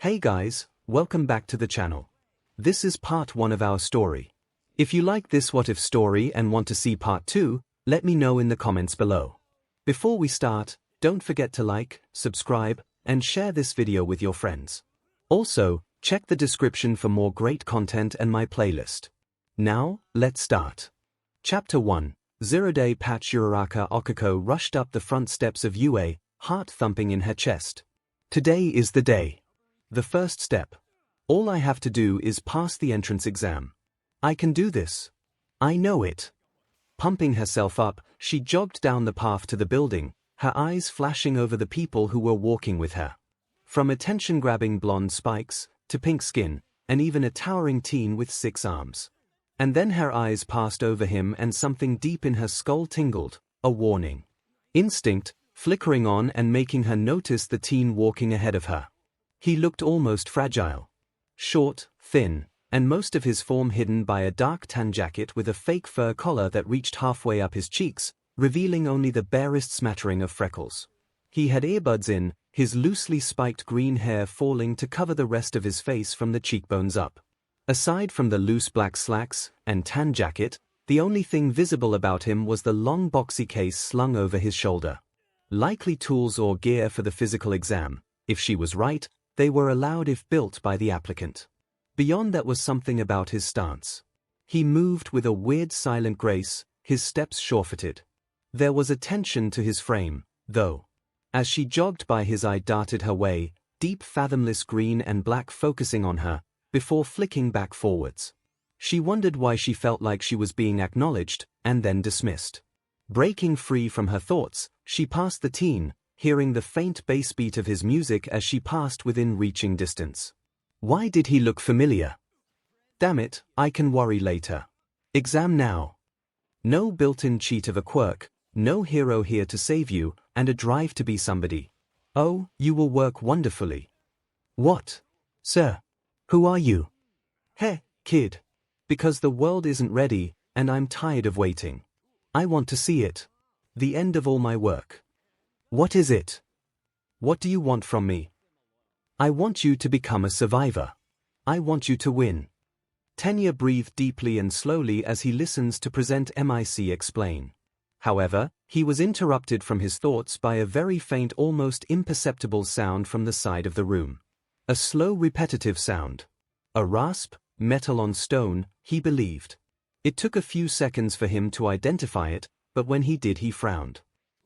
Hey guys, welcome back to the channel. This is part 1 of our story. If you like this What If story and want to see part 2, let me know in the comments below. Before we start, don't forget to like, subscribe, and share this video with your friends. Also, check the description for more great content and my playlist. Now, let's start. Chapter 1. Zero-day Patch Uraraka Okiko rushed up the front steps of UA, heart thumping in her chest. Today is the day. The first step. All I have to do is pass the entrance exam. I can do this. I know it. Pumping herself up, she jogged down the path to the building, her eyes flashing over the people who were walking with her. From attention-grabbing blonde spikes, to pink skin, and even a towering teen with 6 arms. And then her eyes passed over him and something deep in her skull tingled, a warning. Instinct, flickering on and making her notice the teen walking ahead of her. He looked almost fragile. Short, thin, and most of his form hidden by a dark tan jacket with a fake fur collar that reached halfway up his cheeks, revealing only the barest smattering of freckles. He had earbuds in, his loosely spiked green hair falling to cover the rest of his face from the cheekbones up. Aside from the loose black slacks and tan jacket, the only thing visible about him was the long boxy case slung over his shoulder. Likely tools or gear for the physical exam. If she was right, they were allowed if built by the applicant. Beyond that was something about his stance. He moved with a weird silent grace, his steps sure-footed. There was a tension to his frame, though. As she jogged by, his eye darted her way, deep fathomless green and black focusing on her, before flicking back forwards. She wondered why she felt like she was being acknowledged, and then dismissed. Breaking free from her thoughts, she passed the teen, hearing the faint bass beat of his music as she passed within reaching distance. Why did he look familiar? Damn it, I can worry later. Exam now. No built-in cheat of a quirk, no hero here to save you, and a drive to be somebody. Oh, you will work wonderfully. What? Sir? Who are you? Hey, kid. Because the world isn't ready, and I'm tired of waiting. I want to see it. The end of all my work. What is it? What do you want from me? I want you to become a survivor. I want you to win. Tenya breathed deeply and slowly as he listens to Present MIC explain. However, he was interrupted from his thoughts by a very faint, almost imperceptible sound from the side of the room. A slow, repetitive sound. A rasp, metal on stone, he believed. It took a few seconds for him to identify it, but when he did, he frowned.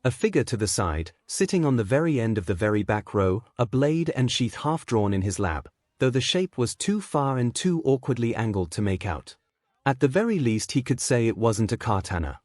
A figure to the side, sitting on the very end of the very back row, a blade and sheath half drawn in his lap, though the shape was too far and too awkwardly angled to make out. At the very least he could say it wasn't a katana.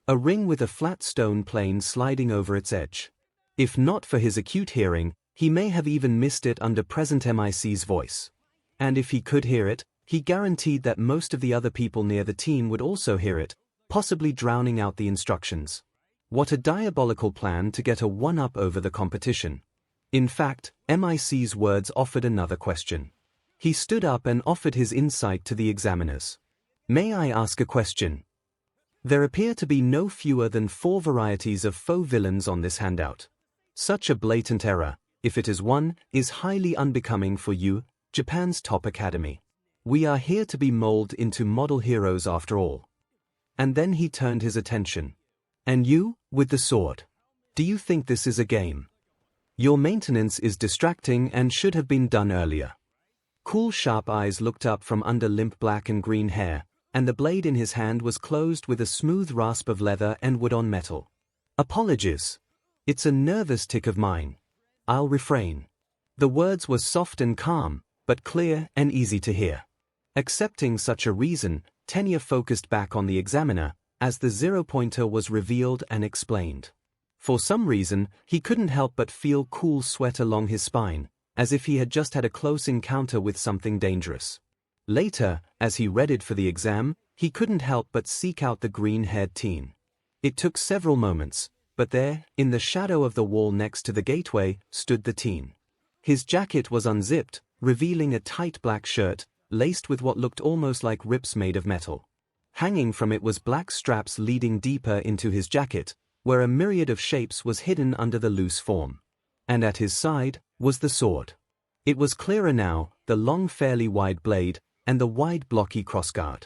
A ring with a flat stone plane sliding over its edge. If not for his acute hearing, he may have even missed it under Present MIC's voice. And if he could hear it, he guaranteed that most of the other people near the teen would also hear it, possibly drowning out the instructions. What a diabolical plan to get a one-up over the competition. In fact, MIC's words offered another question. He stood up and offered his insight to the examiners. May I ask a question? There appear to be no fewer than 4 varieties of faux villains on this handout. Such a blatant error, if it is one, is highly unbecoming for you, Japan's top academy. We are here to be molded into model heroes after all. And then he turned his attention. And you, with the sword. Do you think this is a game? Your maintenance is distracting and should have been done earlier. Cool, sharp eyes looked up from under limp black and green hair, and the blade in his hand was closed with a smooth rasp of leather and wood on metal. Apologies. It's a nervous tick of mine. I'll refrain. The words were soft and calm, but clear and easy to hear. Accepting such a reason, Tenya focused back on the examiner, as the 0-pointer was revealed and explained. For some reason, he couldn't help but feel cool sweat along his spine, as if he had just had a close encounter with something dangerous. Later, as he readied for the exam, he couldn't help but seek out the green-haired teen. It took several moments, but there, in the shadow of the wall next to the gateway, stood the teen. His jacket was unzipped, revealing a tight black shirt, laced with what looked almost like rips made of metal. Hanging from it was black straps leading deeper into his jacket, where a myriad of shapes was hidden under the loose form. And at his side was the sword. It was clearer now, the long fairly wide blade, and the wide blocky crossguard.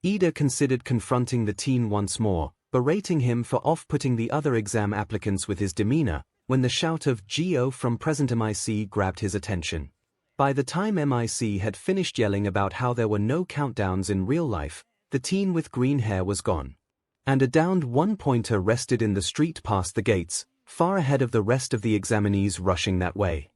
Ida considered confronting the teen once more, berating him for off-putting the other exam applicants with his demeanor, when the shout of "Geo" from present MIC grabbed his attention. By the time MIC had finished yelling about how there were no countdowns in real life, the teen with green hair was gone. And a downed one-pointer rested in the street past the gates, far ahead of the rest of the examinees rushing that way.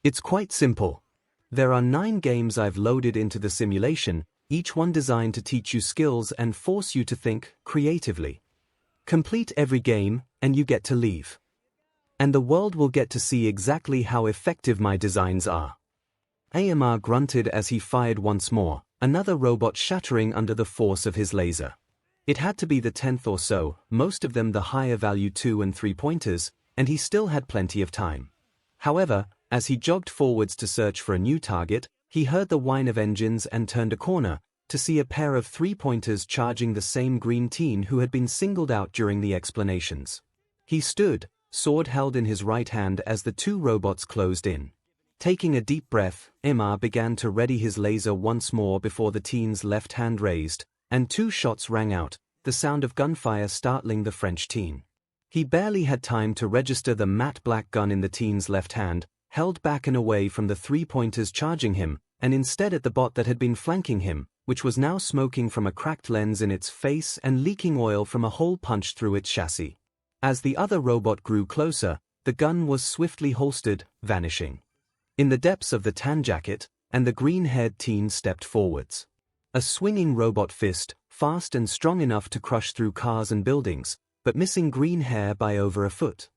It's quite simple. There are 9 games I've loaded into the simulation, each one designed to teach you skills and force you to think creatively. Complete every game, and you get to leave. And the world will get to see exactly how effective my designs are. AMR grunted as he fired once more, another robot shattering under the force of his laser. It had to be the 10th or so, most of them the higher value 2 and 3 pointers, and he still had plenty of time. However, as he jogged forwards to search for a new target, he heard the whine of engines and turned a corner, to see a pair of 3-pointers charging the same green teen who had been singled out during the explanations. He stood, sword held in his right hand as the 2 robots closed in. Taking a deep breath, AMR began to ready his laser once more before the teen's left hand raised, and 2 shots rang out, the sound of gunfire startling the French teen. He barely had time to register the matte black gun in the teen's left hand, held back and away from the 3-pointers charging him, and instead at the bot that had been flanking him, which was now smoking from a cracked lens in its face and leaking oil from a hole punched through its chassis. As the other robot grew closer, the gun was swiftly holstered, vanishing. In the depths of the tan jacket, and the green-haired teen stepped forwards. A swinging robot fist, fast and strong enough to crush through cars and buildings, but missing green hair by over a foot.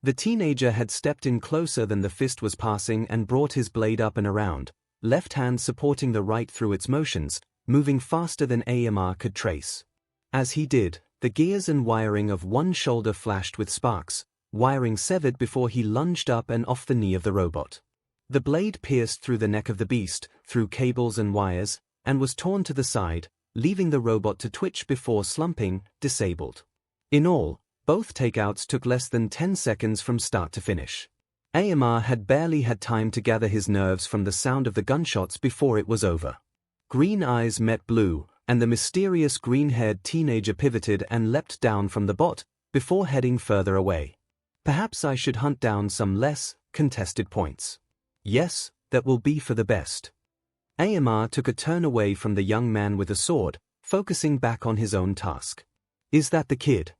The teenager had stepped in closer than the fist was passing and brought his blade up and around, left hand supporting the right through its motions, moving faster than AMR could trace. As he did, the gears and wiring of one shoulder flashed with sparks, wiring severed before he lunged up and off the knee of the robot. The blade pierced through the neck of the beast, through cables and wires, and was torn to the side, leaving the robot to twitch before slumping, disabled. In all, both takeouts took less than 10 seconds from start to finish. AMR had barely had time to gather his nerves from the sound of the gunshots before it was over. Green eyes met blue, and the mysterious green-haired teenager pivoted and leapt down from the bot, before heading further away. Perhaps I should hunt down some less contested points. Yes, that will be for the best. AMR took a turn away from the young man with the sword, focusing back on his own task. Is that the kid?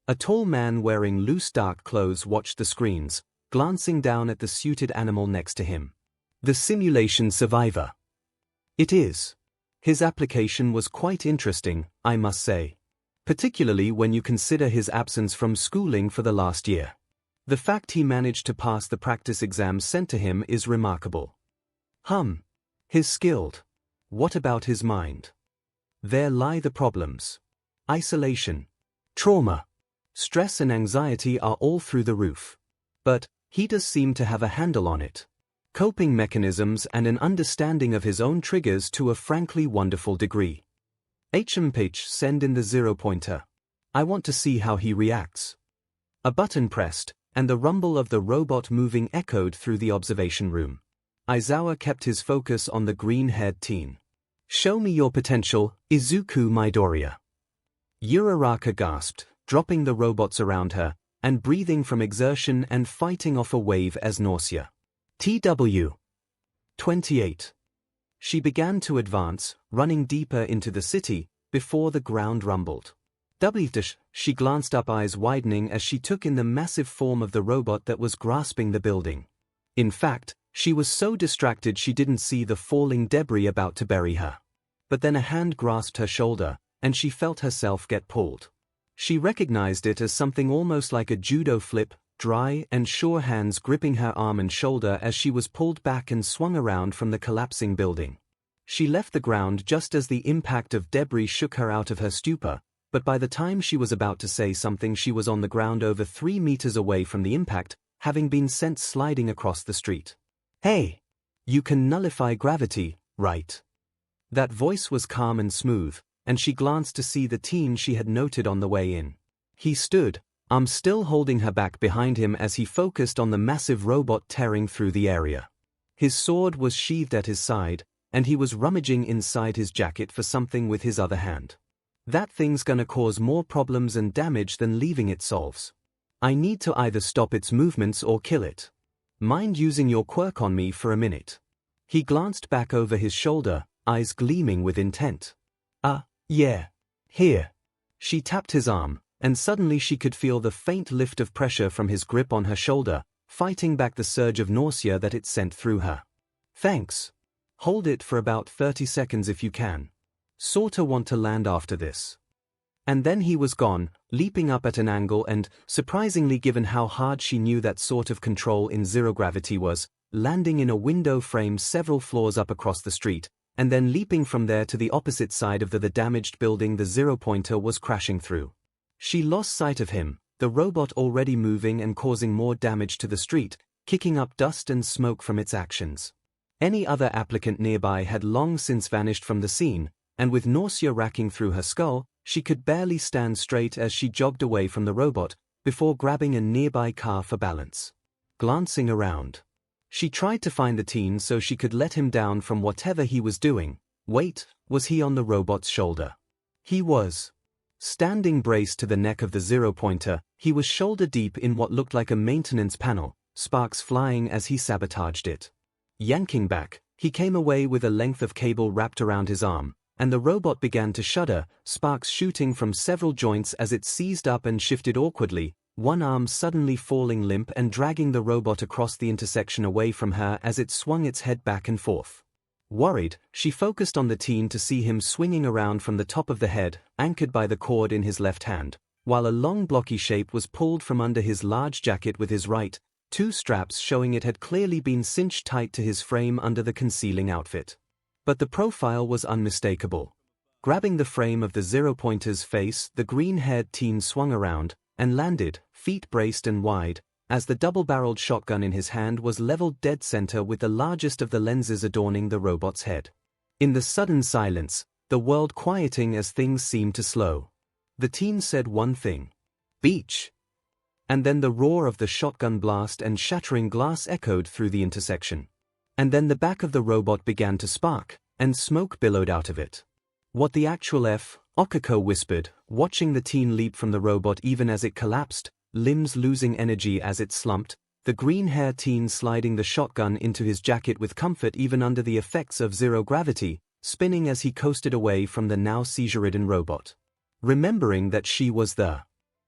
A tall man wearing loose dark clothes watched the screens, glancing down at the suited animal next to him. The simulation survivor. It is. His application was quite interesting, I must say. Particularly when you consider his absence from schooling for the last year. The fact he managed to pass the practice exams sent to him is remarkable. He's skilled. What about his mind? There lie the problems. Isolation, trauma, stress and anxiety are all through the roof. But he does seem to have a handle on it. Coping mechanisms and an understanding of his own triggers to a frankly wonderful degree. 𝐒𝐭𝐚𝐲 send in the 0-pointer. I want to see how he reacts. A button pressed, and the rumble of the robot moving echoed through the observation room. Aizawa kept his focus on the green-haired teen. Show me your potential, Izuku Midoriya. Uraraka gasped, dropping the robots around her, and breathing from exertion and fighting off a wave as nausea. TW 28. She began to advance, running deeper into the city, before the ground rumbled. She glanced up, eyes widening as she took in the massive form of the robot that was grasping the building. In fact, she was so distracted she didn't see the falling debris about to bury her. But then a hand grasped her shoulder, and she felt herself get pulled. She recognized it as something almost like a judo flip, dry and sure hands gripping her arm and shoulder as she was pulled back and swung around from the collapsing building. She left the ground just as the impact of debris shook her out of her stupor, but by the time she was about to say something she was on the ground over 3 meters away from the impact, having been sent sliding across the street. Hey! You can nullify gravity, right? That voice was calm and smooth, and she glanced to see the teen she had noted on the way in. He stood, arm still holding her back behind him as he focused on the massive robot tearing through the area. His sword was sheathed at his side, and he was rummaging inside his jacket for something with his other hand. That thing's gonna cause more problems and damage than leaving it solves. I need to either stop its movements or kill it. Mind using your quirk on me for a minute? He glanced back over his shoulder, eyes gleaming with intent. Yeah. Here. She tapped his arm, and suddenly she could feel the faint lift of pressure from his grip on her shoulder, fighting back the surge of nausea that it sent through her. Thanks. Hold it for about 30 seconds if you can. Sorta want to land after this. And then he was gone, leaping up at an angle and, surprisingly given how hard she knew that sort of control in zero gravity was, landing in a window frame several floors up across the street, and then leaping from there to the opposite side of the damaged building the zero-pointer was crashing through. She lost sight of him, the robot already moving and causing more damage to the street, kicking up dust and smoke from its actions. Any other applicant nearby had long since vanished from the scene, and with nausea racking through her skull, she could barely stand straight as she jogged away from the robot, before grabbing a nearby car for balance. Glancing around, she tried to find the teen so she could let him down from whatever he was doing. Wait, was he on the robot's shoulder? He was. Standing braced to the neck of the zero-pointer, he was shoulder-deep in what looked like a maintenance panel, sparks flying as he sabotaged it. Yanking back, he came away with a length of cable wrapped around his arm, and the robot began to shudder, sparks shooting from several joints as it seized up and shifted awkwardly, one arm suddenly falling limp and dragging the robot across the intersection away from her as it swung its head back and forth. Worried, she focused on the teen to see him swinging around from the top of the head, anchored by the cord in his left hand, while a long blocky shape was pulled from under his large jacket with his right, two straps showing it had clearly been cinched tight to his frame under the concealing outfit. But the profile was unmistakable. Grabbing the frame of the zero-pointer's face, the green-haired teen swung around, and landed, feet braced and wide, as the double-barreled shotgun in his hand was leveled dead center with the largest of the lenses adorning the robot's head. In the sudden silence, the world quieting as things seemed to slow, the teen said one thing. Beach. And then the roar of the shotgun blast and shattering glass echoed through the intersection. And then the back of the robot began to spark, and smoke billowed out of it. What the actual F? 𝐒𝐭𝐚𝐲 whispered, watching the teen leap from the robot even as it collapsed, limbs losing energy as it slumped, the green-hair teen sliding the shotgun into his jacket with comfort even under the effects of zero gravity, spinning as he coasted away from the now seizure-ridden robot. Remembering that she was the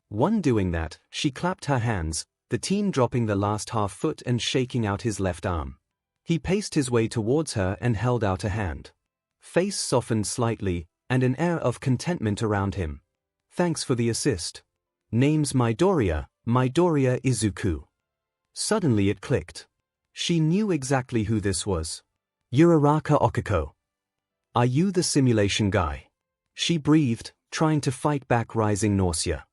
one doing that, she clapped her hands, the teen dropping the last half foot and shaking out his left arm. He paced his way towards her and held out a hand. Face softened slightly, and an air of contentment around him. Thanks for the assist. Name's Midoriya Izuku. Suddenly it clicked. She knew exactly who this was. Uraraka Okiko. Are you the simulation guy? She breathed, trying to fight back rising nausea.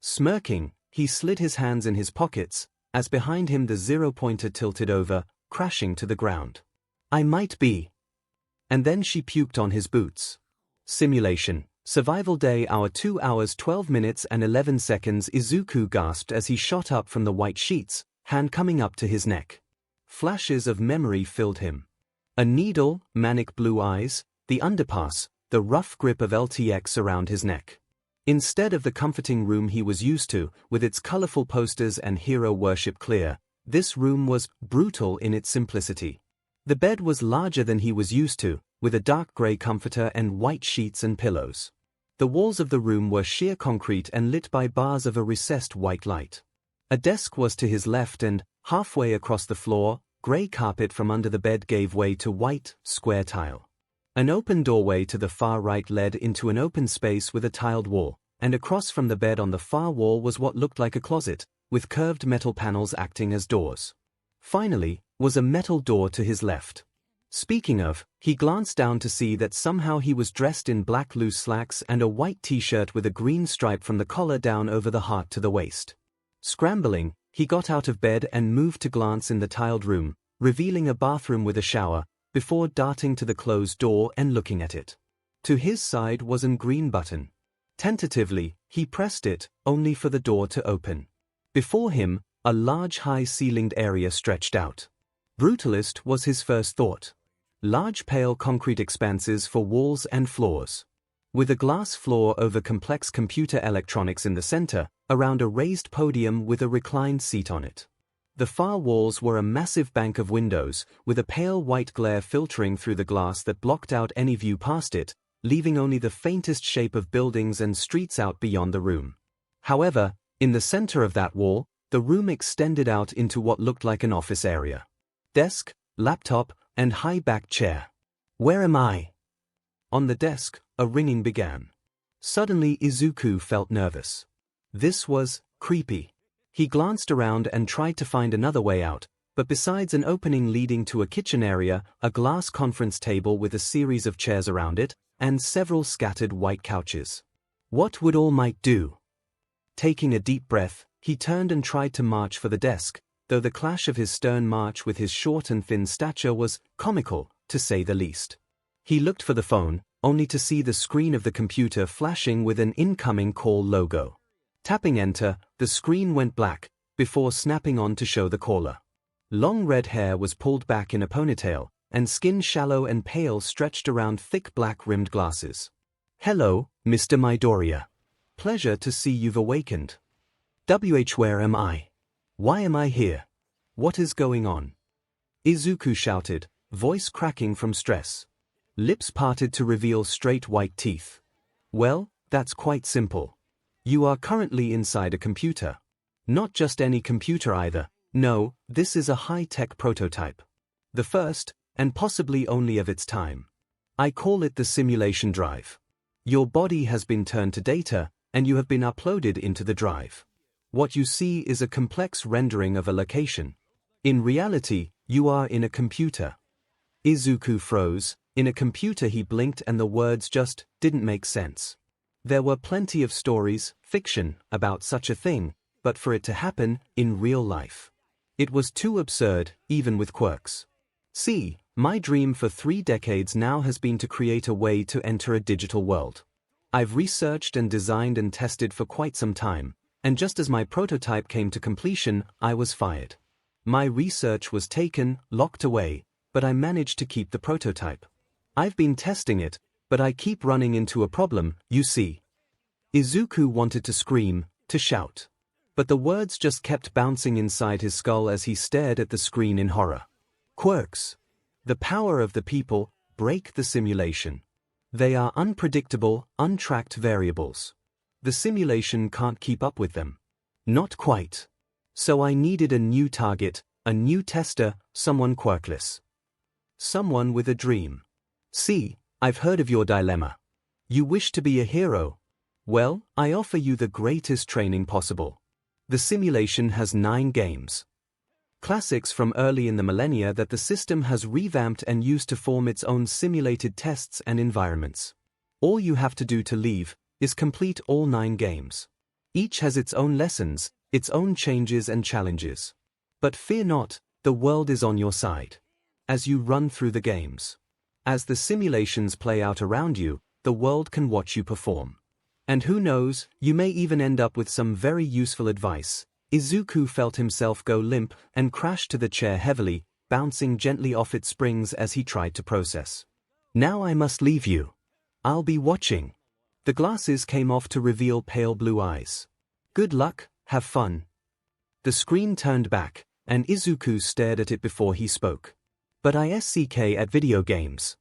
Smirking, he slid his hands in his pockets, as behind him the zero-pointer tilted over, crashing to the ground. I might be. And then she puked on his boots. Simulation. Survival day hour 2 hours 12 minutes and 11 seconds. Izuku gasped as he shot up from the white sheets, hand coming up to his neck. Flashes of memory filled him. A needle, manic blue eyes, the underpass, the rough grip of LTX around his neck. Instead of the comforting room he was used to, with its colorful posters and hero worship clear, this room was brutal in its simplicity. The bed was larger than he was used to, with a dark gray comforter and white sheets and pillows. The walls of the room were sheer concrete and lit by bars of a recessed white light. A desk was to his left and, halfway across the floor, gray carpet from under the bed gave way to white, square tile. An open doorway to the far right led into an open space with a tiled wall, and across from the bed on the far wall was what looked like a closet, with curved metal panels acting as doors. Finally, was a metal door to his left. Speaking of, he glanced down to see that somehow he was dressed in black loose slacks and a white t-shirt with a green stripe from the collar down over the heart to the waist. Scrambling, he got out of bed and moved to glance in the tiled room, revealing a bathroom with a shower, before darting to the closed door and looking at it. To his side was a green button. Tentatively, he pressed it, only for the door to open. Before him, a large high-ceilinged area stretched out. Brutalist was his first thought. Large pale concrete expanses for walls and floors. With a glass floor over complex computer electronics in the center, around a raised podium with a reclined seat on it. The far walls were a massive bank of windows, with a pale white glare filtering through the glass that blocked out any view past it, leaving only the faintest shape of buildings and streets out beyond the room. However, in the center of that wall, the room extended out into what looked like an office area. Desk, laptop, and high-backed chair. Where am I? On the desk, a ringing began. Suddenly Izuku felt nervous. This was creepy. He glanced around and tried to find another way out, but besides an opening leading to a kitchen area, a glass conference table with a series of chairs around it, and several scattered white couches. What would All Might do? Taking a deep breath, he turned and tried to march for the desk, though the clash of his stern march with his short and thin stature was comical, to say the least. He looked for the phone, only to see the screen of the computer flashing with an incoming call logo. Tapping enter, the screen went black, before snapping on to show the caller. Long red hair was pulled back in a ponytail, and skin shallow and pale stretched around thick black-rimmed glasses. Hello, Mr. Midoriya. Pleasure to see you've awakened. Where am I? Why am I here? What is going on? Izuku shouted, voice cracking from stress. Lips parted to reveal straight white teeth. Well, that's quite simple. You are currently inside a computer. Not just any computer either. No, this is a high-tech prototype. The first, and possibly only of its time. I call it the simulation drive. Your body has been turned to data, and you have been uploaded into the drive. What you see is a complex rendering of a location. In reality, you are in a computer. Izuku froze. In a computer he blinked and the words just didn't make sense. There were plenty of stories, fiction, about such a thing, but for it to happen in real life. It was too absurd, even with quirks. See, my dream for 3 decades now has been to create a way to enter a digital world. I've researched and designed and tested for quite some time, and just as my prototype came to completion, I was fired. My research was taken, locked away, but I managed to keep the prototype. I've been testing it, but I keep running into a problem, you see. Izuku wanted to scream, to shout. But the words just kept bouncing inside his skull as he stared at the screen in horror. Quirks. The power of the people, break the simulation. They are unpredictable, untracked variables. The simulation can't keep up with them. Not quite. So I needed a new target, a new tester, someone quirkless. Someone with a dream. See, I've heard of your dilemma. You wish to be a hero. Well, I offer you the greatest training possible. The simulation has 9 games. Classics from early in the millennia that the system has revamped and used to form its own simulated tests and environments. All you have to do to leave is complete all 9 games. Each has its own lessons, its own changes and challenges. But fear not, the world is on your side. As you run through the games. As the simulations play out around you, the world can watch you perform. And who knows, you may even end up with some very useful advice. Izuku felt himself go limp and crashed to the chair heavily, bouncing gently off its springs as he tried to process. Now I must leave you. I'll be watching. The glasses came off to reveal pale blue eyes. Good luck, have fun. The screen turned back, and Izuku stared at it before he spoke. But I suck at video games.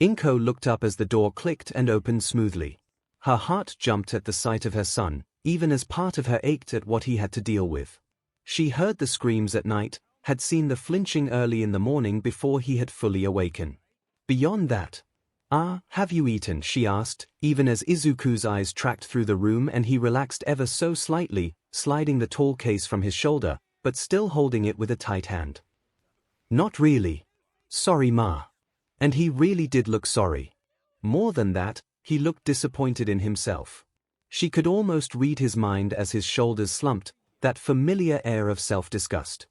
Inko looked up as the door clicked and opened smoothly. Her heart jumped at the sight of her son, even as part of her ached at what he had to deal with. She heard the screams at night, had seen the flinching early in the morning before he had fully awakened. Beyond that, have you eaten? She asked, even as Izuku's eyes tracked through the room and he relaxed ever so slightly, sliding the tall case from his shoulder, but still holding it with a tight hand. Not really. Sorry, Ma. And he really did look sorry. More than that, he looked disappointed in himself. She could almost read his mind as his shoulders slumped, that familiar air of self-disgust.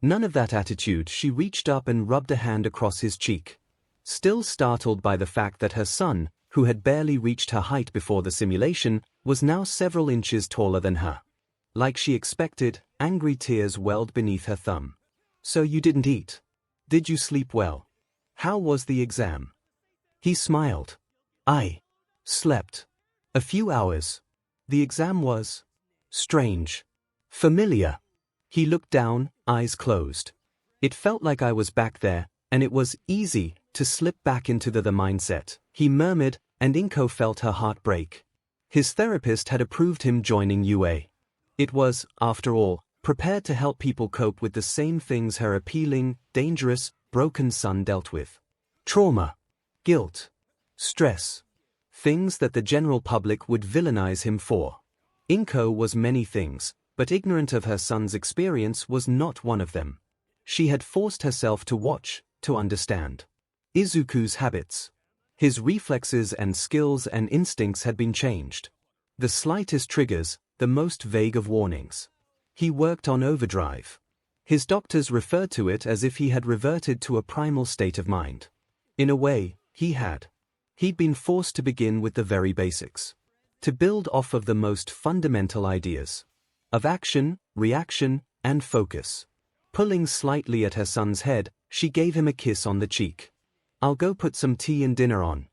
None of that attitude. She reached up and rubbed a hand across his cheek. Still startled by the fact that her son, who had barely reached her height before the simulation, was now several inches taller than her. Like she expected, angry tears welled beneath her thumb. So you didn't eat? Did you sleep well? How was the exam? He smiled. I slept. A few hours. The exam was strange. Familiar. He looked down, eyes closed. It felt like I was back there, and it was easy to slip back into the mindset, he murmured, and 𝐒𝐿 felt her heart break. His therapist had approved him joining UA. It was, after all, prepared to help people cope with the same things her appealing, dangerous, broken son dealt with. Trauma, guilt, stress. Things that the general public would villainize him for. 𝐒𝐿 was many things, but ignorant of her son's experience was not one of them. She had forced herself to watch, to understand. Izuku's habits. His reflexes and skills and instincts had been changed. The slightest triggers, the most vague of warnings. He worked on overdrive. His doctors referred to it as if he had reverted to a primal state of mind. In a way, he had. He'd been forced to begin with the very basics. To build off of the most fundamental ideas. Of action, reaction, and focus. Pulling slightly at her son's head, she gave him a kiss on the cheek. I'll go put some tea and dinner on.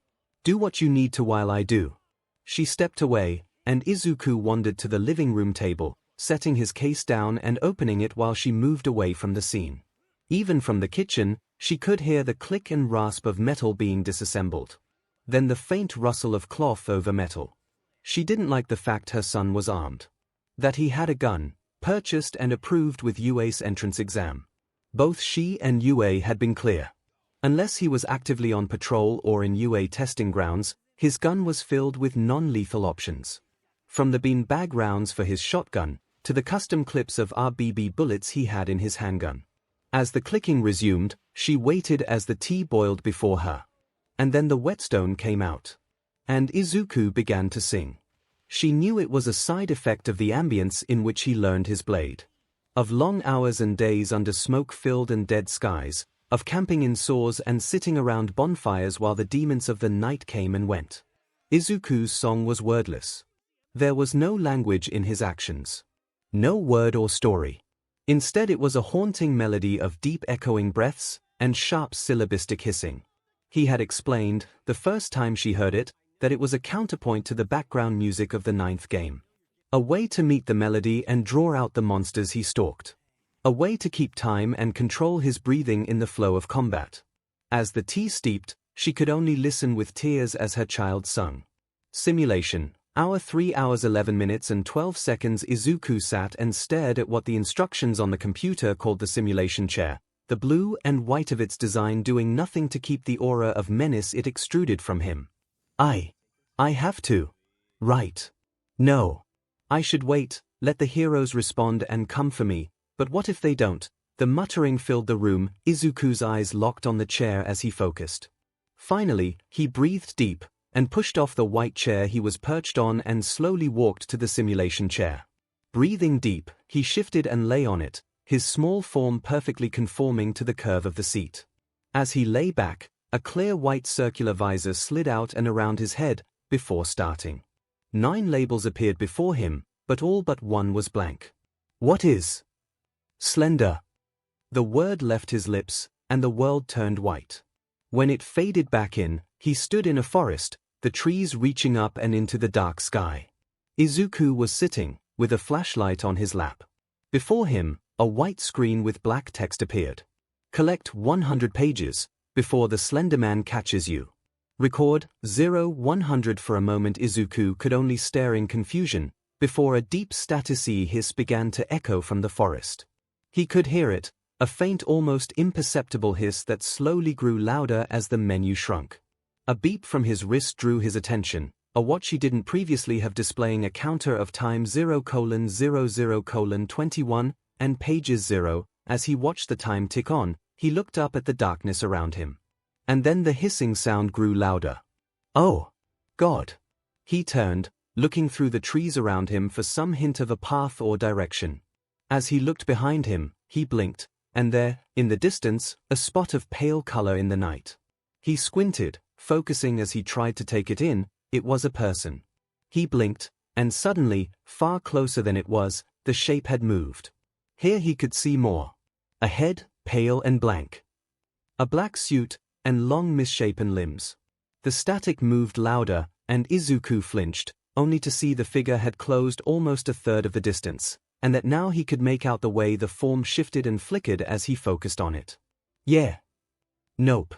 Do what you need to while I do. She stepped away, and Izuku wandered to the living room table, setting his case down and opening it while she moved away from the scene. Even from the kitchen, she could hear the click and rasp of metal being disassembled. Then the faint rustle of cloth over metal. She didn't like the fact her son was armed. That he had a gun, purchased and approved with UA's entrance exam. Both she and UA had been clear. Unless he was actively on patrol or in UA testing grounds, his gun was filled with non-lethal options. From the beanbag rounds for his shotgun, to the custom clips of RBB bullets he had in his handgun. As the clicking resumed, she waited as the tea boiled before her. And then the whetstone came out. And Izuku began to sing. She knew it was a side effect of the ambience in which he learned his blade. Of long hours and days under smoke-filled and dead skies, of camping in saws and sitting around bonfires while the demons of the night came and went. Izuku's song was wordless. There was no language in his actions. No word or story. Instead it was a haunting melody of deep echoing breaths and sharp syllabistic hissing. He had explained, the first time she heard it, that it was a counterpoint to the background music of the 9th game. A way to meet the melody and draw out the monsters he stalked. A way to keep time and control his breathing in the flow of combat. As the tea steeped, she could only listen with tears as her child sung. Simulation. Hour 3 hours 11 minutes and 12 seconds. Izuku sat and stared at what the instructions on the computer called the simulation chair, the blue and white of its design doing nothing to keep the aura of menace it extruded from him. I have to. Right. No. I should wait, let the heroes respond and come for me, but what if they don't? The muttering filled the room, Izuku's eyes locked on the chair as he focused. Finally, he breathed deep, and pushed off the white chair he was perched on and slowly walked to the simulation chair. Breathing deep, he shifted and lay on it, his small form perfectly conforming to the curve of the seat. As he lay back, a clear white circular visor slid out and around his head, before starting. 9 labels appeared before him, but all but one was blank. What is? Slender. The word left his lips, and the world turned white. When it faded back in, he stood in a forest, the trees reaching up and into the dark sky. Izuku was sitting, with a flashlight on his lap. Before him, a white screen with black text appeared. Collect 100 pages, before the Slender Man catches you. Record 0-100. For a moment Izuku could only stare in confusion, before a deep static hiss began to echo from the forest. He could hear it, a faint almost imperceptible hiss that slowly grew louder as the menu shrunk. A beep from his wrist drew his attention, a watch he didn't previously have displaying a counter of time 0:00:21, and pages 0. As he watched the time tick on, he looked up at the darkness around him. And then the hissing sound grew louder. Oh, God! He turned, looking through the trees around him for some hint of a path or direction. As he looked behind him, he blinked, and there, in the distance, a spot of pale color in the night. He squinted, focusing as he tried to take it in. It was a person. He blinked, and suddenly, far closer than it was, the shape had moved. Here he could see more. A head, pale and blank. A black suit, and long misshapen limbs. The static moved louder, and Izuku flinched, only to see the figure had closed almost a third of the distance, and that now he could make out the way the form shifted and flickered as he focused on it. Yeah. Nope.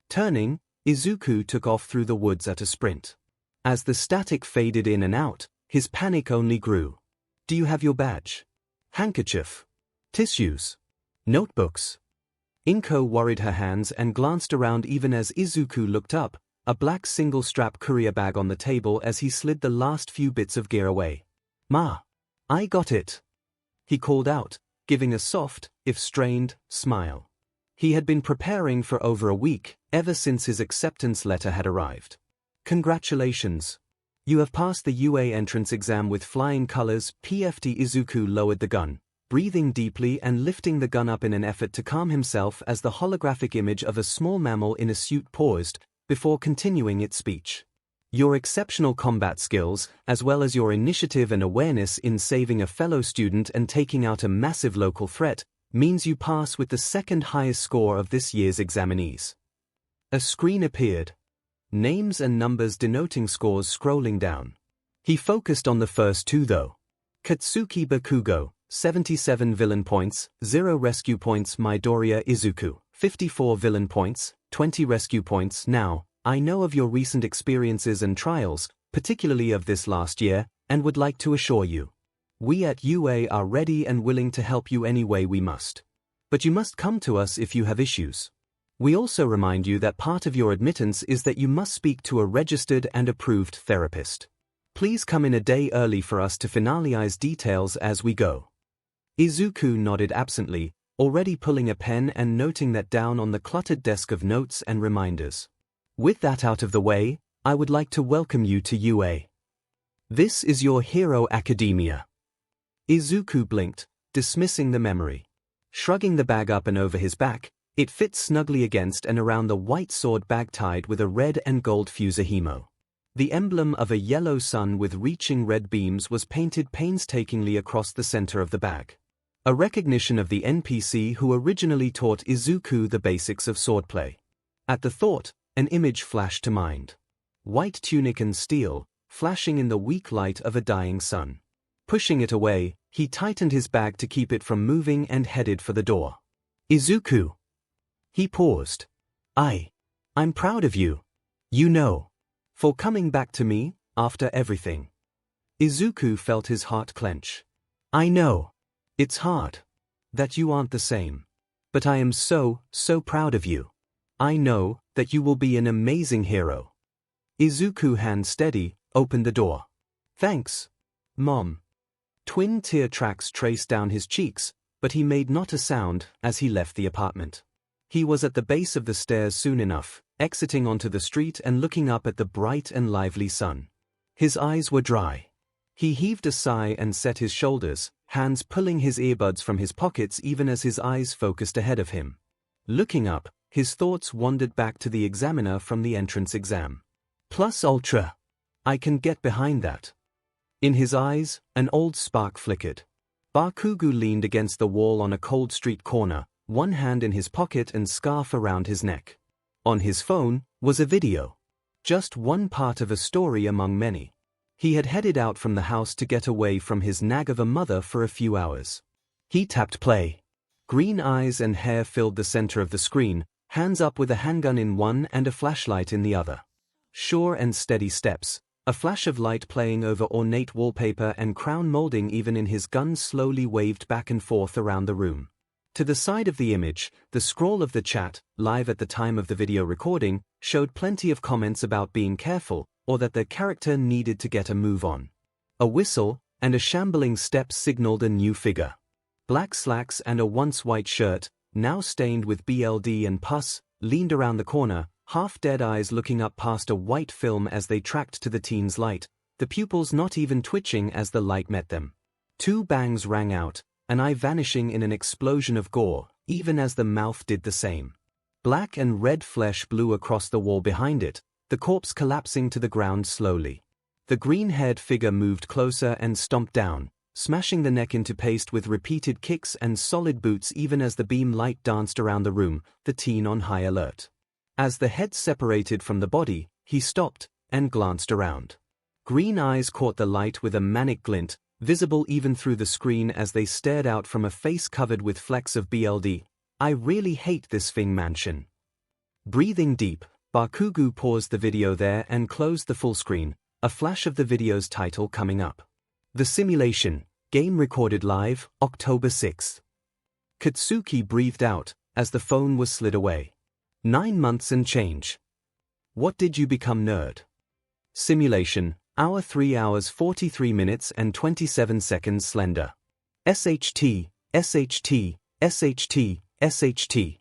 Turning, Izuku took off through the woods at a sprint. As the static faded in and out, his panic only grew. Do you have your badge? Handkerchief? Tissues? Notebooks? 𝐒𝐭𝐚𝐲 worried her hands and glanced around even as Izuku looked up, a black single-strap courier bag on the table as he slid the last few bits of gear away. Ma, I got it, he called out, giving a soft, if strained, smile. He had been preparing for over a week, ever since his acceptance letter had arrived. Congratulations. You have passed the UA entrance exam with flying colors. PFT. Izuku lowered the gun, breathing deeply and lifting the gun up in an effort to calm himself as the holographic image of a small mammal in a suit paused, before continuing its speech. Your exceptional combat skills, as well as your initiative and awareness in saving a fellow student and taking out a massive local threat, means you pass with the second highest score of this year's examinees. A screen appeared. Names and numbers denoting scores scrolling down. He focused on the first two though. Katsuki Bakugo, 77 villain points, 0 rescue points. Midoriya Izuku, 54 villain points, 20 rescue points. Now, I know of your recent experiences and trials, particularly of this last year, and would like to assure you. We at UA are ready and willing to help you any way we must. But you must come to us if you have issues. We also remind you that part of your admittance is that you must speak to a registered and approved therapist. Please come in a day early for us to finalize details as we go. Izuku nodded absently, already pulling a pen and noting that down on the cluttered desk of notes and reminders. With that out of the way, I would like to welcome you to UA. This is your hero academia. Izuku blinked, dismissing the memory. Shrugging the bag up and over his back, it fit snugly against and around the white sword bag tied with a red and gold fusahimo. The emblem of a yellow sun with reaching red beams was painted painstakingly across the center of the bag. A recognition of the NPC who originally taught Izuku the basics of swordplay. At the thought, an image flashed to mind. White tunic and steel, flashing in the weak light of a dying sun. Pushing it away, he tightened his bag to keep it from moving and headed for the door. Izuku. He paused. I'm proud of you. You know. For coming back to me, after everything. Izuku felt his heart clench. I know. It's hard. That you aren't the same. But I am so proud of you. I know that you will be an amazing hero. Izuku, hand steady, opened the door. Thanks, Mom. Twin tear tracks traced down his cheeks, but he made not a sound as he left the apartment. He was at the base of the stairs soon enough, exiting onto the street and looking up at the bright and lively sun. His eyes were dry. He heaved a sigh and set his shoulders, hands pulling his earbuds from his pockets even as his eyes focused ahead of him. Looking up, his thoughts wandered back to the examiner from the entrance exam. Plus ultra. I can get behind that. In his eyes, an old spark flickered. Bakugo leaned against the wall on a cold street corner, one hand in his pocket and scarf around his neck. On his phone was a video. Just one part of a story among many. He had headed out from the house to get away from his nag of a mother for a few hours. He tapped play. Green eyes and hair filled the center of the screen, hands up with a handgun in one and a flashlight in the other. Sure and steady steps, a flash of light playing over ornate wallpaper and crown molding even in his gun slowly waved back and forth around the room. To the side of the image, the scroll of the chat, live at the time of the video recording, showed plenty of comments about being careful, or that the character needed to get a move on. A whistle, and a shambling step signaled a new figure. Black slacks and a once white shirt, now stained with BLD and pus, leaned around the corner, half dead eyes looking up past a white film as they tracked to the teen's light, the pupils not even twitching as the light met them. Two bangs rang out, an eye vanishing in an explosion of gore, even as the mouth did the same. Black and red flesh blew across the wall behind it, the corpse collapsing to the ground slowly. The green-haired figure moved closer and stomped down, smashing the neck into paste with repeated kicks and solid boots even as the beam light danced around the room, the teen on high alert. As the head separated from the body, he stopped and glanced around. Green eyes caught the light with a manic glint, visible even through the screen as they stared out from a face covered with flecks of BLD. I really hate this thing mansion. Breathing deep, Bakugo paused the video there and closed the full screen, a flash of the video's title coming up. The simulation, game recorded live, October 6. Katsuki breathed out as the phone was slid away. 9 months and change. What did you become, nerd? Simulation, hour 3 hours 43 minutes and 27 seconds slender. SHT, SHT, SHT, SHT.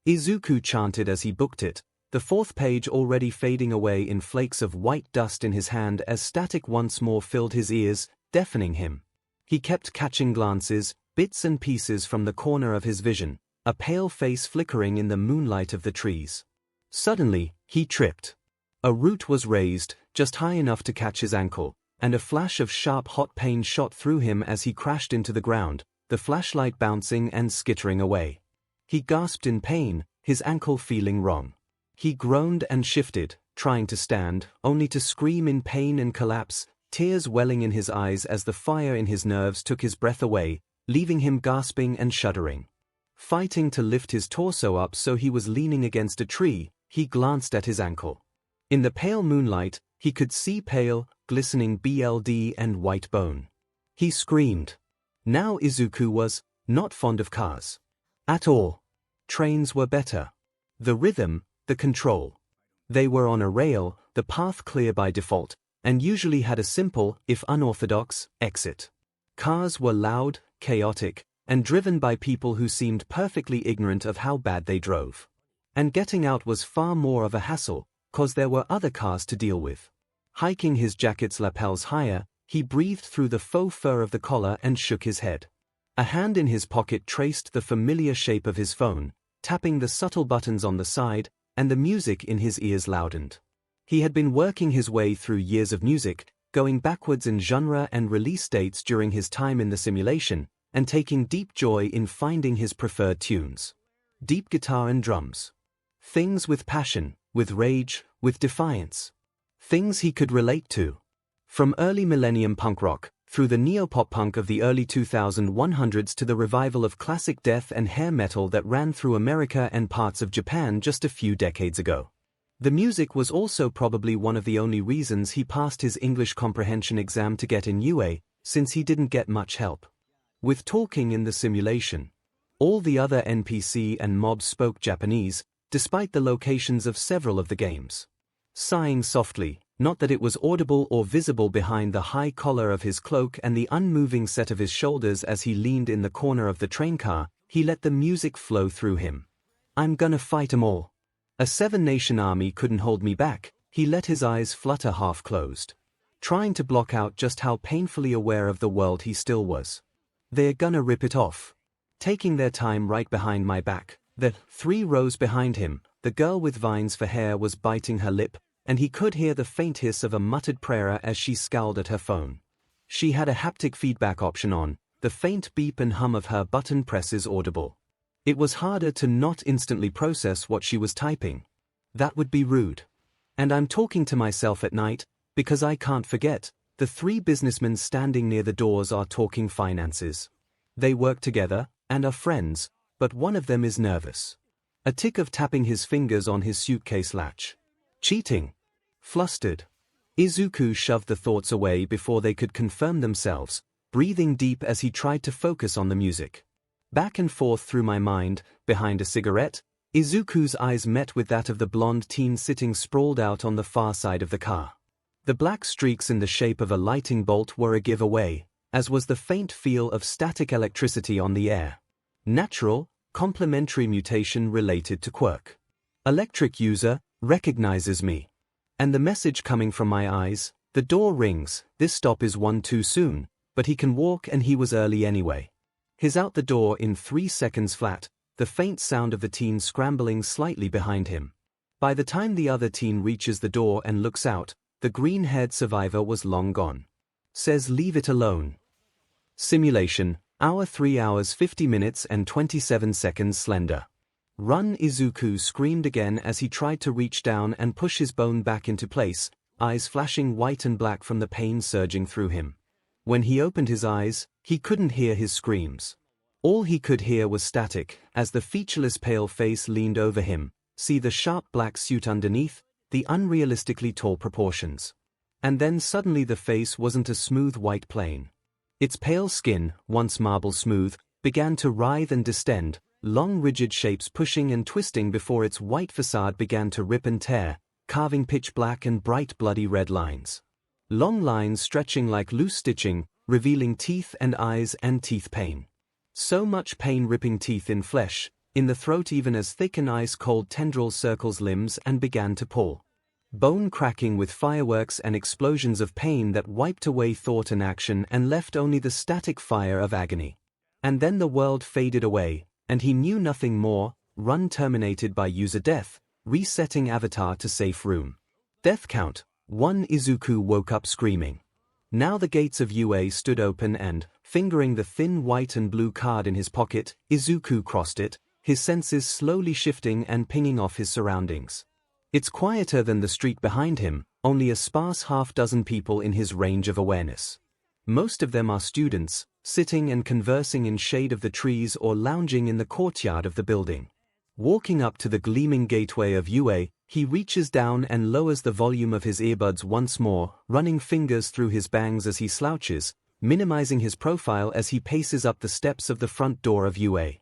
Izuku chanted as he booked it, the fourth page already fading away in flakes of white dust in his hand as static once more filled his ears, deafening him. He kept catching glances, bits and pieces from the corner of his vision, a pale face flickering in the moonlight of the trees. Suddenly, he tripped. A root was raised, just high enough to catch his ankle, and a flash of sharp hot pain shot through him as he crashed into the ground, the flashlight bouncing and skittering away. He gasped in pain, his ankle feeling wrong. He groaned and shifted, trying to stand, only to scream in pain and collapse, tears welling in his eyes as the fire in his nerves took his breath away, leaving him gasping and shuddering. Fighting to lift his torso up so he was leaning against a tree, he glanced at his ankle. In the pale moonlight, he could see pale, glistening BLD and white bone. He screamed. Now Izuku was not fond of cars. At all. Trains were better. The rhythm, the control. They were on a rail, the path clear by default, and usually had a simple, if unorthodox, exit. Cars were loud, chaotic, and driven by people who seemed perfectly ignorant of how bad they drove. And getting out was far more of a hassle, cause there were other cars to deal with. Hiking his jacket's lapels higher, he breathed through the faux fur of the collar and shook his head. A hand in his pocket traced the familiar shape of his phone, tapping the subtle buttons on the side, and the music in his ears loudened. He had been working his way through years of music, going backwards in genre and release dates during his time in the simulation, and taking deep joy in finding his preferred tunes. Deep guitar and drums. Things with passion, with rage, with defiance. Things he could relate to. From early millennium punk rock, through the neopop punk of the early 2100s to the revival of classic death and hair metal that ran through America and parts of Japan just a few decades ago. The music was also probably one of the only reasons he passed his English comprehension exam to get in UA, since he didn't get much help. With talking in the simulation, all the other NPC and mobs spoke Japanese, despite the locations of several of the games. Sighing softly, not that it was audible or visible behind the high collar of his cloak and the unmoving set of his shoulders as he leaned in the corner of the train car, he let the music flow through him. I'm gonna fight 'em all. A 7-nation army couldn't hold me back, he let his eyes flutter half-closed. Trying to block out just how painfully aware of the world he still was. They're gonna rip it off. Taking their time right behind my back. The 3 rows behind him, the girl with vines for hair was biting her lip, and he could hear the faint hiss of a muttered prayer as she scowled at her phone. She had a haptic feedback option on, the faint beep and hum of her button presses audible. It was harder to not instantly process what she was typing. That would be rude. And I'm talking to myself at night, because I can't forget, the 3 businessmen standing near the doors are talking finances. They work together, and are friends, but one of them is nervous. A tick of tapping his fingers on his suitcase latch. Cheating. Flustered. Izuku shoved the thoughts away before they could confirm themselves, breathing deep as he tried to focus on the music. Back and forth through my mind, behind a cigarette, Izuku's eyes met with that of the blonde teen sitting sprawled out on the far side of the car. The black streaks in the shape of a lighting bolt were a giveaway, as was the faint feel of static electricity on the air. Natural, complementary mutation related to quirk. Electric user recognizes me. And the message coming from my eyes, the door rings, this stop is one too soon, but he can walk and he was early anyway. He's out the door in 3 seconds flat, the faint sound of the teen scrambling slightly behind him. By the time the other teen reaches the door and looks out, the green-haired survivor was long gone. Says leave it alone. Simulation, hour 3 hours 50 minutes and 27 seconds slender. Run! Izuku screamed again as he tried to reach down and push his bone back into place, eyes flashing white and black from the pain surging through him. When he opened his eyes, he couldn't hear his screams. All he could hear was static, as the featureless pale face leaned over him, see the sharp black suit underneath, the unrealistically tall proportions. And then suddenly the face wasn't a smooth white plane. Its pale skin, once marble smooth, began to writhe and distend, long rigid shapes pushing and twisting before its white facade began to rip and tear, carving pitch black and bright bloody red lines. Long lines stretching like loose stitching, revealing teeth and eyes and teeth pain. So much pain ripping teeth in flesh, in the throat even as thick and ice-cold tendrils circles limbs and began to pull. Bone cracking with fireworks and explosions of pain that wiped away thought and action and left only the static fire of agony. And then the world faded away, and he knew nothing more, run terminated by user death, resetting avatar to safe room. Death count, 1. Izuku woke up screaming. Now the gates of UA stood open and, fingering the thin white and blue card in his pocket, Izuku crossed it, his senses slowly shifting and pinging off his surroundings. It's quieter than the street behind him, only a sparse half-dozen people in his range of awareness. Most of them are students, sitting and conversing in shade of the trees or lounging in the courtyard of the building. Walking up to the gleaming gateway of UA, he reaches down and lowers the volume of his earbuds once more, running fingers through his bangs as he slouches, minimizing his profile as he paces up the steps of the front door of UA.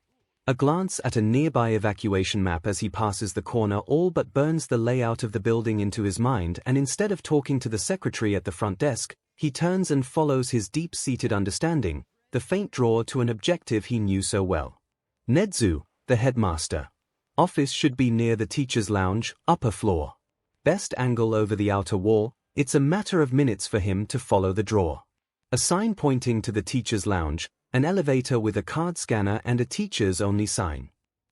A glance at a nearby evacuation map as he passes the corner all but burns the layout of the building into his mind, and instead of talking to the secretary at the front desk, he turns and follows his deep-seated understanding, the faint draw to an objective he knew so well. Nedzu, the headmaster. Office should be near the teacher's lounge, upper floor. Best angle over the outer wall, it's a matter of minutes for him to follow the draw. A sign pointing to the teacher's lounge, an elevator with a card scanner and a teacher's only sign.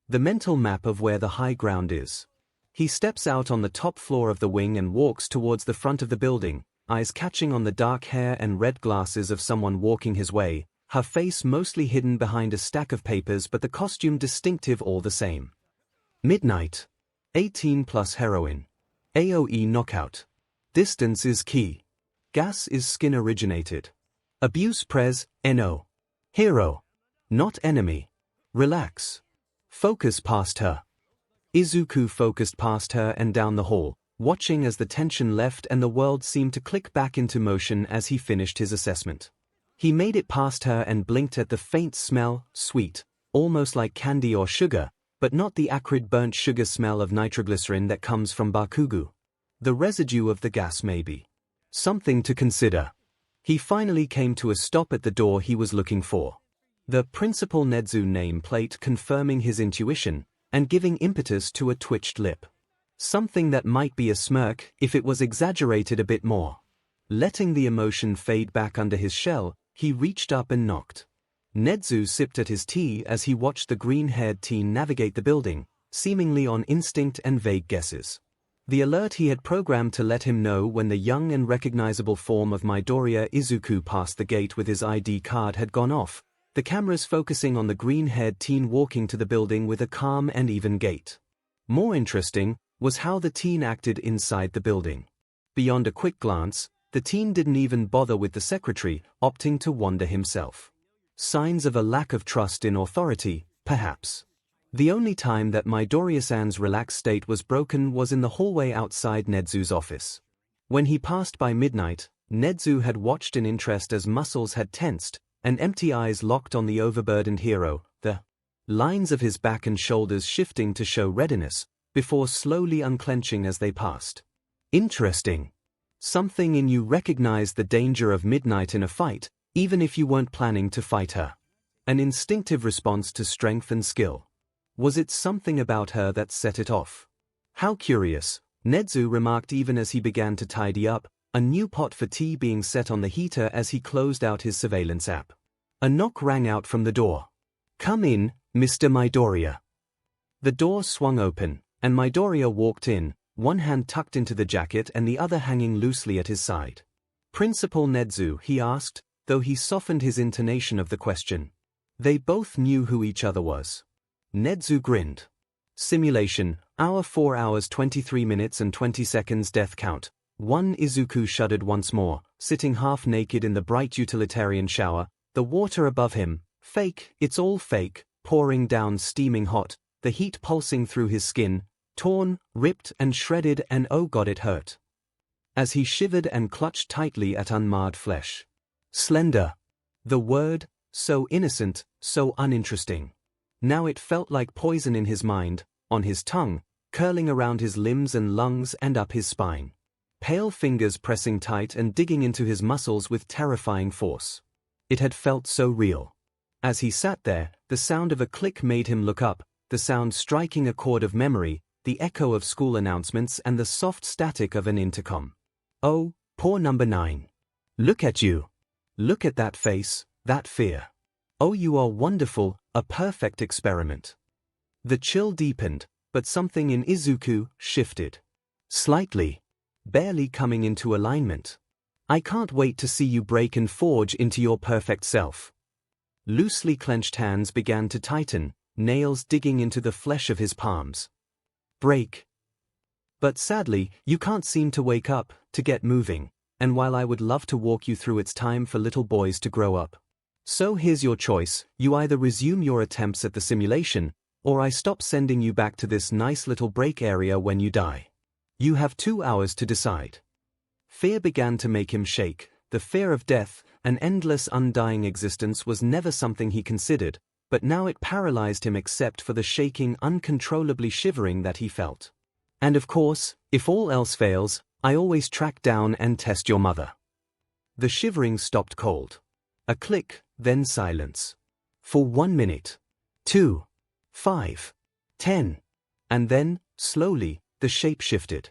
The mental map of where the high ground is. He steps out on the top floor of the wing and walks towards the front of the building, eyes catching on the dark hair and red glasses of someone walking his way, her face mostly hidden behind a stack of papers but the costume distinctive all the same. Midnight. 18 plus heroin. AoE knockout. Distance is key. Gas is skin originated. Abuse pres, NO. Hero. Not enemy. Relax. Focus past her. Izuku focused past her and down the hall, watching as the tension left and the world seemed to click back into motion as he finished his assessment. He made it past her and blinked at the faint smell, sweet, almost like candy or sugar, but not the acrid burnt sugar smell of nitroglycerin that comes from Bakugo. The residue of the gas maybe. Something to consider. He finally came to a stop at the door he was looking for. The Principal Nedzu nameplate confirming his intuition, and giving impetus to a twitched lip. Something that might be a smirk if it was exaggerated a bit more. Letting the emotion fade back under his shell, he reached up and knocked. Nedzu sipped at his tea as he watched the green-haired teen navigate the building, seemingly on instinct and vague guesses. The alert he had programmed to let him know when the young and recognizable form of Midoriya Izuku passed the gate with his ID card had gone off, the cameras focusing on the green-haired teen walking to the building with a calm and even gait. More interesting was how the teen acted inside the building. Beyond a quick glance, the teen didn't even bother with the secretary, opting to wander himself. Signs of a lack of trust in authority, perhaps. The only time that Midoriya-san's relaxed state was broken was in the hallway outside Nedzu's office. When he passed by midnight, Nedzu had watched in interest as muscles had tensed, and empty eyes locked on the overburdened hero, the lines of his back and shoulders shifting to show readiness, before slowly unclenching as they passed. Interesting. Something in you recognized the danger of midnight in a fight, even if you weren't planning to fight her. An instinctive response to strength and skill. Was it something about her that set it off? How curious, Nedzu remarked even as he began to tidy up, a new pot for tea being set on the heater as he closed out his surveillance app. A knock rang out from the door. "Come in, Mr. Midoriya." The door swung open, and Midoriya walked in, one hand tucked into the jacket and the other hanging loosely at his side. "Principal Nedzu," he asked, though he softened his intonation of the question. They both knew who each other was. 𝐻𝐻𝐿 grinned. Simulation, hour 4 hours 23 minutes and 20 seconds death count. 1 𝐒𝐿 shuddered once more, sitting half naked in the bright utilitarian shower, the water above him, fake, it's all fake, pouring down steaming hot, the heat pulsing through his skin, torn, ripped and shredded, and oh god it hurt. As he shivered and clutched tightly at unmarred flesh. Slender. The word, so innocent, so uninteresting. Now it felt like poison in his mind, on his tongue, curling around his limbs and lungs and up his spine. Pale fingers pressing tight and digging into his muscles with terrifying force. It had felt so real. As he sat there, the sound of a click made him look up, the sound striking a chord of memory, the echo of school announcements and the soft static of an intercom. Oh, poor number 9. Look at you. Look at that face, that fear. Oh, you are wonderful, a perfect experiment. The chill deepened, but something in 𝐒𝐿 shifted. Slightly. Barely coming into alignment. I can't wait to see you break and forge into your perfect self. Loosely clenched hands began to tighten, nails digging into the flesh of his palms. Break. But sadly, you can't seem to wake up, to get moving, and while I would love to walk you through it's time for little boys to grow up. So here's your choice, you either resume your attempts at the simulation, or I stop sending you back to this nice little break area when you die. You have 2 hours to decide. Fear began to make him shake. The fear of death, an endless undying existence, was never something he considered, but now it paralyzed him except for the shaking, uncontrollably shivering that he felt. And of course, if all else fails, I always track down and test your mother. The shivering stopped cold. A click, then silence. For 1 minute. 2. 5. 10. And then, slowly, the shape shifted.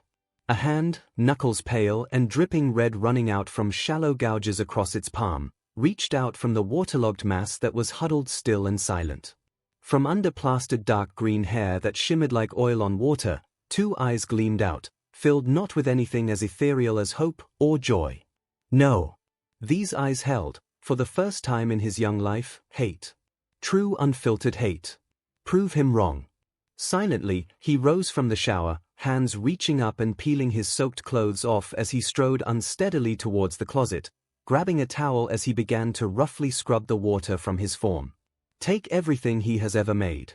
A hand, knuckles pale and dripping red running out from shallow gouges across its palm, reached out from the waterlogged mass that was huddled still and silent. From under plastered dark green hair that shimmered like oil on water, 2 eyes gleamed out, filled not with anything as ethereal as hope or joy. No. These eyes held, for the first time in his young life, hate. True unfiltered hate. Prove him wrong. Silently, he rose from the shower, hands reaching up and peeling his soaked clothes off as he strode unsteadily towards the closet, grabbing a towel as he began to roughly scrub the water from his form. Take everything he has ever made.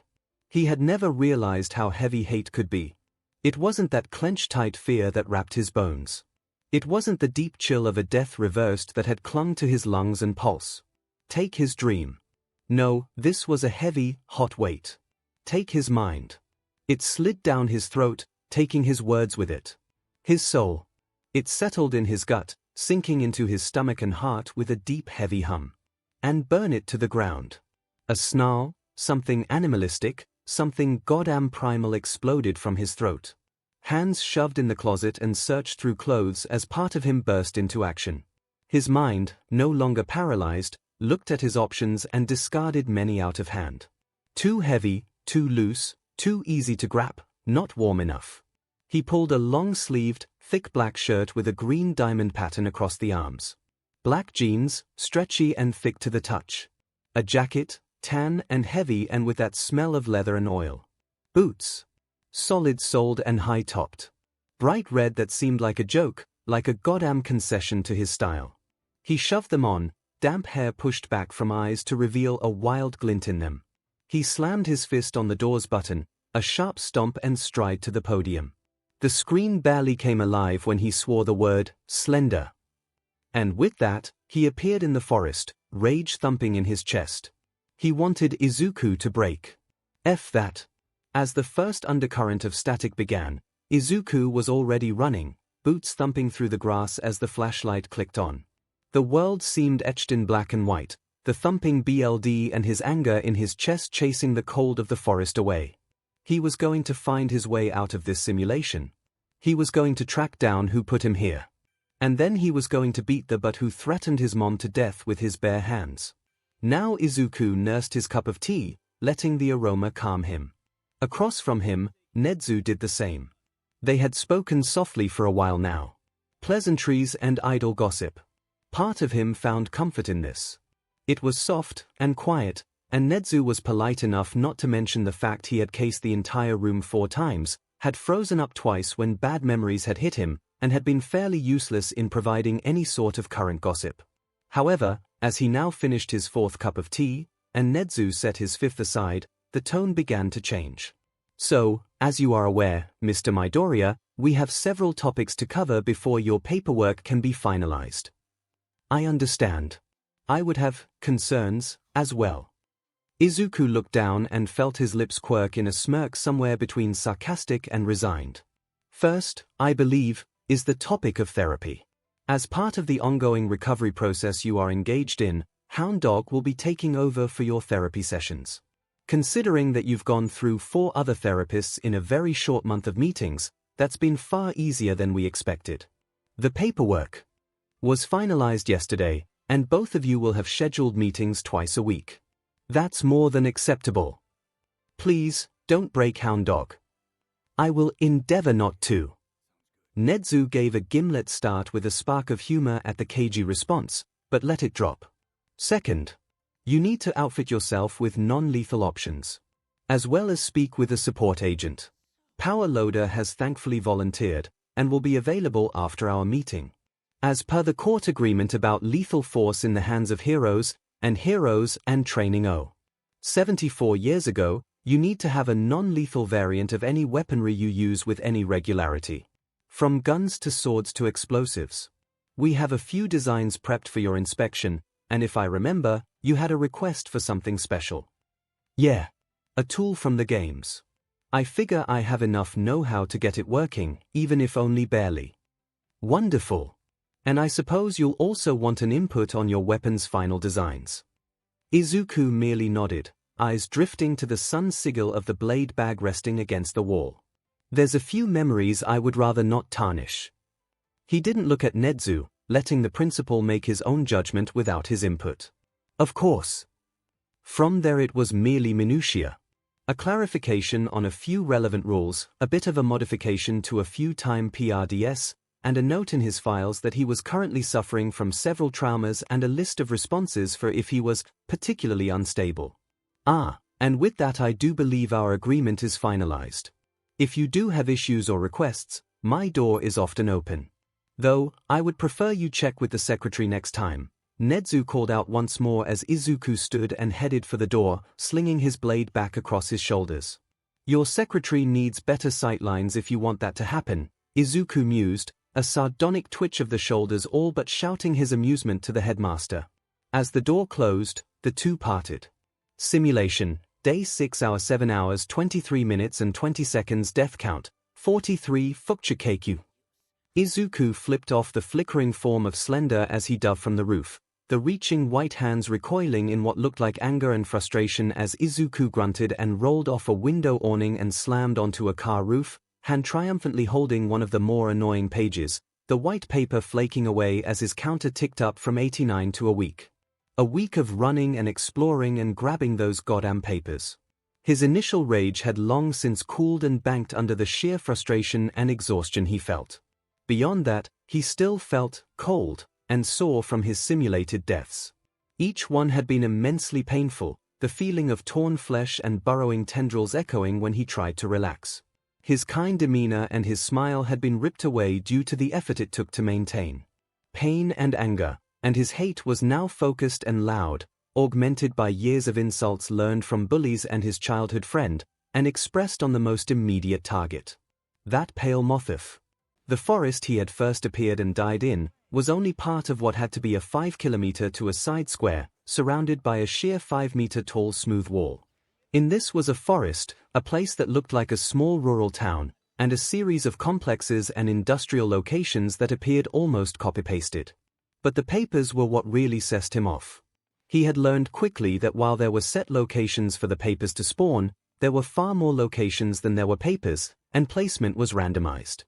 He had never realized how heavy hate could be. It wasn't that clenched-tight fear that wrapped his bones. It wasn't the deep chill of a death reversed that had clung to his lungs and pulse. Take his dream. No, this was a heavy, hot weight. Take his mind. It slid down his throat, taking his words with it. His soul. It settled in his gut, sinking into his stomach and heart with a deep heavy hum. And burn it to the ground. A snarl, something animalistic, something goddamn primal exploded from his throat. Hands shoved in the closet and searched through clothes as part of him burst into action. His mind, no longer paralyzed, looked at his options and discarded many out of hand. Too heavy, too loose, too easy to grab, not warm enough. He pulled a long-sleeved, thick black shirt with a green diamond pattern across the arms. Black jeans, stretchy and thick to the touch. A jacket, tan and heavy and with that smell of leather and oil. Boots. Solid-soled and high-topped. Bright red that seemed like a joke, like a goddamn concession to his style. He shoved them on, damp hair pushed back from eyes to reveal a wild glint in them. He slammed his fist on the door's button, a sharp stomp and stride to the podium. The screen barely came alive when he swore the word, slender. And with that, he appeared in the forest, rage thumping in his chest. He wanted 𝐒𝐿 to break. F that. As the first undercurrent of static began, 𝐒𝐿 was already running, boots thumping through the grass as the flashlight clicked on. The world seemed etched in black and white, the thumping BLD and his anger in his chest chasing the cold of the forest away. He was going to find his way out of this simulation. He was going to track down who put him here. And then he was going to beat the but who threatened his mom to death with his bare hands. Now 𝐒𝐿 nursed his cup of tea, letting the aroma calm him. Across from him, 𝐻𝐻𝐿 did the same. They had spoken softly for a while now. Pleasantries and idle gossip. Part of him found comfort in this. It was soft and quiet, and 𝐻𝐻𝐻 was polite enough not to mention the fact he had cased the entire room 4 times, had frozen up twice when bad memories had hit him, and had been fairly useless in providing any sort of current gossip. However, as he now finished his 4th cup of tea, and 𝐻𝐻𝐻 set his 5th aside, the tone began to change. So, as you are aware, Mr. Midoriya, we have several topics to cover before your paperwork can be finalized. I understand. I would have concerns as well. Izuku looked down and felt his lips quirk in a smirk somewhere between sarcastic and resigned. First, I believe, is the topic of therapy. As part of the ongoing recovery process you are engaged in, Hound Dog will be taking over for your therapy sessions. Considering that you've gone through 4 other therapists in a very short month of meetings, that's been far easier than we expected. The paperwork was finalized yesterday, and both of you will have scheduled meetings twice a week. That's more than acceptable. Please, don't break Hound Dog. I will endeavor not to. 𝐻𝐻𝐻 gave a gimlet start with a spark of humor at the cagey response, but let it drop. Second, you need to outfit yourself with non-lethal options, as well as speak with a support agent. Power Loader has thankfully volunteered, and will be available after our meeting. As per the court agreement about lethal force in the hands of heroes and training 𝐒. 74 years ago, you need to have a non-lethal variant of any weaponry you use with any regularity. From guns to swords to explosives. We have a few designs prepped for your inspection, and if I remember, you had a request for something special. Yeah. A tool from the games. I figure I have enough know-how to get it working, even if only barely. Wonderful. And I suppose you'll also want an input on your weapon's final designs. Izuku merely nodded, eyes drifting to the sun sigil of the blade bag resting against the wall. There's a few memories I would rather not tarnish. He didn't look at 𝐻𝐻𝐻, letting the principal make his own judgment without his input. Of course. From there it was merely minutiae. A clarification on a few relevant rules, a bit of a modification to a few time PRDS, and a note in his files that he was currently suffering from several traumas and a list of responses for if he was particularly unstable. And with that I do believe our agreement is finalized. If you do have issues or requests, my door is often open. Though, I would prefer you check with the secretary next time. 𝐻𝐻𝐻 called out once more as Izuku stood and headed for the door, slinging his blade back across his shoulders. Your secretary needs better sightlines if you want that to happen, Izuku mused, a sardonic twitch of the shoulders all but shouting his amusement to the headmaster. As the door closed, the two parted. Simulation, Day 6 hour 7 hours 23 minutes and 20 seconds death count, 43 𝐒𝐿. Izuku flipped off the flickering form of Slender as he dove from the roof, the reaching white hands recoiling in what looked like anger and frustration as Izuku grunted and rolled off a window awning and slammed onto a car roof, hand triumphantly holding one of the more annoying pages, the white paper flaking away as his counter ticked up from 89 to a week. A week of running and exploring and grabbing those goddamn papers. His initial rage had long since cooled and banked under the sheer frustration and exhaustion he felt. Beyond that, he still felt cold and sore from his simulated deaths. Each one had been immensely painful, the feeling of torn flesh and burrowing tendrils echoing when he tried to relax. His kind demeanor and his smile had been ripped away due to the effort it took to maintain. Pain and anger, and his hate was now focused and loud, augmented by years of insults learned from bullies and his childhood friend, and expressed on the most immediate target. That pale WhatIf. The forest he had first appeared and died in, was only part of what had to be a 5 km to a side square, surrounded by a sheer 5-meter tall smooth wall. In this was a forest, a place that looked like a small rural town, and a series of complexes and industrial locations that appeared almost copy-pasted. But the papers were what really set him off. He had learned quickly that while there were set locations for the papers to spawn, there were far more locations than there were papers, and placement was randomized.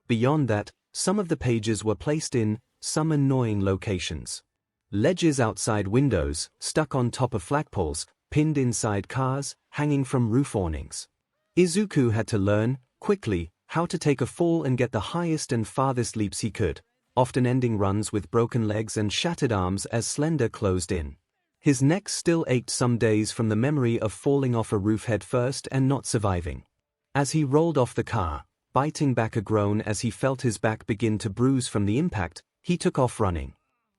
Beyond that, some of the pages were placed in some annoying locations. Ledges outside windows, stuck on top of flagpoles, pinned inside cars, hanging from roof awnings. Izuku had to learn, quickly, how to take a fall and get the highest and farthest leaps he could, often ending runs with broken legs and shattered arms as 𝐤𝐿𝐷 closed in. His neck still ached some days from the memory of falling off a roof head first and not surviving. As he rolled off the car, biting back a groan as he felt his back begin to bruise from the impact, he took off running.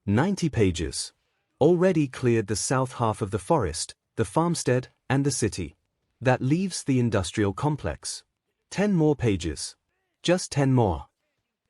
90 pages. Already cleared the south half of the forest, the farmstead, and the city. That leaves the industrial complex. 10 more pages. Just 10 more.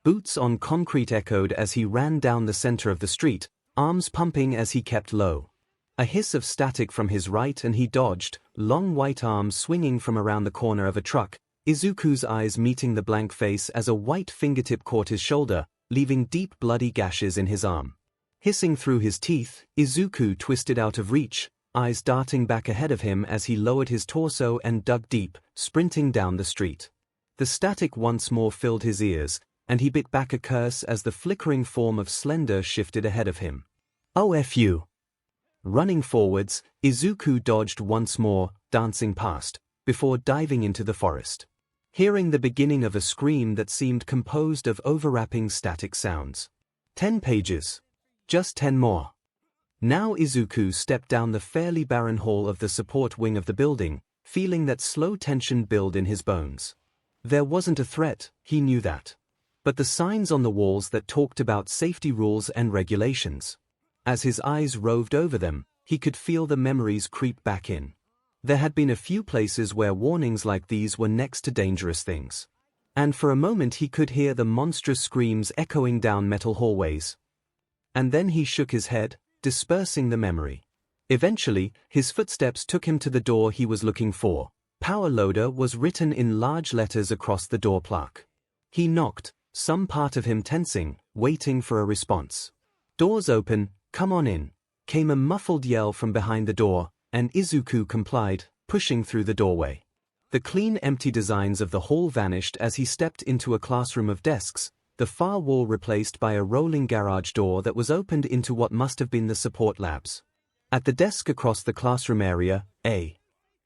Boots on concrete echoed as he ran down the center of the street, arms pumping as he kept low. A hiss of static from his right and he dodged, long white arms swinging from around the corner of a truck, Izuku's eyes meeting the blank face as a white fingertip caught his shoulder, leaving deep bloody gashes in his arm. Hissing through his teeth, 𝐒𝐿𝐴 twisted out of reach, eyes darting back ahead of him as he lowered his torso and dug deep, sprinting down the street. The static once more filled his ears, and he bit back a curse as the flickering form of 𝐤𝐿𝐷 shifted ahead of him. "Oh, F you!" Running forwards, Izuku dodged once more, dancing past, before diving into the forest. Hearing the beginning of a scream that seemed composed of overlapping static sounds. 10 pages. Just 10 more. Now Izuku stepped down the fairly barren hall of the support wing of the building, feeling that slow tension build in his bones. There wasn't a threat, he knew that. But the signs on the walls that talked about safety rules and regulations. As his eyes roved over them, he could feel the memories creep back in. There had been a few places where warnings like these were next to dangerous things. And for a moment he could hear the monstrous screams echoing down metal hallways. And then he shook his head, dispersing the memory. Eventually, his footsteps took him to the door he was looking for. Power Loader was written in large letters across the door plaque. He knocked, some part of him tensing, waiting for a response. "Doors open, come on in," came a muffled yell from behind the door, and Izuku complied, pushing through the doorway. The clean, empty designs of the hall vanished as he stepped into a classroom of desks, the far wall replaced by a rolling garage door that was opened into what must have been the support labs. At the desk across the classroom area, a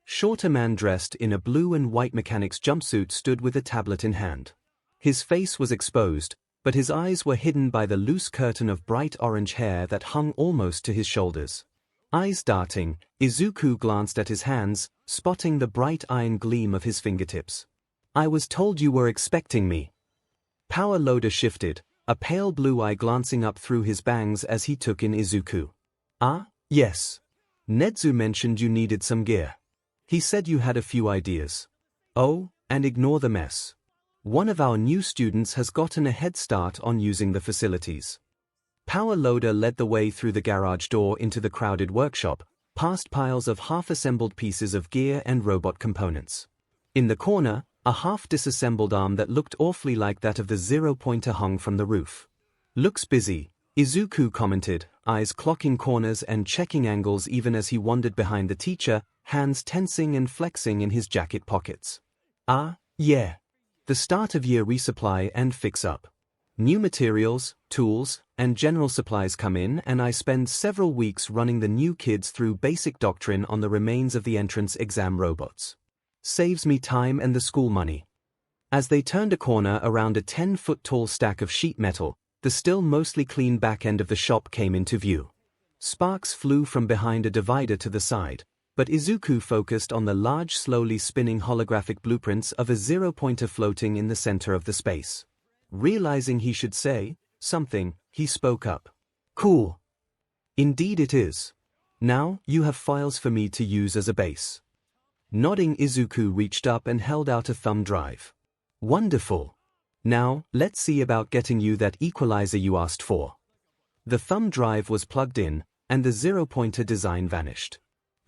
shorter man dressed in a blue and white mechanic's jumpsuit stood with a tablet in hand. His face was exposed, but his eyes were hidden by the loose curtain of bright orange hair that hung almost to his shoulders. Eyes darting, Izuku glanced at his hands, spotting the bright iron gleam of his fingertips. "I was told you were expecting me." Power Loader shifted, a pale blue eye glancing up through his bangs as he took in Izuku. "Ah, yes. Nedzu mentioned you needed some gear. He said you had a few ideas." "Oh, and ignore the mess. One of our new students has gotten a head start on using the facilities." Power Loader led the way through the garage door into the crowded workshop, past piles of half-assembled pieces of gear and robot components. In the corner, a half-disassembled arm that looked awfully like that of the zero-pointer hung from the roof. "Looks busy," Izuku commented, eyes clocking corners and checking angles even as he wandered behind the teacher, hands tensing and flexing in his jacket pockets. "Ah, yeah. The start of year resupply and fix-up. New materials, tools, and general supplies come in and I spend several weeks running the new kids through basic doctrine on the remains of the entrance exam robots. Saves me time and the school money." As they turned a corner around a 10-foot-tall stack of sheet metal, the still mostly clean back end of the shop came into view. Sparks flew from behind a divider to the side, but Izuku focused on the large, slowly spinning holographic blueprints of a zero-pointer floating in the center of the space. Realizing he should say something, he spoke up. "Cool. Indeed it is. Now, you have files for me to use as a base." Nodding, Izuku reached up and held out a thumb drive. "Wonderful. Now, let's see about getting you that equalizer you asked for." The thumb drive was plugged in, and the zero-pointer design vanished.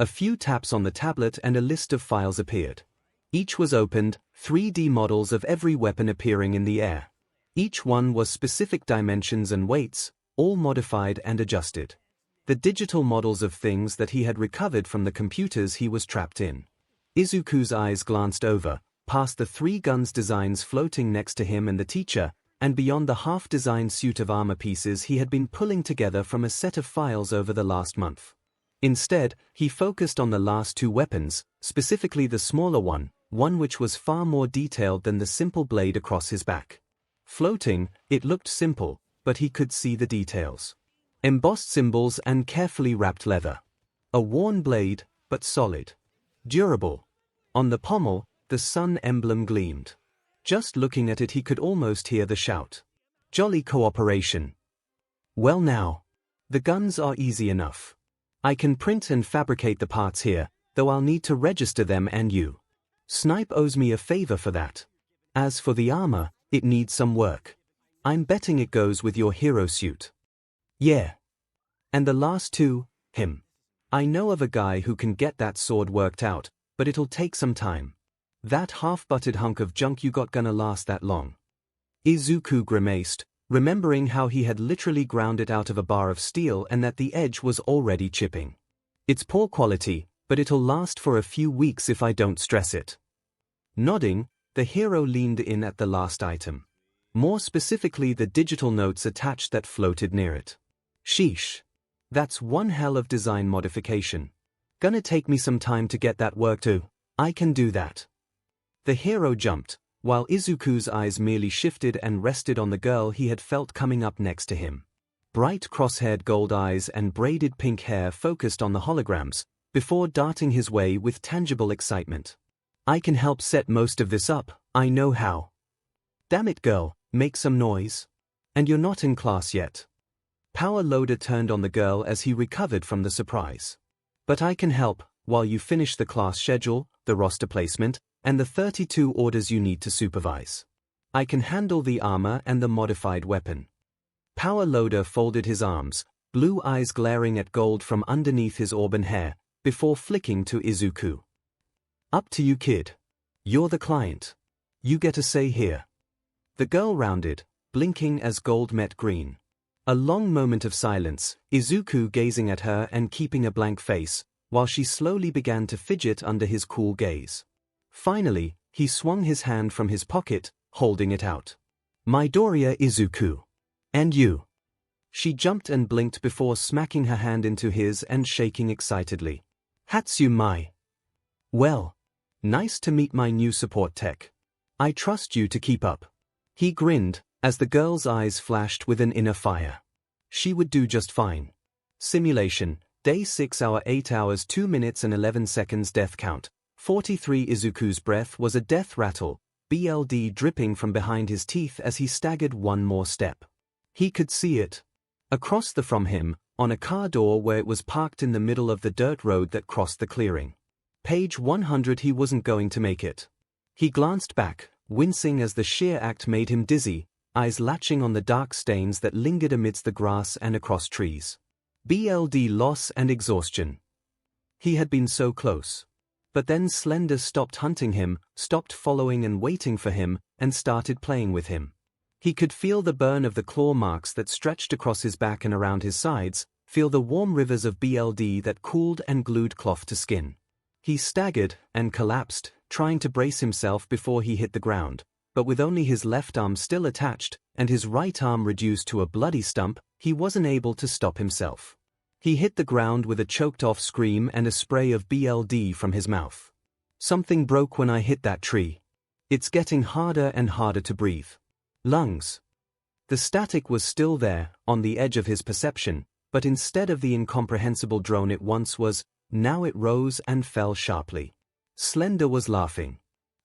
A few taps on the tablet and a list of files appeared. Each was opened, 3D models of every weapon appearing in the air. Each one was specific dimensions and weights, all modified and adjusted. The digital models of things that he had recovered from the computers he was trapped in. Izuku's eyes glanced over, past the 3 guns designs floating next to him and the teacher, and beyond the half-designed suit of armor pieces he had been pulling together from a set of files over the last month. Instead, he focused on the last 2 weapons, specifically the smaller one which was far more detailed than the simple blade across his back. Floating, it looked simple, but he could see the details. Embossed symbols and carefully wrapped leather. A worn blade, but solid. Durable. On the pommel, the sun emblem gleamed. Just looking at it he could almost hear the shout. Jolly cooperation. Well now. The guns are easy enough. I can print and fabricate the parts here, though I'll need to register them and you. Snipe owes me a favor for that. As for the armor, it needs some work. I'm betting it goes with your hero suit. Yeah. And the last two, him. I know of a guy who can get that sword worked out, but it'll take some time. That half-butted hunk of junk you got gonna last that long. Izuku grimaced, remembering how he had literally ground it out of a bar of steel and that the edge was already chipping. It's poor quality, but it'll last for a few weeks if I don't stress it. Nodding, the hero leaned in at the last item. More specifically the digital notes attached that floated near it. Sheesh. That's one hell of design modification. Gonna take me some time to get that work too. I can do that. The hero jumped, while Izuku's eyes merely shifted and rested on the girl he had felt coming up next to him. Bright cross-haired gold eyes and braided pink hair focused on the holograms, before darting his way with tangible excitement. I can help set most of this up, I know how. Damn it girl, make some noise. And you're not in class yet. 𝐼𝐺 turned on the girl as he recovered from the surprise. But I can help, while you finish the class schedule, the roster placement, and the 32 orders you need to supervise. I can handle the armor and the modified weapon. 𝐼𝐺 folded his arms, blue eyes glaring at gold from underneath his auburn hair, before flicking to Izuku. Up to you kid. You're the client. You get a say here. The girl rounded, blinking as gold met green. A long moment of silence, Izuku gazing at her and keeping a blank face, while she slowly began to fidget under his cool gaze. Finally, he swung his hand from his pocket, holding it out. Midoriya Izuku. And you. She jumped and blinked before smacking her hand into his and shaking excitedly. Hatsumai. Well. Nice to meet my new support tech. I trust you to keep up. He grinned, as the girl's eyes flashed with an inner fire. She would do just fine. Simulation, Day 6 hour 8 hours 2 minutes and 11 seconds death count, 43 Izuku's breath was a death rattle, BLD dripping from behind his teeth as he staggered one more step. He could see it. Across from him, on a car door where it was parked in the middle of the dirt road that crossed the clearing. Page 100 he wasn't going to make it. He glanced back, wincing as the sheer act made him dizzy, eyes latching on the dark stains that lingered amidst the grass and across trees. BLD loss and exhaustion. He had been so close. But then �ＳLENDR stopped hunting him, stopped following and waiting for him, and started playing with him. He could feel the burn of the claw marks that stretched across his back and around his sides, feel the warm rivers of BLD that cooled and glued cloth to skin. He staggered and collapsed, trying to brace himself before he hit the ground, but with only his left arm still attached, and his right arm reduced to a bloody stump, he wasn't able to stop himself. He hit the ground with a choked-off scream and a spray of BLD from his mouth. Something broke when I hit that tree. It's getting harder and harder to breathe. Lungs. The static was still there, on the edge of his perception, but instead of the incomprehensible drone it once was, now it rose and fell sharply. �ＳLENDR was laughing.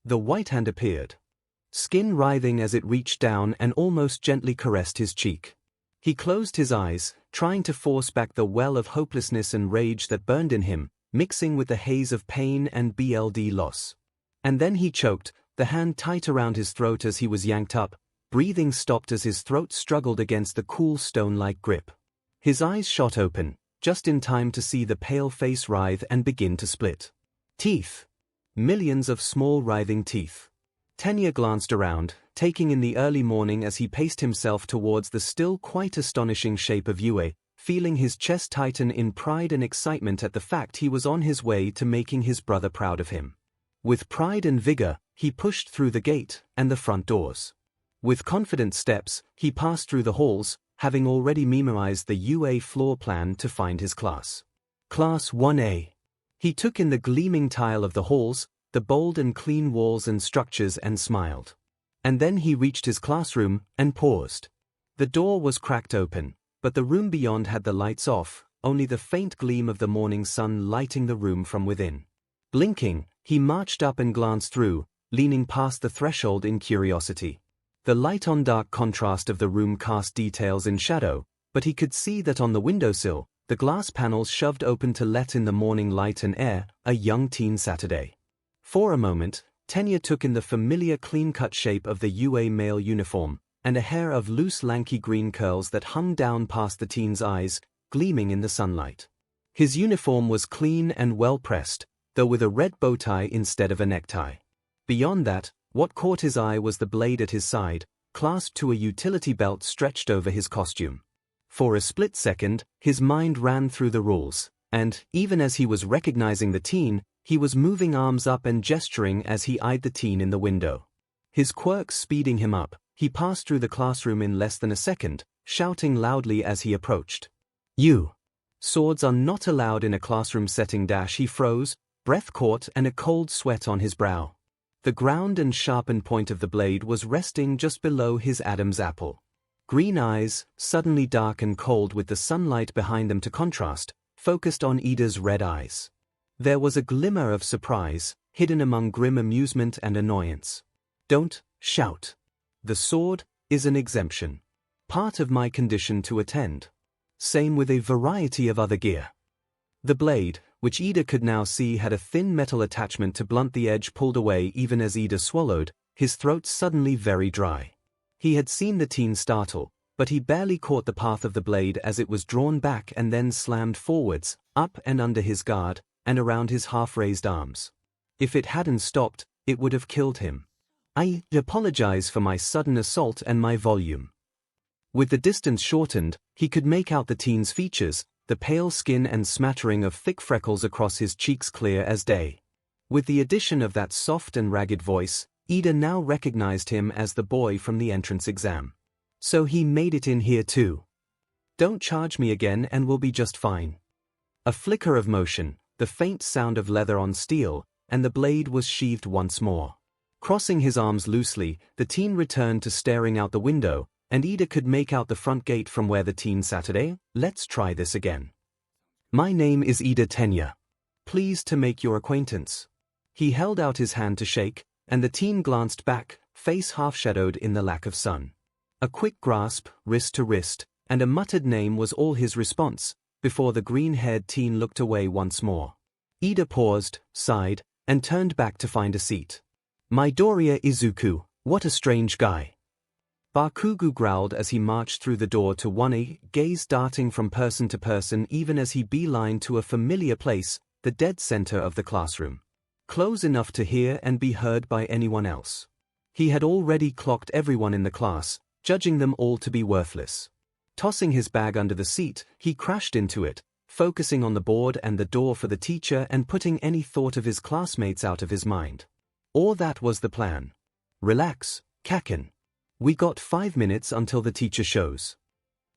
The white hand appeared. Skin writhing as it reached down and almost gently caressed his cheek. He closed his eyes, trying to force back the well of hopelessness and rage that burned in him, mixing with the haze of pain and BLD loss. And then he choked, the hand tight around his throat as he was yanked up, breathing stopped as his throat struggled against the cool stone-like grip. His eyes shot open, just in time to see the pale face writhe and begin to split. Teeth. Millions of small writhing teeth. Tenya glanced around, taking in the early morning as he paced himself towards the still quite astonishing shape of Yue, feeling his chest tighten in pride and excitement at the fact he was on his way to making his brother proud of him. With pride and vigor, he pushed through the gate and the front doors. With confident steps, he passed through the halls, having already memorized the UA floor plan to find his class. Class 1A. He took in the gleaming tile of the halls, the bold and clean walls and structures and smiled. And then he reached his classroom and paused. The door was cracked open, but the room beyond had the lights off, only the faint gleam of the morning sun lighting the room from within. Blinking, he marched up and glanced through, leaning past the threshold in curiosity. The light-on-dark contrast of the room cast details in shadow, but he could see that on the windowsill, the glass panels shoved open to let in the morning light and air, a young teen Saturday. For a moment, Tenya took in the familiar clean-cut shape of the UA male uniform, and a hair of loose lanky green curls that hung down past the teen's eyes, gleaming in the sunlight. His uniform was clean and well-pressed, though with a red bow tie instead of a necktie. Beyond that, what caught his eye was the blade at his side, clasped to a utility belt stretched over his costume. For a split second, his mind ran through the rules, and, even as he was recognizing the teen, he was moving arms up and gesturing as he eyed the teen in the window. His quirks speeding him up, he passed through the classroom in less than a second, shouting loudly as he approached. "You! Swords are not allowed in a classroom setting." He froze, breath caught and a cold sweat on his brow. The ground and sharpened point of the blade was resting just below his Adam's apple. Green eyes, suddenly dark and cold with the sunlight behind them to contrast, focused on Ida's red eyes. There was a glimmer of surprise, hidden among grim amusement and annoyance. "Don't shout. The sword is an exemption. Part of my condition to attend. Same with a variety of other gear." The blade, which Ida could now see had a thin metal attachment to blunt the edge, pulled away even as Ida swallowed, his throat suddenly very dry. He had seen the teen startle, but he barely caught the path of the blade as it was drawn back and then slammed forwards, up and under his guard, and around his half-raised arms. If it hadn't stopped, it would have killed him. "I apologize for my sudden assault and my volume." With the distance shortened, he could make out the teen's features, the pale skin and smattering of thick freckles across his cheeks clear as day. With the addition of that soft and ragged voice, Ida now recognized him as the boy from the entrance exam. "So he made it in here too. Don't charge me again and we'll be just fine." A flicker of motion, the faint sound of leather on steel, and the blade was sheathed once more. Crossing his arms loosely, the teen returned to staring out the window, and Ida could make out the front gate from where the teen Saturday. "Let's try this again. My name is Ida Tenya. Pleased to make your acquaintance." He held out his hand to shake, and the teen glanced back, face half-shadowed in the lack of sun. A quick grasp, wrist to wrist, and a muttered name was all his response, before the green-haired teen looked away once more. Ida paused, sighed, and turned back to find a seat. "Midoriya Izuku, what a strange guy." Bakugo growled as he marched through the door to 1A, gaze darting from person to person even as he beelined to a familiar place, the dead center of the classroom. Close enough to hear and be heard by anyone else. He had already clocked everyone in the class, judging them all to be worthless. Tossing his bag under the seat, he crashed into it, focusing on the board and the door for the teacher and putting any thought of his classmates out of his mind. Or that was the plan. "Relax, Kaken. We got 5 minutes until the teacher shows."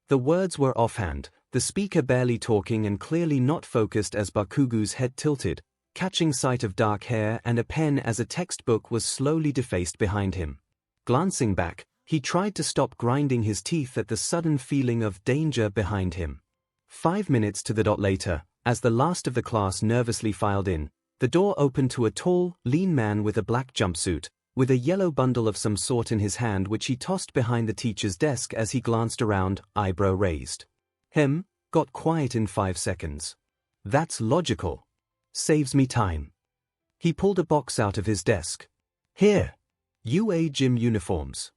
The words were offhand, the speaker barely talking and clearly not focused as Bakugo's head tilted, catching sight of dark hair and a pen as a textbook was slowly defaced behind him. Glancing back, he tried to stop grinding his teeth at the sudden feeling of danger behind him. 5 minutes to the dot later, as the last of the class nervously filed in, the door opened to a tall, lean man with a black jumpsuit, with a yellow bundle of some sort in his hand which he tossed behind the teacher's desk as he glanced around, eyebrow raised. Got quiet in 5 seconds. That's logical. Saves me time. He pulled a box out of his desk. "Here. UA gym uniforms.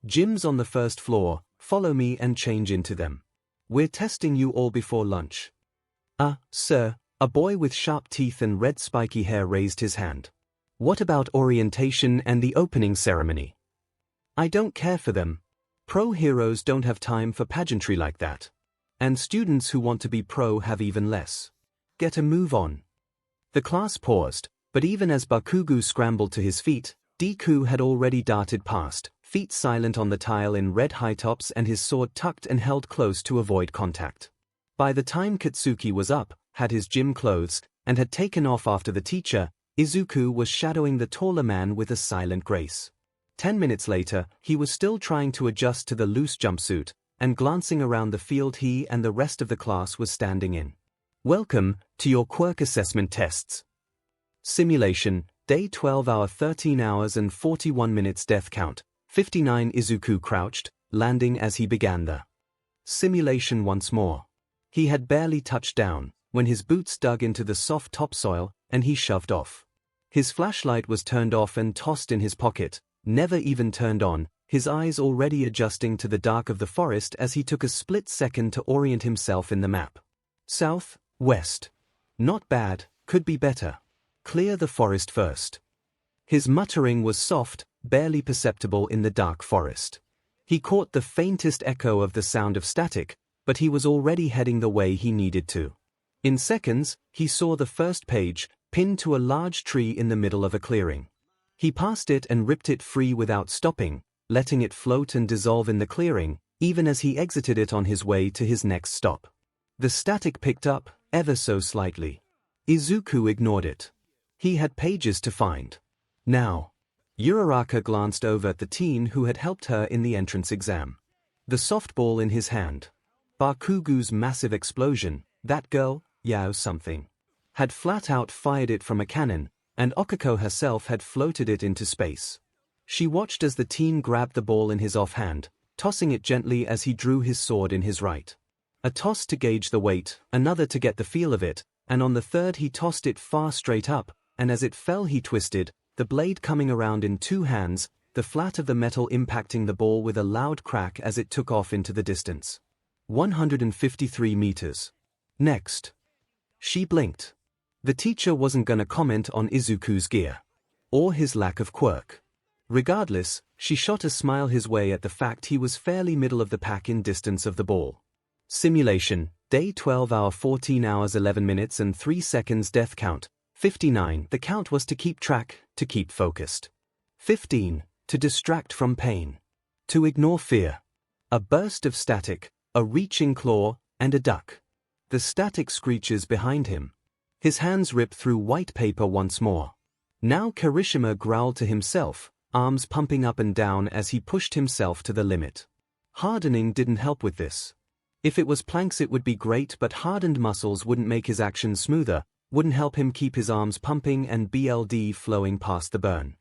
Gym's on the first floor, follow me and change into them. We're testing you all before lunch." Sir," a boy with sharp teeth and red spiky hair raised his hand. "What about orientation and the opening ceremony?" "I don't care for them. Pro heroes don't have time for pageantry like that. And students who want to be pro have even less. Get a move on." The class paused, but even as Bakugo scrambled to his feet, Deku had already darted past, feet silent on the tile in red high tops and his sword tucked and held close to avoid contact. By the time Katsuki was up, had his gym clothes, and had taken off after the teacher, Izuku was shadowing the taller man with a silent grace. 10 minutes later, he was still trying to adjust to the loose jumpsuit, and glancing around the field he and the rest of the class was standing in. Welcome to your quirk assessment tests. Simulation, Day 12 hour 13 hours and 41 minutes death count, 59 Izuku crouched, landing as he began the simulation once more. He had barely touched down, when his boots dug into the soft topsoil, and he shoved off. His flashlight was turned off and tossed in his pocket, never even turned on, his eyes already adjusting to the dark of the forest as he took a split second to orient himself in the map. South, west. Not bad, could be better. Clear the forest first. His muttering was soft, barely perceptible in the dark forest. He caught the faintest echo of the sound of static, but he was already heading the way he needed to. In seconds, he saw the first page, pinned to a large tree in the middle of a clearing. He passed it and ripped it free without stopping, letting it float and dissolve in the clearing, even as he exited it on his way to his next stop. The static picked up, ever so slightly. Izuku ignored it. He had pages to find. Now. Uraraka glanced over at the teen who had helped her in the entrance exam. The softball in his hand. Bakugu's massive explosion, that girl, Yao something, had flat out fired it from a cannon, and Okako herself had floated it into space. She watched as the teen grabbed the ball in his offhand, tossing it gently as he drew his sword in his right. A toss to gauge the weight, another to get the feel of it, and on the third he tossed it far straight up, and as it fell he twisted, the blade coming around in two hands, the flat of the metal impacting the ball with a loud crack as it took off into the distance. 153 meters. Next. She blinked. The teacher wasn't gonna comment on Izuku's gear. Or his lack of quirk. Regardless, she shot a smile his way at the fact he was fairly middle of the pack in distance of the ball. Simulation, Day 12 hour 14 hours 11 minutes and 3 seconds death count, 59. The count was to keep track, to keep focused. 15. To distract from pain. To ignore fear. A burst of static, a reaching claw, and a duck. The static screeches behind him. His hands ripped through white paper once more. Now Kirishima growled to himself, arms pumping up and down as he pushed himself to the limit. Hardening didn't help with this. If it was planks it would be great, but hardened muscles wouldn't make his actions smoother, wouldn't help him keep his arms pumping and blood flowing past the burn.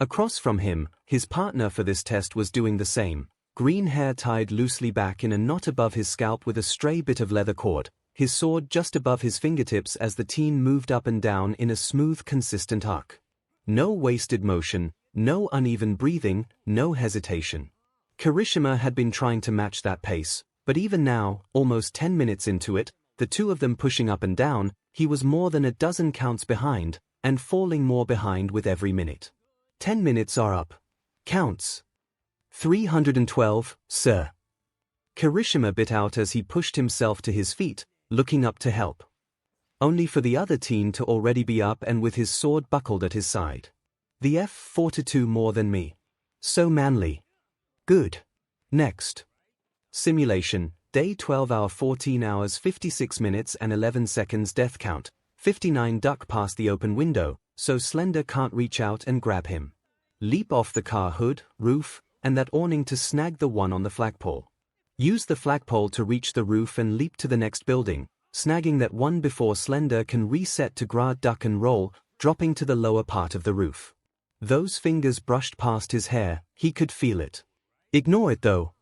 Across from him, his partner for this test was doing the same, green hair tied loosely back in a knot above his scalp with a stray bit of leather cord, his sword just above his fingertips as the teen moved up and down in a smooth, consistent arc. No wasted motion, no uneven breathing, no hesitation. Kirishima had been trying to match that pace, but even now, almost 10 minutes into it, the two of them pushing up and down, he was more than a dozen counts behind, and falling more behind with every minute. 10 minutes are up. Counts. 312, sir. Kirishima bit out as he pushed himself to his feet, looking up to help. Only for the other teen to already be up and with his sword buckled at his side. The F42 more than me. So manly. Good. Next. Simulation, Day 12 hour 14 hours 56 minutes and 11 seconds death count, 59 duck past the open window, so Slender can't reach out and grab him. Leap off the car hood, roof, and that awning to snag the one on the flagpole. Use the flagpole to reach the roof and leap to the next building, snagging that one before Slender can reset to duck and roll, dropping to the lower part of the roof. Those fingers brushed past his hair, he could feel it. Ignore it though.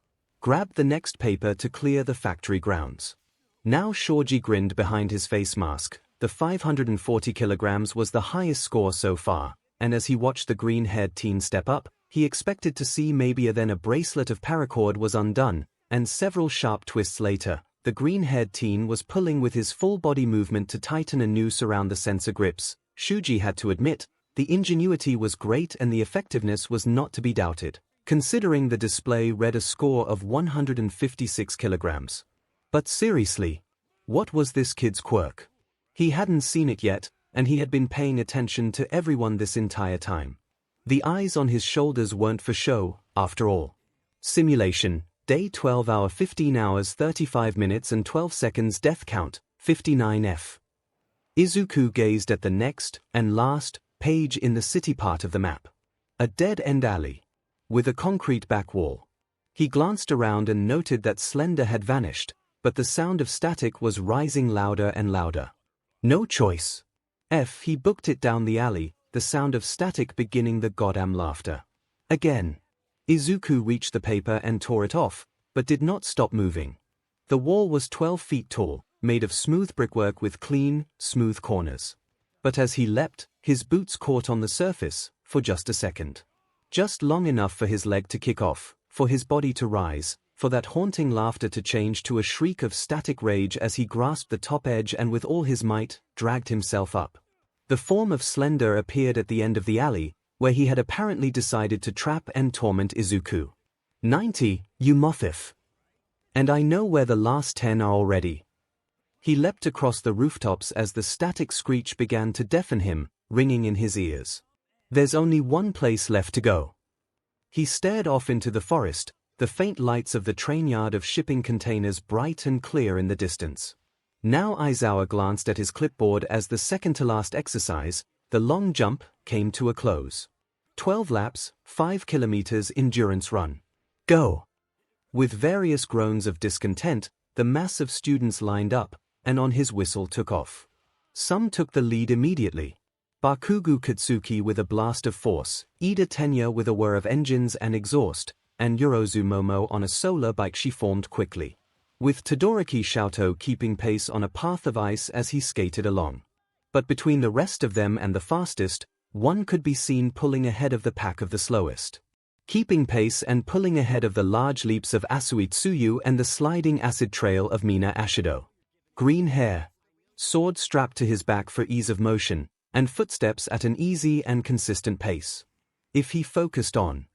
Grab the next paper to clear the factory grounds. Now Shoji grinned behind his face mask. The 540 kilograms was the highest score so far, and as he watched the green-haired teen step up, he expected to see maybe then a bracelet of paracord was undone, and several sharp twists later, the green-haired teen was pulling with his full body movement to tighten a noose around the sensor grips. Shuji had to admit, the ingenuity was great and the effectiveness was not to be doubted, considering the display read a score of 156 kilograms. But seriously, what was this kid's quirk? He hadn't seen it yet, and he had been paying attention to everyone this entire time. The eyes on his shoulders weren't for show, after all. Simulation, Day 12 hour 15 hours 35 minutes and 12 seconds death count, 59F. Izuku gazed at the next, and last, page in the city part of the map. A dead-end alley. With a concrete back wall. He glanced around and noted that 𝐼𝐿 had vanished, but the sound of static was rising louder and louder. No choice. He booked it down the alley, the sound of static beginning the goddamn laughter. Again. Izuku reached the paper and tore it off, but did not stop moving. The wall was 12 feet tall, made of smooth brickwork with clean, smooth corners. But as he leapt, his boots caught on the surface, for just a second. Just long enough for his leg to kick off, for his body to rise, for that haunting laughter to change to a shriek of static rage as he grasped the top edge and with all his might, dragged himself up. The form of 𝐿 appeared at the end of the alley, where he had apparently decided to trap and torment Izuku. 90, you WhatIf. And I know where the last 10 are already. He leapt across the rooftops as the static screech began to deafen him, ringing in his ears. There's only one place left to go. He stared off into the forest, the faint lights of the train yard of shipping containers bright and clear in the distance. Now Aizawa glanced at his clipboard as the second-to-last exercise, the long jump, came to a close. 12 laps, 5 kilometers endurance run. Go! With various groans of discontent, the mass of students lined up, and on his whistle took off. Some took the lead immediately. Bakugo Katsuki with a blast of force, Ida Tenya with a whir of engines and exhaust, and Yorozu Momo on a solar bike. She formed quickly, with Todoroki Shoto keeping pace on a path of ice as he skated along. But between the rest of them and the fastest, one could be seen pulling ahead of the pack of the slowest. Keeping pace and pulling ahead of the large leaps of Asui Tsuyu and the sliding acid trail of Mina Ashido. Green hair, sword strapped to his back for ease of motion, and footsteps at an easy and consistent pace. If he focused on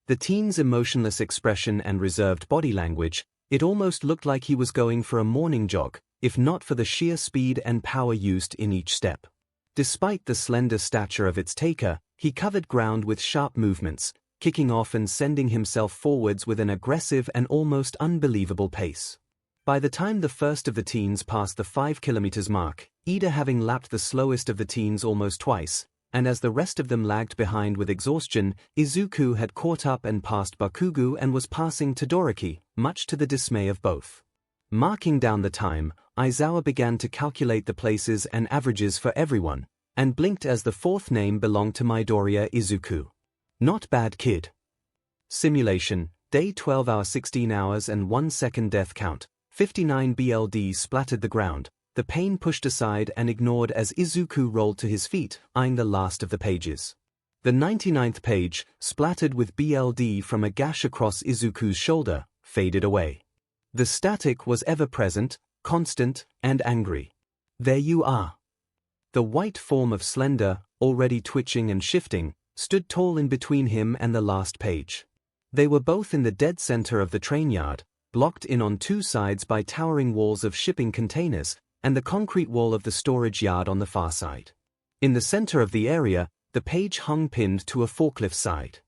the teen's emotionless expression and reserved body language, it almost looked like he was going for a morning jog, if not for the sheer speed and power used in each step. Despite the slender stature of its taker, he covered ground with sharp movements, kicking off and sending himself forwards with an aggressive and almost unbelievable pace. By the time the first of the teens passed the 5 kilometers mark, Ida having lapped the slowest of the teens almost twice, and as the rest of them lagged behind with exhaustion, Izuku had caught up and passed Bakugo and was passing Todoroki, much to the dismay of both. Marking down the time, Aizawa began to calculate the places and averages for everyone, and blinked as the fourth name belonged to Midoriya Izuku. Not bad, kid. Simulation, day 12 hour 16 hours and 1 second death count. 59 BLD splattered the ground, the pain pushed aside and ignored as Izuku rolled to his feet, eyeing the last of the pages. The 99th page, splattered with BLD from a gash across Izuku's shoulder, faded away. The static was ever present, constant, and angry. There you are. The white form of 𝐿, already twitching and shifting, stood tall in between him and the last page. They were both in the dead center of the train yard, blocked in on two sides by towering walls of shipping containers, and the concrete wall of the storage yard on the far side. In the center of the area, the page hung pinned to a forklift side.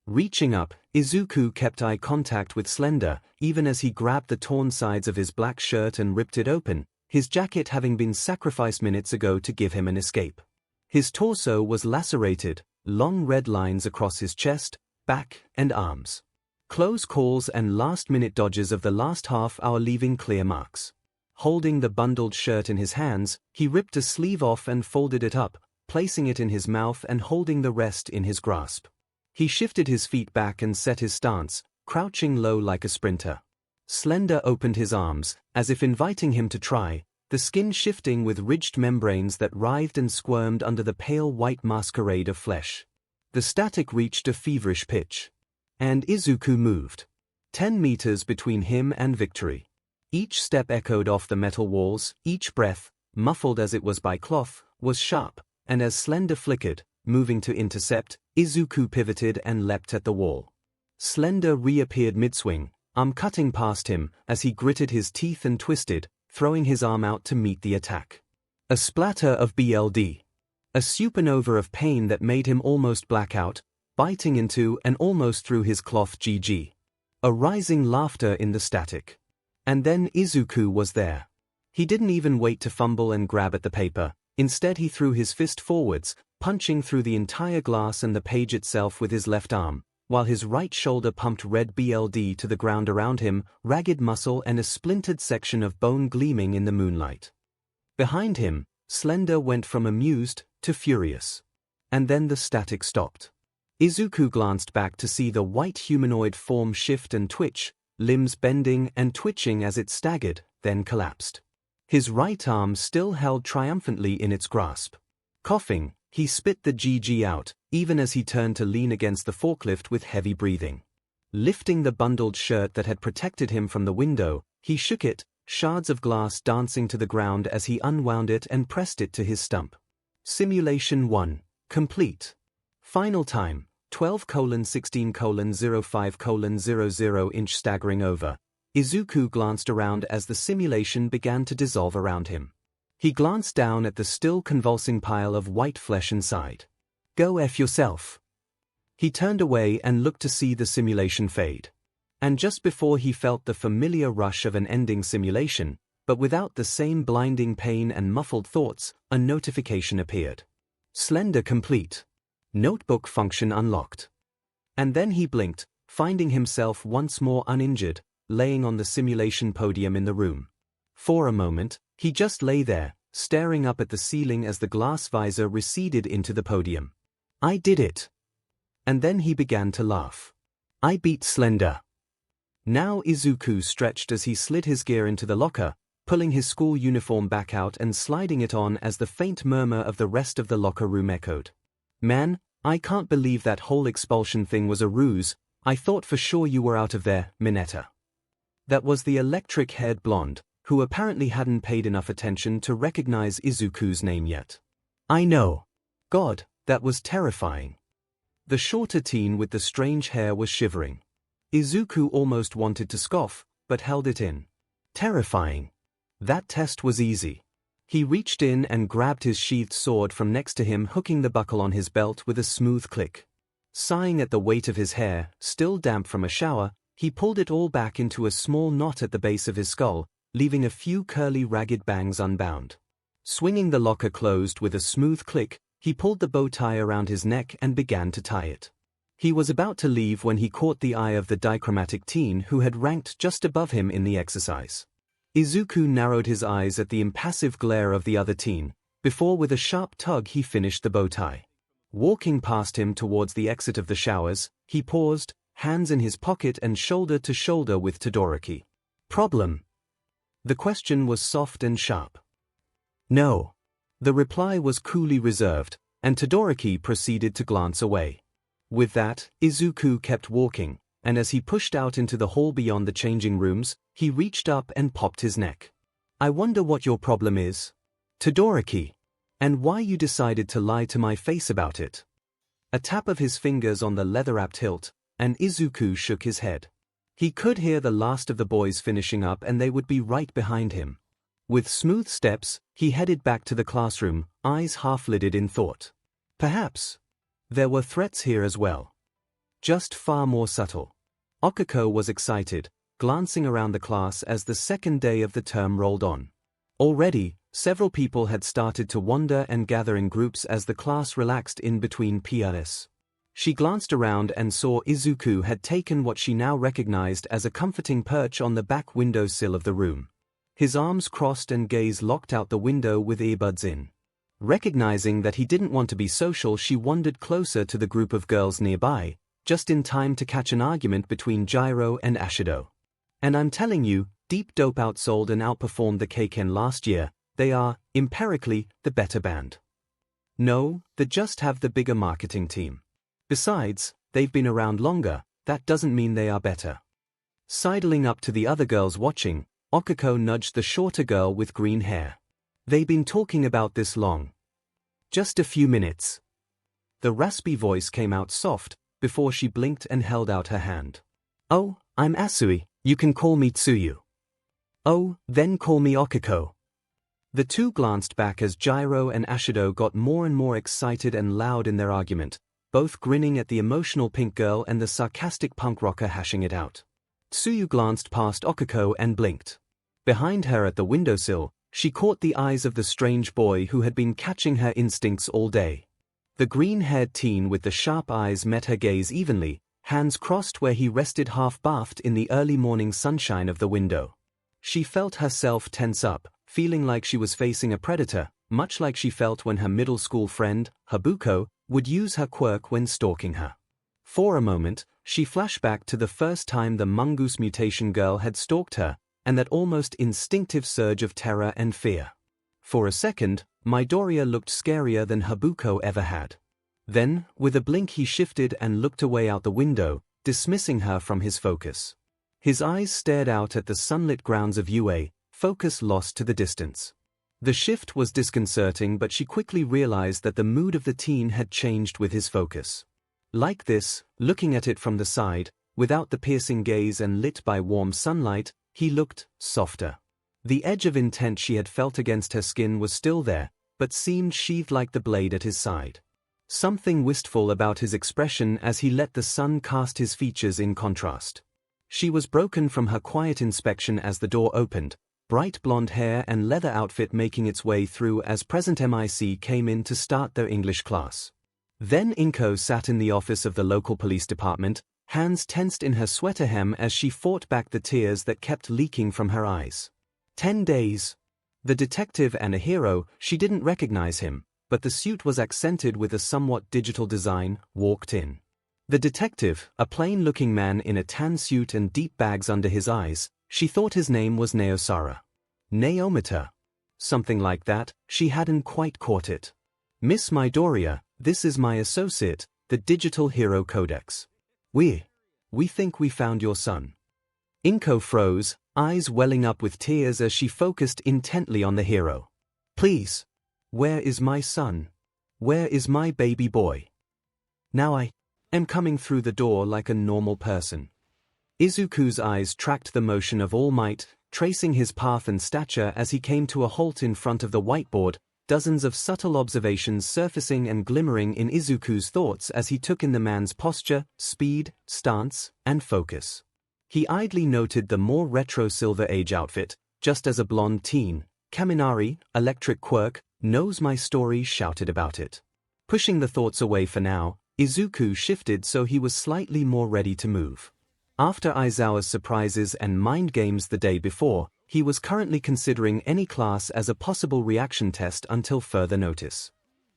Reaching up, Izuku kept eye contact with 𝐿, even as he grabbed the torn sides of his black shirt and ripped it open, his jacket having been sacrificed minutes ago to give him an escape. His torso was lacerated, long red lines across his chest, back, and arms. Close calls and last-minute dodges of the last half hour leaving clear marks. Holding the bundled shirt in his hands, he ripped a sleeve off and folded it up, placing it in his mouth and holding the rest in his grasp. He shifted his feet back and set his stance, crouching low like a sprinter. 𝐿 opened his arms, as if inviting him to try, the skin shifting with ridged membranes that writhed and squirmed under the pale white masquerade of flesh. The static reached a feverish pitch. And Izuku moved. 10 meters between him and victory. Each step echoed off the metal walls, each breath, muffled as it was by cloth, was sharp, and as 𝐿 flickered, moving to intercept, Izuku pivoted and leapt at the wall. 𝐿 reappeared mid-swing, arm cutting past him, as he gritted his teeth and twisted, throwing his arm out to meet the attack. A splatter of BLD. A supernova of pain that made him almost black out, biting into and almost through his cloth GG. A rising laughter in the static. And then Izuku was there. He didn't even wait to fumble and grab at the paper, instead he threw his fist forwards, punching through the entire glass and the page itself with his left arm, while his right shoulder pumped red blood to the ground around him, ragged muscle and a splintered section of bone gleaming in the moonlight. Behind him, 𝐿𝐿 went from amused to furious. And then the static stopped. Izuku glanced back to see the white humanoid form shift and twitch, limbs bending and twitching as it staggered, then collapsed. His right arm still held triumphantly in its grasp. Coughing, he spit the 𝐔𝐸 out, even as he turned to lean against the forklift with heavy breathing. Lifting the bundled shirt that had protected him from the window, he shook it, shards of glass dancing to the ground as he unwound it and pressed it to his stump. Simulation 1. Complete. Final time, 12:16:05:00 staggering over. Izuku glanced around as the simulation began to dissolve around him. He glanced down at the still convulsing pile of white flesh inside. Go F yourself. He turned away and looked to see the simulation fade. And just before he felt the familiar rush of an ending simulation, but without the same blinding pain and muffled thoughts, a notification appeared. 𝐿𝐿 complete. Notebook function unlocked. And then he blinked, finding himself once more uninjured, laying on the simulation podium in the room. For a moment, he just lay there, staring up at the ceiling as the glass visor receded into the podium. I did it. And then he began to laugh. I beat 𝐿𝐿. Now Izuku stretched as he slid his gear into the locker, pulling his school uniform back out and sliding it on as the faint murmur of the rest of the locker room echoed. Man, I can't believe that whole expulsion thing was a ruse. I thought for sure you were out of there, Mineta. That was the electric-haired blonde, who apparently hadn't paid enough attention to recognize Izuku's name yet. I know. God, that was terrifying. The shorter teen with the strange hair was shivering. Izuku almost wanted to scoff, but held it in. Terrifying. That test was easy. He reached in and grabbed his sheathed sword from next to him, hooking the buckle on his belt with a smooth click. Sighing at the weight of his hair, still damp from a shower, he pulled it all back into a small knot at the base of his skull, leaving a few curly ragged bangs unbound. Swinging the locker closed with a smooth click, he pulled the bow tie around his neck and began to tie it. He was about to leave when he caught the eye of the dichromatic teen who had ranked just above him in the exercise. Izuku narrowed his eyes at the impassive glare of the other teen, before with a sharp tug he finished the bow tie. Walking past him towards the exit of the showers, he paused, hands in his pocket and shoulder to shoulder with Todoroki. Problem? The question was soft and sharp. No. The reply was coolly reserved, and Todoroki proceeded to glance away. With that, Izuku kept walking, and as he pushed out into the hall beyond the changing rooms, he reached up and popped his neck. I wonder what your problem is, Todoroki, and why you decided to lie to my face about it. A tap of his fingers on the leather-wrapped hilt, and Izuku shook his head. He could hear the last of the boys finishing up and they would be right behind him. With smooth steps, he headed back to the classroom, eyes half-lidded in thought. Perhaps there were threats here as well. Just far more subtle. Okiko was excited, glancing around the class as the second day of the term rolled on. Already, several people had started to wander and gather in groups as the class relaxed in between PRs. She glanced around and saw Izuku had taken what she now recognized as a comforting perch on the back windowsill of the room. His arms crossed and gaze locked out the window with earbuds in. Recognizing that he didn't want to be social, she wandered closer to the group of girls nearby, just in time to catch an argument between Gyro and Ashido. And I'm telling you, Deep Dope outsold and outperformed the Keiken last year. They are, empirically, the better band. No, they just have the bigger marketing team. Besides, they've been around longer, that doesn't mean they are better. Sidling up to the other girls watching, Okiko nudged the shorter girl with green hair. They've been talking about this long. Just a few minutes. The raspy voice came out soft, before she blinked and held out her hand. Oh, I'm Asui, you can call me Tsuyu. Oh, then call me Okiko. The two glanced back as Gyro and Ashido got more and more excited and loud in their argument, both grinning at the emotional pink girl and the sarcastic punk rocker hashing it out. Tsuyu glanced past Okiko and blinked. Behind her at the windowsill, she caught the eyes of the strange boy who had been catching her instincts all day. The green-haired teen with the sharp eyes met her gaze evenly, hands crossed where he rested half-bathed in the early morning sunshine of the window. She felt herself tense up, feeling like she was facing a predator, much like she felt when her middle school friend, Habuko, would use her quirk when stalking her. For a moment, she flashed back to the first time the mongoose mutation girl had stalked her, and that almost instinctive surge of terror and fear. For a second, Midoriya looked scarier than Habuko ever had. Then, with a blink he shifted and looked away out the window, dismissing her from his focus. His eyes stared out at the sunlit grounds of UA, focus lost to the distance. The shift was disconcerting, but she quickly realized that the mood of the teen had changed with his focus. Like this, looking at it from the side, without the piercing gaze and lit by warm sunlight, he looked softer. The edge of intent she had felt against her skin was still there, but seemed sheathed like the blade at his side. Something wistful about his expression as he let the sun cast his features in contrast. She was broken from her quiet inspection as the door opened, bright blonde hair and leather outfit making its way through as present MIC came in to start their English class. Then 𝐒𝐭𝐻 sat in the office of the local police department, hands tensed in her sweater hem as she fought back the tears that kept leaking from her eyes. 10 days. The detective and a hero, she didn't recognize him, but the suit was accented with a somewhat digital design, walked in. The detective, a plain-looking man in a tan suit and deep bags under his eyes, she thought his name was Naosara. Naomita. Something like that, she hadn't quite caught it. Miss Midoriya, this is my associate, the Digital Hero Codex. We think we found your son. 𝐒𝐿 froze, eyes welling up with tears as she focused intently on the hero. Please. Where is my son? Where is my baby boy? Now I am coming through the door like a normal person. Izuku's eyes tracked the motion of All Might, tracing his path and stature as he came to a halt in front of the whiteboard, dozens of subtle observations surfacing and glimmering in Izuku's thoughts as he took in the man's posture, speed, stance, and focus. He idly noted the more retro Silver Age outfit, just as a blonde teen, Kaminari, electric quirk, knows my story shouted about it. Pushing the thoughts away for now, Izuku shifted so he was slightly more ready to move. After Aizawa's surprises and mind games the day before, he was currently considering any class as a possible reaction test until further notice.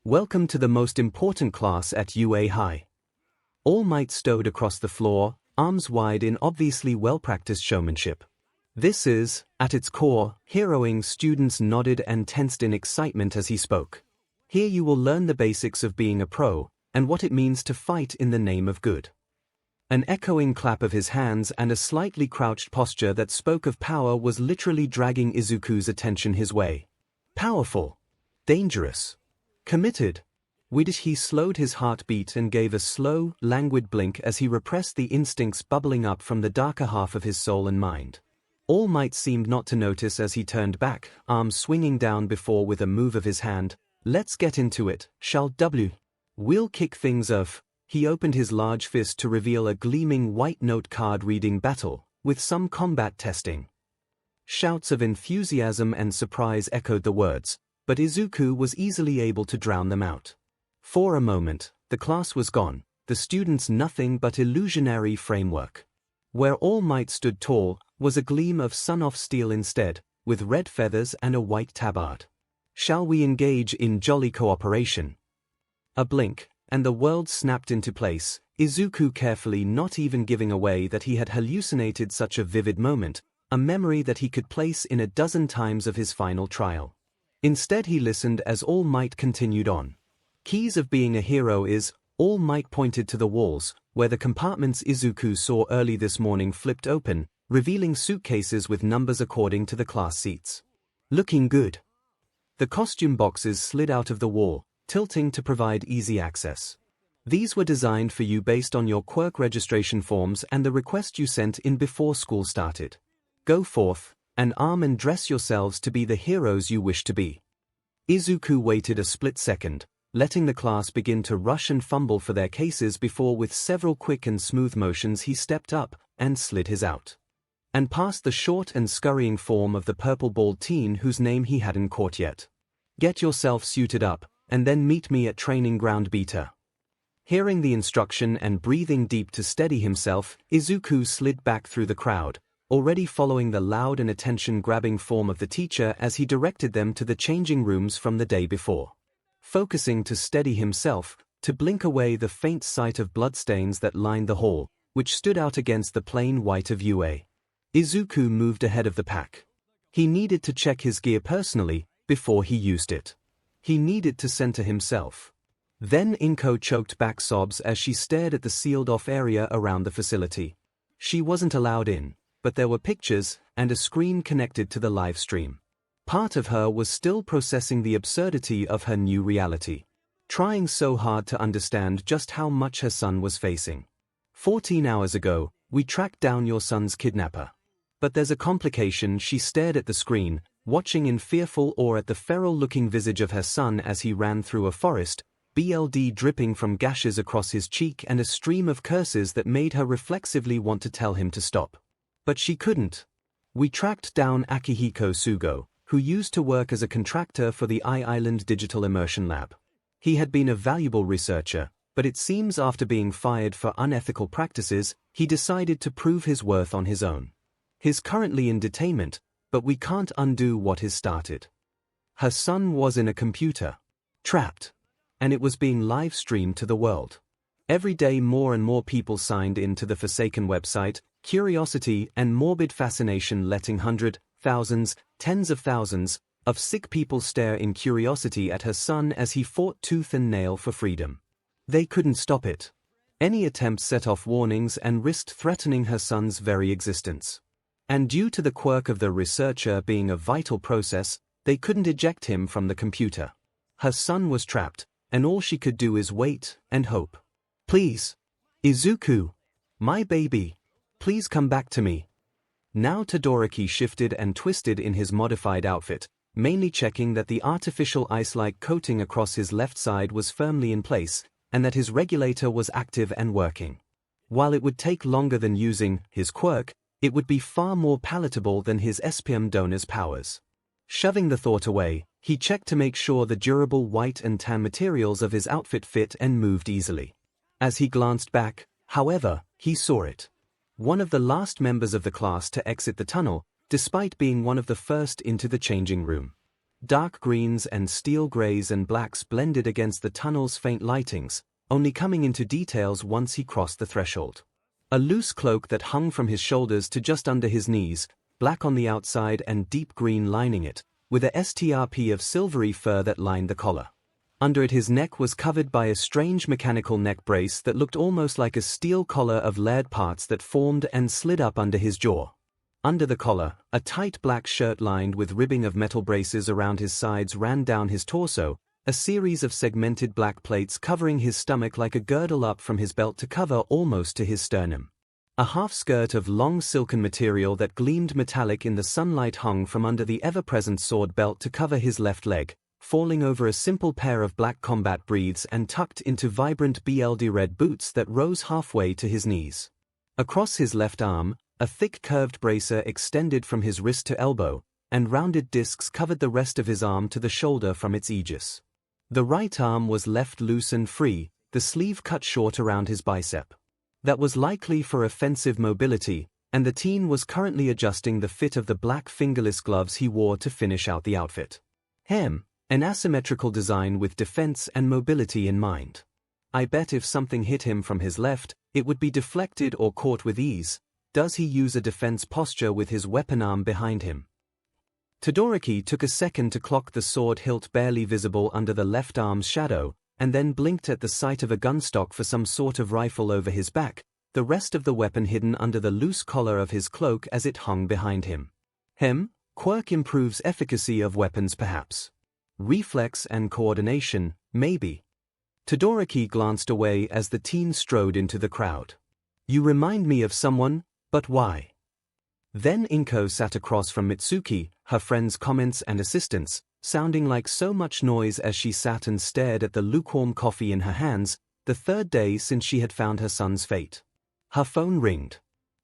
Welcome to the most important class at UA High. All Might stowed across the floor, arms wide in obviously well-practiced showmanship. This is, at its core, heroing. Students nodded and tensed in excitement as he spoke. Here you will learn the basics of being a pro, and what it means to fight in the name of good. An echoing clap of his hands and a slightly crouched posture that spoke of power was literally dragging Izuku's attention his way. Powerful. Dangerous. Committed. He slowed his heartbeat and gave a slow, languid blink as he repressed the instincts bubbling up from the darker half of his soul and mind. All Might seemed not to notice as he turned back, arms swinging down before with a move of his hand. Let's get into it, shall we? We'll kick things off. He opened his large fist to reveal a gleaming white note card reading battle, with some combat testing. Shouts of enthusiasm and surprise echoed the words, but Izuku was easily able to drown them out. For a moment, the class was gone, the students nothing but illusionary framework. Where All Might stood tall, was a gleam of sun-off steel instead, with red feathers and a white tabard. Shall we engage in jolly cooperation? A blink, and the world snapped into place, Izuku carefully not even giving away that he had hallucinated such a vivid moment, a memory that he could place in a dozen times of his final trial. Instead he listened as All Might continued on. Keys of being a hero is, All Might pointed to the walls, where the compartments Izuku saw early this morning flipped open, revealing suitcases with numbers according to the class seats. Looking good. The costume boxes slid out of the wall, tilting to provide easy access. These were designed for you based on your quirk registration forms and the request you sent in before school started. Go forth, and arm and dress yourselves to be the heroes you wish to be. Izuku waited a split second, letting the class begin to rush and fumble for their cases before with several quick and smooth motions he stepped up and slid his out. And past the short and scurrying form of the purple-bald teen whose name he hadn't caught yet. Get yourself suited up, and then meet me at training ground beta. Hearing the instruction and breathing deep to steady himself, Izuku slid back through the crowd, already following the loud and attention-grabbing form of the teacher as he directed them to the changing rooms from the day before. Focusing to steady himself, to blink away the faint sight of bloodstains that lined the hall, which stood out against the plain white of UA. Izuku moved ahead of the pack. He needed to check his gear personally before he used it. He needed to center himself. Then 𝐒𝐭 choked back sobs as she stared at the sealed-off area around the facility. She wasn't allowed in, but there were pictures and a screen connected to the live stream. Part of her was still processing the absurdity of her new reality, trying so hard to understand just how much her son was facing. 14 hours ago, we tracked down your son's kidnapper. But there's a complication. She stared at the screen, watching in fearful awe at the feral-looking visage of her son as he ran through a forest, blood dripping from gashes across his cheek and a stream of curses that made her reflexively want to tell him to stop. But she couldn't. We tracked down Akihiko Sugo, who used to work as a contractor for the I-Island Digital Immersion Lab. He had been a valuable researcher, but it seems after being fired for unethical practices, he decided to prove his worth on his own. He's currently in detainment, but we can't undo what he's started. Her son was in a computer, trapped, and it was being live-streamed to the world. Every day more and more people signed in to the Forsaken website, curiosity and morbid fascination letting hundreds, thousands, tens of thousands of sick people stare in curiosity at her son as he fought tooth and nail for freedom. They couldn't stop it. Any attempt set off warnings and risked threatening her son's very existence. And due to the quirk of the researcher being a vital process, they couldn't eject him from the computer. Her son was trapped, and all she could do is wait and hope. Please, Izuku, my baby, please come back to me. Now Todoroki shifted and twisted in his modified outfit, mainly checking that the artificial ice-like coating across his left side was firmly in place, and that his regulator was active and working. While it would take longer than using his quirk, it would be far more palatable than his SPM donor's powers. Shoving the thought away, he checked to make sure the durable white and tan materials of his outfit fit and moved easily. As he glanced back, however, he saw it. One of the last members of the class to exit the tunnel, despite being one of the first into the changing room. Dark greens and steel grays and blacks blended against the tunnel's faint lightings, only coming into details once he crossed the threshold. A loose cloak that hung from his shoulders to just under his knees, black on the outside and deep green lining it, with a strp of silvery fur that lined the collar. Under it his neck was covered by a strange mechanical neck brace that looked almost like a steel collar of layered parts that formed and slid up under his jaw. Under the collar, a tight black shirt lined with ribbing of metal braces around his sides ran down his torso, a series of segmented black plates covering his stomach like a girdle up from his belt to cover almost to his sternum. A half-skirt of long silken material that gleamed metallic in the sunlight hung from under the ever-present sword belt to cover his left leg, falling over a simple pair of black combat breaths and tucked into vibrant blood red boots that rose halfway to his knees. Across his left arm, a thick curved bracer extended from his wrist to elbow, and rounded discs covered the rest of his arm to the shoulder from its aegis. The right arm was left loose and free, the sleeve cut short around his bicep. That was likely for offensive mobility, and the teen was currently adjusting the fit of the black fingerless gloves he wore to finish out the outfit. An asymmetrical design with defense and mobility in mind. I bet if something hit him from his left, it would be deflected or caught with ease. Does he use a defense posture with his weapon arm behind him? Todoroki took a second to clock the sword hilt barely visible under the left arm's shadow, and then blinked at the sight of a gunstock for some sort of rifle over his back, the rest of the weapon hidden under the loose collar of his cloak as it hung behind him. Quirk improves efficacy of weapons perhaps. Reflex and coordination, maybe. Todoroki glanced away as the teen strode into the crowd. You remind me of someone, but why? Then 𝐒𝐭 sat across from Mitsuki, her friend's comments and assistance, sounding like so much noise as she sat and stared at the lukewarm coffee in her hands, the third day since she had found her son's fate. Her phone ringed.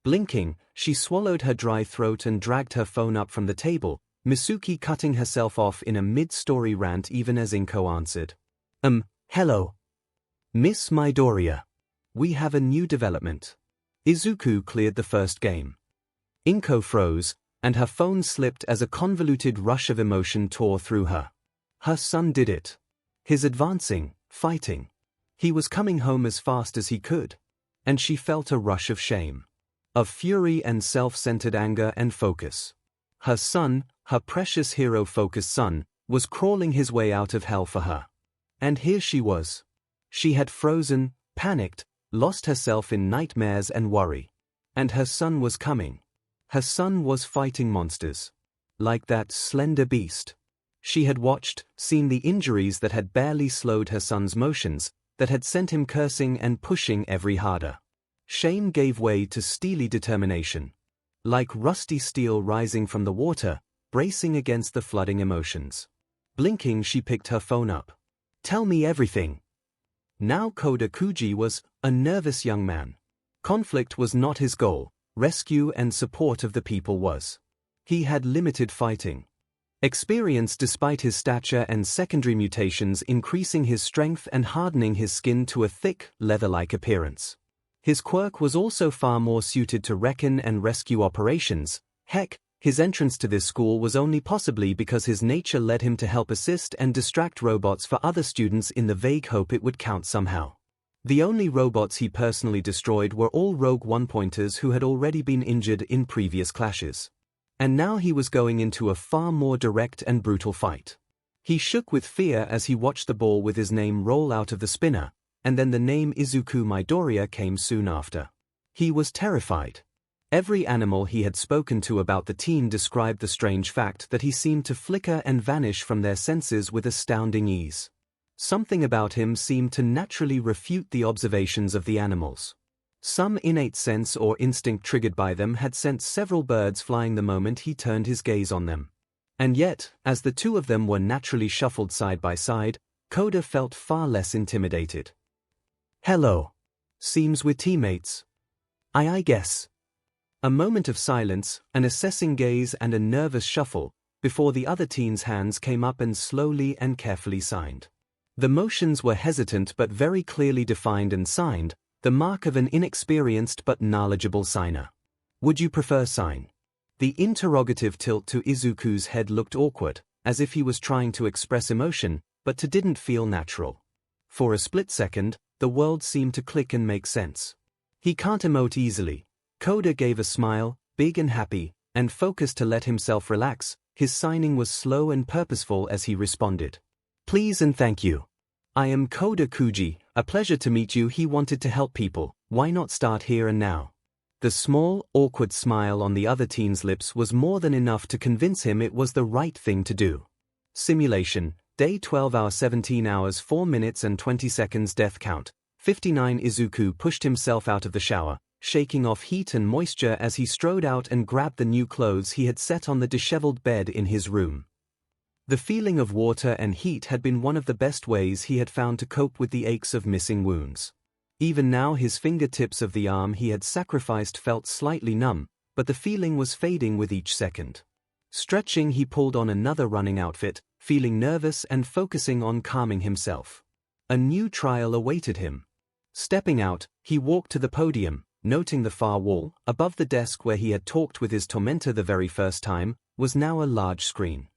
Blinking, she swallowed her dry throat and dragged her phone up from the table, Mitsuki cutting herself off in a mid-story rant even as 𝐒𝐭 answered. Hello. Miss Midoriya. We have a new development. Izuku cleared the first game. Inko froze, and her phone slipped as a convoluted rush of emotion tore through her. Her son did it. His advancing, fighting. He was coming home as fast as he could. And she felt a rush of shame. Of fury and self-centered anger and focus. Her son, her precious hero-focused son, was crawling his way out of hell for her. And here she was. She had frozen, panicked, lost herself in nightmares and worry. And her son was coming. Her son was fighting monsters. Like that slender beast. She had watched, seen the injuries that had barely slowed her son's motions, that had sent him cursing and pushing every harder. Shame gave way to steely determination. Like rusty steel rising from the water, bracing against the flooding emotions. Blinking, she picked her phone up. Tell me everything. Now Koda Kuji was a nervous young man. Conflict was not his goal, rescue and support of the people was. He had limited fighting experience despite his stature and secondary mutations increasing his strength and hardening his skin to a thick, leather-like appearance. His quirk was also far more suited to recon and rescue operations. Heck, his entrance to this school was only possibly because his nature led him to help assist and distract robots for other students in the vague hope it would count somehow. The only robots he personally destroyed were all Rogue One-pointers who had already been injured in previous clashes. And now he was going into a far more direct and brutal fight. He shook with fear as he watched the ball with his name roll out of the spinner, and then the name Izuku Midoriya came soon after. He was terrified. Every animal he had spoken to about the team described the strange fact that he seemed to flicker and vanish from their senses with astounding ease. Something about him seemed to naturally refute the observations of the animals. Some innate sense or instinct triggered by them had sent several birds flying the moment he turned his gaze on them. And yet, as the two of them were naturally shuffled side by side, Koda felt far less intimidated. Hello. Seems we're teammates. I guess. A moment of silence, an assessing gaze and a nervous shuffle, before the other teen's hands came up and slowly and carefully signed. The motions were hesitant but very clearly defined and signed, the mark of an inexperienced but knowledgeable signer. Would you prefer sign? The interrogative tilt to Izuku's head looked awkward, as if he was trying to express emotion, but didn't feel natural. For a split second, the world seemed to click and make sense. He can't emote easily. Koda gave a smile, big and happy, and focused to let himself relax. His signing was slow and purposeful as he responded. Please and thank you. I am Koda Kuji, a pleasure to meet you. He wanted to help people, why not start here and now? The small, awkward smile on the other teen's lips was more than enough to convince him it was the right thing to do. Simulation, day 12 hours 17 hours 4 minutes and 20 seconds death count, 59. Izuku pushed himself out of the shower, shaking off heat and moisture as he strode out and grabbed the new clothes he had set on the disheveled bed in his room. The feeling of water and heat had been one of the best ways he had found to cope with the aches of missing wounds. Even now his fingertips of the arm he had sacrificed felt slightly numb, but the feeling was fading with each second. Stretching, he pulled on another running outfit, feeling nervous and focusing on calming himself. A new trial awaited him. Stepping out, he walked to the podium, noting the far wall, above the desk where he had talked with his tormentor the very first time, was now a large screen.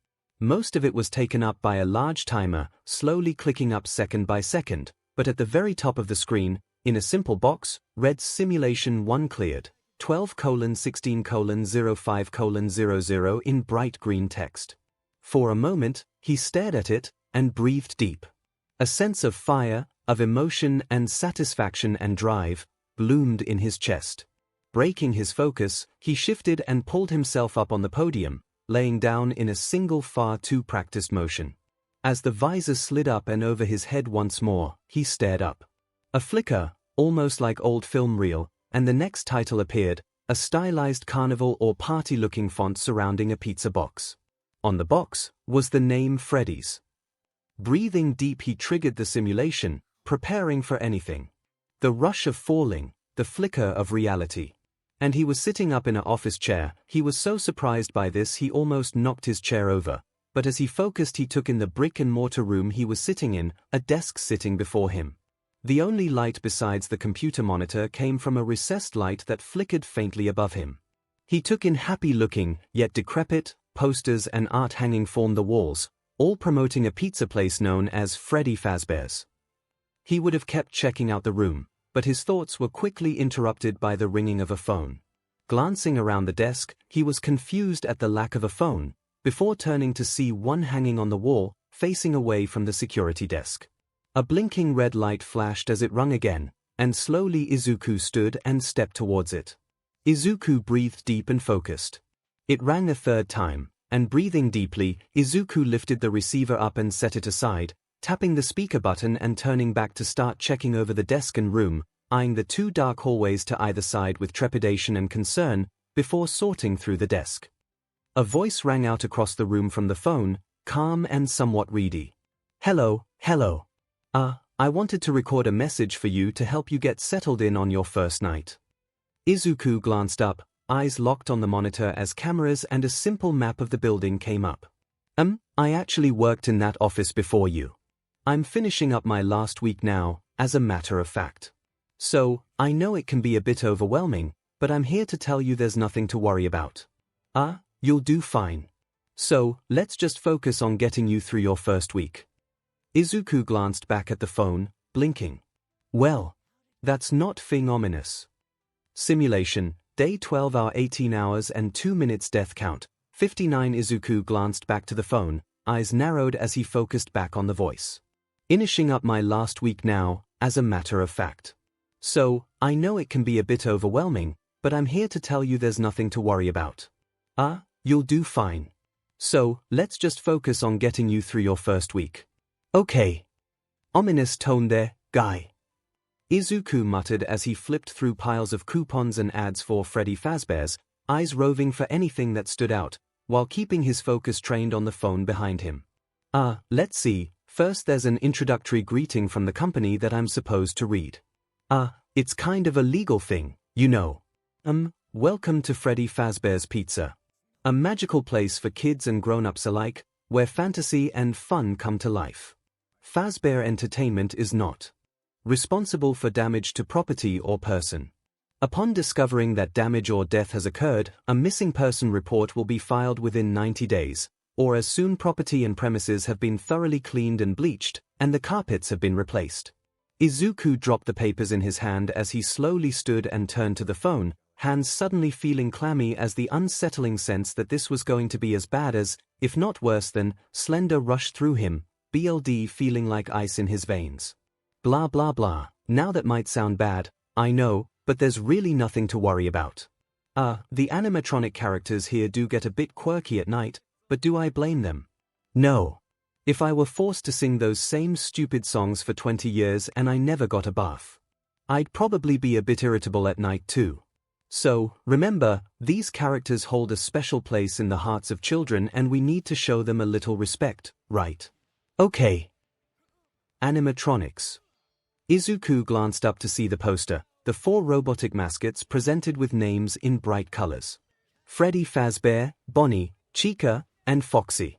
Most of it was taken up by a large timer, slowly clicking up second by second, but at the very top of the screen, in a simple box, read Simulation 1 cleared, 12:16:05:00 in bright green text. For a moment, he stared at it, and breathed deep. A sense of fire, of emotion and satisfaction and drive, bloomed in his chest. Breaking his focus, he shifted and pulled himself up on the podium, laying down in a single far too practiced motion. As the visor slid up and over his head once more, he stared up. A flicker, almost like old film reel, and the next title appeared, a stylized carnival or party-looking font surrounding a pizza box. On the box was the name Freddy's. Breathing deep, he triggered the simulation, preparing for anything. The rush of falling, the flicker of reality. And he was sitting up in an office chair. He was so surprised by this he almost knocked his chair over, but as he focused he took in the brick-and-mortar room he was sitting in, a desk sitting before him. The only light besides the computer monitor came from a recessed light that flickered faintly above him. He took in happy-looking, yet decrepit, posters and art hanging from the walls, all promoting a pizza place known as Freddy Fazbear's. He would have kept checking out the room, but his thoughts were quickly interrupted by the ringing of a phone. Glancing around the desk, he was confused at the lack of a phone, before turning to see one hanging on the wall, facing away from the security desk. A blinking red light flashed as it rung again, and slowly 𝐒𝐿 stood and stepped towards it. 𝐒𝐿 breathed deep and focused. It rang a third time, and breathing deeply, 𝐒𝐿 lifted the receiver up and set it aside, tapping the speaker button and turning back to start checking over the desk and room, eyeing the two dark hallways to either side with trepidation and concern, before sorting through the desk. A voice rang out across the room from the phone, calm and somewhat reedy. "Hello, hello. I wanted to record a message for you to help you get settled in on your first night." 𝐒𝐿 glanced up, eyes locked on the monitor as cameras and a simple map of the building came up. I actually worked in that office before you. I'm finishing up my last week now, as a matter of fact. So, I know it can be a bit overwhelming, but I'm here to tell you there's nothing to worry about. You'll do fine. So, let's just focus on getting you through your first week." 𝐒𝐿 glanced back at the phone, blinking. "Well, that's not thing ominous. Simulation, day 12 hour 18 hours and 2 minutes death count, 59 𝐒𝐿 glanced back to the phone, eyes narrowed as he focused back on the voice. "Finishing up my last week now, as a matter of fact. So, I know it can be a bit overwhelming, but I'm here to tell you there's nothing to worry about. You'll do fine. So, let's just focus on getting you through your first week." "Okay. Ominous tone there, guy," 𝐒𝐿 muttered as he flipped through piles of coupons and ads for Freddy Fazbear's, eyes roving for anything that stood out, while keeping his focus trained on the phone behind him. Let's see, first there's an introductory greeting from the company that I'm supposed to read. It's kind of a legal thing, you know. Welcome to Freddy Fazbear's Pizza. A magical place for kids and grown-ups alike, where fantasy and fun come to life. Fazbear Entertainment is not responsible for damage to property or person. Upon discovering that damage or death has occurred, a missing person report will be filed within 90 days, or as soon property and premises have been thoroughly cleaned and bleached, and the carpets have been replaced. 𝐒𝐿 dropped the papers in his hand as he slowly stood and turned to the phone, hands suddenly feeling clammy as the unsettling sense that this was going to be as bad as, if not worse than, slender rushed through him, BLD feeling like ice in his veins. Blah blah blah, now that might sound bad, I know, but there's really nothing to worry about. The animatronic characters here do get a bit quirky at night, but do I blame them? No. If I were forced to sing those same stupid songs for 20 years and I never got a bath, I'd probably be a bit irritable at night too. So, remember, these characters hold a special place in the hearts of children and we need to show them a little respect, right? Okay. Animatronics. 𝐒𝐿 glanced up to see the poster, the 4 robotic mascots presented with names in bright colors. Freddy Fazbear, Bonnie, Chica, and Foxy.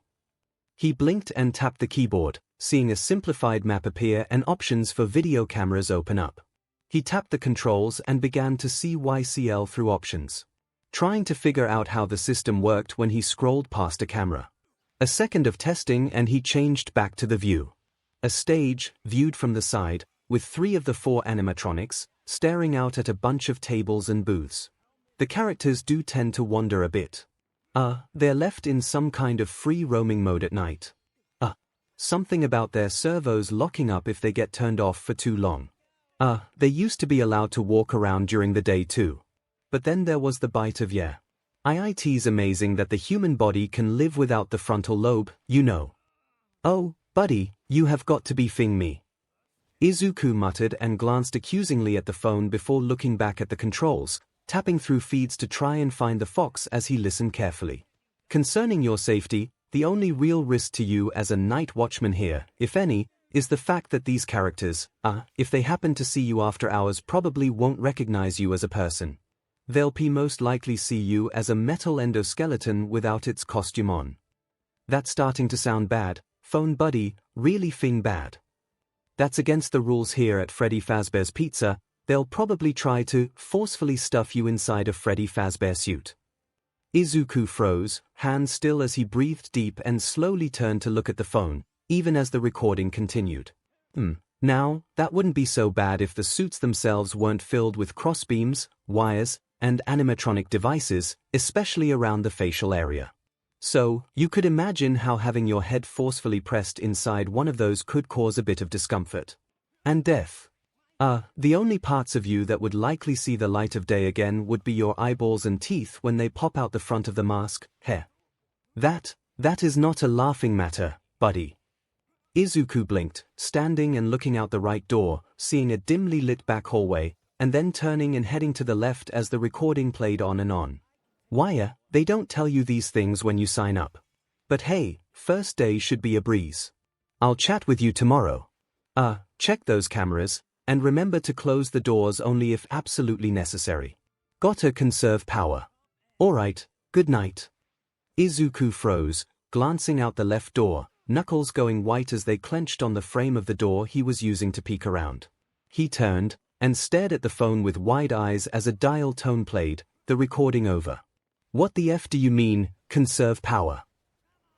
He blinked and tapped the keyboard, seeing a simplified map appear and options for video cameras open up. He tapped the controls and began to CYCL through options, trying to figure out how the system worked when he scrolled past a camera. A second of testing and he changed back to the view. A stage, viewed from the side, with 3 of the 4 animatronics, staring out at a bunch of tables and booths. The characters do tend to wander a bit. They're left in some kind of free roaming mode at night. Something about their servos locking up if they get turned off for too long. They used to be allowed to walk around during the day too. But then there was the bite of yeah. It's amazing that the human body can live without the frontal lobe, you know. Oh, buddy, you have got to be fing me. 𝐒𝐿 muttered and glanced accusingly at the phone before looking back at the controls, tapping through feeds to try and find the fox as he listened carefully. Concerning your safety, the only real risk to you as a night watchman here, if any, is the fact that these characters, if they happen to see you after hours, probably won't recognize you as a person. They'll most likely see you as a metal endoskeleton without its costume on. That's starting to sound bad, phone buddy, really thing bad. That's against the rules here at Freddy Fazbear's Pizza. They'll probably try to forcefully stuff you inside a Freddy Fazbear suit. Izuku froze, hands still as he breathed deep and slowly turned to look at the phone, even as the recording continued. Now, that wouldn't be so bad if the suits themselves weren't filled with crossbeams, wires, and animatronic devices, especially around the facial area. So, you could imagine how having your head forcefully pressed inside one of those could cause a bit of discomfort. And death. The only parts of you that would likely see the light of day again would be your eyeballs and teeth when they pop out the front of the mask. That is not a laughing matter, buddy. Izuku blinked, standing and looking out the right door, seeing a dimly lit back hallway, and then turning and heading to the left as the recording played on and on. Why, they don't tell you these things when you sign up. But hey, first day should be a breeze. I'll chat with you tomorrow. Check those cameras, and remember to close the doors only if absolutely necessary. Gotta conserve power. Alright, good night. Izuku froze, glancing out the left door, knuckles going white as they clenched on the frame of the door he was using to peek around. He turned, and stared at the phone with wide eyes as a dial tone played, the recording over. What the F do you mean, conserve power?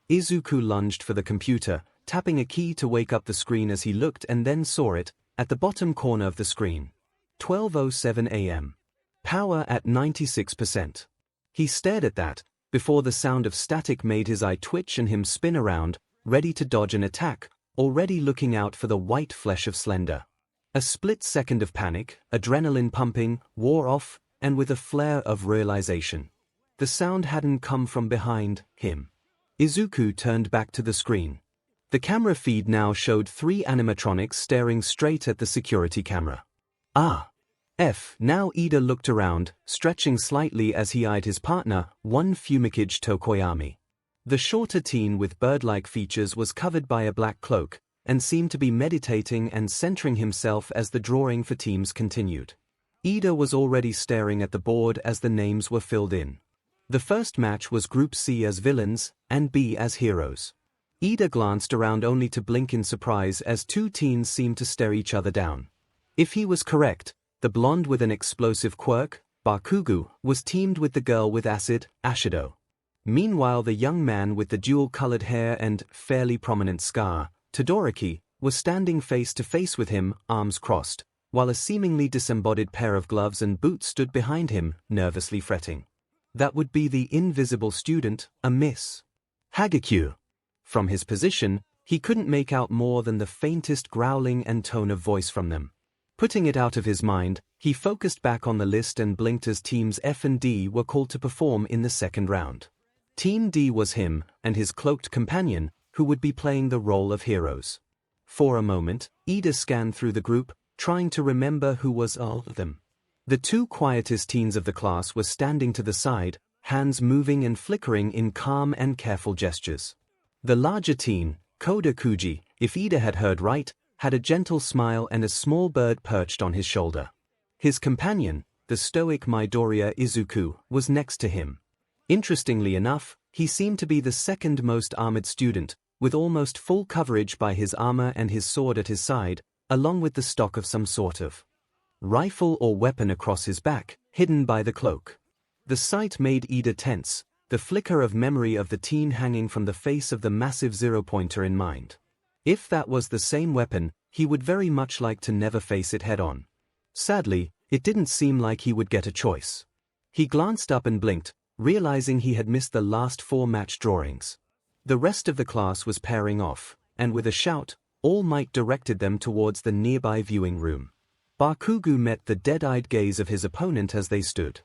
Izuku lunged for the computer, tapping a key to wake up the screen as he looked and then saw it, at the bottom corner of the screen. 12:07 a.m. Power at 96%. He stared at that, before the sound of static made his eye twitch and him spin around, ready to dodge an attack, already looking out for the white flesh of Slender. A split second of panic, adrenaline pumping, wore off, and with a flare of realization. The sound hadn't come from behind him. Izuku turned back to the screen. The camera feed now showed 3 animatronics staring straight at the security camera. Now Ida looked around, stretching slightly as he eyed his partner, one 𝐒𝐭𝐚𝐲 𝐔𝐻𝐼. The shorter teen with bird-like features was covered by a black cloak, and seemed to be meditating and centering himself as the drawing for teams continued. Ida was already staring at the board as the names were filled in. The first match was Group C as villains, and B as heroes. Ida glanced around only to blink in surprise as 2 teens seemed to stare each other down. If he was correct, the blonde with an explosive quirk, Bakugo, was teamed with the girl with acid, Ashido. Meanwhile the young man with the dual-colored hair and fairly prominent scar, Todoroki, was standing face to face with him, arms crossed, while a seemingly disembodied pair of gloves and boots stood behind him, nervously fretting. That would be the invisible student, a Miss Hagekyu. From his position, he couldn't make out more than the faintest growling and tone of voice from them. Putting it out of his mind, he focused back on the list and blinked as teams F and D were called to perform in the second round. Team D was him, and his cloaked companion, who would be playing the role of heroes. For a moment, Ida scanned through the group, trying to remember who was all of them. The 2 quietest teens of the class were standing to the side, hands moving and flickering in calm and careful gestures. The larger teen, Kodakuji, if Ida had heard right, had a gentle smile and a small bird perched on his shoulder. His companion, the stoic Midoriya Izuku, was next to him. Interestingly enough, he seemed to be the second most armored student, with almost full coverage by his armor and his sword at his side, along with the stock of some sort of rifle or weapon across his back, hidden by the cloak. The sight made Ida tense, the flicker of memory of the teen hanging from the face of the massive zero-pointer in mind. If that was the same weapon, he would very much like to never face it head-on. Sadly, it didn't seem like he would get a choice. He glanced up and blinked, realizing he had missed the last 4 match drawings. The rest of the class was pairing off, and with a shout, All Might directed them towards the nearby viewing room. Bakugo met the dead-eyed gaze of his opponent as they stood.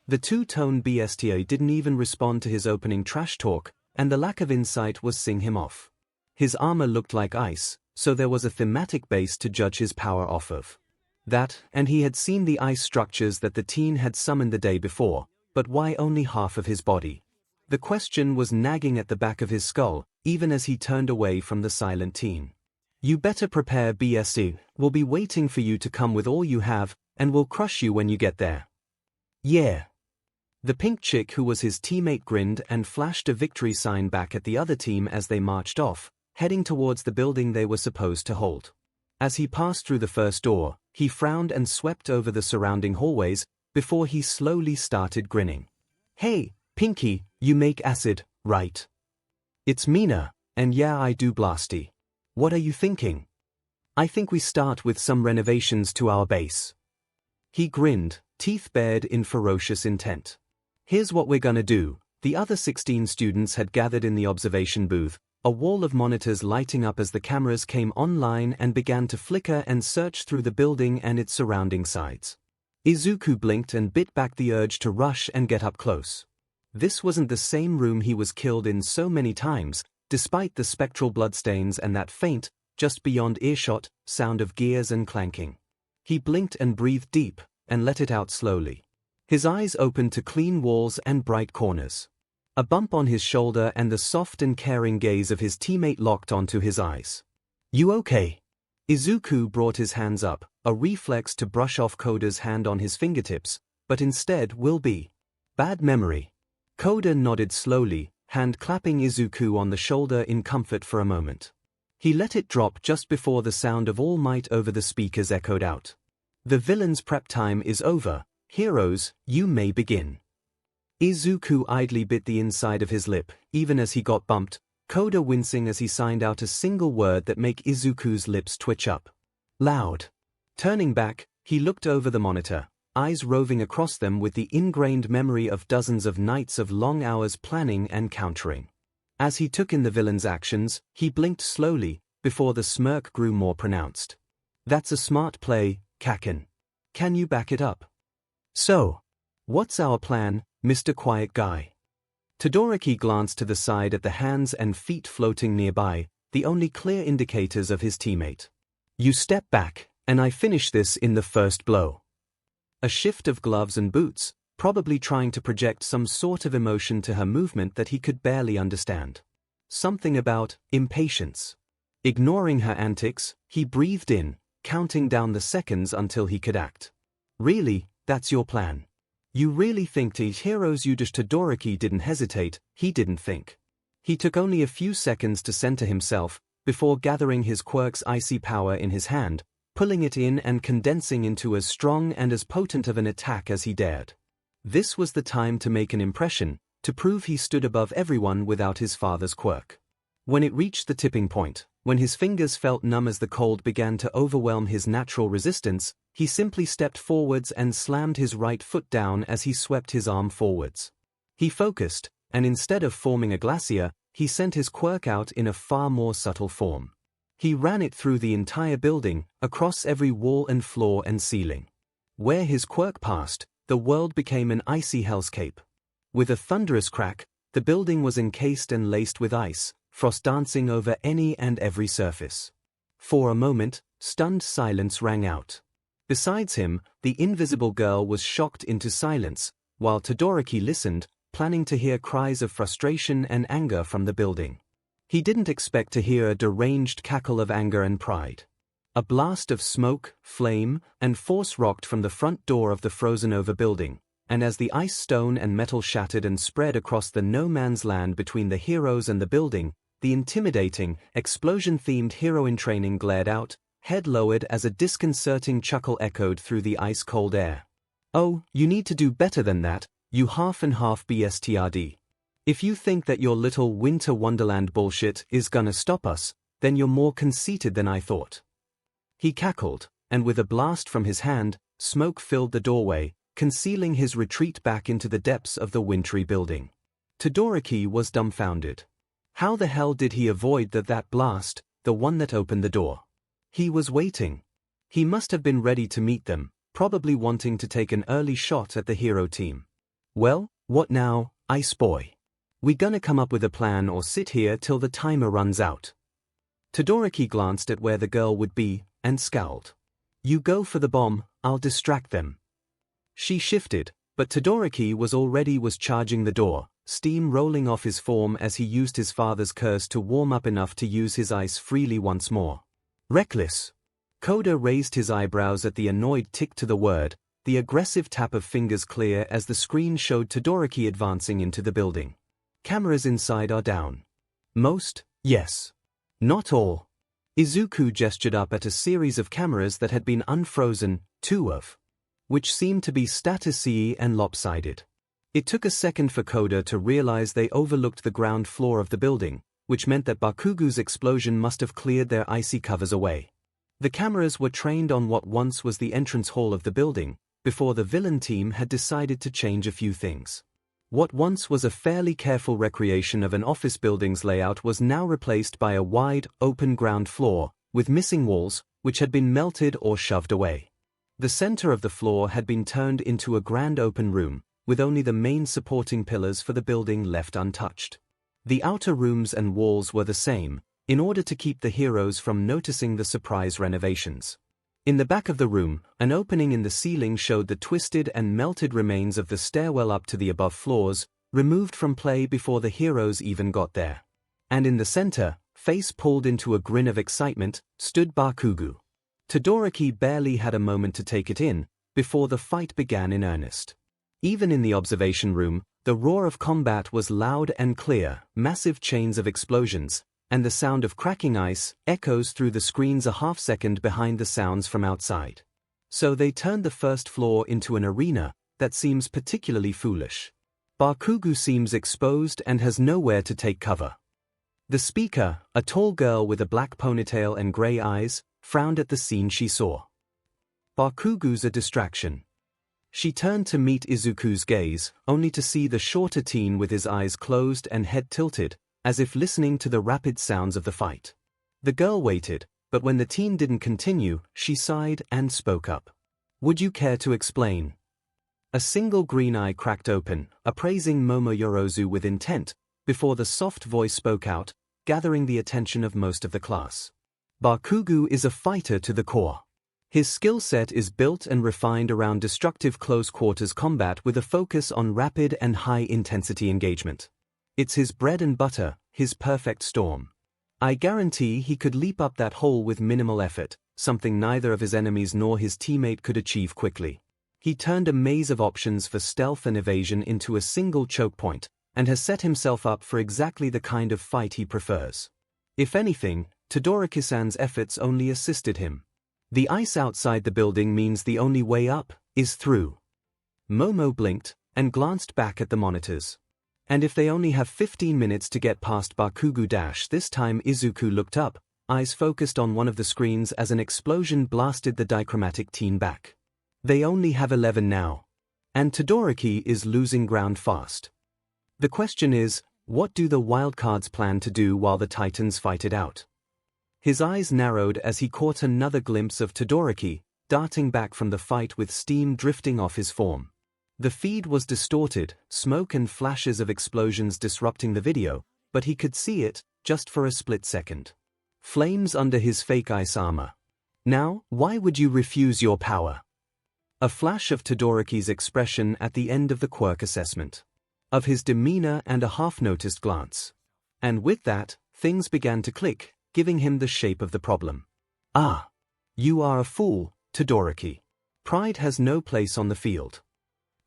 The two-tone BSTA didn't even respond to his opening trash talk, and the lack of insight was seeing him off. His armor looked like ice, so there was a thematic base to judge his power off of. That, and he had seen the ice structures that the teen had summoned the day before, but why only half of his body? The question was nagging at the back of his skull, even as he turned away from the silent teen. You better prepare, BSC, we'll be waiting for you to come with all you have, and we'll crush you when you get there. Yeah. The pink chick who was his teammate grinned and flashed a victory sign back at the other team as they marched off, heading towards the building they were supposed to hold. As he passed through the first door, he frowned and swept over the surrounding hallways before he slowly started grinning. "Hey, Pinky, you make acid, right? It's Mina, and yeah, I do blasty. What are you thinking? I think we start with some renovations to our base." He grinned, teeth bared in ferocious intent. "Here's what we're gonna do." The other 16 students had gathered in the observation booth, a wall of monitors lighting up as the cameras came online and began to flicker and search through the building and its surrounding sides. Izuku blinked and bit back the urge to rush and get up close. This wasn't the same room he was killed in so many times, despite the spectral bloodstains and that faint, just beyond earshot, sound of gears and clanking. He blinked and breathed deep, and let it out slowly. His eyes opened to clean walls and bright corners. A bump on his shoulder and the soft and caring gaze of his teammate locked onto his eyes. "You okay?" Izuku brought his hands up, a reflex to brush off Koda's hand on his fingertips, but instead will be. "Bad memory." Koda nodded slowly, hand clapping Izuku on the shoulder in comfort for a moment. He let it drop just before the sound of All Might over the speakers echoed out. "The villain's prep time is over. Heroes, you may begin." Izuku idly bit the inside of his lip, even as he got bumped, Koda wincing as he signed out a single word that made Izuku's lips twitch up. "Loud." Turning back, he looked over the monitor, eyes roving across them with the ingrained memory of dozens of nights of long hours planning and countering. As he took in the villain's actions, he blinked slowly, before the smirk grew more pronounced. "That's a smart play, Kaken. Can you back it up? So, what's our plan, Mr. Quiet Guy?" Todoroki glanced to the side at the hands and feet floating nearby, the only clear indicators of his teammate. "You step back, and I finish this in the first blow." A shift of gloves and boots, probably trying to project some sort of emotion to her movement that he could barely understand. Something about impatience. Ignoring her antics, he breathed in, counting down the seconds until he could act. "Really, that's your plan? You really think these heroes you just..." Todoroki didn't hesitate, he didn't think. He took only a few seconds to center himself, before gathering his quirk's icy power in his hand, pulling it in and condensing into as strong and as potent of an attack as he dared. This was the time to make an impression, to prove he stood above everyone without his father's quirk. When it reached the tipping point, when his fingers felt numb as the cold began to overwhelm his natural resistance, he simply stepped forwards and slammed his right foot down as he swept his arm forwards. He focused, and instead of forming a glacier, he sent his quirk out in a far more subtle form. He ran it through the entire building, across every wall and floor and ceiling. Where his quirk passed, the world became an icy hellscape. With a thunderous crack, the building was encased and laced with ice, frost dancing over any and every surface. For a moment, stunned silence rang out. Besides him, the invisible girl was shocked into silence, while Todoroki listened, planning to hear cries of frustration and anger from the building. He didn't expect to hear a deranged cackle of anger and pride. A blast of smoke, flame, and force rocked from the front door of the frozen-over building, and as the ice, stone, and metal shattered and spread across the no-man's land between the heroes and the building, the intimidating, explosion-themed hero in training glared out, head lowered as a disconcerting chuckle echoed through the ice-cold air. "Oh, you need to do better than that, you half-and-half BSTRD. If you think that your little winter wonderland bullshit is gonna stop us, then you're more conceited than I thought." He cackled, and with a blast from his hand, smoke filled the doorway, concealing his retreat back into the depths of the wintry building. Todoroki was dumbfounded. How the hell did he avoid that blast, the one that opened the door? He was waiting. He must have been ready to meet them, probably wanting to take an early shot at the hero team. "Well, what now, Ice Boy? We gonna come up with a plan or sit here till the timer runs out?" Todoroki glanced at where the girl would be, and scowled. "You go for the bomb, I'll distract them." She shifted, but Todoroki was charging the door, steam rolling off his form as he used his father's curse to warm up enough to use his ice freely once more. "Reckless." Koda raised his eyebrows at the annoyed tick to the word, the aggressive tap of fingers clear as the screen showed Todoroki advancing into the building. "Cameras inside are down." "Most, yes. Not all." Izuku gestured up at a series of cameras that had been unfrozen, two of which seemed to be static and lopsided. It took a second for Koda to realize they overlooked the ground floor of the building, which meant that Bakugu's explosion must have cleared their icy covers away. The cameras were trained on what once was the entrance hall of the building, before the villain team had decided to change a few things. What once was a fairly careful recreation of an office building's layout was now replaced by a wide, open ground floor, with missing walls, which had been melted or shoved away. The center of the floor had been turned into a grand open room, with only the main supporting pillars for the building left untouched. The outer rooms and walls were the same, in order to keep the heroes from noticing the surprise renovations. In the back of the room, an opening in the ceiling showed the twisted and melted remains of the stairwell up to the above floors, removed from play before the heroes even got there. And in the center, face pulled into a grin of excitement, stood Bakugu. Todoroki barely had a moment to take it in, before the fight began in earnest. Even in the observation room, the roar of combat was loud and clear, massive chains of explosions, and the sound of cracking ice echoes through the screens a half-second behind the sounds from outside. So they turned the first floor into an arena that seems particularly foolish. Bakugu seems exposed and has nowhere to take cover. The speaker, a tall girl with a black ponytail and gray eyes, frowned at the scene she saw. Bakugu's a distraction. She turned to meet Izuku's gaze, only to see the shorter teen with his eyes closed and head tilted, as if listening to the rapid sounds of the fight. The girl waited, but when the teen didn't continue, she sighed and spoke up. "Would you care to explain?" A single green eye cracked open, appraising Momotaro with intent, before the soft voice spoke out, gathering the attention of most of the class. Bakugu is a fighter to the core. His skill set is built and refined around destructive close-quarters combat with a focus on rapid and high-intensity engagement. It's his bread and butter, his perfect storm. I guarantee he could leap up that hole with minimal effort, something neither of his enemies nor his teammate could achieve quickly. He turned a maze of options for stealth and evasion into a single choke point, and has set himself up for exactly the kind of fight he prefers. If anything, Todoroki-san's efforts only assisted him. The ice outside the building means the only way up is through. Momo blinked and glanced back at the monitors. And if they only have 15 minutes to get past Bakugu dash, this time Izuku looked up, eyes focused on one of the screens as an explosion blasted the dichromatic teen back. They only have 11 now. And Todoroki is losing ground fast. The question is, what do the wildcards plan to do while the Titans fight it out? His eyes narrowed as he caught another glimpse of Todoroki, darting back from the fight with steam drifting off his form. The feed was distorted, smoke and flashes of explosions disrupting the video, but he could see it, just for a split second. Flames under his fake ice armor. Now, why would you refuse your power? A flash of Todoroki's expression at the end of the quirk assessment. Of his demeanor and a half-noticed glance. And with that, things began to click, giving him the shape of the problem. Ah! You are a fool, Todoroki. Pride has no place on the field.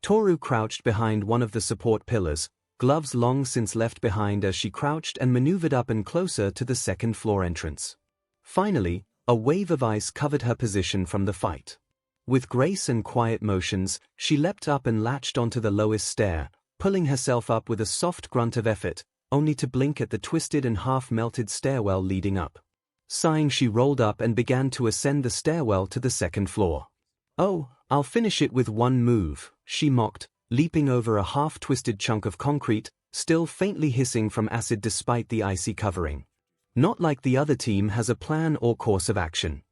Toru crouched behind one of the support pillars, gloves long since left behind as she crouched and maneuvered up and closer to the second-floor entrance. Finally, a wave of ice covered her position from the fight. With grace and quiet motions, she leapt up and latched onto the lowest stair, pulling herself up with a soft grunt of effort, only to blink at the twisted and half-melted stairwell leading up. Sighing, she rolled up and began to ascend the stairwell to the second floor. "Oh, I'll finish it with one move," she mocked, leaping over a half-twisted chunk of concrete, still faintly hissing from acid despite the icy covering. Not like the other team has a plan or course of action.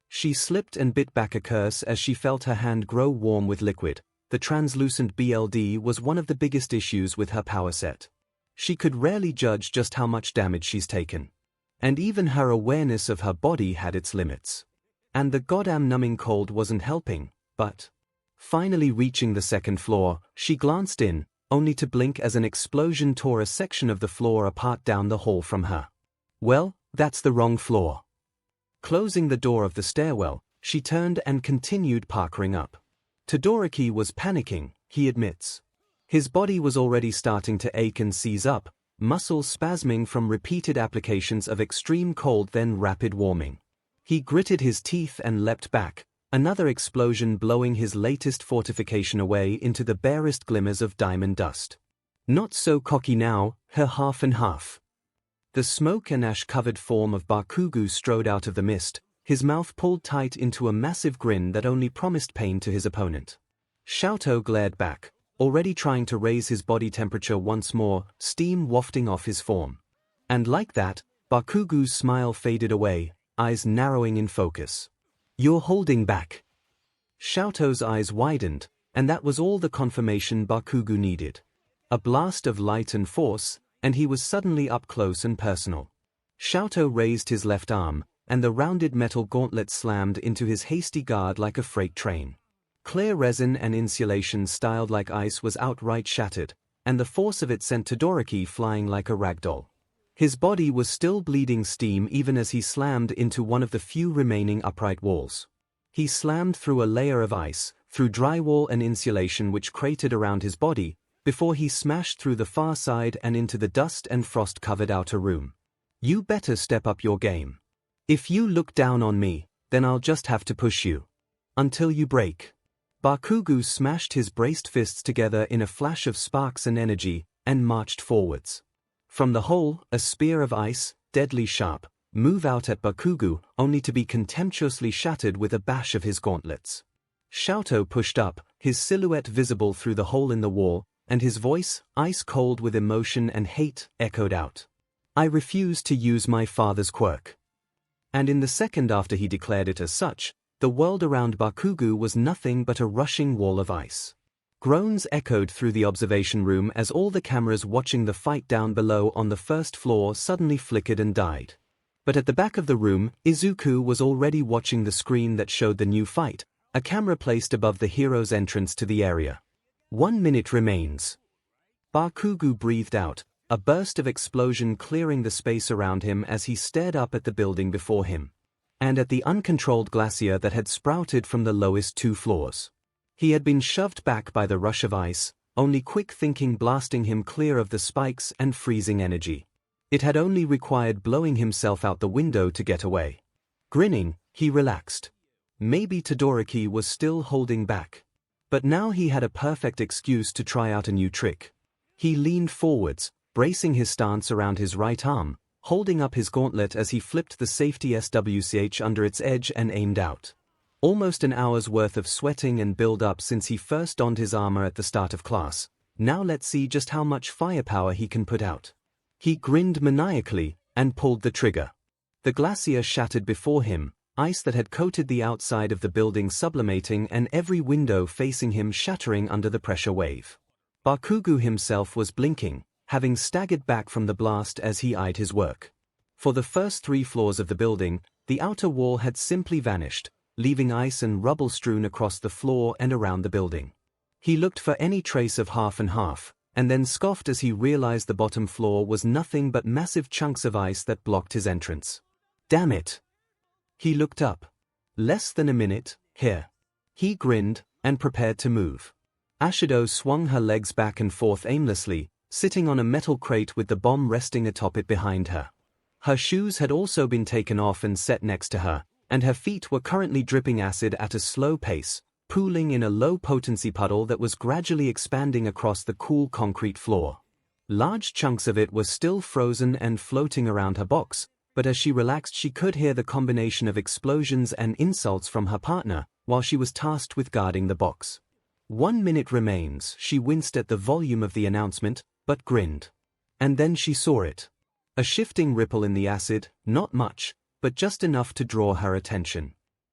She slipped and bit back a curse as she felt her hand grow warm with liquid. The translucent BLD was one of the biggest issues with her power set. She could rarely judge just how much damage she's taken. And even her awareness of her body had its limits. And the goddamn numbing cold wasn't helping, but... Finally reaching the second floor, she glanced in, only to blink as an explosion tore a section of the floor apart down the hall from her. Well, that's the wrong floor. Closing the door of the stairwell, she turned and continued parkering up. Todoroki was panicking, he admits. His body was already starting to ache and seize up, muscles spasming from repeated applications of extreme cold then rapid warming. He gritted his teeth and leapt back, another explosion blowing his latest fortification away into the barest glimmers of diamond dust. Not so cocky now, her half and half. The smoke and ash-covered form of Bakugo strode out of the mist, his mouth pulled tight into a massive grin that only promised pain to his opponent. 𝐤𝐻𝐽 glared back, already trying to raise his body temperature once more, steam wafting off his form. And like that, Bakugo's smile faded away, eyes narrowing in focus. "You're holding back." 𝐤𝐻𝐽's eyes widened, and that was all the confirmation Bakugo needed. A blast of light and force, and he was suddenly up close and personal. 𝐤𝐻𝐽 raised his left arm, and the rounded metal gauntlet slammed into his hasty guard like a freight train. Clear resin and insulation styled like ice was outright shattered, and the force of it sent Todoroki flying like a ragdoll. His body was still bleeding steam even as he slammed into one of the few remaining upright walls. He slammed through a layer of ice, through drywall and insulation which cratered around his body, before he smashed through the far side and into the dust and frost-covered outer room. "You better step up your game. If you look down on me, then I'll just have to push you. Until you break." Bakugo smashed his braced fists together in a flash of sparks and energy, and marched forwards. From the hole, a spear of ice, deadly sharp, moved out at Bakugo, only to be contemptuously shattered with a bash of his gauntlets. 𝐤𝐻𝐽 pushed up, his silhouette visible through the hole in the wall, and his voice, ice-cold with emotion and hate, echoed out. "I refuse to use my father's quirk." And in the second after he declared it as such, the world around Bakugo was nothing but a rushing wall of ice. Groans echoed through the observation room as all the cameras watching the fight down below on the first floor suddenly flickered and died. But at the back of the room, Izuku was already watching the screen that showed the new fight, a camera placed above the hero's entrance to the area. 1 minute remains. Bakugo breathed out, a burst of explosion clearing the space around him as he stared up at the building before him, and at the uncontrolled glacier that had sprouted from the lowest 2 floors. He had been shoved back by the rush of ice, only quick thinking blasting him clear of the spikes and freezing energy. It had only required blowing himself out the window to get away. Grinning, he relaxed. Maybe Todoroki was still holding back. But now he had a perfect excuse to try out a new trick. He leaned forwards, bracing his stance around his right arm, holding up his gauntlet as he flipped the safety SWCH under its edge and aimed out. Almost an hour's worth of sweating and build-up since he first donned his armor at the start of class. Now let's see just how much firepower he can put out. He grinned maniacally, and pulled the trigger. The glacier shattered before him, ice that had coated the outside of the building sublimating and every window facing him shattering under the pressure wave. Bakugo himself was blinking, having staggered back from the blast as he eyed his work. For the first 3 floors of the building, the outer wall had simply vanished, leaving ice and rubble strewn across the floor and around the building. He looked for any trace of half and half, and then scoffed as he realized the bottom floor was nothing but massive chunks of ice that blocked his entrance. Damn it! He looked up. Less than a minute, here. He grinned, and prepared to move. 𝐤𝐻𝐽 swung her legs back and forth aimlessly, sitting on a metal crate with the bomb resting atop it behind her. Her shoes had also been taken off and set next to her, and her feet were currently dripping acid at a slow pace, pooling in a low-potency puddle that was gradually expanding across the cool concrete floor. Large chunks of it were still frozen and floating around her box, but as she relaxed she could hear the combination of explosions and insults from her partner, while she was tasked with guarding the box. 1 minute remains. She winced at the volume of the announcement, but grinned. And then she saw it. A shifting ripple in the acid, not much, but just enough to draw her attention.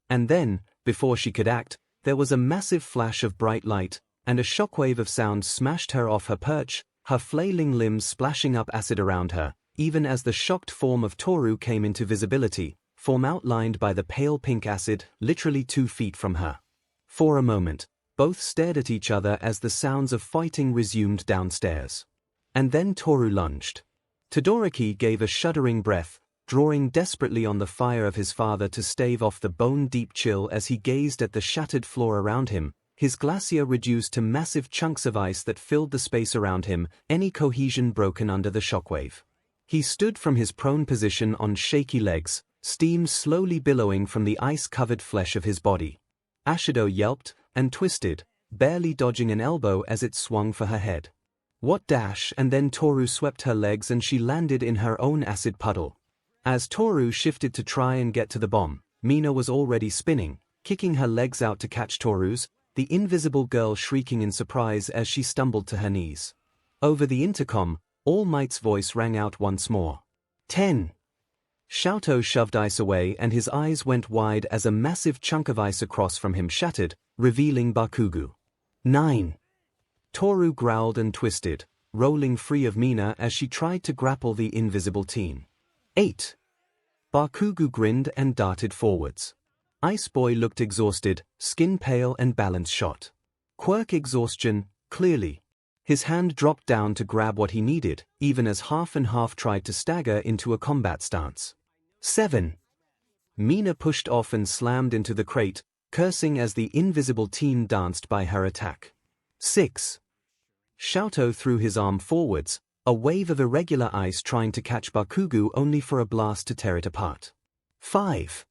And then, before she could act, there was a massive flash of bright light, and a shockwave of sound smashed her off her perch, her flailing limbs splashing up acid around her, even as the shocked form of Toru came into visibility, form outlined by the pale pink acid, literally 2 feet from her. For a moment, both stared at each other as the sounds of fighting resumed downstairs. And then Toru lunged. Todoroki gave a shuddering breath, drawing desperately on the fire of his father to stave off the bone-deep chill as he gazed at the shattered floor around him, his glacier reduced to massive chunks of ice that filled the space around him, any cohesion broken under the shockwave. He stood from his prone position on shaky legs, steam slowly billowing from the ice-covered flesh of his body. 𝐻𝐸𝐽 yelped and twisted, barely dodging an elbow as it swung for her head. What dash, and then Toru swept her legs and she landed in her own acid puddle. As Toru shifted to try and get to the bomb, Mina was already spinning, kicking her legs out to catch Toru's, the invisible girl shrieking in surprise as she stumbled to her knees. Over the intercom, All Might's voice rang out once more. 10. 𝐔𝐬𝐽 shoved ice away and his eyes went wide as a massive chunk of ice across from him shattered, revealing Bakugo. 9. Toru growled and twisted, rolling free of Mina as she tried to grapple the invisible teen. 8. Bakugo grinned and darted forwards. Ice Boy looked exhausted, skin pale and balance shot. Quirk exhaustion, clearly. His hand dropped down to grab what he needed, even as Half and Half tried to stagger into a combat stance. 7. Mina pushed off and slammed into the crate, cursing as the invisible teen danced by her attack. 6. 𝐔𝐬𝐽 threw his arm forwards, a wave of irregular ice trying to catch Bakugo only for a blast to tear it apart. 5.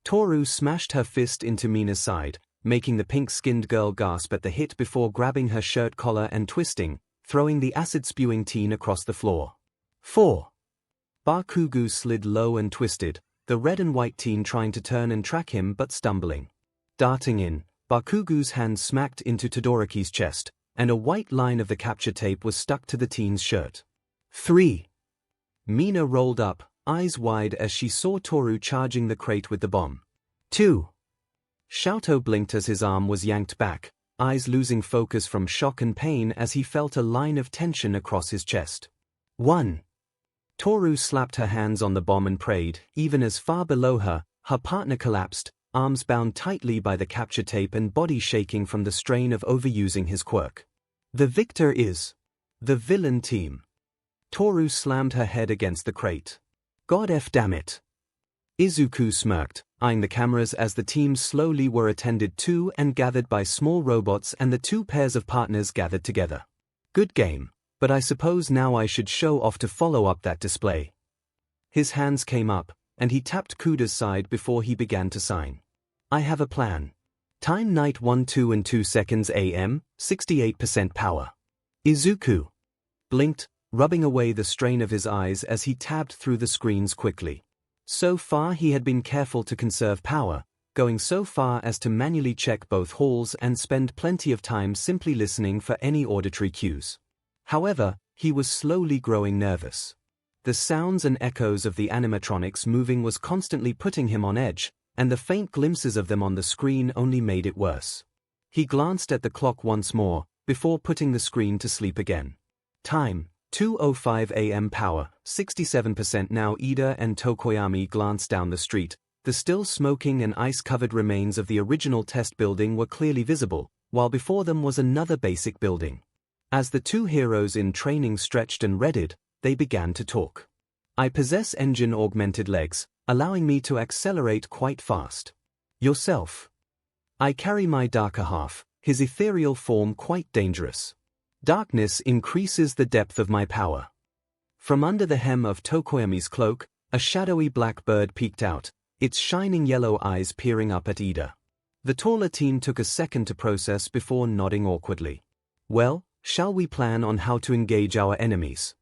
Toru smashed her fist into Mina's side, making the pink-skinned girl gasp at the hit before grabbing her shirt collar and twisting, throwing the acid-spewing teen across the floor. 4. Bakugo slid low and twisted, the red and white teen trying to turn and track him but stumbling. Darting in, Bakugo's hand smacked into Todoroki's chest, and a white line of the capture tape was stuck to the teen's shirt. 3. Mina rolled up, eyes wide as she saw Toru charging the crate with the bomb. 2. 𝐔𝐬𝐽 blinked as his arm was yanked back, eyes losing focus from shock and pain as he felt a line of tension across his chest. 1. Toru slapped her hands on the bomb and prayed, even as far below her, her partner collapsed, arms bound tightly by the capture tape and body shaking from the strain of overusing his quirk. The victor is the villain team. Toru slammed her head against the crate. God F damn it. Izuku smirked, eyeing the cameras as the teams slowly were attended to and gathered by small robots and the two pairs of partners gathered together. Good game, but I suppose now I should show off to follow up that display. His hands came up, and he tapped Kuda's side before he began to sign. I have a plan. Time night 1:02 seconds AM, 68% power. Izuku blinked, rubbing away the strain of his eyes as he tabbed through the screens quickly. So far he had been careful to conserve power, going so far as to manually check both halls and spend plenty of time simply listening for any auditory cues. However, he was slowly growing nervous. The sounds and echoes of the animatronics moving was constantly putting him on edge, and the faint glimpses of them on the screen only made it worse. He glanced at the clock once more, before putting the screen to sleep again. Time, 2:05 AM power, 67% now. Ida and Tokoyami glanced down the street. The still smoking and ice-covered remains of the original test building were clearly visible, while before them was another basic building. As the two heroes in training stretched and readied, they began to talk. I possess engine-augmented legs, allowing me to accelerate quite fast. Yourself. I carry my darker half, his ethereal form quite dangerous. Darkness increases the depth of my power. From under the hem of Tokoyami's cloak, a shadowy black bird peeked out, its shining yellow eyes peering up at Ida. The taller teen took a second to process before nodding awkwardly. Well, shall we plan on how to engage our enemies?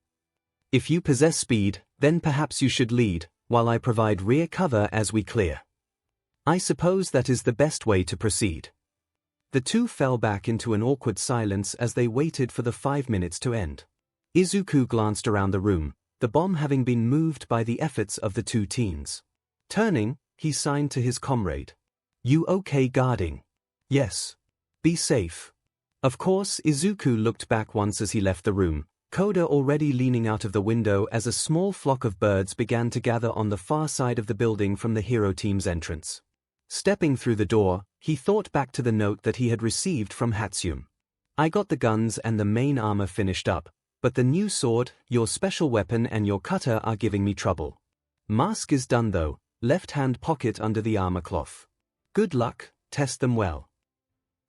If you possess speed, then perhaps you should lead, while I provide rear cover as we clear. I suppose that is the best way to proceed. The two fell back into an awkward silence as they waited for the 5 minutes to end. Izuku glanced around the room, the bomb having been moved by the efforts of the two teens. Turning, he signed to his comrade. You okay guarding? Yes. Be safe. Of course. Izuku looked back once as he left the room, Koda already leaning out of the window as a small flock of birds began to gather on the far side of the building from the hero team's entrance. Stepping through the door, he thought back to the note that he had received from Hatsune. I got the guns and the main armor finished up, but the new sword, your special weapon and your cutter are giving me trouble. Mask is done though, left hand pocket under the armor cloth. Good luck, test them well.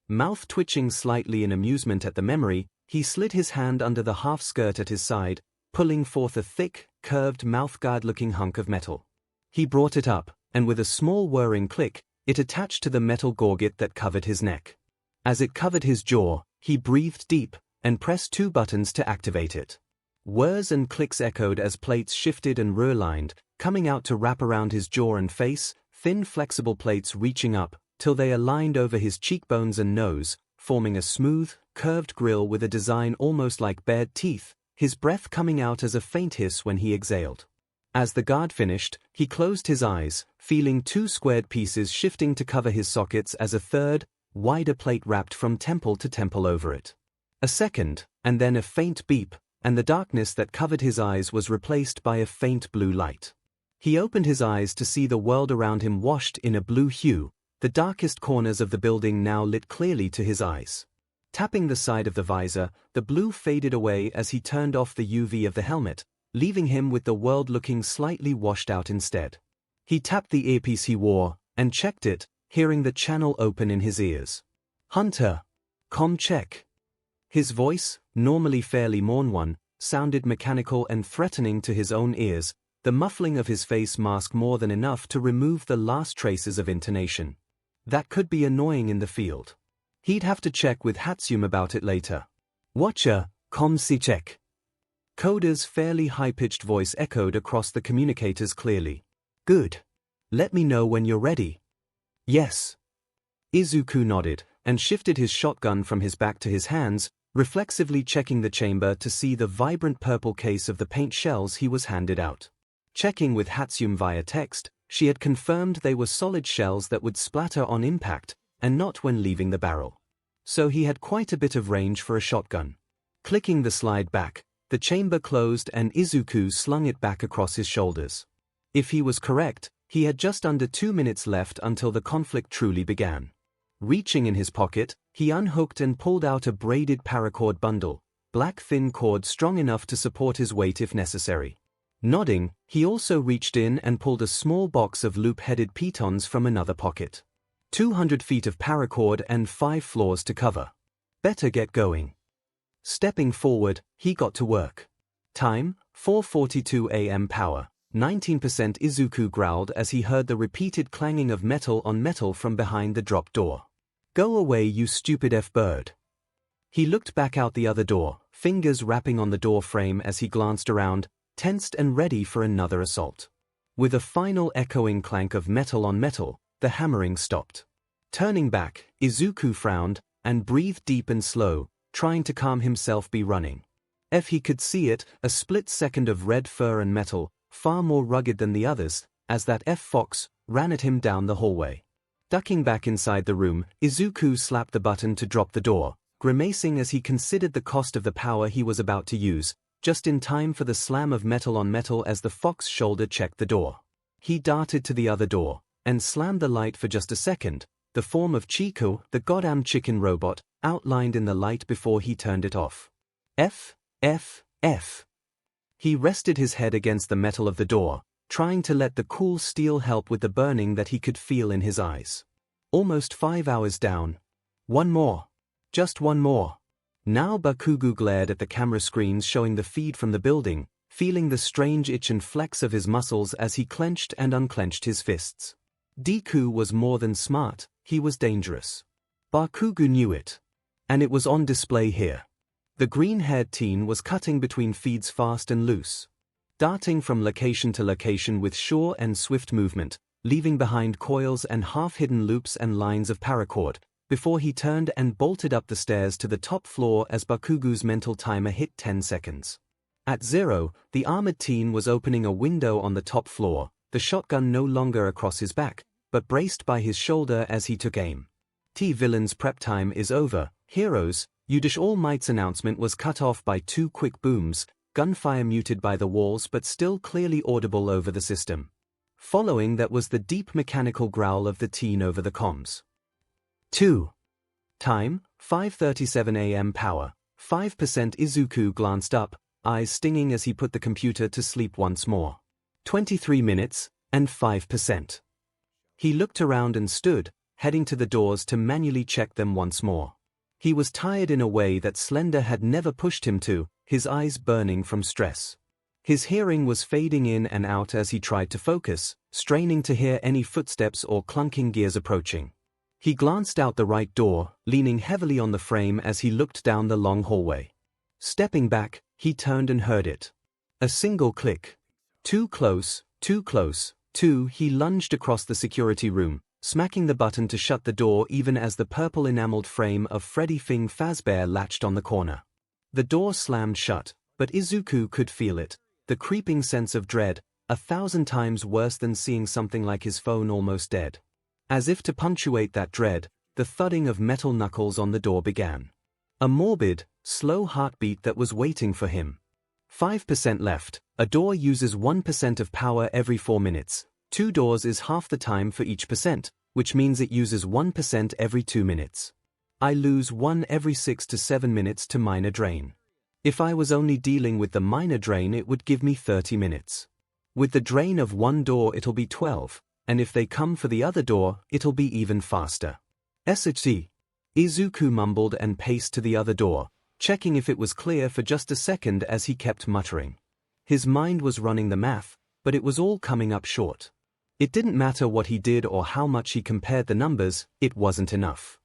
Mouth twitching slightly in amusement at the memory, he slid his hand under the half-skirt at his side, pulling forth a thick, curved mouthguard-looking hunk of metal. He brought it up, and with a small whirring click, it attached to the metal gorget that covered his neck. As it covered his jaw, he breathed deep, and pressed 2 buttons to activate it. Whirs and clicks echoed as plates shifted and realigned, coming out to wrap around his jaw and face, thin flexible plates reaching up, till they aligned over his cheekbones and nose, forming a smooth, curved grill with a design almost like bared teeth, his breath coming out as a faint hiss when he exhaled. As the guard finished, he closed his eyes, feeling 2 squared pieces shifting to cover his sockets as a third, wider plate wrapped from temple to temple over it. A second, and then a faint beep, and the darkness that covered his eyes was replaced by a faint blue light. He opened his eyes to see the world around him washed in a blue hue, the darkest corners of the building now lit clearly to his eyes. Tapping the side of the visor, the blue faded away as he turned off the UV of the helmet, leaving him with the world looking slightly washed out instead. He tapped the earpiece he wore, and checked it, hearing the channel open in his ears. "Hunter. check." His voice, normally fairly one, sounded mechanical and threatening to his own ears, the muffling of his face mask more than enough to remove the last traces of intonation. That could be annoying in the field. He'd have to check with 𝐻𝐻𝐿 about it later. "Watcher, check." Coda's fairly high-pitched voice echoed across the communicators clearly. "Good. Let me know when you're ready." "Yes." Izuku nodded, and shifted his shotgun from his back to his hands, reflexively checking the chamber to see the vibrant purple case of the paint shells he was handed out. Checking with 𝐻𝐻𝐿 via text, she had confirmed they were solid shells that would splatter on impact, and not when leaving the barrel. So he had quite a bit of range for a shotgun. Clicking the slide back, the chamber closed and Izuku slung it back across his shoulders. If he was correct, he had just under 2 minutes left until the conflict truly began. Reaching in his pocket, he unhooked and pulled out a braided paracord bundle, black thin cord strong enough to support his weight if necessary. Nodding, he also reached in and pulled a small box of loop-headed pitons from another pocket. 200 feet of paracord and 5 floors to cover. Better get going. Stepping forward, he got to work. Time, 4:42 a.m. Power, 19%. Izuku growled as he heard the repeated clanging of metal on metal from behind the drop door. "Go away, you stupid F-bird." He looked back out the other door, fingers rapping on the door frame as he glanced around, tensed and ready for another assault. With a final echoing clank of metal on metal, the hammering stopped. Turning back, Izuku frowned, and breathed deep and slow, trying to calm himself be running. If he could see it, a split second of red fur and metal, far more rugged than the others, as that F-Fox ran at him down the hallway. Ducking back inside the room, Izuku slapped the button to drop the door, grimacing as he considered the cost of the power he was about to use, just in time for the slam of metal on metal as the fox shoulder checked the door. He darted to the other door, and slammed the light for just a second, the form of Chico, the goddamn chicken robot, outlined in the light before he turned it off. F. He rested his head against the metal of the door, trying to let the cool steel help with the burning that he could feel in his eyes. Almost 5 hours down. One more. Just one more. Now Bakugo glared at the camera screens showing the feed from the building, feeling the strange itch and flex of his muscles as he clenched and unclenched his fists. Deku was more than smart, he was dangerous. Bakugo knew it. And it was on display here. The green-haired teen was cutting between feeds fast and loose, darting from location to location with sure and swift movement, leaving behind coils and half-hidden loops and lines of paracord, before he turned and bolted up the stairs to the top floor as Bakugo's mental timer hit 10 seconds. At 0, the armored teen was opening a window on the top floor, the shotgun no longer across his back, but braced by his shoulder as he took aim. Villain's prep time is over, heroes. 𝐒𝐩𝐽 All Might's announcement was cut off by 2 quick booms, gunfire muted by the walls but still clearly audible over the system. Following that was the deep mechanical growl of the teen over the comms. 2. Time, 5:37 a.m. Power, 5%. Izuku glanced up, eyes stinging as he put the computer to sleep once more. 23 minutes, and 5%. He looked around and stood, heading to the doors to manually check them once more. He was tired in a way that 𝐤𝐿𝐷 had never pushed him to, his eyes burning from stress. His hearing was fading in and out as he tried to focus, straining to hear any footsteps or clunking gears approaching. He glanced out the right door, leaning heavily on the frame as he looked down the long hallway. Stepping back, he turned and heard it. A single click. Too close, too close, too. He lunged across the security room, smacking the button to shut the door even as the purple enameled frame of Freddy Fazbear latched on the corner. The door slammed shut, but Izuku could feel it, the creeping sense of dread, 1,000 times worse than seeing something like his phone almost dead. As if to punctuate that dread, the thudding of metal knuckles on the door began. A morbid, slow heartbeat that was waiting for him. 5% left. A door uses 1% of power every 4 minutes. 2 doors is half the time for each percent, which means it uses 1% every 2 minutes. I lose 1 every 6 to 7 minutes to minor drain. If I was only dealing with the minor drain, it would give me 30 minutes. With the drain of 1 door it'll be 12, and if they come for the other door, it'll be even faster. 𝐻𝐻. Izuku mumbled and paced to the other door, checking if it was clear for just a second as he kept muttering. His mind was running the math, but it was all coming up short. It didn't matter what he did or how much he compared the numbers, it wasn't enough.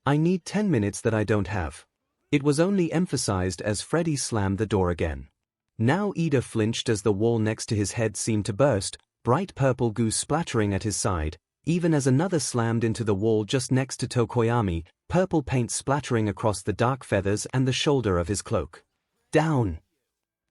I need 10 minutes that I don't have. It was only emphasized as Freddy slammed the door again. Now Ida flinched as the wall next to his head seemed to burst, bright purple goo splattering at his side, even as another slammed into the wall just next to Tokoyami, purple paint splattering across the dark feathers and the shoulder of his cloak. Down!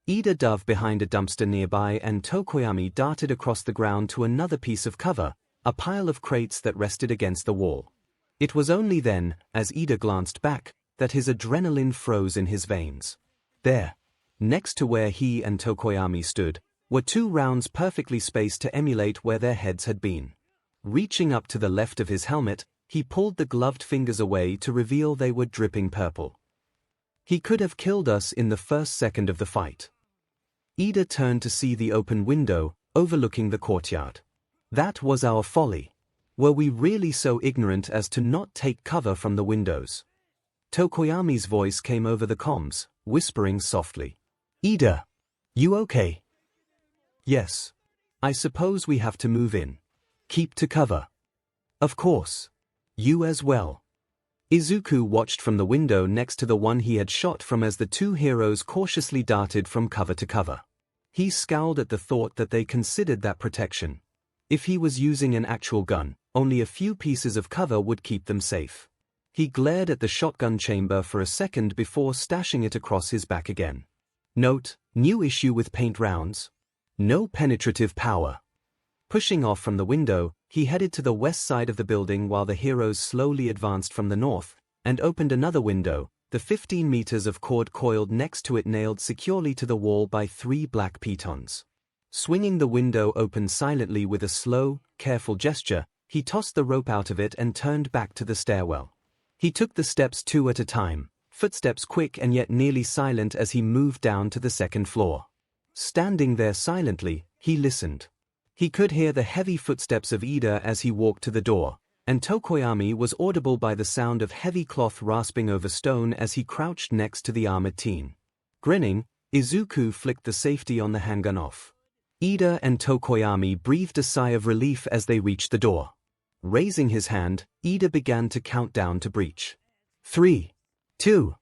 Ida dove behind a dumpster nearby and Tokoyami darted across the ground to another piece of cover, a pile of crates that rested against the wall. It was only then, as Ida glanced back, that his adrenaline froze in his veins. There, next to where he and Tokoyami stood, were 2 rounds perfectly spaced to emulate where their heads had been. Reaching up to the left of his helmet, he pulled the gloved fingers away to reveal they were dripping purple. He could have killed us in the first second of the fight. Ida turned to see the open window, overlooking the courtyard. That was our folly. Were we really so ignorant as to not take cover from the windows? Tokoyami's voice came over the comms, whispering softly. Ida, you okay? Yes. I suppose we have to move in. Keep to cover. Of course. You as well. Izuku watched from the window next to the one he had shot from as the 2 heroes cautiously darted from cover to cover. He scowled at the thought that they considered that protection. If he was using an actual gun, only a few pieces of cover would keep them safe. He glared at the shotgun chamber for a second before stashing it across his back again. Note, new issue with paint rounds. No penetrative power. Pushing off from the window, he headed to the west side of the building while the heroes slowly advanced from the north, and opened another window, the 15 meters of cord coiled next to it nailed securely to the wall by 3 black pitons. Swinging the window open silently with a slow, careful gesture, he tossed the rope out of it and turned back to the stairwell. He took the steps 2 at a time, footsteps quick and yet nearly silent as he moved down to the 2nd floor. Standing there silently, he listened. He could hear the heavy footsteps of Ida as he walked to the door, and Tokoyami was audible by the sound of heavy cloth rasping over stone as he crouched next to the armored teen. Grinning, Izuku flicked the safety on the handgun off. Ida and Tokoyami breathed a sigh of relief as they reached the door. Raising his hand, Ida began to count down to breach. 3, 2.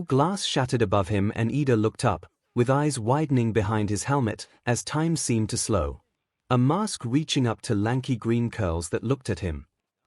Glass shattered above him and Ida looked up, with eyes widening behind his helmet as time seemed to slow. A mask reaching up to lanky green curls that looked at him.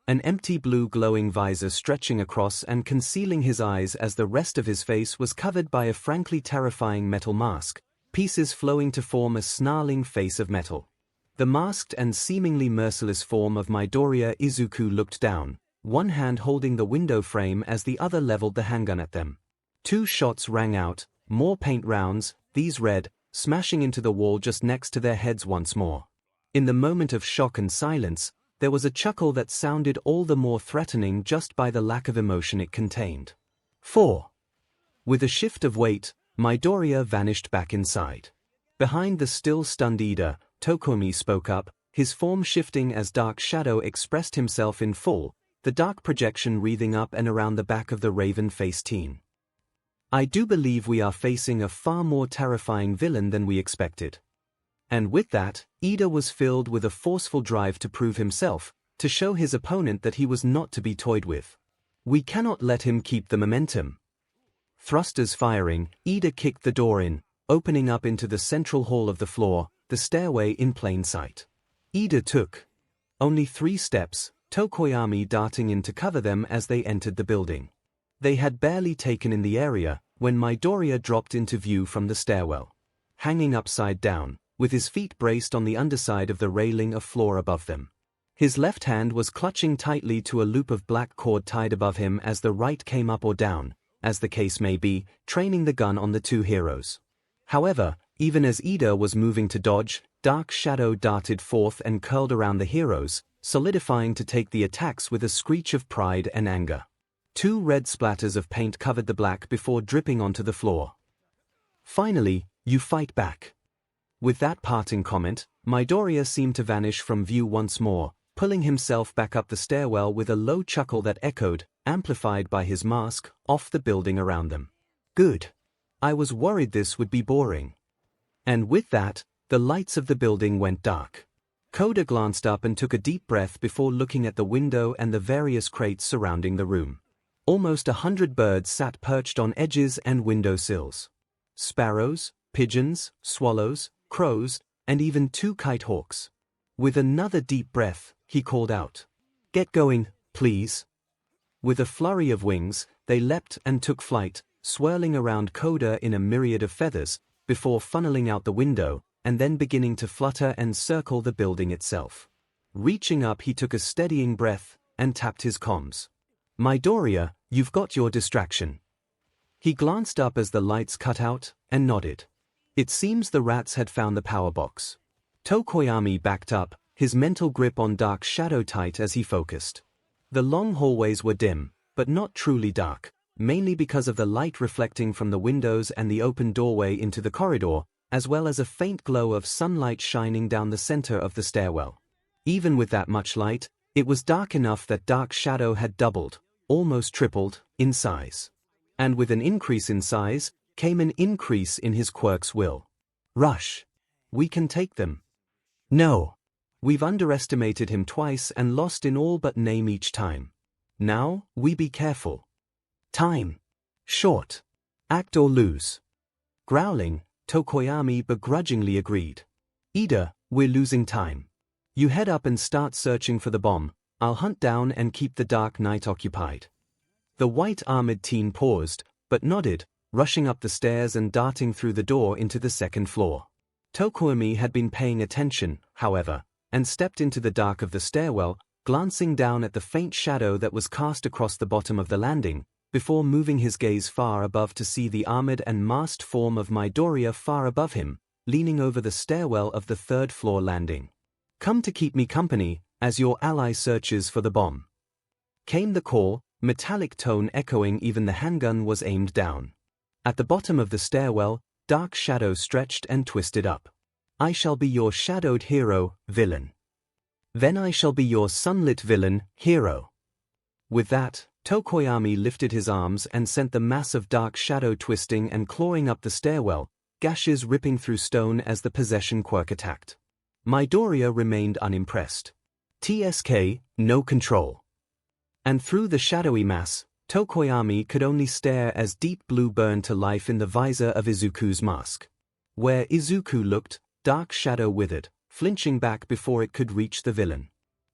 An empty blue glowing visor stretching across and concealing his eyes as the rest of his face was covered by a frankly terrifying metal mask, pieces flowing to form a snarling face of metal. The masked and seemingly merciless form of Midoriya. Izuku looked down, one hand holding the window frame as the other leveled the handgun at them. 2 shots rang out, more paint rounds, these red, smashing into the wall just next to their heads once more. In the moment of shock and silence, there was a chuckle that sounded all the more threatening just by the lack of emotion it contained. 4. With a shift of weight, Midoriya vanished back inside. Behind the still stunned Ida, Tokomi spoke up, his form shifting as Dark Shadow expressed himself in full, the dark projection wreathing up and around the back of the raven-faced teen. I do believe we are facing a far more terrifying villain than we expected. And with that, Ida was filled with a forceful drive to prove himself, to show his opponent that he was not to be toyed with. We cannot let him keep the momentum. Thrusters firing, Ida kicked the door in, opening up into the central hall of the floor, the stairway in plain sight. Ida took only 3 steps, Tokoyami darting in to cover them as they entered the building. They had barely taken in the area, when Midoriya dropped into view from the stairwell. Hanging upside down, with his feet braced on the underside of the railing of floor above them. His left hand was clutching tightly to a loop of black cord tied above him as the right came up or down, as the case may be, training the gun on the 2 heroes. However, even as Ida was moving to dodge, dark shadow darted forth and curled around the heroes, solidifying to take the attacks with a screech of pride and anger. 2 red splatters of paint covered the black before dripping onto the floor. Finally, you fight back. With that parting comment, Midoriya seemed to vanish from view once more, pulling himself back up the stairwell with a low chuckle that echoed, amplified by his mask, off the building around them. Good. I was worried this would be boring. And with that, the lights of the building went dark. Koda glanced up and took a deep breath before looking at the window and the various crates surrounding the room. Almost 100 birds sat perched on edges and window sills. Sparrows, pigeons, swallows, crows, and even 2 kite hawks. With another deep breath, he called out, "Get going, please." With a flurry of wings, they leapt and took flight, swirling around Koda in a myriad of feathers, before funneling out the window, and then beginning to flutter and circle the building itself. Reaching up, he took a steadying breath, and tapped his comms. "Midoriya, you've got your distraction." He glanced up as the lights cut out, and nodded. It seems the rats had found the power box. Tokoyami backed up, his mental grip on dark shadow tight as he focused. The long hallways were dim, but not truly dark, mainly because of the light reflecting from the windows and the open doorway into the corridor, as well as a faint glow of sunlight shining down the center of the stairwell. Even with that much light, it was dark enough that dark shadow had doubled, almost tripled, in size. And with an increase in size, came an increase in his quirk's will. Rush. We can take them. No. We've underestimated him twice and lost in all but name each time. Now, we be careful. Time. Short. Act or lose. Growling, Tokoyami begrudgingly agreed. Ida, we're losing time. You head up and start searching for the bomb. I'll hunt down and keep the Dark Knight occupied. The white-armored teen paused, but nodded, rushing up the stairs and darting through the door into the second floor. Tokoyami had been paying attention, however, and stepped into the dark of the stairwell, glancing down at the faint shadow that was cast across the bottom of the landing, before moving his gaze far above to see the armored and masked form of Midoriya far above him, leaning over the stairwell of the 3rd floor landing. "Come to keep me company, as your ally searches for the bomb." Came the call, metallic tone echoing even the handgun was aimed down. At the bottom of the stairwell, dark shadow stretched and twisted up. "I shall be your shadowed hero, villain. Then I shall be your sunlit villain, hero." With that, Tokoyami lifted his arms and sent the mass of dark shadow twisting and clawing up the stairwell, gashes ripping through stone as the possession quirk attacked. Midoriya remained unimpressed. TSK, no control. And through the shadowy mass, Tokoyami could only stare as deep blue burned to life in the visor of Izuku's mask. Where Izuku looked, dark shadow withered, flinching back before it could reach the villain.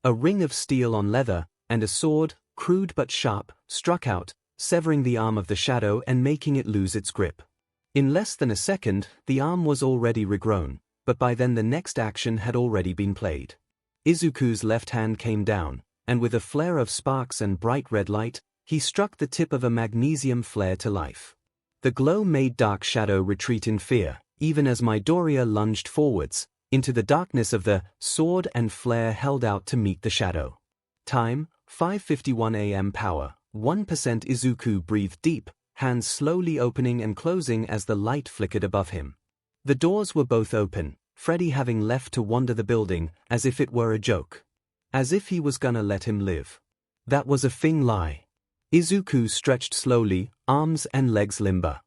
A ring of steel on leather, and a sword, crude but sharp, struck out, severing the arm of the shadow and making it lose its grip. In less than a second, the arm was already regrown, but by then the next action had already been played. Izuku's left hand came down, and with a flare of sparks and bright red light, he struck the tip of a magnesium flare to life. The glow made dark shadow retreat in fear, even as Midoriya lunged forwards, into the darkness of the sword and flare held out to meet the shadow. Time, 5:51 a.m. Power, 1%. Izuku breathed deep, hands slowly opening and closing as the light flickered above him. The doors were both open, Freddy having left to wander the building, as if it were a joke. As if he was gonna let him live. That was a thing lie. 𝐒𝐿 stretched slowly, arms and legs limber.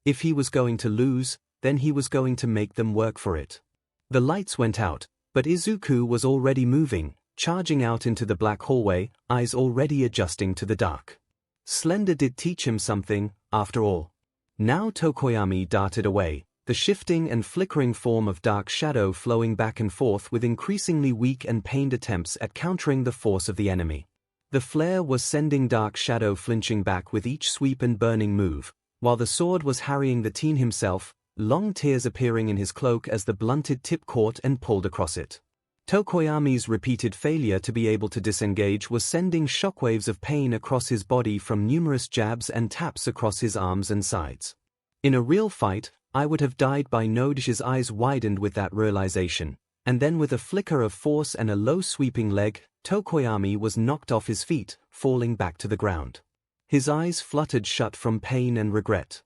If he was going to lose, then he was going to make them work for it. The lights went out, but 𝐒𝐿 was already moving, charging out into the black hallway, eyes already adjusting to the dark. Slender did teach him something, after all. Now Tokoyami darted away, the shifting and flickering form of dark shadow flowing back and forth with increasingly weak and pained attempts at countering the force of the enemy. The flare was sending dark shadow flinching back with each sweep and burning move, while the sword was harrying the teen himself, long tears appearing in his cloak as the blunted tip caught and pulled across it. Tokoyami's repeated failure to be able to disengage was sending shockwaves of pain across his body from numerous jabs and taps across his arms and sides. In a real fight, I would have died by now. His eyes widened with that realization, and then with a flicker of force and a low sweeping leg, Tokoyami was knocked off his feet, falling back to the ground. His eyes fluttered shut from pain and regret.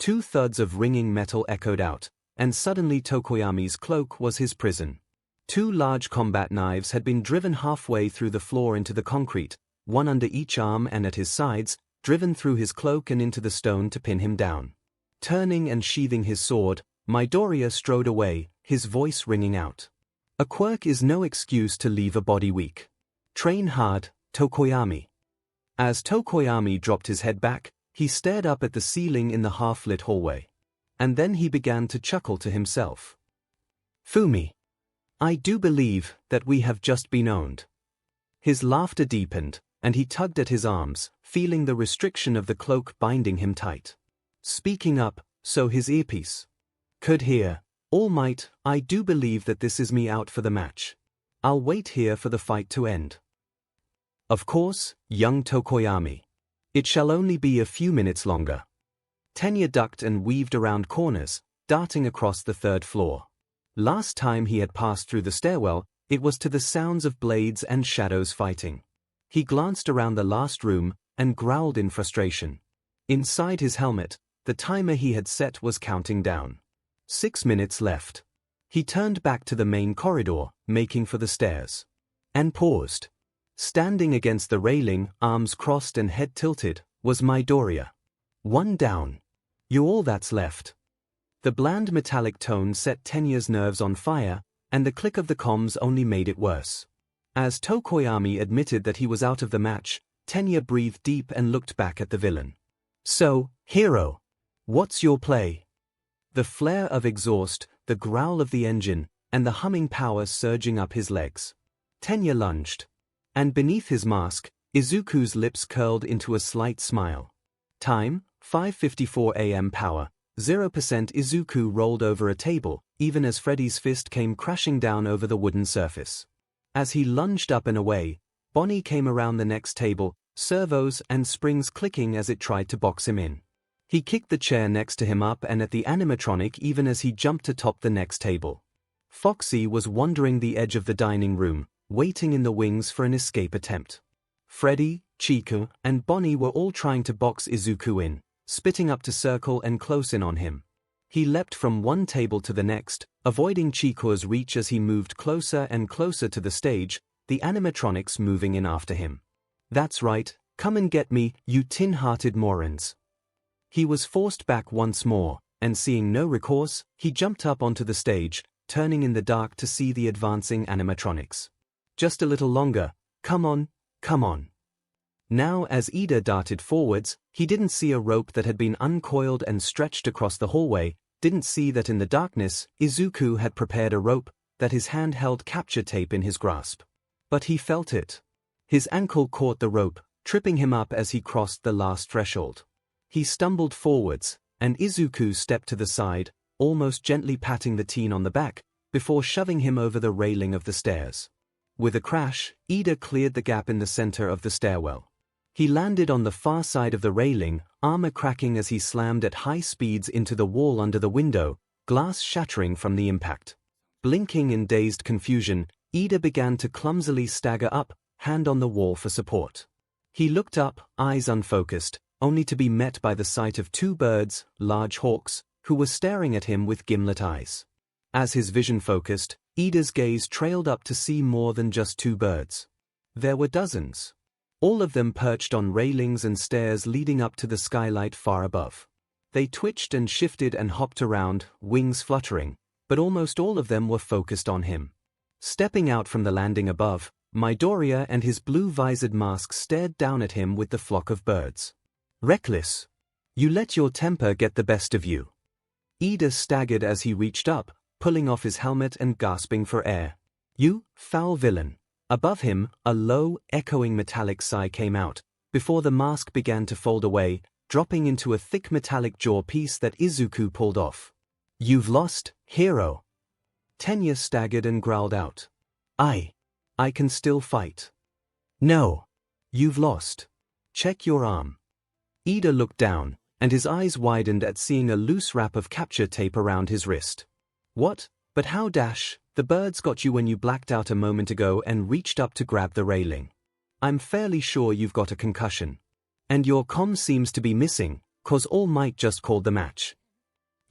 2 thuds of ringing metal echoed out, and suddenly Tokoyami's cloak was his prison. 2 large combat knives had been driven halfway through the floor into the concrete, one under each arm and at his sides, driven through his cloak and into the stone to pin him down. Turning and sheathing his sword, Midoriya strode away, his voice ringing out. A quirk is no excuse to leave a body weak. Train hard, Tokoyami. As Tokoyami dropped his head back, he stared up at the ceiling in the half-lit hallway. And then he began to chuckle to himself. Fumi. I do believe that we have just been owned. His laughter deepened, and he tugged at his arms, feeling the restriction of the cloak binding him tight. Speaking up, so his earpiece could hear. All Might, I do believe that this is me out for the match. I'll wait here for the fight to end. Of course, young Tokoyami. It shall only be a few minutes longer. Tenya ducked and weaved around corners, darting across the 3rd floor. Last time he had passed through the stairwell, it was to the sounds of blades and shadows fighting. He glanced around the last room and growled in frustration. Inside his helmet, the timer he had set was counting down. 6 minutes left. He turned back to the main corridor, making for the stairs. And paused. Standing against the railing, arms crossed and head tilted, was Midoriya. 1 down. You all that's left. The bland metallic tone set Tenya's nerves on fire, and the click of the comms only made it worse. As Tokoyami admitted that he was out of the match, Tenya breathed deep and looked back at the villain. So, hero. What's your play? The flare of exhaust, the growl of the engine, and the humming power surging up his legs. Tenya lunged. And beneath his mask, 𝐒𝐿's lips curled into a slight smile. Time, 5:54 a.m. Power, 0%. 𝐒𝐿 rolled over a table, even as Freddy's fist came crashing down over the wooden surface. As he lunged up and away, Bonnie came around the next table, servos and springs clicking as it tried to box him in. He kicked the chair next to him up and at the animatronic even as he jumped atop the next table. Foxy was wandering the edge of the dining room, waiting in the wings for an escape attempt. Freddy, Chico, and Bonnie were all trying to box 𝐒𝐿 in, spitting up to circle and close in on him. He leapt from one table to the next, avoiding Chico's reach as he moved closer and closer to the stage, the animatronics moving in after him. That's right, come and get me, you tin-hearted morons. He was forced back once more, and seeing no recourse, he jumped up onto the stage, turning in the dark to see the advancing animatronics. Just a little longer, come on, come on. Now as Ida darted forwards, he didn't see a rope that had been uncoiled and stretched across the hallway, didn't see that in the darkness, 𝐒𝐿 had prepared a rope, that his hand held capture tape in his grasp. But he felt it. His ankle caught the rope, tripping him up as he crossed the last threshold. He stumbled forwards, and 𝐒𝐿 stepped to the side, almost gently patting the teen on the back, before shoving him over the railing of the stairs. With a crash, Ida cleared the gap in the center of the stairwell. He landed on the far side of the railing, armor cracking as he slammed at high speeds into the wall under the window, glass shattering from the impact. Blinking in dazed confusion, Ida began to clumsily stagger up, hand on the wall for support. He looked up, eyes unfocused, only to be met by the sight of 2 birds, large hawks, who were staring at him with gimlet eyes. As his vision focused, Ida's gaze trailed up to see more than just 2 birds. There were dozens. all of them perched on railings and stairs leading up to the skylight far above. They twitched and shifted and hopped around, wings fluttering, but almost all of them were focused on him. Stepping out from the landing above, Midoriya and his blue-visored mask stared down at him with the flock of birds. Reckless. You let your temper get the best of you. Ida staggered as he reached up, pulling off his helmet and gasping for air. You, foul villain. Above him, a low, echoing metallic sigh came out, before the mask began to fold away, dropping into a thick metallic jaw piece that Izuku pulled off. You've lost, hero. Tenya staggered and growled out. I can still fight. No. You've lost. Check your arm. Ida looked down, and his eyes widened at seeing a loose wrap of capture tape around his wrist. What? But how the birds got you when you blacked out a moment ago and reached up to grab the railing. I'm fairly sure you've got a concussion. And your comm seems to be missing, 'cause All Might just called the match.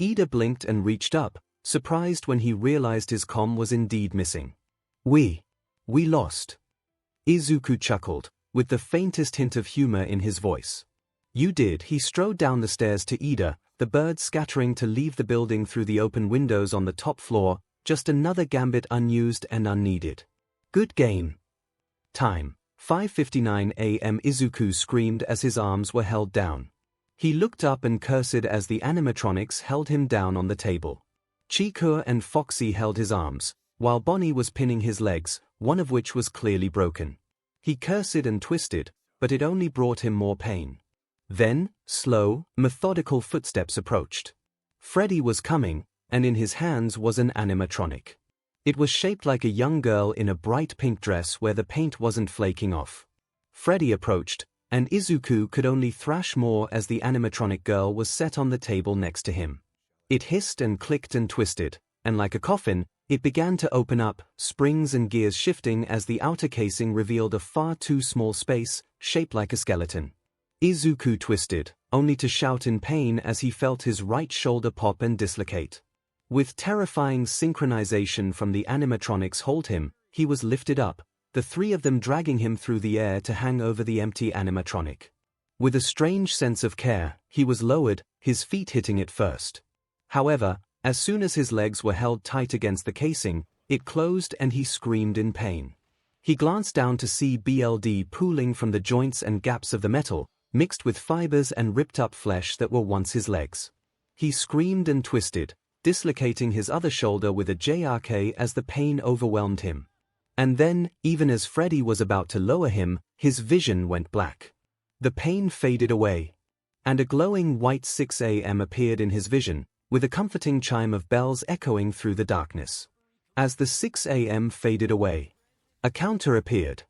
Ida blinked and reached up, surprised when he realized his comm was indeed missing. We lost. Izuku chuckled, with the faintest hint of humor in his voice. You did. He strode down the stairs to Ida, the birds scattering to leave the building through the open windows on the top floor, just another gambit unused and unneeded. Good game. Time. 5:59 a.m. Izuku screamed as his arms were held down. He looked up and cursed as the animatronics held him down on the table. Chikuru and Foxy held his arms, while Bonnie was pinning his legs, one of which was clearly broken. He cursed and twisted, but it only brought him more pain. Then, slow, methodical footsteps approached. Freddy was coming, and in his hands was an animatronic. It was shaped like a young girl in a bright pink dress where the paint wasn't flaking off. Freddy approached, and Izuku could only thrash more as the animatronic girl was set on the table next to him. It hissed and clicked and twisted, and like a coffin, it began to open up, springs and gears shifting as the outer casing revealed a far too small space, shaped like a skeleton. Izuku twisted, only to shout in pain as he felt his right shoulder pop and dislocate. With terrifying synchronization from the animatronics hold him, he was lifted up, the three of them dragging him through the air to hang over the empty animatronic. With a strange sense of care, he was lowered, his feet hitting it first. However, as soon as his legs were held tight against the casing, it closed and he screamed in pain. He glanced down to see blood pooling from the joints and gaps of the metal, mixed with fibers and ripped-up flesh that were once his legs. He screamed and twisted, dislocating his other shoulder with a jerk as the pain overwhelmed him. And then, even as Freddy was about to lower him, his vision went black. The pain faded away, and a glowing white 6 a.m. appeared in his vision, with a comforting chime of bells echoing through the darkness. As the 6 a.m. faded away, a counter appeared.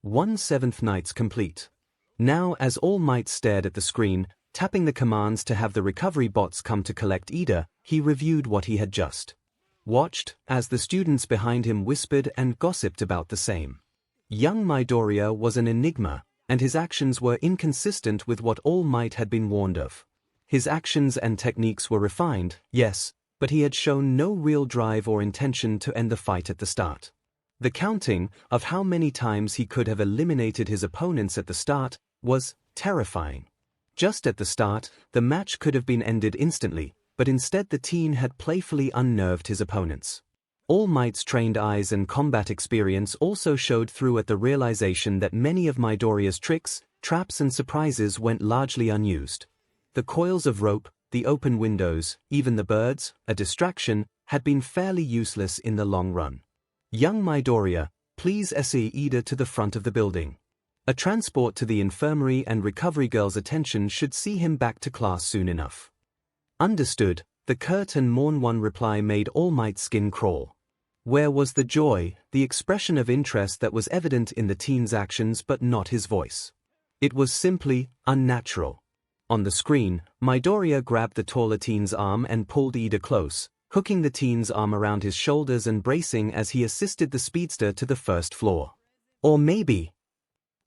1/7 nights complete. Now as All Might stared at the screen, tapping the commands to have the recovery bots come to collect Ida, he reviewed what he had just watched, as the students behind him whispered and gossiped about the same. Young Midoriya was an enigma, and his actions were inconsistent with what All Might had been warned of. His actions and techniques were refined, yes, but he had shown no real drive or intention to end the fight at the start. The counting of how many times he could have eliminated his opponents at the start was terrifying. Just at the start, the match could have been ended instantly, but instead the teen had playfully unnerved his opponents. All Might's trained eyes and combat experience also showed through at the realization that many of Midoriya's tricks, traps and surprises went largely unused. The coils of rope, the open windows, even the birds, a distraction, had been fairly useless in the long run. Young Midoriya, please escort Ida to the front of the building. A transport to the infirmary and recovery girl's attention should see him back to class soon enough. Understood, the curt and mourn reply made All Might's skin crawl. Where was the joy, the expression of interest that was evident in the teen's actions but not his voice? It was simply unnatural. On the screen, Midoriya grabbed the taller teen's arm and pulled Ida close, hooking the teen's arm around his shoulders and bracing as he assisted the speedster to the first floor. Or maybe...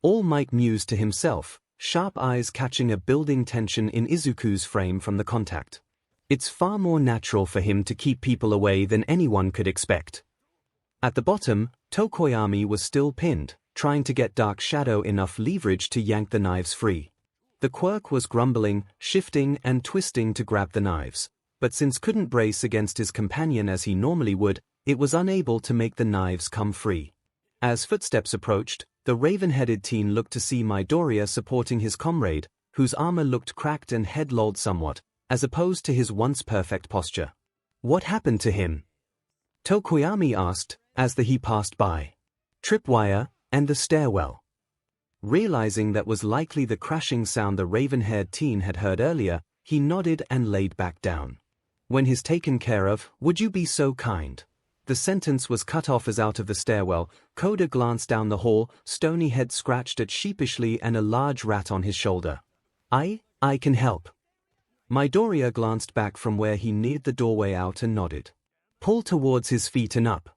All Might mused to himself, sharp eyes catching a building tension in Izuku's frame from the contact. It's far more natural for him to keep people away than anyone could expect. At the bottom, Tokoyami was still pinned, trying to get Dark Shadow enough leverage to yank the knives free. The quirk was grumbling, shifting and twisting to grab the knives, but since couldn't brace against his companion as he normally would, it was unable to make the knives come free. As footsteps approached, the raven-headed teen looked to see Midoriya supporting his comrade, whose armor looked cracked and head-lolled somewhat, as opposed to his once perfect posture. "What happened to him?" Tokoyami asked, as he passed by. "Tripwire, and the stairwell." Realizing that was likely the crashing sound the raven-haired teen had heard earlier, he nodded and laid back down. "When he's taken care of, would you be so kind?" The sentence was cut off as out of the stairwell, Koda glanced down the hall, stony head scratched at sheepishly and a large rat on his shoulder. I can help." Midoriya glanced back from where he neared the doorway out and nodded. "Pull towards his feet and up."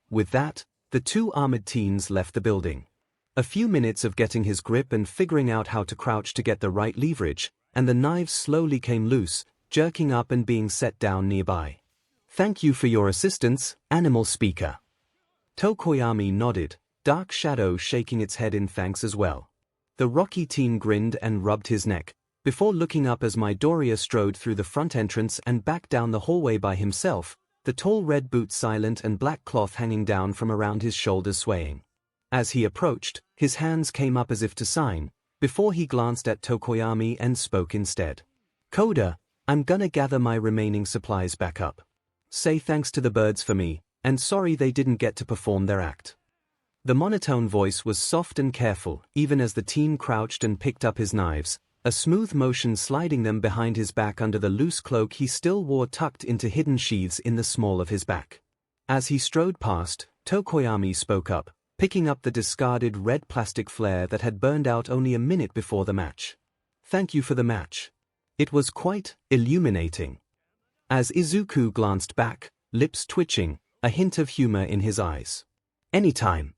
With that, the two armored teens left the building. A few minutes of getting his grip and figuring out how to crouch to get the right leverage, and the knives slowly came loose, jerking up and being set down nearby. "Thank you for your assistance, animal speaker." Tokoyami nodded, Dark Shadow shaking its head in thanks as well. The rocky teen grinned and rubbed his neck, before looking up as Midoriya strode through the front entrance and back down the hallway by himself, the tall red boots silent and black cloth hanging down from around his shoulders swaying. As he approached, his hands came up as if to sign, before he glanced at Tokoyami and spoke instead. "Koda, I'm gonna gather my remaining supplies back up. Say thanks to the birds for me, and sorry they didn't get to perform their act." The monotone voice was soft and careful, even as the teen crouched and picked up his knives, a smooth motion sliding them behind his back under the loose cloak he still wore tucked into hidden sheaths in the small of his back. As he strode past, Tokoyami spoke up, picking up the discarded red plastic flare that had burned out only a minute before the match. "Thank you for the match. It was quite illuminating." As Izuku glanced back, lips twitching, a hint of humor in his eyes. "Anytime."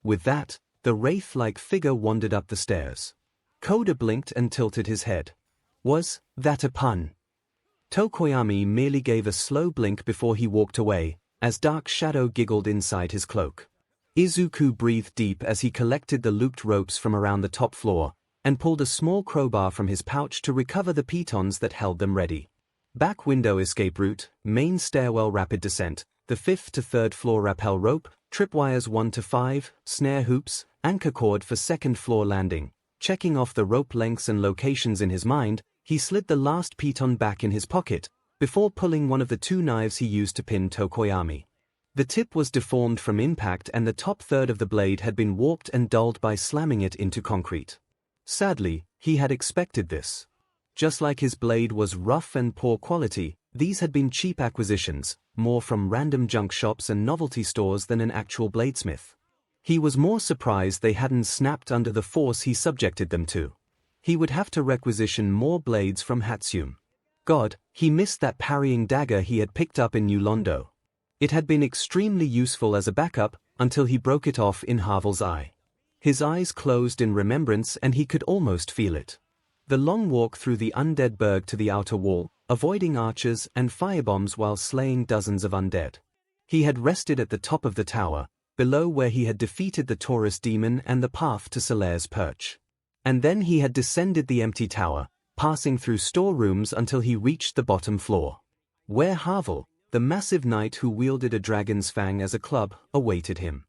With that, the wraith-like figure wandered up the stairs. Koda blinked and tilted his head. "Was that a pun?" Tokoyami merely gave a slow blink before he walked away, as Dark Shadow giggled inside his cloak. Izuku breathed deep as he collected the looped ropes from around the top floor, and pulled a small crowbar from his pouch to recover the pitons that held them ready. Back window escape route, main stairwell rapid descent, the 5th to 3rd floor rappel rope, tripwires 1 to 5, snare hoops, anchor cord for 2nd floor landing. Checking off the rope lengths and locations in his mind, he slid the last piton back in his pocket, before pulling one of the 2 knives he used to pin Tokoyami. The tip was deformed from impact and the top third of the blade had been warped and dulled by slamming it into concrete. Sadly, he had expected this. Just like his blade was rough and poor quality, these had been cheap acquisitions, more from random junk shops and novelty stores than an actual bladesmith. He was more surprised they hadn't snapped under the force he subjected them to. He would have to requisition more blades from Hatsume. God, he missed that parrying dagger he had picked up in New Londo. It had been extremely useful as a backup, until he broke it off in Havel's eye. His eyes closed in remembrance and he could almost feel it. The long walk through the undead berg to the outer wall, avoiding archers and firebombs while slaying dozens of undead. He had rested at the top of the tower, below where he had defeated the Taurus demon and the path to Solaire's perch. And then he had descended the empty tower, passing through storerooms until he reached the bottom floor, where Havel, the massive knight who wielded a dragon's fang as a club, awaited him.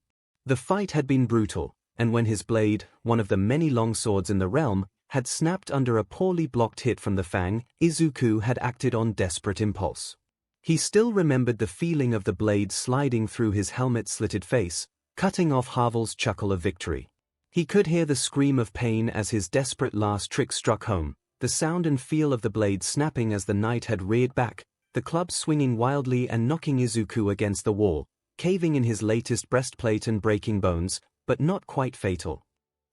The fight had been brutal, and when his blade, one of the many long swords in the realm, had snapped under a poorly blocked hit from the fang, Izuku had acted on desperate impulse. He still remembered the feeling of the blade sliding through his helmet-slitted face, cutting off Havel's chuckle of victory. He could hear the scream of pain as his desperate last trick struck home, the sound and feel of the blade snapping as the knight had reared back, the club swinging wildly and knocking Izuku against the wall, caving in his latest breastplate and breaking bones, but not quite fatal.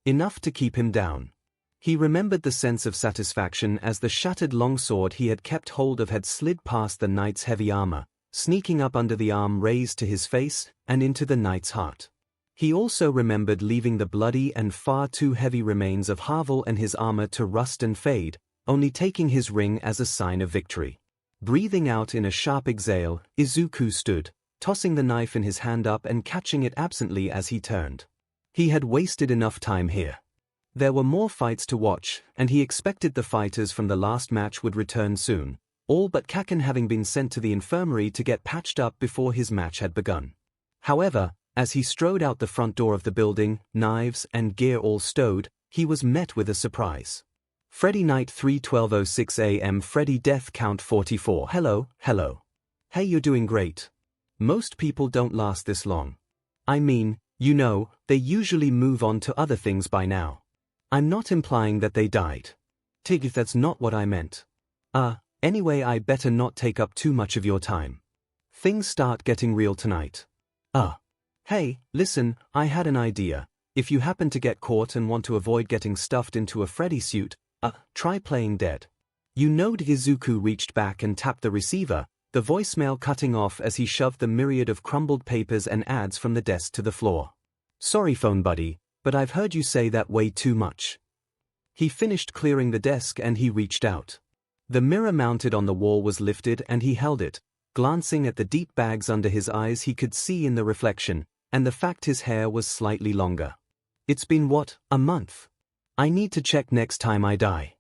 Enough to keep him down. He remembered the sense of satisfaction as the shattered longsword he had kept hold of had slid past the knight's heavy armor, sneaking up under the arm raised to his face and into the knight's heart. He also remembered leaving the bloody and far too heavy remains of Havel and his armor to rust and fade, only taking his ring as a sign of victory. Breathing out in a sharp exhale, Izuku stood, tossing the knife in his hand up and catching it absently as he turned. He had wasted enough time here. There were more fights to watch, and he expected the fighters from the last match would return soon, all but 𝐻𝐭 having been sent to the infirmary to get patched up before his match had begun. However, as he strode out the front door of the building, knives and gear all stowed, he was met with a surprise. Freddy Knight 3:12:06 a.m. Freddy Death Count 44. Hello. Hey, you're doing great. Most people don't last this long. I mean, you know, they usually move on to other things by now. I'm not implying that they died. Tig, that's not what I meant. Anyway, I better not take up too much of your time. Things start getting real tonight. Hey, listen, I had an idea. If you happen to get caught and want to avoid getting stuffed into a Freddy suit, try playing dead. You know, Izuku reached back and tapped the receiver, the voicemail cutting off as he shoved the myriad of crumbled papers and ads from the desk to the floor. Sorry, phone buddy, but I've heard you say that way too much. He finished clearing the desk and he reached out. The mirror mounted on the wall was lifted and he held it, glancing at the deep bags under his eyes he could see in the reflection, and the fact his hair was slightly longer. It's been what, a month? I need to check next time I die.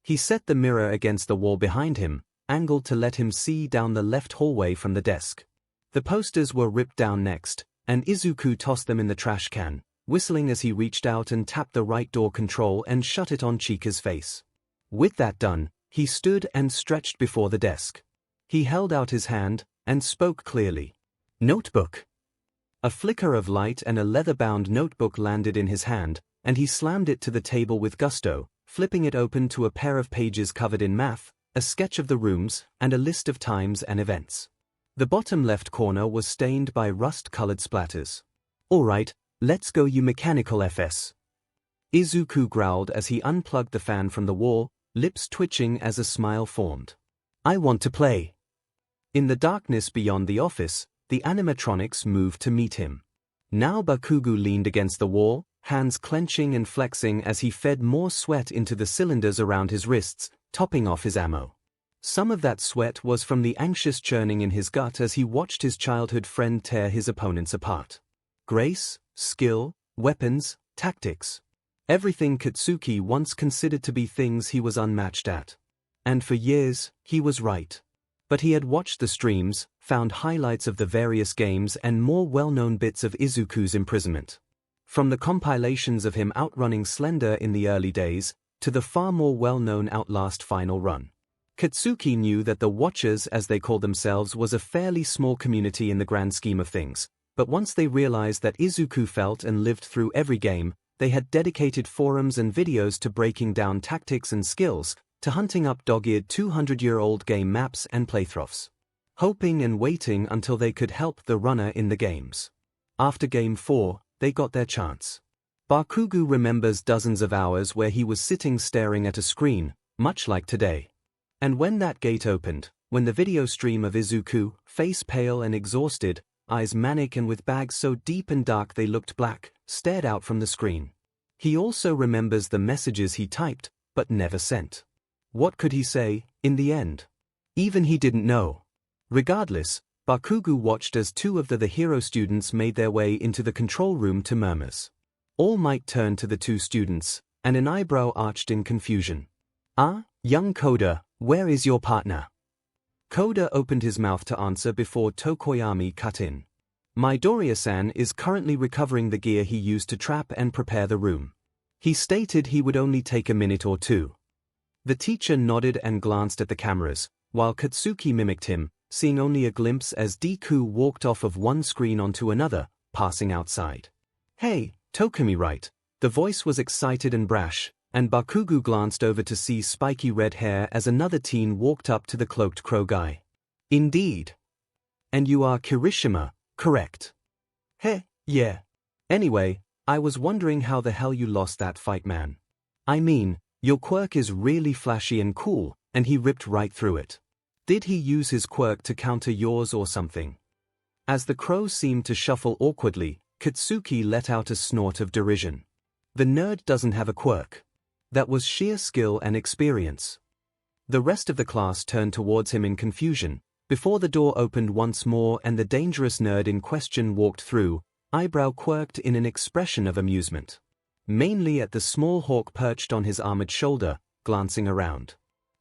He set the mirror against the wall behind him, angled to let him see down the left hallway from the desk. The posters were ripped down next, and Izuku tossed them in the trash can, whistling as he reached out and tapped the right door control and shut it on Chica's face. With that done, he stood and stretched before the desk. He held out his hand and spoke clearly. Notebook. A flicker of light and a leather-bound notebook landed in his hand, and he slammed it to the table with gusto, flipping it open to a pair of pages covered in math, a sketch of the rooms, and a list of times and events. The bottom left corner was stained by rust-colored splatters. All right, let's go, you mechanical FS. Izuku growled as he unplugged the fan from the wall, lips twitching as a smile formed. I want to play. In the darkness beyond the office, the animatronics moved to meet him. Now Bakugo leaned against the wall, hands clenching and flexing as he fed more sweat into the cylinders around his wrists, topping off his ammo. Some of that sweat was from the anxious churning in his gut as he watched his childhood friend tear his opponents apart. Grace, skill, weapons, tactics. Everything Katsuki once considered to be things he was unmatched at. And for years, he was right. But he had watched the streams, found highlights of the various games and more well-known bits of Izuku's imprisonment. From the compilations of him outrunning Slender in the early days, to the far more well-known Outlast final run. Katsuki knew that the Watchers, as they called themselves, was a fairly small community in the grand scheme of things, but once they realized that Izuku felt and lived through every game, they had dedicated forums and videos to breaking down tactics and skills, to hunting up dog-eared 200-year-old game maps and playthroughs. Hoping and waiting until they could help the runner in the games. After Game 4, they got their chance. Bakugo remembers dozens of hours where he was sitting staring at a screen, much like today. And when that gate opened, when the video stream of Izuku, face pale and exhausted, eyes manic and with bags so deep and dark they looked black, stared out from the screen. He also remembers the messages he typed, but never sent. What could he say, in the end? Even he didn't know. Regardless, Bakugo watched as two of the hero students made their way into the control room to murmurs. All Might turned to the two students, and an eyebrow arched in confusion. Young Koda, where is your partner? Koda opened his mouth to answer before Tokoyami cut in. Midoriya-san is currently recovering the gear he used to trap and prepare the room. He stated he would only take a minute or two. The teacher nodded and glanced at the cameras, while Katsuki mimicked him, seeing only a glimpse as Deku walked off of one screen onto another, passing outside. Hey, Tokomi, right? The voice was excited and brash, and Bakugo glanced over to see spiky red hair as another teen walked up to the cloaked crow guy. Indeed. And you are Kirishima, correct? Heh, yeah. Anyway, I was wondering how the hell you lost that fight, man. I mean, your quirk is really flashy and cool, and he ripped right through it. Did he use his quirk to counter yours or something? As the crow seemed to shuffle awkwardly, Katsuki let out a snort of derision. The nerd doesn't have a quirk. That was sheer skill and experience. The rest of the class turned towards him in confusion, before the door opened once more and the dangerous nerd in question walked through, eyebrow quirked in an expression of amusement. Mainly at the small hawk perched on his armored shoulder, glancing around.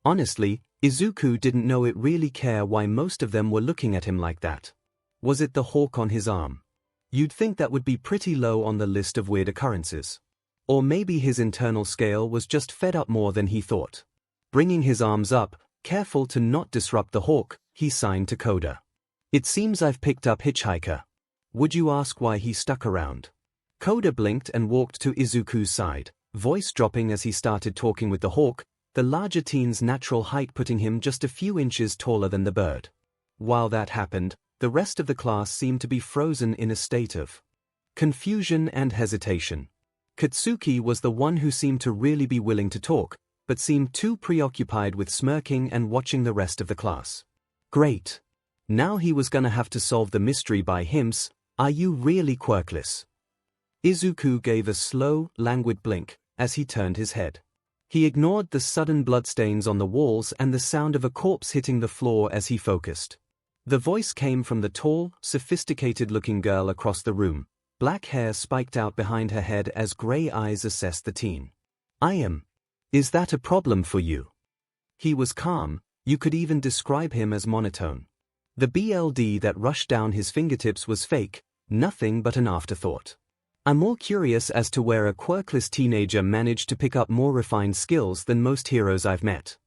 Honestly, Izuku didn't know it really care why most of them were looking at him like that. Was it the hawk on his arm? You'd think that would be pretty low on the list of weird occurrences. Or maybe his internal scale was just fed up more than he thought. Bringing his arms up, careful to not disrupt the hawk, he signed to Koda. It seems I've picked up Hitchhiker. Would you ask why he stuck around? Koda blinked and walked to Izuku's side, voice dropping as he started talking with the hawk, the larger teen's natural height putting him just a few inches taller than the bird. While that happened, the rest of the class seemed to be frozen in a state of confusion and hesitation. Katsuki was the one who seemed to really be willing to talk, but seemed too preoccupied with smirking and watching the rest of the class. Great. Now he was gonna have to solve the mystery by himself. Are you really quirkless? Izuku gave a slow, languid blink as he turned his head. He ignored the sudden bloodstains on the walls and the sound of a corpse hitting the floor as he focused. The voice came from the tall, sophisticated-looking girl across the room, black hair spiked out behind her head as gray eyes assessed the teen. Is that a problem for you? He was calm, you could even describe him as monotone. The BLD that rushed down his fingertips was fake, nothing but an afterthought. I'm more curious as to where a quirkless teenager managed to pick up more refined skills than most heroes I've met.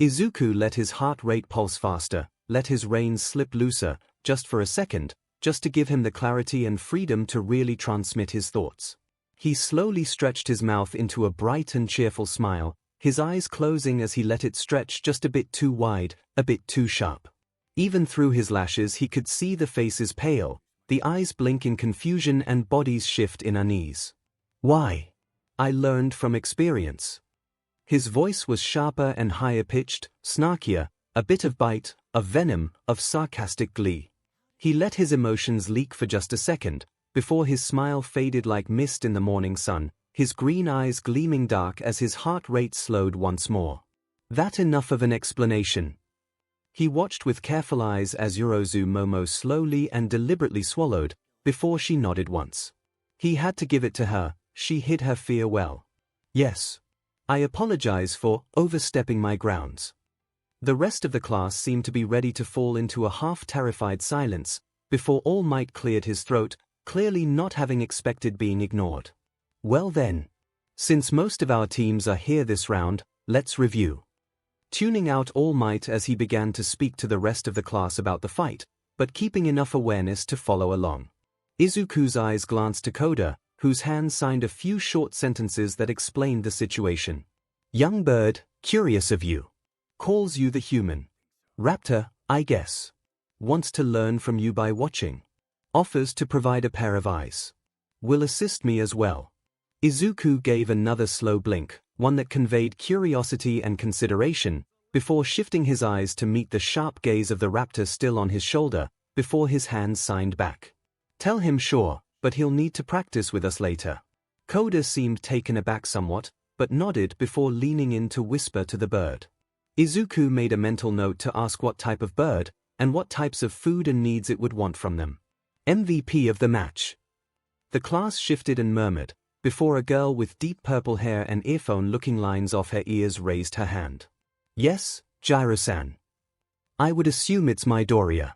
Izuku let his heart rate pulse faster, let his reins slip looser, just for a second, just to give him the clarity and freedom to really transmit his thoughts. He slowly stretched his mouth into a bright and cheerful smile, his eyes closing as he let it stretch just a bit too wide, a bit too sharp. Even through his lashes he could see the faces pale, the eyes blink in confusion and bodies shift in unease. Why? I learned from experience. His voice was sharper and higher pitched, snarkier, a bit of bite, of venom, of sarcastic glee. He let his emotions leak for just a second, before his smile faded like mist in the morning sun, his green eyes gleaming dark as his heart rate slowed once more. That enough of an explanation? He watched with careful eyes as Yorozu Momo slowly and deliberately swallowed, before she nodded once. He had to give it to her, she hid her fear well. Yes. I apologize for overstepping my grounds. The rest of the class seemed to be ready to fall into a half-terrified silence, before All Might cleared his throat, clearly not having expected being ignored. Well then. Since most of our teams are here this round, let's review. Tuning out All Might as he began to speak to the rest of the class about the fight, but keeping enough awareness to follow along. Izuku's eyes glanced to Koda, whose hands signed a few short sentences that explained the situation. Young bird, curious of you. Calls you the human. Raptor, I guess. Wants to learn from you by watching. Offers to provide a pair of eyes. Will assist me as well. Izuku gave another slow blink, one that conveyed curiosity and consideration, before shifting his eyes to meet the sharp gaze of the raptor still on his shoulder, before his hands signed back. Tell him sure, but he'll need to practice with us later. Koda seemed taken aback somewhat, but nodded before leaning in to whisper to the bird. Izuku made a mental note to ask what type of bird, and what types of food and needs it would want from them. MVP of the match. The class shifted and murmured, before a girl with deep purple hair and earphone-looking lines off her ears raised her hand. Yes, Gyro-san. I would assume it's Midoriya.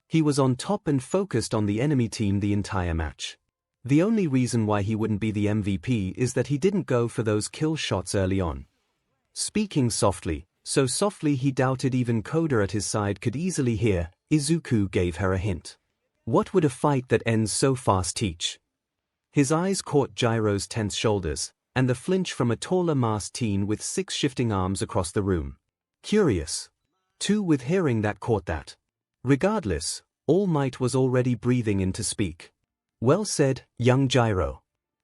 He was on top and focused on the enemy team the entire match. The only reason why he wouldn't be the MVP is that he didn't go for those kill shots early on. Speaking softly, so softly he doubted even Koda at his side could easily hear, Izuku gave her a hint. What would a fight that ends so fast teach? His eyes caught Gyro's tense shoulders, and the flinch from a taller masked teen with 6 shifting arms across the room. Curious. 2 with hearing that caught that. Regardless, All Might was already breathing in to speak. Well said, young Gyro.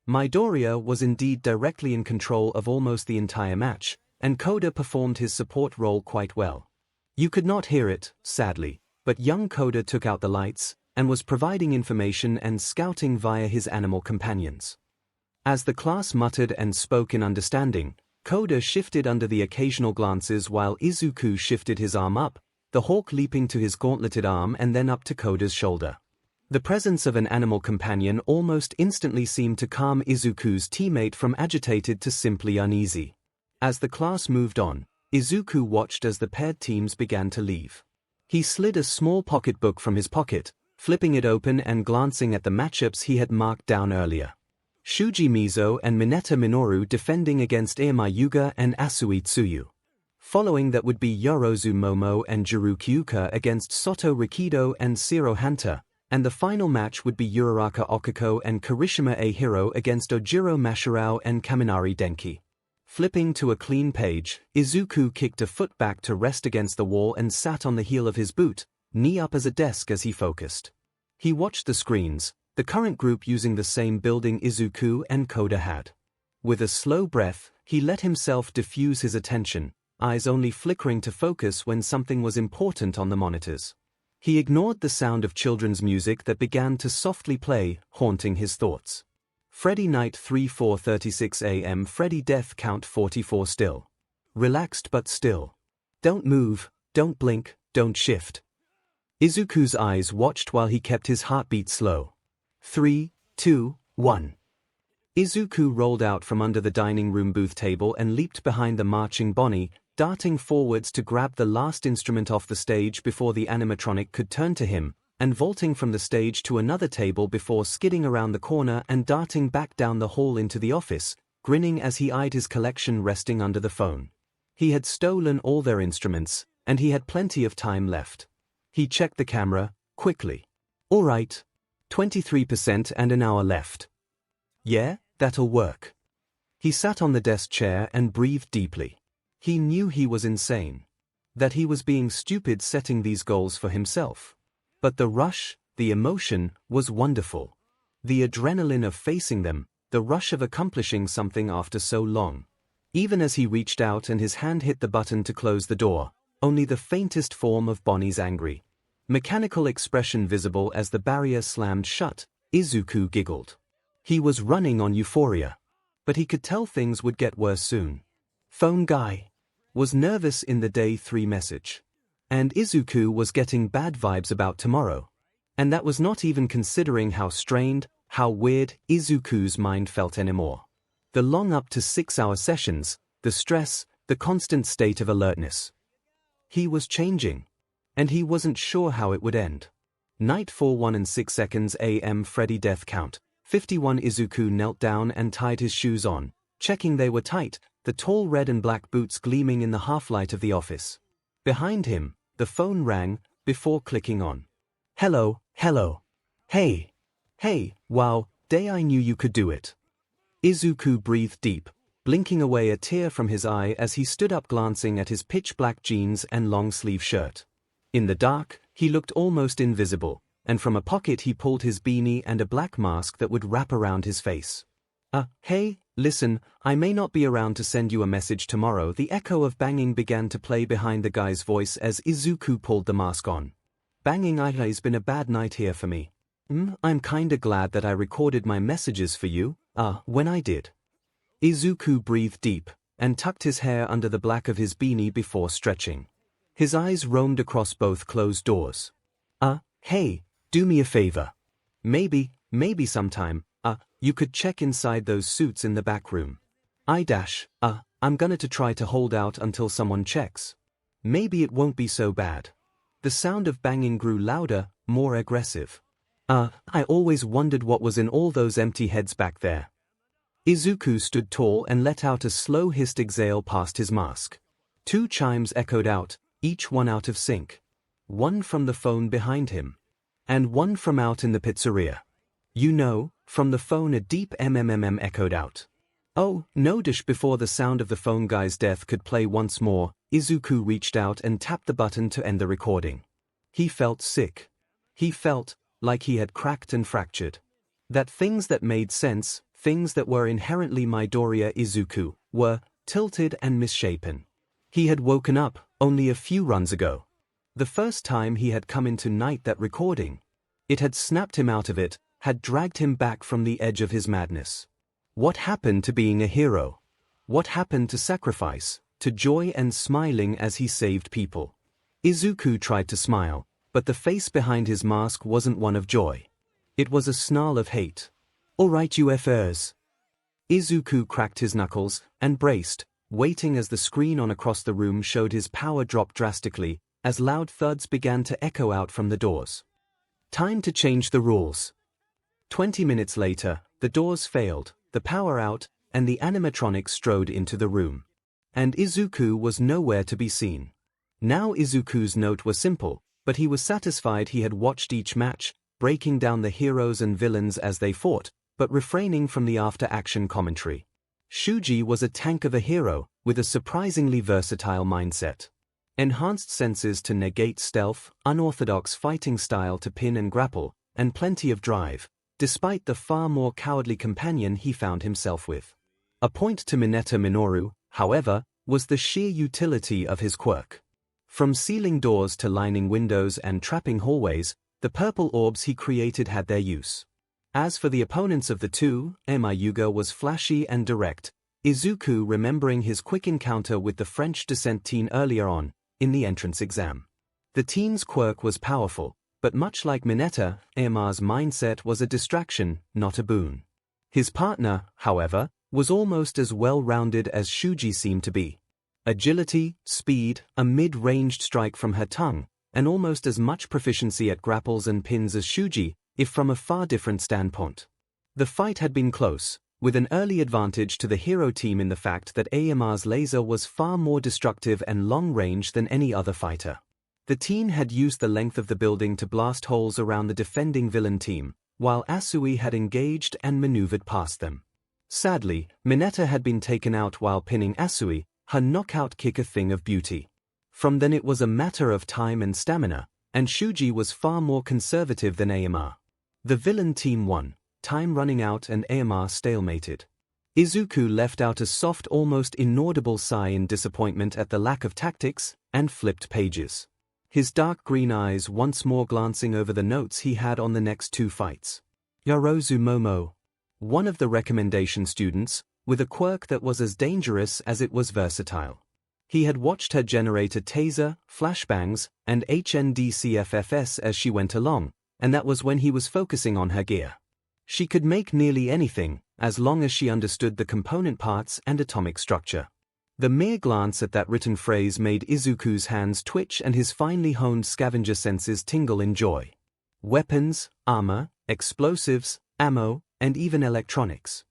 Midoriya was indeed directly in control of almost the entire match, and Koda performed his support role quite well. You could not hear it, sadly, but young Koda took out the lights, and was providing information and scouting via his animal companions. As the class muttered and spoke in understanding, Koda shifted under the occasional glances while Izuku shifted his arm up, the hawk leaping to his gauntleted arm and then up to Koda's shoulder. The presence of an animal companion almost instantly seemed to calm Izuku's teammate from agitated to simply uneasy. As the class moved on, Izuku watched as the paired teams began to leave. He slid a small pocketbook from his pocket, flipping it open and glancing at the matchups he had marked down earlier. Shuji Mizo and Mineta Minoru defending against 𝐼𝐺𝐸 and Asui Tsuyu. Following that would be Yorozu Momo and Juru Kyuka against Soto Rikido and Shiro Hanta, and the final match would be Uraraka Okako and Kirishima A Hiro against Ojiro Mashirao and Kaminari Denki. Flipping to a clean page, Izuku kicked a foot back to rest against the wall and sat on the heel of his boot, knee up as a desk as he focused. He watched the screens, the current group using the same building Izuku and Koda had. With a slow breath, he let himself diffuse his attention, eyes only flickering to focus when something was important on the monitors. He ignored the sound of children's music that began to softly play, haunting his thoughts. Freddy Night 3:36 a.m. Freddy Death Count 44 still. Relaxed but still. Don't move, don't blink, don't shift. Izuku's eyes watched while he kept his heartbeat slow. 3, 2, 1. Izuku rolled out from under the dining room booth table and leaped behind the marching Bonnie, darting forwards to grab the last instrument off the stage before the animatronic could turn to him, and vaulting from the stage to another table before skidding around the corner and darting back down the hall into the office, grinning as he eyed his collection resting under the phone. He had stolen all their instruments, and he had plenty of time left. He checked the camera, quickly. All right. 23% and an hour left. Yeah, that'll work. He sat on the desk chair and breathed deeply. He knew he was insane. That he was being stupid setting these goals for himself. But the rush, the emotion, was wonderful. The adrenaline of facing them, the rush of accomplishing something after so long. Even as he reached out and his hand hit the button to close the door, only the faintest form of Bonnie's angry, mechanical expression visible as the barrier slammed shut, Izuku giggled. He was running on euphoria. But he could tell things would get worse soon. Phone guy was nervous in the day 3 message. And Izuku was getting bad vibes about tomorrow. And that was not even considering how strained, how weird Izuku's mind felt anymore. The long up to 6-hour sessions, the stress, the constant state of alertness. He was changing. And he wasn't sure how it would end. Night 4:01 a.m. Freddy Death Count 51. Izuku knelt down and tied his shoes on, checking they were tight, the tall red and black boots gleaming in the half-light of the office. Behind him, the phone rang, before clicking on. Hello, hello. Hey. Hey, wow, day I knew you could do it. Izuku breathed deep, blinking away a tear from his eye as he stood up glancing at his pitch-black jeans and long-sleeve shirt. In the dark, he looked almost invisible, and from a pocket he pulled his beanie and a black mask that would wrap around his face. Hey, listen, I may not be around to send you a message tomorrow. The echo of banging began to play behind the guy's voice as Izuku pulled the mask on. Banging, it's been a bad night here for me. I'm kinda glad that I recorded my messages for you, when I did. Izuku breathed deep, and tucked his hair under the black of his beanie before stretching. His eyes roamed across both closed doors. Hey, do me a favor. Maybe sometime, you could check inside those suits in the back room. I'm gonna to try to hold out until someone checks. Maybe it won't be so bad. The sound of banging grew louder, more aggressive. I always wondered what was in all those empty heads back there. Izuku stood tall and let out a slow hissed exhale past his mask. 2 chimes echoed out, each one out of sync. One from the phone behind him. And one from out in the pizzeria. You know, from the phone a deep mmm echoed out. Oh, no! Before the sound of the phone guy's death could play once more, Izuku reached out and tapped the button to end the recording. He felt sick. He felt like he had cracked and fractured. That things that made sense, things that were inherently Midoriya Izuku, were tilted and misshapen. He had woken up only a few runs ago. The first time he had come into night that recording. It had snapped him out of it, had dragged him back from the edge of his madness. What happened to being a hero? What happened to sacrifice, to joy and smiling as he saved people? Izuku tried to smile, but the face behind his mask wasn't one of joy. It was a snarl of hate. "Alright UFers." Izuku cracked his knuckles and braced, waiting as the screen on across the room showed his power drop drastically, as loud thuds began to echo out from the doors. Time to change the rules. 20 minutes later, the doors failed, the power out, and the animatronics strode into the room. And Izuku was nowhere to be seen. Now Izuku's note was simple, but he was satisfied he had watched each match, breaking down the heroes and villains as they fought, but refraining from the after-action commentary. Shuji was a tank of a hero, with a surprisingly versatile mindset. Enhanced senses to negate stealth, unorthodox fighting style to pin and grapple, and plenty of drive, despite the far more cowardly companion he found himself with. A point to Mineta Minoru, however, was the sheer utility of his quirk. From sealing doors to lining windows and trapping hallways, the purple orbs he created had their use. As for the opponents of the two, Mayuga was flashy and direct, Izuku remembering his quick encounter with the French descent teen earlier on, in the entrance exam. The teen's quirk was powerful, but much like Mineta, Mayuga's mindset was a distraction, not a boon. His partner, however, was almost as well-rounded as Shuji seemed to be. Agility, speed, a mid-ranged strike from her tongue, and almost as much proficiency at grapples and pins as Shuji, if from a far different standpoint. The fight had been close, with an early advantage to the hero team in the fact that Mayuga's laser was far more destructive and long-range than any other fighter. The teen had used the length of the building to blast holes around the defending villain team, while Asui had engaged and maneuvered past them. Sadly, Mineta had been taken out while pinning Asui, her knockout kick a thing of beauty. From then it was a matter of time and stamina, and Shuji was far more conservative than Mayuga. The villain team won, time running out and Mayuga stalemated. Izuku left out a soft, almost inaudible sigh in disappointment at the lack of tactics, and flipped pages. His dark green eyes once more glancing over the notes he had on the next two fights. Yorozu Momo, one of the recommendation students, with a quirk that was as dangerous as it was versatile. He had watched her generate a taser, flashbangs, and HNDCFFS as she went along, and that was when he was focusing on her gear. She could make nearly anything, as long as she understood the component parts and atomic structure. The mere glance at that written phrase made Izuku's hands twitch and his finely honed scavenger senses tingle in joy. Weapons, armor, explosives, ammo, and even electronics.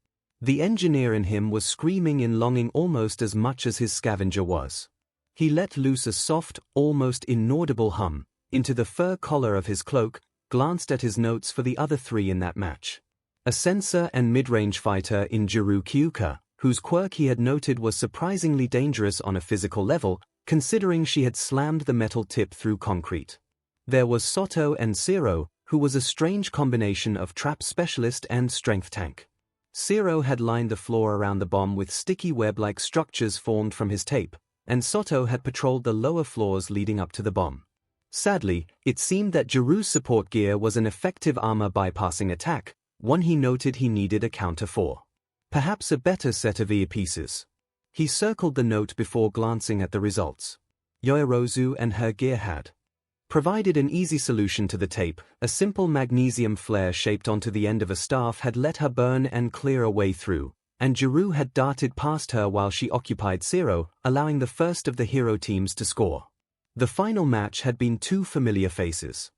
The engineer in him was screaming in longing almost as much as his scavenger was. He let loose a soft, almost inaudible hum into the fur collar of his cloak, glanced at his notes for the other three in that match. A sensor and mid-range fighter in Juru Kyuka, whose quirk he had noted was surprisingly dangerous on a physical level, considering she had slammed the metal tip through concrete. There was Soto and Zero, who was a strange combination of trap specialist and strength tank. Zero had lined the floor around the bomb with sticky web-like structures formed from his tape, and Soto had patrolled the lower floors leading up to the bomb. Sadly, it seemed that Jiru's support gear was an effective armor bypassing attack, one he noted he needed a counter for. Perhaps a better set of ear pieces. He circled the note before glancing at the results. Yorozu and her gear had provided an easy solution to the tape. A simple magnesium flare shaped onto the end of a staff had let her burn and clear a way through, and Jiru had darted past her while she occupied Zero, allowing the first of the hero teams to score. The final match had been two familiar faces.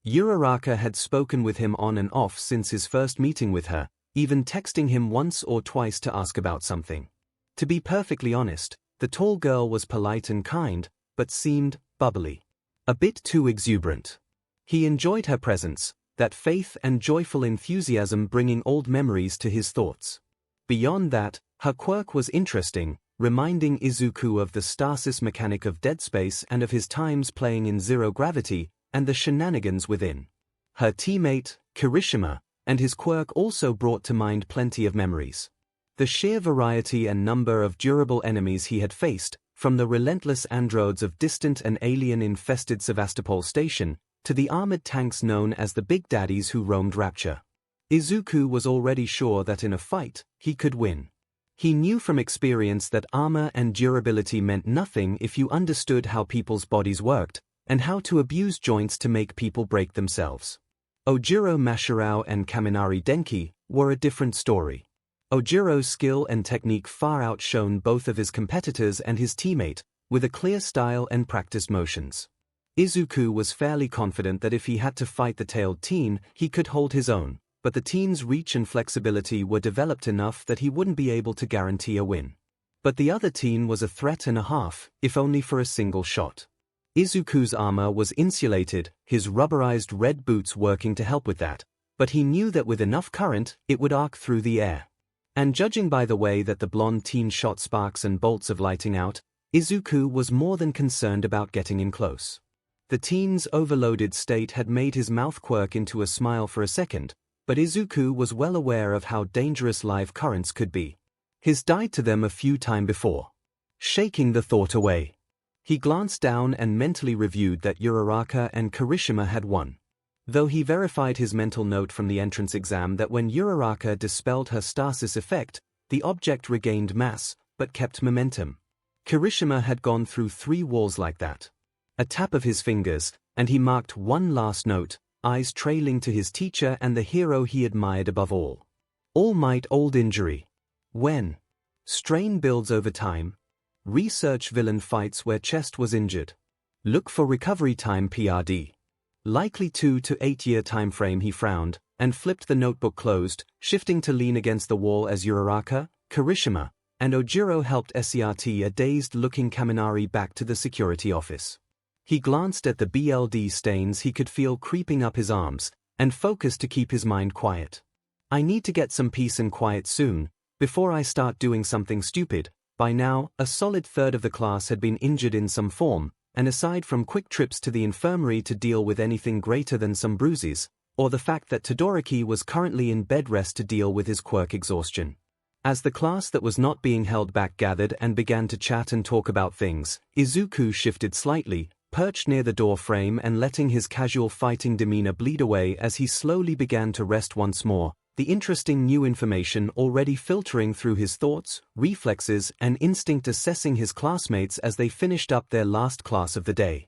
Uraraka had spoken with him on and off since his first meeting with her, even texting him once or twice to ask about something. To be perfectly honest, the tall girl was polite and kind, but seemed bubbly. A bit too exuberant. He enjoyed her presence, that faith and joyful enthusiasm bringing old memories to his thoughts. Beyond that, her quirk was interesting, reminding Izuku of the stasis mechanic of Dead Space and of his times playing in Zero Gravity, and the shenanigans within. Her teammate, Kirishima, and his quirk also brought to mind plenty of memories. The sheer variety and number of durable enemies he had faced, from the relentless androids of distant and alien-infested Sevastopol Station, to the armored tanks known as the Big Daddies who roamed Rapture. Izuku was already sure that in a fight, he could win. He knew from experience that armor and durability meant nothing if you understood how people's bodies worked, and how to abuse joints to make people break themselves. 𝐒𝐩𝐲 𝐔𝐻𝐻 and Kaminari Denki were a different story. 𝐒𝐩𝐲's skill and technique far outshone both of his competitors and his teammate, with a clear style and practiced motions. Izuku was fairly confident that if he had to fight the tailed teen, he could hold his own, but the teen's reach and flexibility were developed enough that he wouldn't be able to guarantee a win. But the other teen was a threat and a half, if only for a single shot. Izuku's armor was insulated, his rubberized red boots working to help with that, but he knew that with enough current, it would arc through the air. And judging by the way that the blonde teen shot sparks and bolts of lighting out, Izuku was more than concerned about getting in close. The teen's overloaded state had made his mouth quirk into a smile for a second, but Izuku was well aware of how dangerous live currents could be. He's died to them a few times before. Shaking the thought away, he glanced down and mentally reviewed that Uraraka and Kirishima had won. Though he verified his mental note from the entrance exam that when Uraraka dispelled her stasis effect, the object regained mass, but kept momentum. Kirishima had gone through 3 walls like that. A tap of his fingers, and he marked one last note, eyes trailing to his teacher and the hero he admired above all. All might old injury. When strain builds over time, research villain fights where chest was injured. Look for recovery time PRD. Likely 2 to 8 year time frame. He frowned, and flipped the notebook closed, shifting to lean against the wall as Uraraka, Kirishima, and 𝐒𝐻𝐲 helped escort a dazed-looking Kaminari back to the security office. He glanced at the BLD stains he could feel creeping up his arms, and focused to keep his mind quiet. I need to get some peace and quiet soon, before I start doing something stupid. By now, a solid third of the class had been injured in some form, and aside from quick trips to the infirmary to deal with anything greater than some bruises, or the fact that Todoroki was currently in bed rest to deal with his quirk exhaustion. As the class that was not being held back gathered and began to chat and talk about things, Izuku shifted slightly, perched near the door frame and letting his casual fighting demeanor bleed away as he slowly began to rest once more, the interesting new information already filtering through his thoughts, reflexes, and instinct assessing his classmates as they finished up their last class of the day.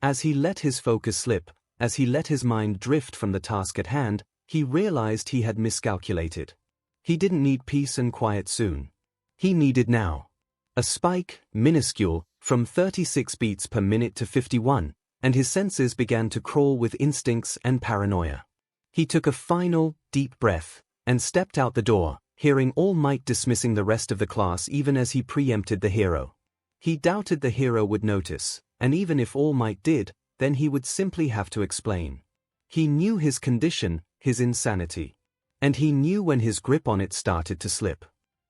As he let his focus slip, as he let his mind drift from the task at hand, he realized he had miscalculated. He didn't need peace and quiet soon. He needed now. A spike, minuscule, from 36 beats per minute to 51, and his senses began to crawl with instincts and paranoia. He took a final, deep breath, and stepped out the door, hearing All Might dismissing the rest of the class even as he preempted the hero. He doubted the hero would notice, and even if All Might did, then he would simply have to explain. He knew his condition, his insanity. And he knew when his grip on it started to slip.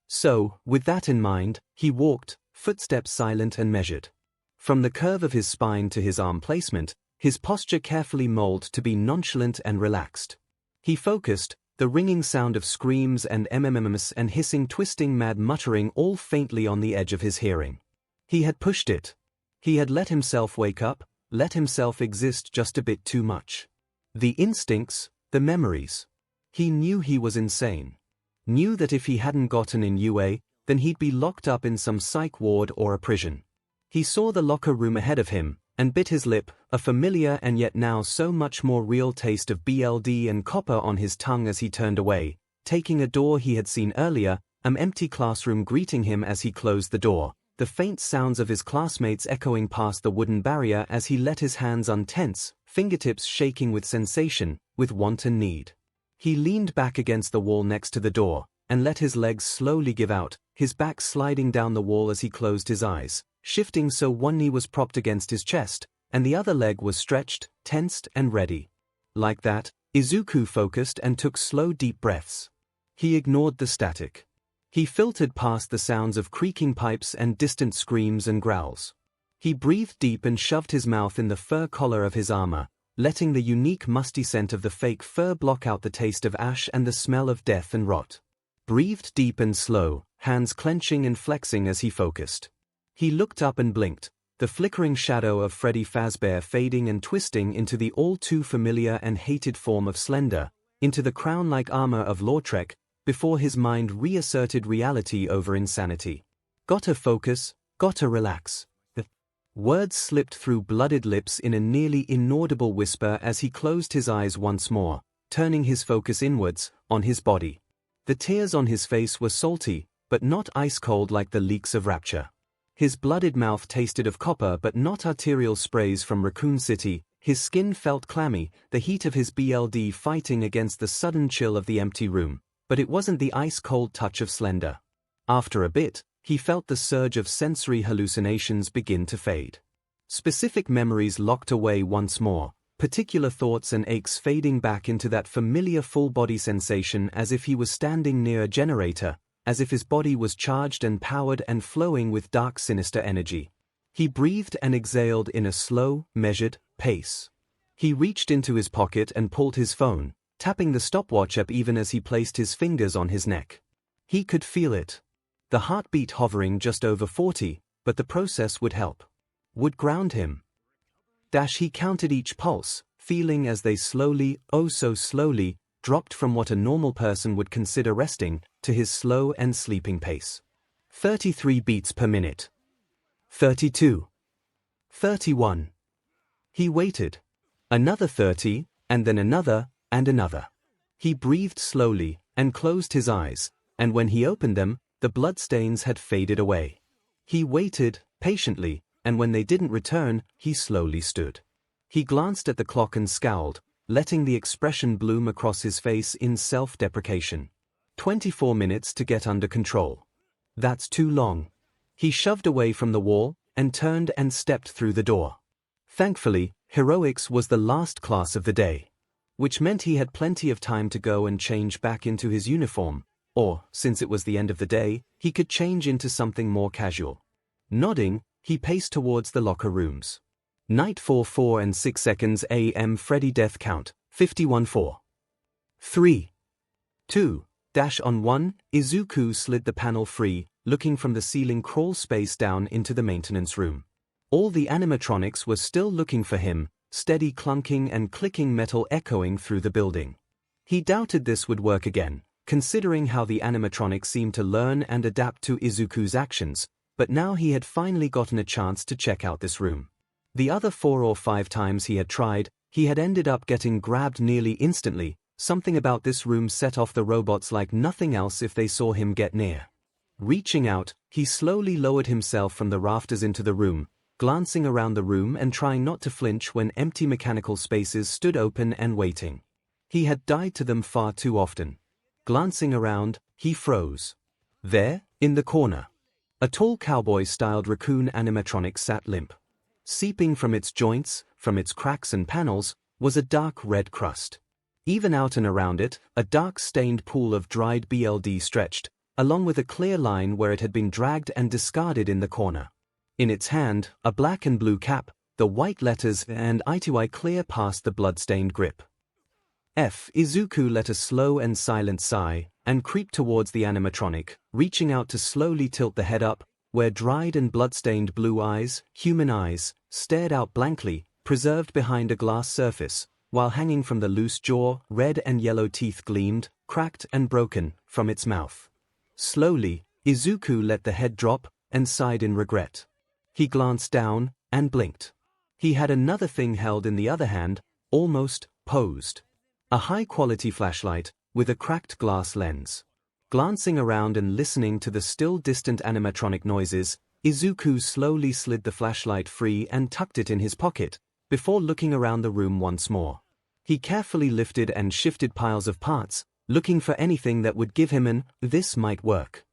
So, with that in mind, he walked, footsteps silent and measured. From the curve of his spine to his arm placement, his posture carefully molded to be nonchalant and relaxed. He focused, the ringing sound of screams and mmms and hissing twisting mad muttering all faintly on the edge of his hearing. He had pushed it. He had let himself wake up, let himself exist just a bit too much. The instincts, the memories. He knew he was insane. Knew that if he hadn't gotten in UA, then he'd be locked up in some psych ward or a prison. He saw the locker room ahead of him, and bit his lip, a familiar and yet now so much more real taste of BLD and copper on his tongue as he turned away, taking a door he had seen earlier, an empty classroom greeting him as he closed the door, the faint sounds of his classmates echoing past the wooden barrier as he let his hands untense, fingertips shaking with sensation, with want and need. He leaned back against the wall next to the door, and let his legs slowly give out, his back sliding down the wall as he closed his eyes, shifting so one knee was propped against his chest, and the other leg was stretched, tensed, and ready. Like that, Izuku focused and took slow deep breaths. He ignored the static. He filtered past the sounds of creaking pipes and distant screams and growls. He breathed deep and shoved his mouth in the fur collar of his armor, letting the unique musty scent of the fake fur block out the taste of ash and the smell of death and rot. Breathed deep and slow, hands clenching and flexing as he focused. He looked up and blinked, the flickering shadow of Freddy Fazbear fading and twisting into the all-too-familiar and hated form of Slender, into the crown-like armor of Lautrec, before his mind reasserted reality over insanity. Gotta focus, gotta relax. Words slipped through blooded lips in a nearly inaudible whisper as he closed his eyes once more, turning his focus inwards, on his body. The tears on his face were salty, but not ice-cold like the leaks of rapture. His blooded mouth tasted of copper but not arterial sprays from Raccoon City. His skin felt clammy, the heat of his BLD fighting against the sudden chill of the empty room, but it wasn't the ice-cold touch of Slender. After a bit, he felt the surge of sensory hallucinations begin to fade. Specific memories locked away once more, particular thoughts and aches fading back into that familiar full-body sensation as if he was standing near a generator, as if his body was charged and powered and flowing with dark sinister energy. He breathed and exhaled in a slow, measured pace. He reached into his pocket and pulled his phone, tapping the stopwatch up even as he placed his fingers on his neck. He could feel it. The heartbeat hovering just over 40, but the process would help. Would ground him. He counted each pulse, feeling as they slowly, oh so slowly, dropped from what a normal person would consider resting, to his slow and sleeping pace. 33 beats per minute. 32. 31. He waited. Another 30, and then another, and another. He breathed slowly, and closed his eyes, and when he opened them, the bloodstains had faded away. He waited, patiently, and when they didn't return, he slowly stood. He glanced at the clock and scowled, letting the expression bloom across his face in self-deprecation. 24 minutes to get under control. That's too long. He shoved away from the wall, and turned and stepped through the door. Thankfully, heroics was the last class of the day, which meant he had plenty of time to go and change back into his uniform, or, since it was the end of the day, he could change into something more casual. Nodding, he paced towards the locker rooms. Night 4 and 6 seconds AM Freddy death count, 51-4. 3. 2. On 1, Izuku slid the panel free, looking from the ceiling crawl space down into the maintenance room. All the animatronics were still looking for him, steady clunking and clicking metal echoing through the building. He doubted this would work again, considering how the animatronics seemed to learn and adapt to Izuku's actions, but now he had finally gotten a chance to check out this room. The other 4 or 5 times he had tried, he had ended up getting grabbed nearly instantly. Something about this room set off the robots like nothing else if they saw him get near. Reaching out, he slowly lowered himself from the rafters into the room, glancing around the room and trying not to flinch when empty mechanical spaces stood open and waiting. He had died to them far too often. Glancing around, he froze. There, in the corner, a tall cowboy-styled raccoon animatronic sat limp. Seeping from its joints, from its cracks and panels, was a dark red crust. Even out and around it, a dark-stained pool of dried BLD stretched, along with a clear line where it had been dragged and discarded in the corner. In its hand, a black and blue cap, the white letters and 𝐼𝐸 clear past the blood-stained grip. Izuku let a slow and silent sigh, and creeped towards the animatronic, reaching out to slowly tilt the head up, where dried and blood-stained blue eyes, human eyes, stared out blankly, preserved behind a glass surface, while hanging from the loose jaw, red and yellow teeth gleamed, cracked and broken, from its mouth. Slowly, Izuku let the head drop, and sighed in regret. He glanced down, and blinked. He had another thing held in the other hand, almost posed. A high-quality flashlight, with a cracked glass lens. Glancing around and listening to the still distant animatronic noises, Izuku slowly slid the flashlight free and tucked it in his pocket, before looking around the room once more. He carefully lifted and shifted piles of parts, looking for anything that would give him this might work.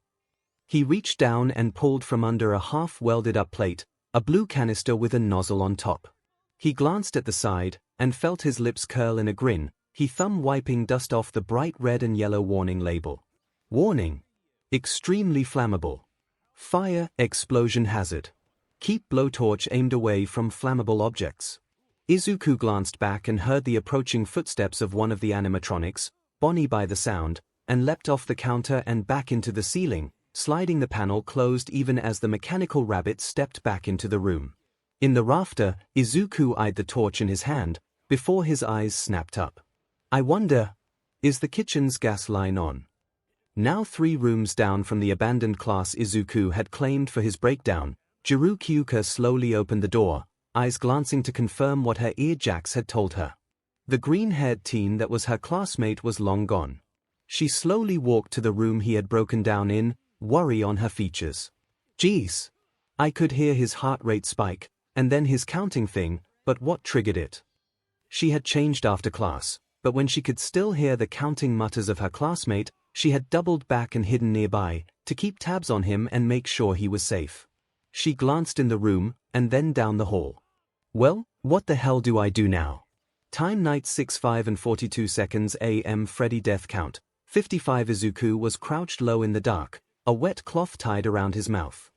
He reached down and pulled from under a half-welded-up plate, a blue canister with a nozzle on top. He glanced at the side, and felt his lips curl in a grin, he thumb wiping dust off the bright red and yellow warning label. Warning. Extremely flammable. Fire, explosion hazard. Keep blowtorch aimed away from flammable objects. Izuku glanced back and heard the approaching footsteps of one of the animatronics, Bonnie by the sound, and leapt off the counter and back into the ceiling, sliding the panel closed even as the mechanical rabbit stepped back into the room. In the rafter, Izuku eyed the torch in his hand, before his eyes snapped up. I wonder, is the kitchen's gas line on? Now 3 rooms down from the abandoned class Izuku had claimed for his breakdown, 𝐔𝐬𝐽𝐾 slowly opened the door, eyes glancing to confirm what her earjacks had told her. The green-haired teen that was her classmate was long gone. She slowly walked to the room he had broken down in, worry on her features. Geez. I could hear his heart rate spike, and then his counting thing, but what triggered it? She had changed after class, but when she could still hear the counting mutters of her classmate, she had doubled back and hidden nearby, to keep tabs on him and make sure he was safe. She glanced in the room, and then down the hall. Well, what the hell do I do now? Time night 6:05 and 42 seconds AM. Freddy death count. 55. Izuku was crouched low in the dark, a wet cloth tied around his mouth.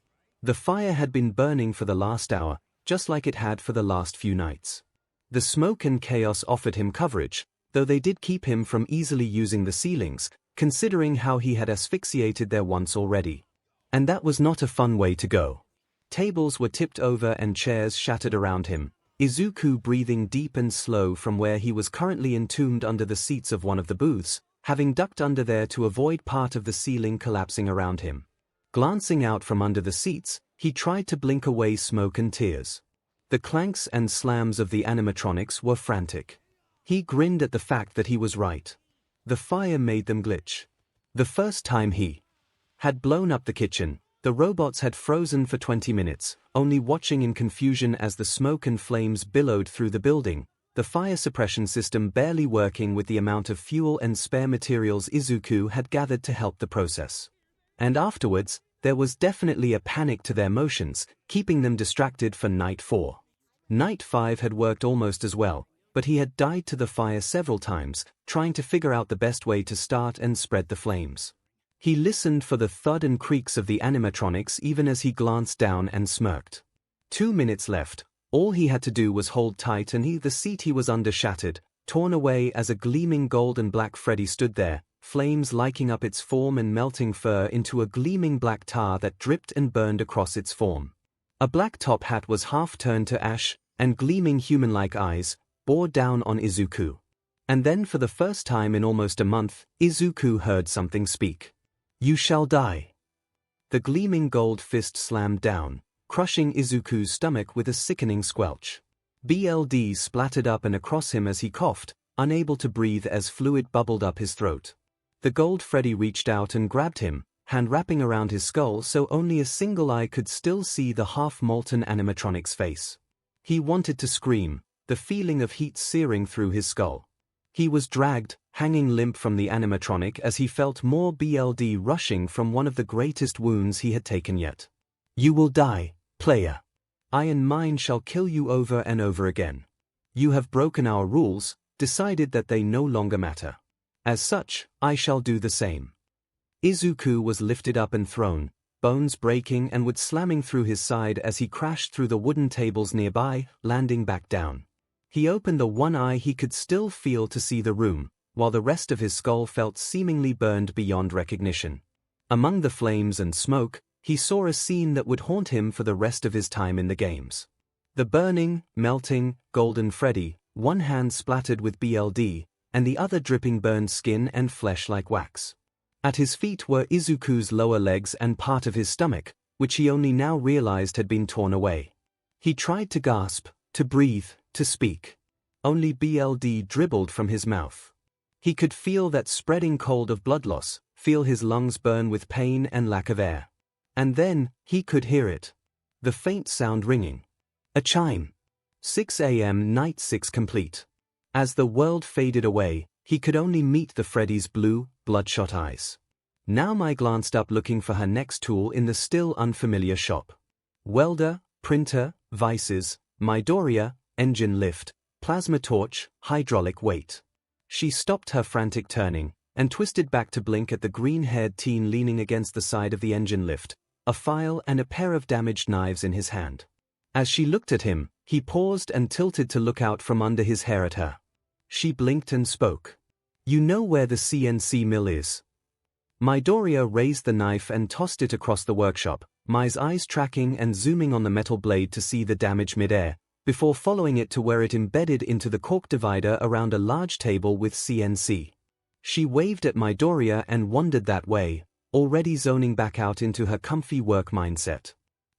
The fire had been burning for the last hour, just like it had for the last few nights. The smoke and chaos offered him coverage, though they did keep him from easily using the ceilings, considering how he had asphyxiated there once already. And that was not a fun way to go. Tables were tipped over and chairs shattered around him, Izuku breathing deep and slow from where he was currently entombed under the seats of one of the booths, having ducked under there to avoid part of the ceiling collapsing around him. Glancing out from under the seats, he tried to blink away smoke and tears. The clanks and slams of the animatronics were frantic. He grinned at the fact that he was right. The fire made them glitch. The first time he had blown up the kitchen, the robots had frozen for 20 minutes, only watching in confusion as the smoke and flames billowed through the building, the fire suppression system barely working with the amount of fuel and spare materials Izuku had gathered to help the process. And afterwards, there was definitely a panic to their motions, keeping them distracted for Night 4. Night 5 had worked almost as well, but he had died to the fire several times, trying to figure out the best way to start and spread the flames. He listened for the thud and creaks of the animatronics even as he glanced down and smirked. 2 minutes left. All he had to do was hold tight and the seat he was under shattered, torn away as a gleaming gold and black Freddy stood there, flames lighting up its form and melting fur into a gleaming black tar that dripped and burned across its form. A black top hat was half turned to ash, and gleaming human-like eyes bore down on Izuku. And then for the first time in almost a month, Izuku heard something speak. "You shall die." The gleaming gold fist slammed down, crushing Izuku's stomach with a sickening squelch. BLD splattered up and across him as he coughed, unable to breathe as fluid bubbled up his throat. The gold Freddy reached out and grabbed him, hand wrapping around his skull so only a single eye could still see the half-molten animatronic's face. He wanted to scream, the feeling of heat searing through his skull. He was dragged, hanging limp from the animatronic as he felt more BLD rushing from one of the greatest wounds he had taken yet. "You will die, player. I and mine shall kill you over and over again. You have broken our rules, decided that they no longer matter. As such, I shall do the same." Izuku was lifted up and thrown, bones breaking and wood slamming through his side as he crashed through the wooden tables nearby, landing back down. He opened the one eye he could still feel to see the room, while the rest of his skull felt seemingly burned beyond recognition. Among the flames and smoke, he saw a scene that would haunt him for the rest of his time in the games. The burning, melting, golden Freddy, one hand splattered with BLD, and the other dripping burned skin and flesh like wax. At his feet were Izuku's lower legs and part of his stomach, which he only now realized had been torn away. He tried to gasp, to breathe, to speak. Only BLD dribbled from his mouth. He could feel that spreading cold of blood loss, feel his lungs burn with pain and lack of air. And then, he could hear it. The faint sound ringing. A chime. 6 a.m. Night 6 complete. As the world faded away, he could only meet the Freddy's blue, bloodshot eyes. Now Mai glanced up looking for her next tool in the still unfamiliar shop. Welder, printer, vices, Midoriya, engine lift, plasma torch, hydraulic weight. She stopped her frantic turning, and twisted back to blink at the green-haired teen leaning against the side of the engine lift, a file and a pair of damaged knives in his hand. As she looked at him, he paused and tilted to look out from under his hair at her. She blinked and spoke. "You know where the CNC mill is?" Midoriya raised the knife and tossed it across the workshop, Mai's eyes tracking and zooming on the metal blade to see the damage mid-air, before following it to where it embedded into the cork divider around a large table with CNC. She waved at Midoriya and wandered that way, already zoning back out into her comfy work mindset.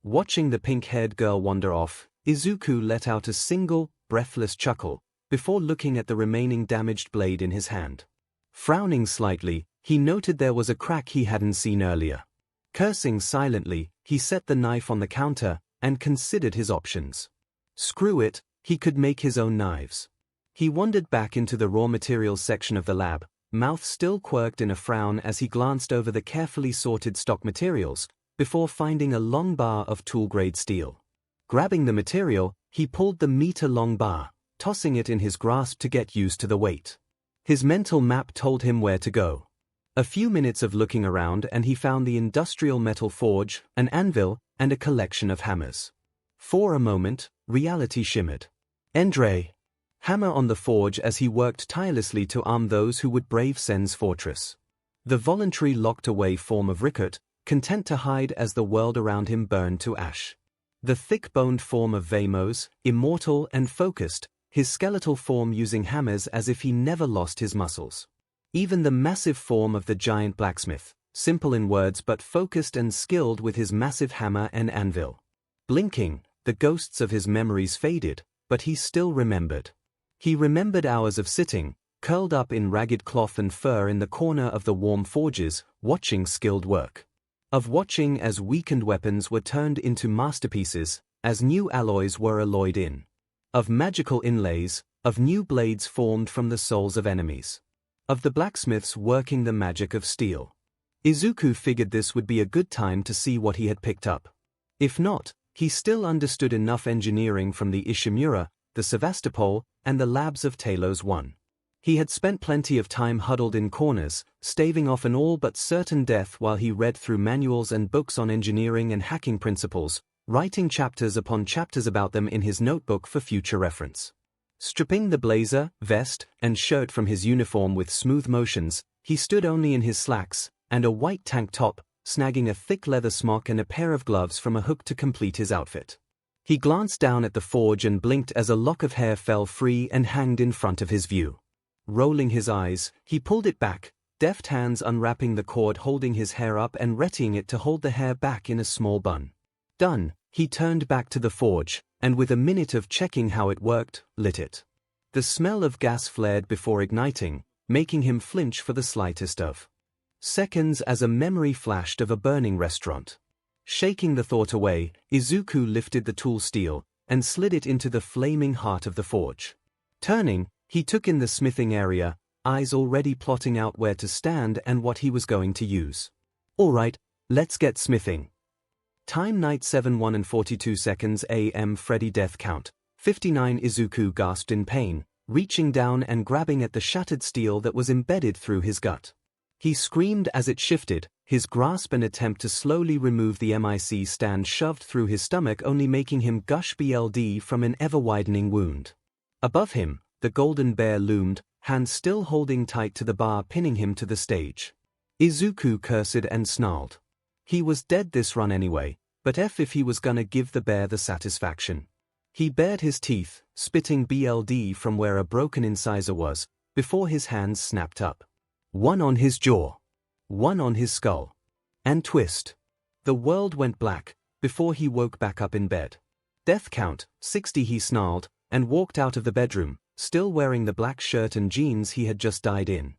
Watching the pink-haired girl wander off, 𝐒𝐿 let out a single, breathless chuckle, before looking at the remaining damaged blade in his hand. Frowning slightly, he noted there was a crack he hadn't seen earlier. Cursing silently, he set the knife on the counter and considered his options. Screw it, he could make his own knives. He wandered back into the raw materials section of the lab, mouth still quirked in a frown as he glanced over the carefully sorted stock materials, before finding a long bar of tool-grade steel. Grabbing the material, he pulled the meter-long bar, tossing it in his grasp to get used to the weight. His mental map told him where to go. A few minutes of looking around and he found the industrial metal forge, an anvil, and a collection of hammers. For a moment, reality shimmered. Endre. Hammer on the forge as he worked tirelessly to arm those who would brave Sen's fortress. The voluntary locked-away form of Rickert, content to hide as the world around him burned to ash. The thick-boned form of Vamos, immortal and focused, his skeletal form using hammers as if he never lost his muscles. Even the massive form of the giant blacksmith, simple in words but focused and skilled with his massive hammer and anvil. Blinking, the ghosts of his memories faded, but he still remembered. He remembered hours of sitting, curled up in ragged cloth and fur in the corner of the warm forges, watching skilled work. Of watching as weakened weapons were turned into masterpieces, as new alloys were alloyed in. Of magical inlays, of new blades formed from the souls of enemies. Of the blacksmiths working the magic of steel. 𝐒𝐿 figured this would be a good time to see what he had picked up. If not, he still understood enough engineering from the Ishimura, the Sevastopol, and the labs of Talos 1. He had spent plenty of time huddled in corners, staving off an all but certain death while he read through manuals and books on engineering and hacking principles, writing chapters upon chapters about them in his notebook for future reference. Stripping the blazer, vest, and shirt from his uniform with smooth motions, he stood only in his slacks and a white tank top, snagging a thick leather smock and a pair of gloves from a hook to complete his outfit. He glanced down at the forge and blinked as a lock of hair fell free and hanged in front of his view. Rolling his eyes, he pulled it back, deft hands unwrapping the cord holding his hair up and readying it to hold the hair back in a small bun. Done, he turned back to the forge, and with a minute of checking how it worked, lit it. The smell of gas flared before igniting, making him flinch for the slightest of seconds as a memory flashed of a burning restaurant. Shaking the thought away, 𝐒𝐿 lifted the tool steel and slid it into the flaming heart of the forge. Turning, he took in the smithing area, eyes already plotting out where to stand and what he was going to use. All right, let's get smithing. Time night 7:42 a.m. Freddy death count, 59 𝐒𝐿 gasped in pain, reaching down and grabbing at the shattered steel that was embedded through his gut. He screamed as it shifted, his grasp and attempt to slowly remove the MIC stand shoved through his stomach only making him gush blood from an ever-widening wound. Above him, the golden bear loomed, hands still holding tight to the bar pinning him to the stage. 𝐒𝐿 cursed and snarled. He was dead this run anyway, but if he was gonna give the bear the satisfaction. He bared his teeth, spitting blood from where a broken incisor was, before his hands snapped up. One on his jaw. One on his skull. And twist. The world went black, before he woke back up in bed. Death count, 60 he snarled, and walked out of the bedroom, still wearing the black shirt and jeans he had just died in.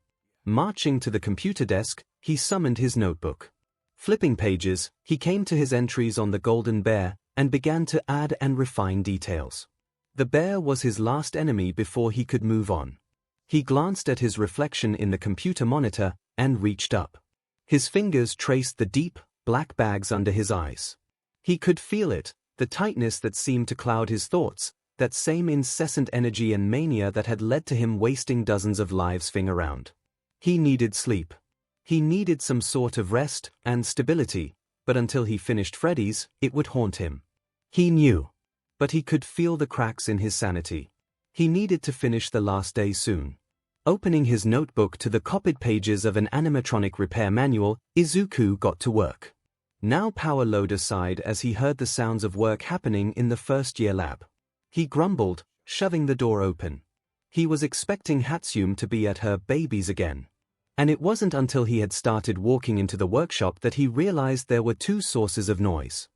Marching to the computer desk, he summoned his notebook. Flipping pages, he came to his entries on the golden bear, and began to add and refine details. The bear was his last enemy before he could move on. He glanced at his reflection in the computer monitor, and reached up. His fingers traced the deep, black bags under his eyes. He could feel it, the tightness that seemed to cloud his thoughts, that same incessant energy and mania that had led to him wasting dozens of lives fing around. He needed sleep. He needed some sort of rest and stability, but until he finished Freddy's, it would haunt him. He knew. But he could feel the cracks in his sanity. He needed to finish the last day soon. Opening his notebook to the copied pages of an animatronic repair manual, 𝐒𝐿 got to work. Now power load aside as he heard the sounds of work happening in the first-year lab. He grumbled, shoving the door open. He was expecting Hatsune to be at her babies again. And it wasn't until he had started walking into the workshop that he realized there were two sources of noise.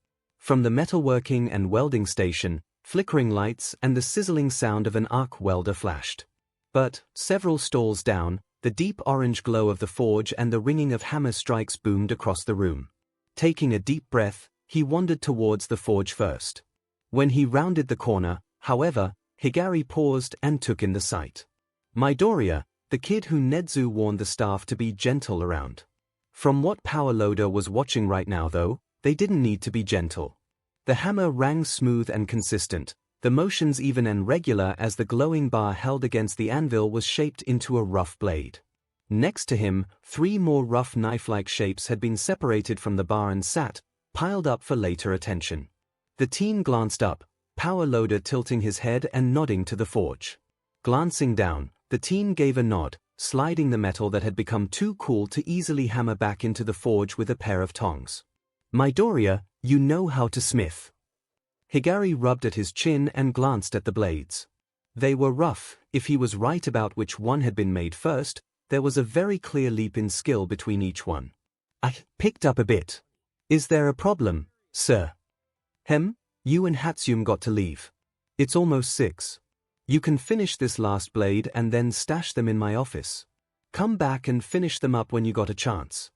From the metalworking and welding station, flickering lights and the sizzling sound of an arc welder flashed. But, several stalls down, the deep orange glow of the forge and the ringing of hammer strikes boomed across the room. Taking a deep breath, he wandered towards the forge first. When he rounded the corner, however, Higari paused and took in the sight. Midoriya, the kid who Nezu warned the staff to be gentle around. From what Power Loader was watching right now though, they didn't need to be gentle. The hammer rang smooth and consistent, the motions even and regular as the glowing bar held against the anvil was shaped into a rough blade. Next to him, 3 more rough knife-like shapes had been separated from the bar and sat, piled up for later attention. The teen glanced up, Power Loader tilting his head and nodding to the forge. Glancing down, the teen gave a nod, sliding the metal that had become too cool to easily hammer back into the forge with a pair of tongs. Midoriya, you know how to smith. Higari rubbed at his chin and glanced at the blades. They were rough. If he was right about which one had been made first, there was a very clear leap in skill between each one. I picked up a bit. Is there a problem, sir? You and Hatsune got to leave. It's almost 6. You can finish this last blade and then stash them in my office. Come back and finish them up when you got a chance.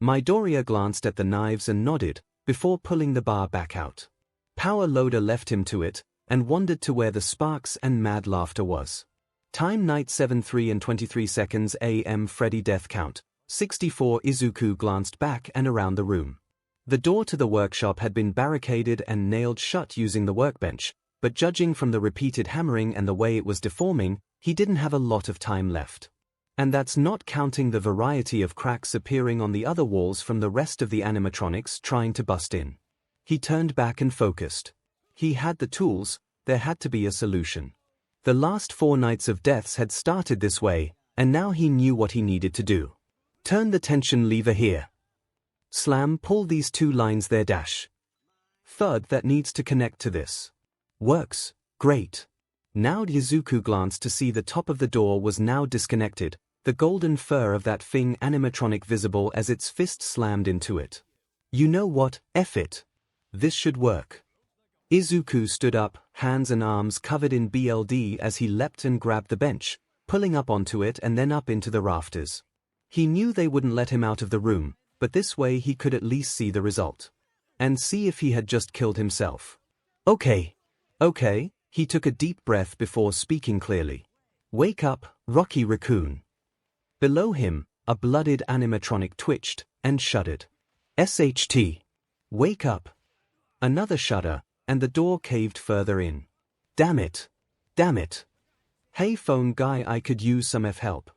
Midoriya glanced at the knives and nodded, before pulling the bar back out. Power Loader left him to it, and wandered to where the sparks and mad laughter was. Time night 7:03 and 23 seconds AM Freddy death count, 64. Izuku glanced back and around the room. The door to the workshop had been barricaded and nailed shut using the workbench, but judging from the repeated hammering and the way it was deforming, he didn't have a lot of time left. And that's not counting the variety of cracks appearing on the other walls from the rest of the animatronics trying to bust in. He turned back and focused. He had the tools, there had to be a solution. The last 4 nights of deaths had started this way, and now he knew what he needed to do. Turn the tension lever here. Slam, pull these 2 lines there dash. Thud, that needs to connect to this. Works, great. Now Izuku glanced to see the top of the door was now disconnected, the golden fur of that thing animatronic visible as its fist slammed into it. You know what, F it. This should work. Izuku stood up, hands and arms covered in BLD as he leapt and grabbed the bench, pulling up onto it and then up into the rafters. He knew they wouldn't let him out of the room, but this way he could at least see the result. And see if he had just killed himself. Okay. He took a deep breath before speaking clearly. Wake up, Rocky Raccoon. Below him, a blooded animatronic twitched and shuddered. SHT. Wake up. Another shudder, and the door caved further in. Damn it. Hey phone guy, I could use some help.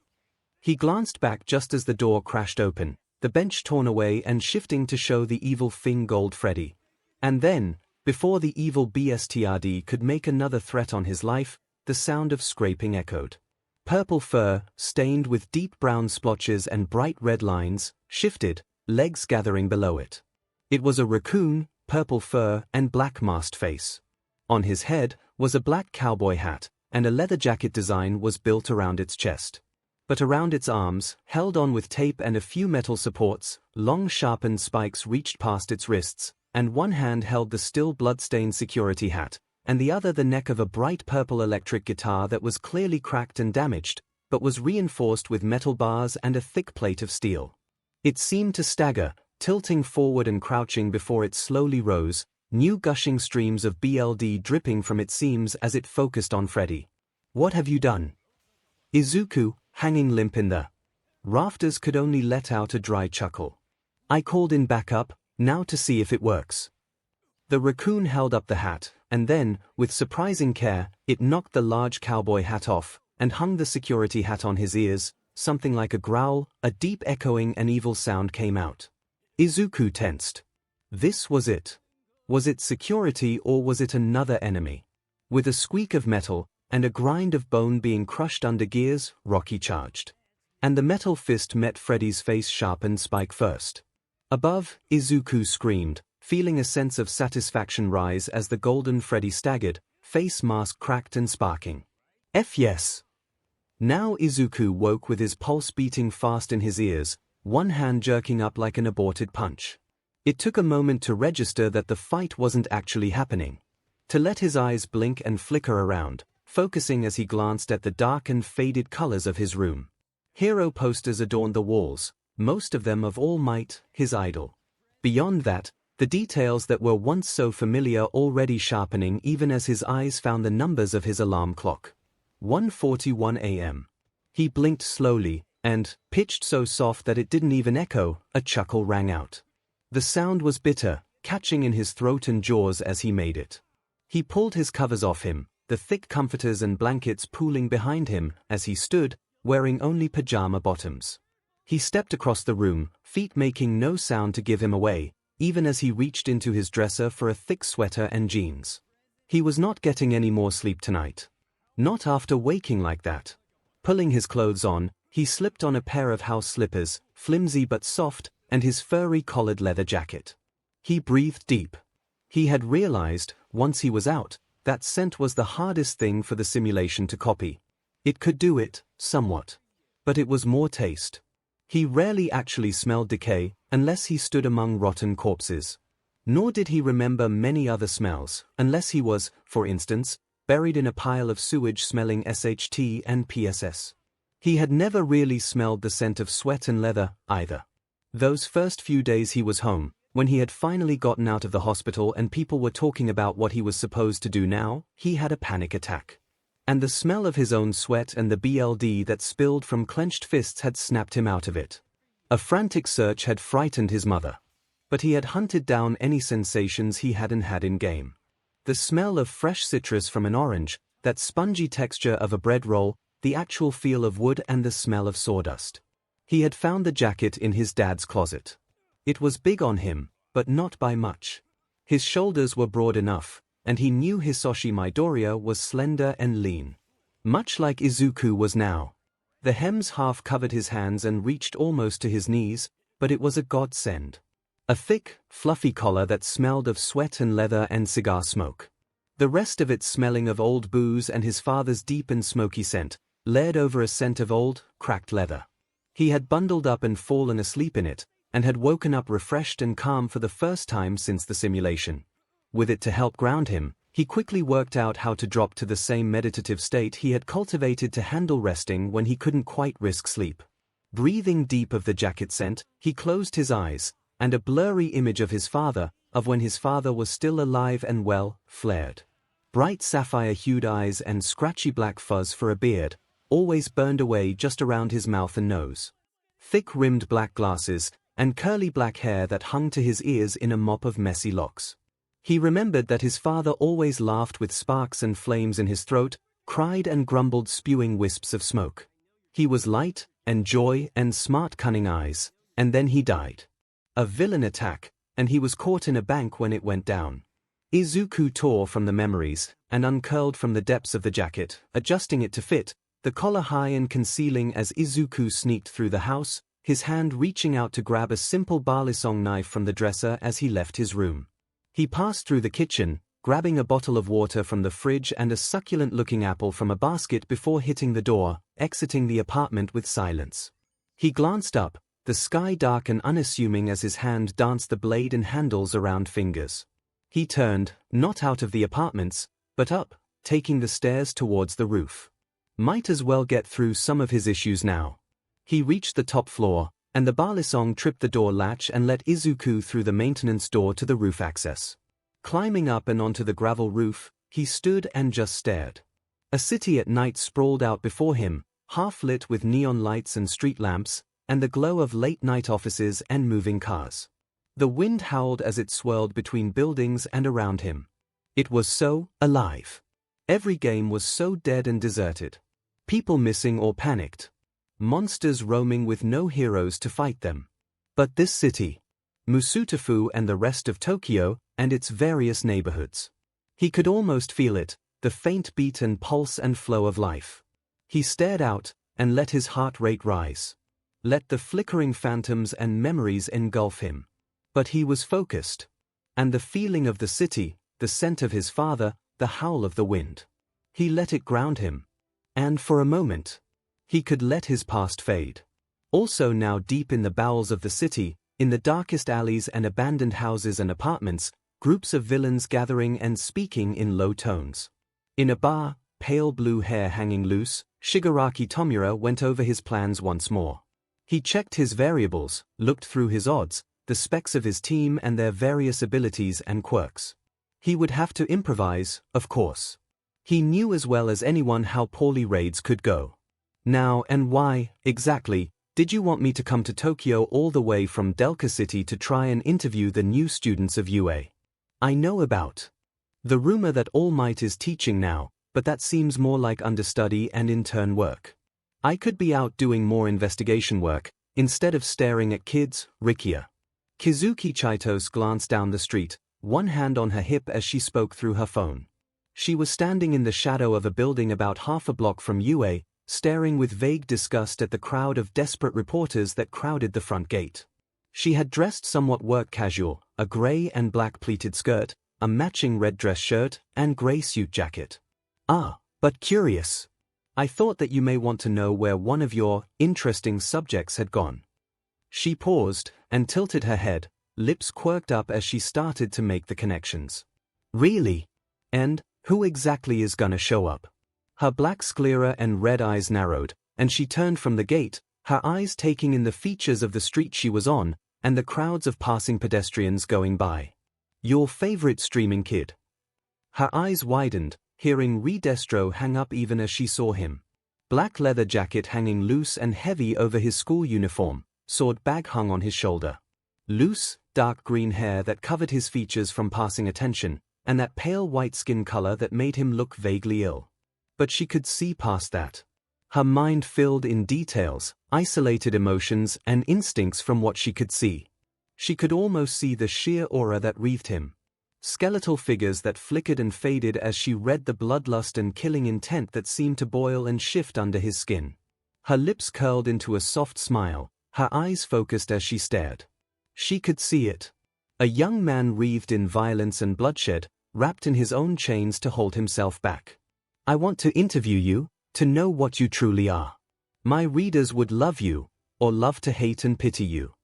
He glanced back just as the door crashed open, the bench torn away and shifting to show the evil thing Gold Freddy. And then, before the evil BSTRD could make another threat on his life, the sound of scraping echoed. Purple fur, stained with deep brown splotches and bright red lines, shifted, legs gathering below it. It was a raccoon, purple fur and black masked face. On his head was a black cowboy hat, and a leather jacket design was built around its chest. But around its arms, held on with tape and a few metal supports, long sharpened spikes reached past its wrists, and one hand held the still blood-stained security hat, and the other the neck of a bright purple electric guitar that was clearly cracked and damaged, but was reinforced with metal bars and a thick plate of steel. It seemed to stagger, tilting forward and crouching before it slowly rose, new gushing streams of BLD dripping from its seams as it focused on Freddy. What have you done? Izuku, hanging limp in the rafters, could only let out a dry chuckle. I called in backup, now to see if it works. The raccoon held up the hat, and then, with surprising care, it knocked the large cowboy hat off, and hung the security hat on his ears. Something like a growl, a deep echoing and evil sound came out. Izuku tensed. This was it. Was it security or was it another enemy? With a squeak of metal, and a grind of bone being crushed under gears, Rocky charged. And the metal fist met Freddy's face sharpened spike first. Above, Izuku screamed, feeling a sense of satisfaction rise as the golden Freddy staggered, face mask cracked and sparking. Yes. Now Izuku woke with his pulse beating fast in his ears, one hand jerking up like an aborted punch. It took a moment to register that the fight wasn't actually happening. To let his eyes blink and flicker around, focusing as he glanced at the dark and faded colors of his room. Hero posters adorned the walls, most of them of All Might, his idol. Beyond that, the details that were once so familiar already sharpening even as his eyes found the numbers of his alarm clock. 1:41 a.m. He blinked slowly, and, pitched so soft that it didn't even echo, a chuckle rang out. The sound was bitter, catching in his throat and jaws as he made it. He pulled his covers off him, the thick comforters and blankets pooling behind him as he stood, wearing only pajama bottoms. He stepped across the room, feet making no sound to give him away, even as he reached into his dresser for a thick sweater and jeans. He was not getting any more sleep tonight. Not after waking like that. Pulling his clothes on, he slipped on a pair of house slippers, flimsy but soft, and his furry collared leather jacket. He breathed deep. He had realized, once he was out, that scent was the hardest thing for the simulation to copy. It could do it, somewhat. But it was more taste. He rarely actually smelled decay, unless he stood among rotten corpses. Nor did he remember many other smells, unless he was, for instance, buried in a pile of sewage smelling SHT and PSS. He had never really smelled the scent of sweat and leather, either. Those first few days he was home, when he had finally gotten out of the hospital and people were talking about what he was supposed to do now, he had a panic attack. And the smell of his own sweat and the BLD that spilled from clenched fists had snapped him out of it. A frantic search had frightened his mother. But he had hunted down any sensations he hadn't had in-game. The smell of fresh citrus from an orange, that spongy texture of a bread roll, the actual feel of wood and the smell of sawdust. He had found the jacket in his dad's closet. It was big on him, but not by much. His shoulders were broad enough, and he knew Hisoshi Midoriya was slender and lean. Much like Izuku was now. The hems half covered his hands and reached almost to his knees, but it was a godsend. A thick, fluffy collar that smelled of sweat and leather and cigar smoke. The rest of it smelling of old booze and his father's deep and smoky scent, layered over a scent of old, cracked leather. He had bundled up and fallen asleep in it, and had woken up refreshed and calm for the first time since the simulation. With it to help ground him, he quickly worked out how to drop to the same meditative state he had cultivated to handle resting when he couldn't quite risk sleep. Breathing deep of the jacket scent, he closed his eyes, and a blurry image of his father, of when his father was still alive and well, flared. Bright sapphire-hued eyes and scratchy black fuzz for a beard, always burned away just around his mouth and nose. Thick-rimmed black glasses, and curly black hair that hung to his ears in a mop of messy locks. He remembered that his father always laughed with sparks and flames in his throat, cried and grumbled spewing wisps of smoke. He was light, and joy, and smart cunning eyes, and then he died. A villain attack, and he was caught in a bank when it went down. Izuku tore from the memories, and uncurled from the depths of the jacket, adjusting it to fit, the collar high and concealing as Izuku sneaked through the house, his hand reaching out to grab a simple balisong knife from the dresser as he left his room. He passed through the kitchen, grabbing a bottle of water from the fridge and a succulent-looking apple from a basket before hitting the door, exiting the apartment with silence. He glanced up, the sky dark and unassuming as his hand danced the blade and handles around fingers. He turned, not out of the apartments, but up, taking the stairs towards the roof. Might as well get through some of his issues now. He reached the top floor, and the balisong tripped the door latch and let Izuku through the maintenance door to the roof access. Climbing up and onto the gravel roof, he stood and just stared. A city at night sprawled out before him, half lit with neon lights and street lamps, and the glow of late-night offices and moving cars. The wind howled as it swirled between buildings and around him. It was so alive. Every game was so dead and deserted. People missing or panicked. Monsters roaming with no heroes to fight them. But this city, Musutafu and the rest of Tokyo, and its various neighborhoods. He could almost feel it, the faint beat and pulse and flow of life. He stared out, and let his heart rate rise. Let the flickering phantoms and memories engulf him. But he was focused. And the feeling of the city, the scent of his father, the howl of the wind. He let it ground him. And for a moment, he could let his past fade. Also now deep in the bowels of the city, In the darkest alleys and abandoned houses and apartments, groups of villains gathering and speaking in low tones. In a bar, pale blue hair hanging loose, Shigaraki Tomura went over his plans once more. He checked his variables, looked through his odds, the specs of his team and their various abilities and quirks. He would have to improvise, of course. He knew as well as anyone how poorly raids could go. Now and why, exactly, did you want me to come to Tokyo all the way from Delta City to try and interview the new students of UA? I know about the rumor that All Might is teaching now, but that seems more like understudy and intern work. I could be out doing more investigation work, instead of staring at kids, Rikia. Kizuki Chaitos glanced down the street, one hand on her hip as she spoke through her phone. She was standing in the shadow of a building about half a block from UA, staring with vague disgust at the crowd of desperate reporters that crowded the front gate. She had dressed somewhat work casual, a gray and black pleated skirt, a matching red dress shirt, and gray suit jacket. Ah, but curious. I thought that you may want to know where one of your interesting subjects had gone. She paused and tilted her head, lips quirked up as she started to make the connections. Really? And who exactly is gonna show up? Her black sclera and red eyes narrowed, and she turned from the gate, her eyes taking in the features of the street she was on, and the crowds of passing pedestrians going by. Your favorite streaming kid. Her eyes widened, hearing Redestro hang up even as she saw him. Black leather jacket hanging loose and heavy over his school uniform, sword bag hung on his shoulder. Loose, dark green hair that covered his features from passing attention, and that pale white skin color that made him look vaguely ill. But she could see past that. Her mind filled in details, isolated emotions and instincts from what she could see. She could almost see the sheer aura that wreathed him. Skeletal figures that flickered and faded as she read the bloodlust and killing intent that seemed to boil and shift under his skin. Her lips curled into a soft smile, her eyes focused as she stared. She could see it. A young man wreathed in violence and bloodshed, wrapped in his own chains to hold himself back. I want to interview you, to know what you truly are. My readers would love you, or love to hate and pity you.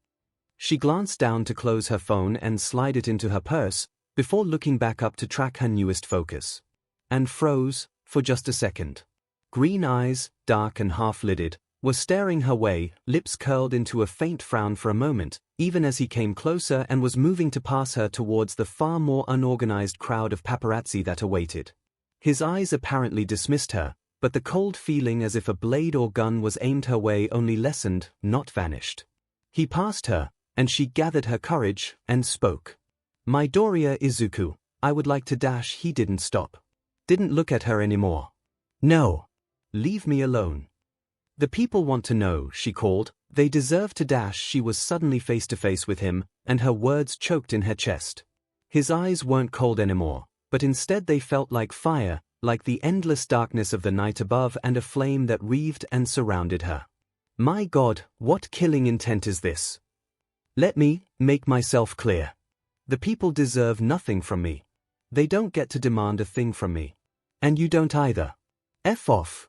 She glanced down to close her phone and slide it into her purse, before looking back up to track her newest focus. And froze, for just a second. Green eyes, dark and half-lidded, were staring her way, lips curled into a faint frown for a moment, even as he came closer and was moving to pass her towards the far more unorganized crowd of paparazzi that awaited. His eyes apparently dismissed her, but the cold feeling as if a blade or gun was aimed her way only lessened, not vanished. He passed her, and she gathered her courage, and spoke. Midoriya Izuku, I would like to dash. He didn't stop. Didn't look at her anymore. No. Leave me alone. The people want to know, she called, they deserve to dash. She was suddenly face to face with him, and her words choked in her chest. His eyes weren't cold anymore, but instead they felt like fire, like the endless darkness of the night above and a flame that wreathed and surrounded her. My God, what killing intent is this? Let me make myself clear. The people deserve nothing from me. They don't get to demand a thing from me. And you don't either. F off.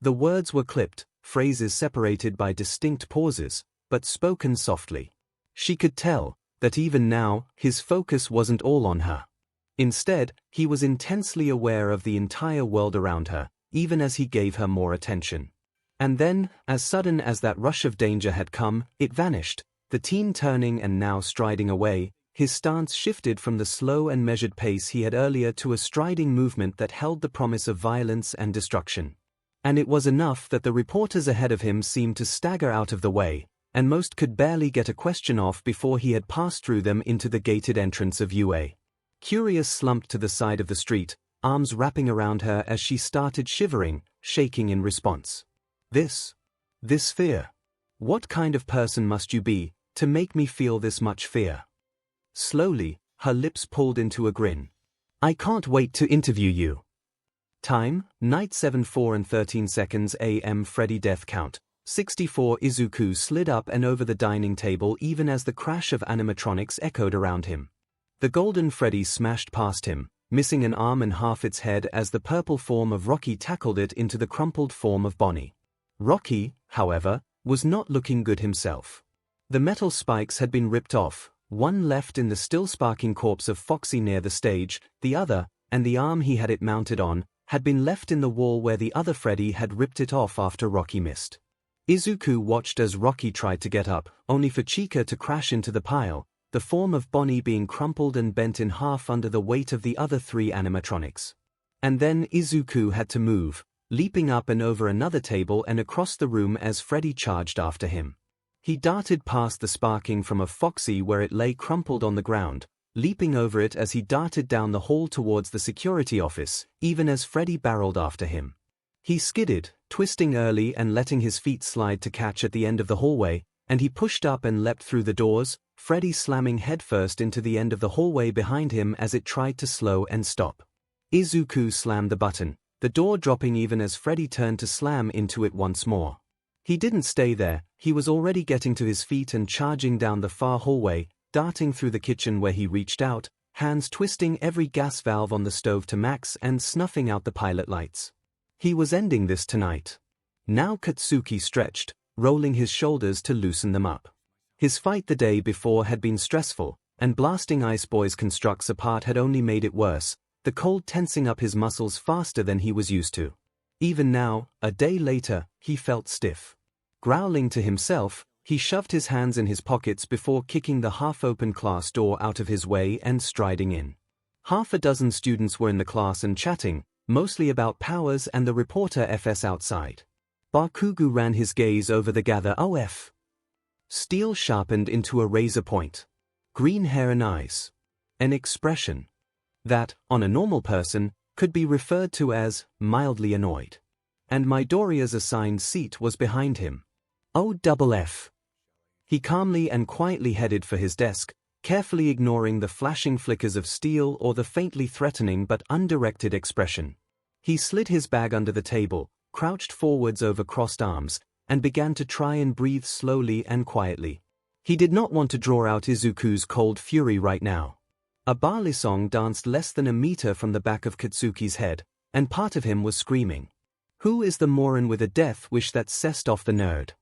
The words were clipped, phrases separated by distinct pauses, but spoken softly. She could tell that even now, his focus wasn't all on her. Instead, he was intensely aware of the entire world around her, even as he gave her more attention. And then, as sudden as that rush of danger had come, it vanished, the teen turning and now striding away. His stance shifted from the slow and measured pace he had earlier to a striding movement that held the promise of violence and destruction. And it was enough that the reporters ahead of him seemed to stagger out of the way, and most could barely get a question off before he had passed through them into the gated entrance of UA. Curious slumped to the side of the street, arms wrapping around her as she started shivering, shaking in response. This fear. What kind of person must you be, to make me feel this much fear? Slowly, her lips pulled into a grin. I can't wait to interview you. Time, night 7:04:13 a.m. Freddy death count, 64. Izuku slid up and over the dining table even as the crash of animatronics echoed around him. The golden Freddy smashed past him, missing an arm and half its head as the purple form of Rocky tackled it into the crumpled form of Bonnie. Rocky, however, was not looking good himself. The metal spikes had been ripped off, one left in the still sparking corpse of Foxy near the stage, the other, and the arm he had it mounted on, had been left in the wall where the other Freddy had ripped it off after Rocky missed. Izuku watched as Rocky tried to get up, only for Chika to crash into the pile, the form of Bonnie being crumpled and bent in half under the weight of the other 3 animatronics. And then Izuku had to move, leaping up and over another table and across the room as Freddy charged after him. He darted past the sparking from a Foxy where it lay crumpled on the ground, leaping over it as he darted down the hall towards the security office, even as Freddy barreled after him. He skidded, twisting early and letting his feet slide to catch at the end of the hallway, and he pushed up and leapt through the doors, Freddy slamming headfirst into the end of the hallway behind him as it tried to slow and stop. Izuku slammed the button, the door dropping even as Freddy turned to slam into it once more. He didn't stay there, he was already getting to his feet and charging down the far hallway, darting through the kitchen where he reached out, hands twisting every gas valve on the stove to max and snuffing out the pilot lights. He was ending this tonight. Now Katsuki stretched, rolling his shoulders to loosen them up. His fight the day before had been stressful, and blasting Ice Boy's constructs apart had only made it worse, the cold tensing up his muscles faster than he was used to. Even now, a day later, he felt stiff. Growling to himself, he shoved his hands in his pockets before kicking the half-open class door out of his way and striding in. Half a dozen students were in the class and chatting, mostly about powers and the reporter FS outside. Bakugo ran his gaze over the gather OF. Steel sharpened into a razor point. Green hair and eyes. An expression that, on a normal person, could be referred to as mildly annoyed. And Midoriya's assigned seat was behind him. OFF. He calmly and quietly headed for his desk, carefully ignoring the flashing flickers of steel or the faintly threatening but undirected expression. He slid his bag under the table, crouched forwards over crossed arms, and began to try and breathe slowly and quietly. He did not want to draw out Izuku's cold fury right now. A barley song danced less than a meter from the back of Katsuki's head, and part of him was screaming. Who is the moron with a death wish that cessed off the nerd?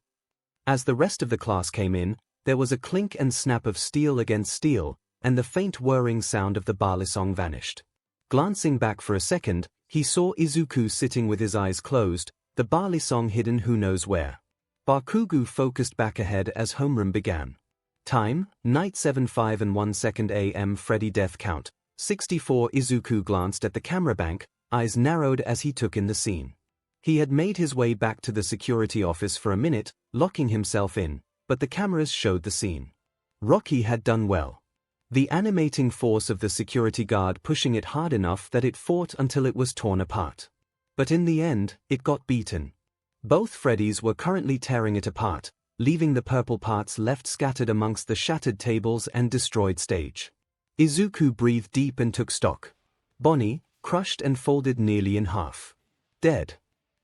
As the rest of the class came in, there was a clink and snap of steel against steel, and the faint whirring sound of the barley song vanished. Glancing back for a second, he saw Izuku sitting with his eyes closed, the barley song hidden who knows where. Bakugo focused back ahead as homeroom began. Time, night 7:05 and 1 second AM. Freddy death count, 64. Izuku glanced at the camera bank, eyes narrowed as he took in the scene. He had made his way back to the security office for a minute, locking himself in, but the cameras showed the scene. Rocky had done well. The animating force of the security guard pushing it hard enough that it fought until it was torn apart. But in the end, it got beaten. Both Freddys were currently tearing it apart, leaving the purple parts left scattered amongst the shattered tables and destroyed stage. Izuku breathed deep and took stock. Bonnie, crushed and folded nearly in half. Dead.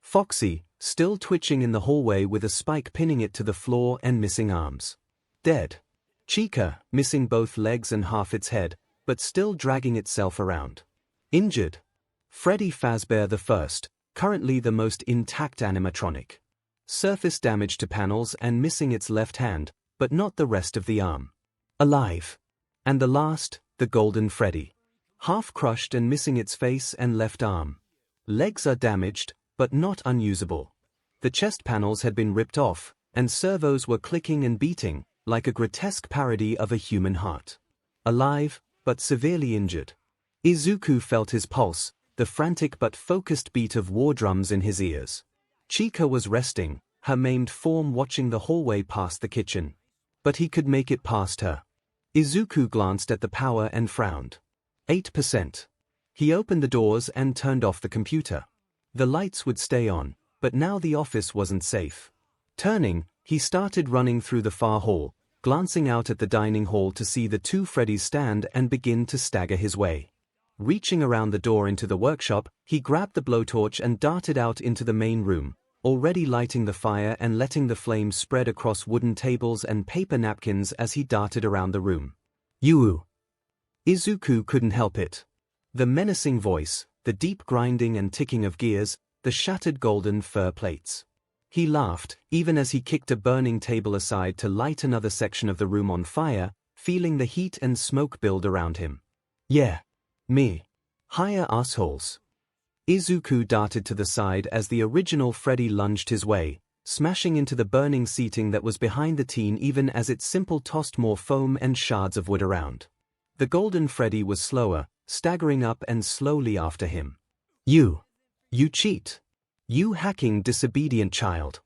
Foxy, still twitching in the hallway with a spike pinning it to the floor and missing arms. Dead. Chika, missing both legs and half its head, but still dragging itself around. Injured. Freddy Fazbear the First, currently the most intact animatronic. Surface damage to panels and missing its left hand, but not the rest of the arm. Alive. And the last, the Golden Freddy. Half crushed and missing its face and left arm. Legs are damaged, but not unusable. The chest panels had been ripped off, and servos were clicking and beating, like a grotesque parody of a human heart. Alive, but severely injured. Izuku felt his pulse, the frantic but focused beat of war drums in his ears. Chika was resting, her maimed form watching the hallway past the kitchen. But he could make it past her. Izuku glanced at the power and frowned. 8%. He opened the doors and turned off the computer. The lights would stay on, but now the office wasn't safe. Turning, he started running through the far hall, glancing out at the dining hall to see the 2 Freddys stand and begin to stagger his way. Reaching around the door into the workshop, he grabbed the blowtorch and darted out into the main room, already lighting the fire and letting the flames spread across wooden tables and paper napkins as he darted around the room. "You!" Izuku couldn't help it. The menacing voice, the deep grinding and ticking of gears, the shattered golden fur plates. He laughed, even as he kicked a burning table aside to light another section of the room on fire, feeling the heat and smoke build around him. Yeah. Me. Higher assholes. 𝐒𝐿 darted to the side as the original Freddy lunged his way, smashing into the burning seating that was behind the teen even as its simple tossed more foam and shards of wood around. The golden Freddy was slower, staggering up and slowly after him. You cheat. You hacking disobedient child.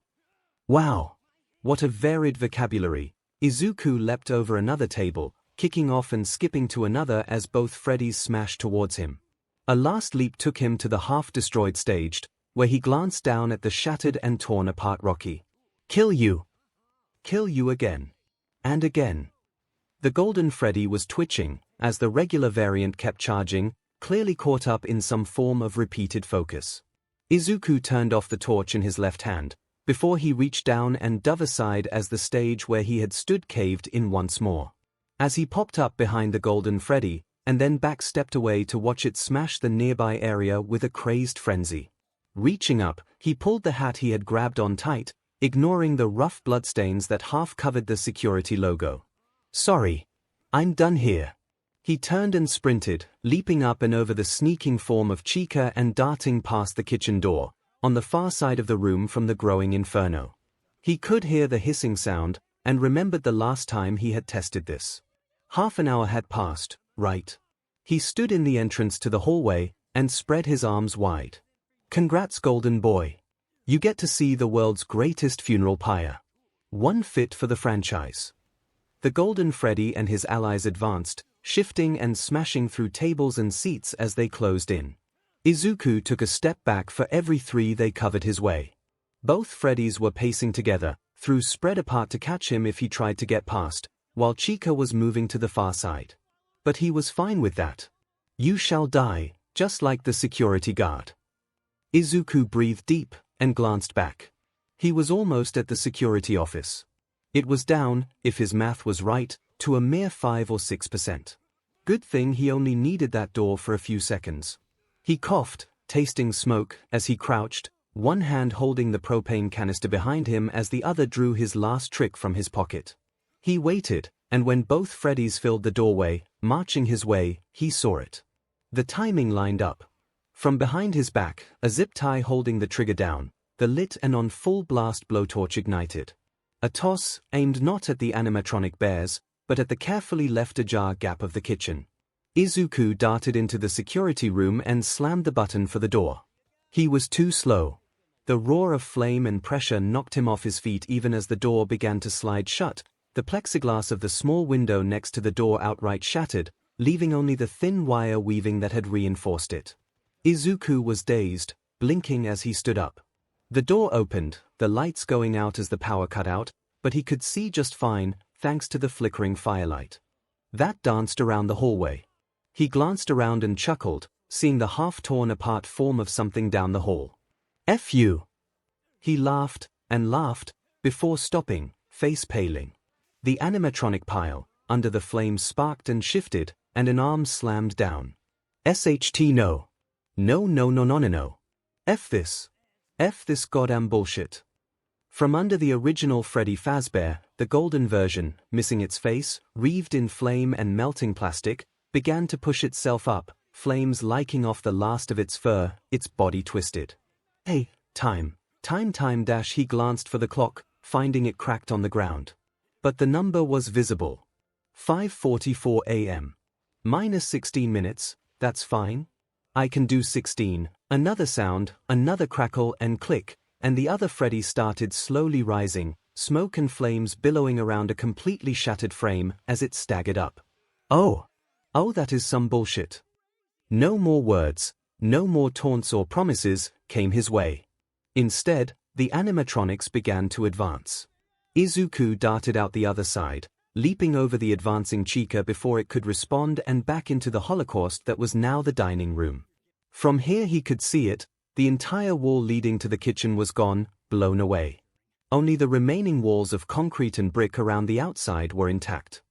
Wow. What a varied vocabulary. 𝐒𝐿 leapt over another table, kicking off and skipping to another as both Freddys smashed towards him. A last leap took him to the half-destroyed stage, where he glanced down at the shattered and torn apart Rocky. Kill you. Kill you again. And again. The golden Freddy was twitching, as the regular variant kept charging, clearly caught up in some form of repeated focus. 𝐒𝐿 turned off the torch in his left hand, before he reached down and dove aside as the stage where he had stood caved in once more. As he popped up behind the golden Freddy, and then back-stepped away to watch it smash the nearby area with a crazed frenzy. Reaching up, he pulled the hat he had grabbed on tight, ignoring the rough bloodstains that half-covered the security logo. Sorry. I'm done here. He turned and sprinted, leaping up and over the sneaking form of Chica and darting past the kitchen door, on the far side of the room from the growing inferno. He could hear the hissing sound, and remembered the last time he had tested this. Half an hour had passed, right? He stood in the entrance to the hallway, and spread his arms wide. Congrats, golden boy. You get to see the world's greatest funeral pyre. One fit for the franchise. The golden Freddy and his allies advanced, shifting and smashing through tables and seats as they closed in. 𝐒𝐿 took a step back for every three they covered his way. Both Freddys were pacing together, threw spread apart to catch him if he tried to get past, while Chica was moving to the far side. But he was fine with that. You shall die, just like the security guard. 𝐒𝐿 breathed deep, and glanced back. He was almost at the security office. It was down, if his math was right, to a mere 5 or 6%. Good thing he only needed that door for a few seconds. He coughed, tasting smoke, as he crouched, one hand holding the propane canister behind him as the other drew his last trick from his pocket. He waited, and when both Freddys filled the doorway, marching his way, he saw it. The timing lined up. From behind his back, a zip tie holding the trigger down, the lit and on full blast blowtorch ignited. A toss, aimed not at the animatronic bears, but at the carefully left ajar gap of the kitchen. 𝐒𝐿 darted into the security room and slammed the button for the door. He was too slow. The roar of flame and pressure knocked him off his feet even as the door began to slide shut. The plexiglass of the small window next to the door outright shattered, leaving only the thin wire weaving that had reinforced it. 𝐒𝐿 was dazed, blinking as he stood up. The door opened, the lights going out as the power cut out, but he could see just fine, thanks to the flickering firelight. That danced around the hallway. He glanced around and chuckled, seeing the half-torn apart form of something down the hall. F you. He laughed, and laughed, before stopping, face paling. The animatronic pile, under the flames sparked and shifted, and an arm slammed down. SHT no. No no no no no no. F this. F this goddamn bullshit. From under the original Freddy Fazbear, the golden version, missing its face, wreathed in flame and melting plastic, began to push itself up, flames liking off the last of its fur, its body twisted. Hey, time. He glanced for the clock, finding it cracked on the ground. But the number was visible. 5:44 a.m. Minus 16 minutes, that's fine. I can do 16. Another sound, another crackle and click, and the other Freddy started slowly rising, smoke and flames billowing around a completely shattered frame as it staggered up. Oh, that is some bullshit. No more words, no more taunts or promises, came his way. Instead, the animatronics began to advance. 𝐒𝐿 darted out the other side, leaping over the advancing Chica before it could respond and back into the holocaust that was now the dining room. From here he could see it, the entire wall leading to the kitchen was gone, blown away. Only the remaining walls of concrete and brick around the outside were intact.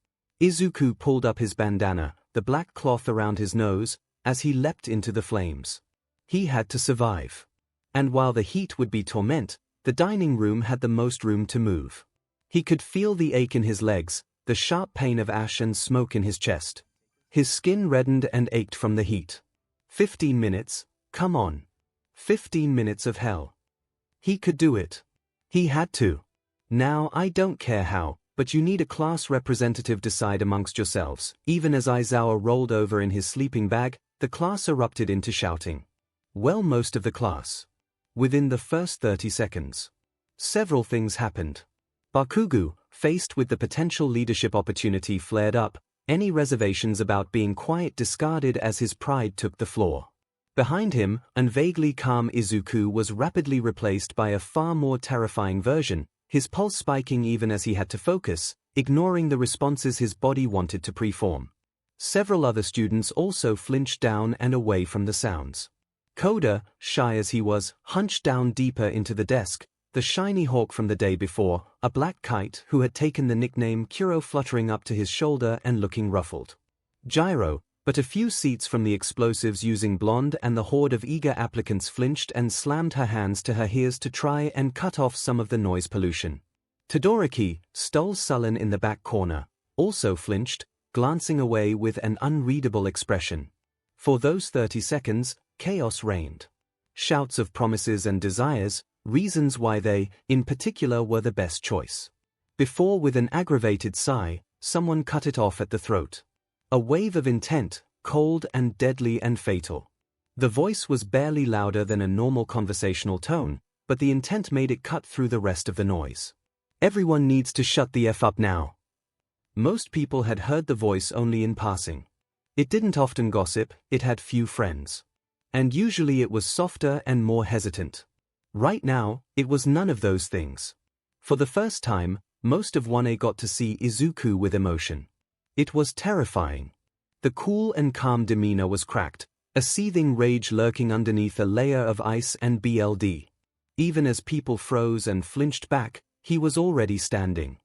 𝐒𝐿 pulled up his bandana, the black cloth around his nose, as he leapt into the flames. He had to survive. And while the heat would be torment, The dining room had the most room to move. He could feel the ache in his legs, the sharp pain of ash and smoke in his chest. His skin reddened and ached from the heat. 15 minutes, come on. 15 minutes of hell. He could do it. He had to. Now I don't care how, but you need a class representative decide amongst yourselves. Even as 𝐼𝐻𝐲 rolled over in his sleeping bag, the class erupted into shouting. Well, most of the class. Within the first 30 seconds. Several things happened. Bakugo, faced with the potential leadership opportunity, flared up, any reservations about being quiet discarded as his pride took the floor. Behind him, an vaguely calm Izuku was rapidly replaced by a far more terrifying version, his pulse spiking even as he had to focus, ignoring the responses his body wanted to preform. Several other students also flinched down and away from the sounds. Koda, shy as he was, hunched down deeper into the desk, the shiny hawk from the day before, a black kite who had taken the nickname Kuro, fluttering up to his shoulder and looking ruffled. Gyro, but a few seats from the explosives using blonde, and the horde of eager applicants flinched and slammed her hands to her ears to try and cut off some of the noise pollution. Todoroki, stole sullen in the back corner, also flinched, glancing away with an unreadable expression. For those 30 seconds, chaos reigned. Shouts of promises and desires, reasons why they, in particular, were the best choice. Before, with an aggravated sigh, someone cut it off at the throat. A wave of intent, cold and deadly and fatal. The voice was barely louder than a normal conversational tone, but the intent made it cut through the rest of the noise. Everyone needs to shut the F up now. Most people had heard the voice only in passing. It didn't often gossip, it had few friends. And usually it was softer and more hesitant. Right now, it was none of those things. For the first time, most of 1A got to see Izuku with emotion. It was terrifying. The cool and calm demeanor was cracked, a seething rage lurking underneath a layer of ice and blood. Even as people froze and flinched back, he was already standing.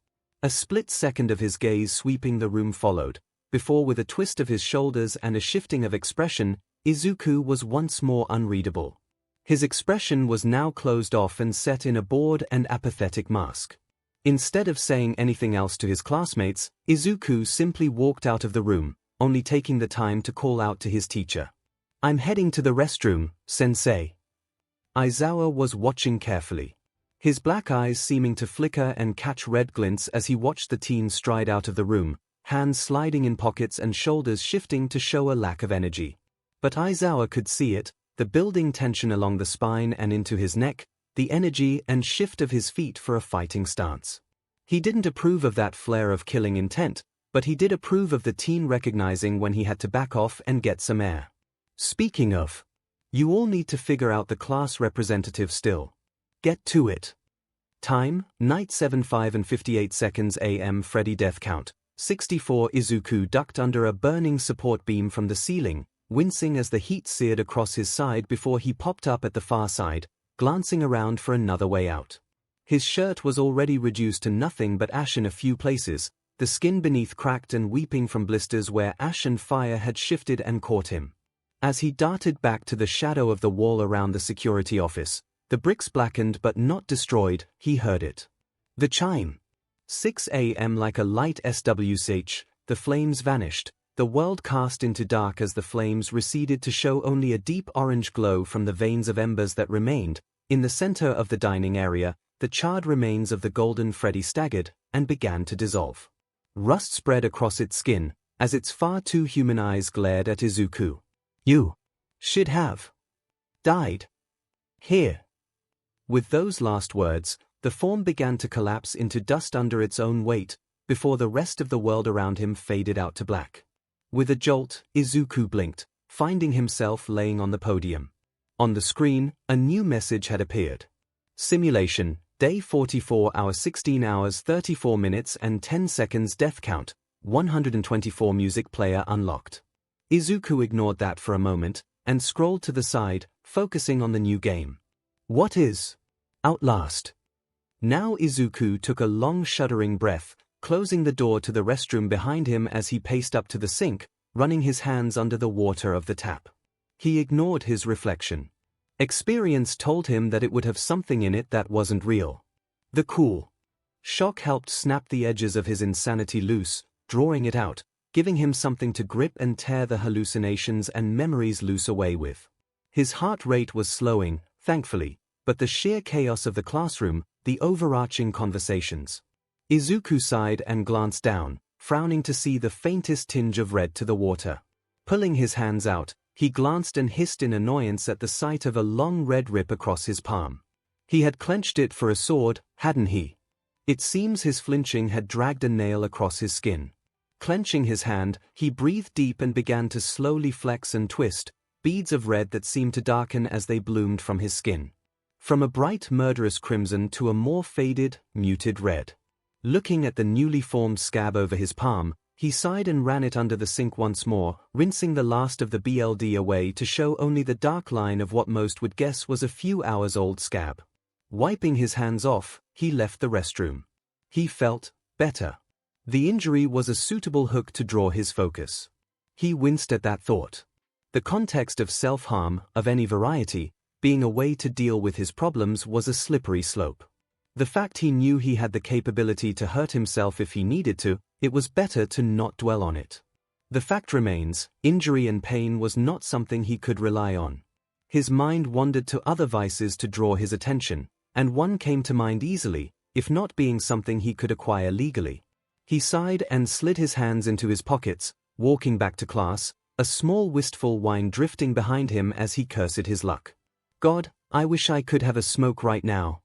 A split second of his gaze sweeping the room followed, before, with a twist of his shoulders and a shifting of expression, Izuku was once more unreadable. His expression was now closed off and set in a bored and apathetic mask. Instead of saying anything else to his classmates, Izuku simply walked out of the room, only taking the time to call out to his teacher. "I'm heading to the restroom, sensei." 𝐼𝐻𝐲 was watching carefully. His black eyes seeming to flicker and catch red glints as he watched the teen stride out of the room, hands sliding in pockets and shoulders shifting to show a lack of energy. But 𝐼𝐻𝐲 could see it, the building tension along the spine and into his neck, the energy and shift of his feet for a fighting stance. He didn't approve of that flare of killing intent, but he did approve of the teen recognizing when he had to back off and get some air. Speaking of, you all need to figure out the class representative still. Get to it. Time, night 7:05 and 58 seconds AM. Freddy death count, 64. Izuku ducked under a burning support beam from the ceiling, wincing as the heat seared across his side before he popped up at the far side, glancing around for another way out. His shirt was already reduced to nothing but ash in a few places, the skin beneath cracked and weeping from blisters where ash and fire had shifted and caught him. As he darted back to the shadow of the wall around the security office, the bricks blackened but not destroyed, he heard it. The chime. 6 AM. Like a light SWSH, the flames vanished, the world cast into dark as the flames receded to show only a deep orange glow from the veins of embers that remained. In the center of the dining area, the charred remains of the golden Freddy staggered and began to dissolve. Rust spread across its skin, as its far too human eyes glared at Izuku. "You should have died here." With those last words, the form began to collapse into dust under its own weight, before the rest of the world around him faded out to black. With a jolt, Izuku blinked, finding himself laying on the podium. On the screen, a new message had appeared. Simulation, day 44 hours 16 hours 34 minutes and 10 seconds death count, 124 music player unlocked. Izuku ignored that for a moment, and scrolled to the side, focusing on the new game. What is Outlast? Now Izuku took a long shuddering breath, closing the door to the restroom behind him as he paced up to the sink, running his hands under the water of the tap. He ignored his reflection. Experience told him that it would have something in it that wasn't real. The cool shock helped snap the edges of his insanity loose, drawing it out, giving him something to grip and tear the hallucinations and memories loose away with. His heart rate was slowing, thankfully, but the sheer chaos of the classroom, the overarching conversations. Izuku sighed and glanced down, frowning to see the faintest tinge of red to the water. Pulling his hands out, he glanced and hissed in annoyance at the sight of a long red rip across his palm. He had clenched it for a sword, hadn't he? It seems his flinching had dragged a nail across his skin. Clenching his hand, he breathed deep and began to slowly flex and twist, beads of red that seemed to darken as they bloomed from his skin. From a bright murderous crimson to a more faded, muted red. Looking at the newly formed scab over his palm, he sighed and ran it under the sink once more, rinsing the last of the blood away to show only the dark line of what most would guess was a few hours old scab. Wiping his hands off, he left the restroom. He felt better. The injury was a suitable hook to draw his focus. He winced at that thought. The context of self-harm, of any variety, being a way to deal with his problems was a slippery slope. The fact he knew he had the capability to hurt himself if he needed to, it was better to not dwell on it. The fact remains, injury and pain was not something he could rely on. His mind wandered to other vices to draw his attention, and one came to mind easily, if not being something he could acquire legally. He sighed and slid his hands into his pockets, walking back to class, a small wistful whine drifting behind him as he cursed his luck. God, I wish I could have a smoke right now.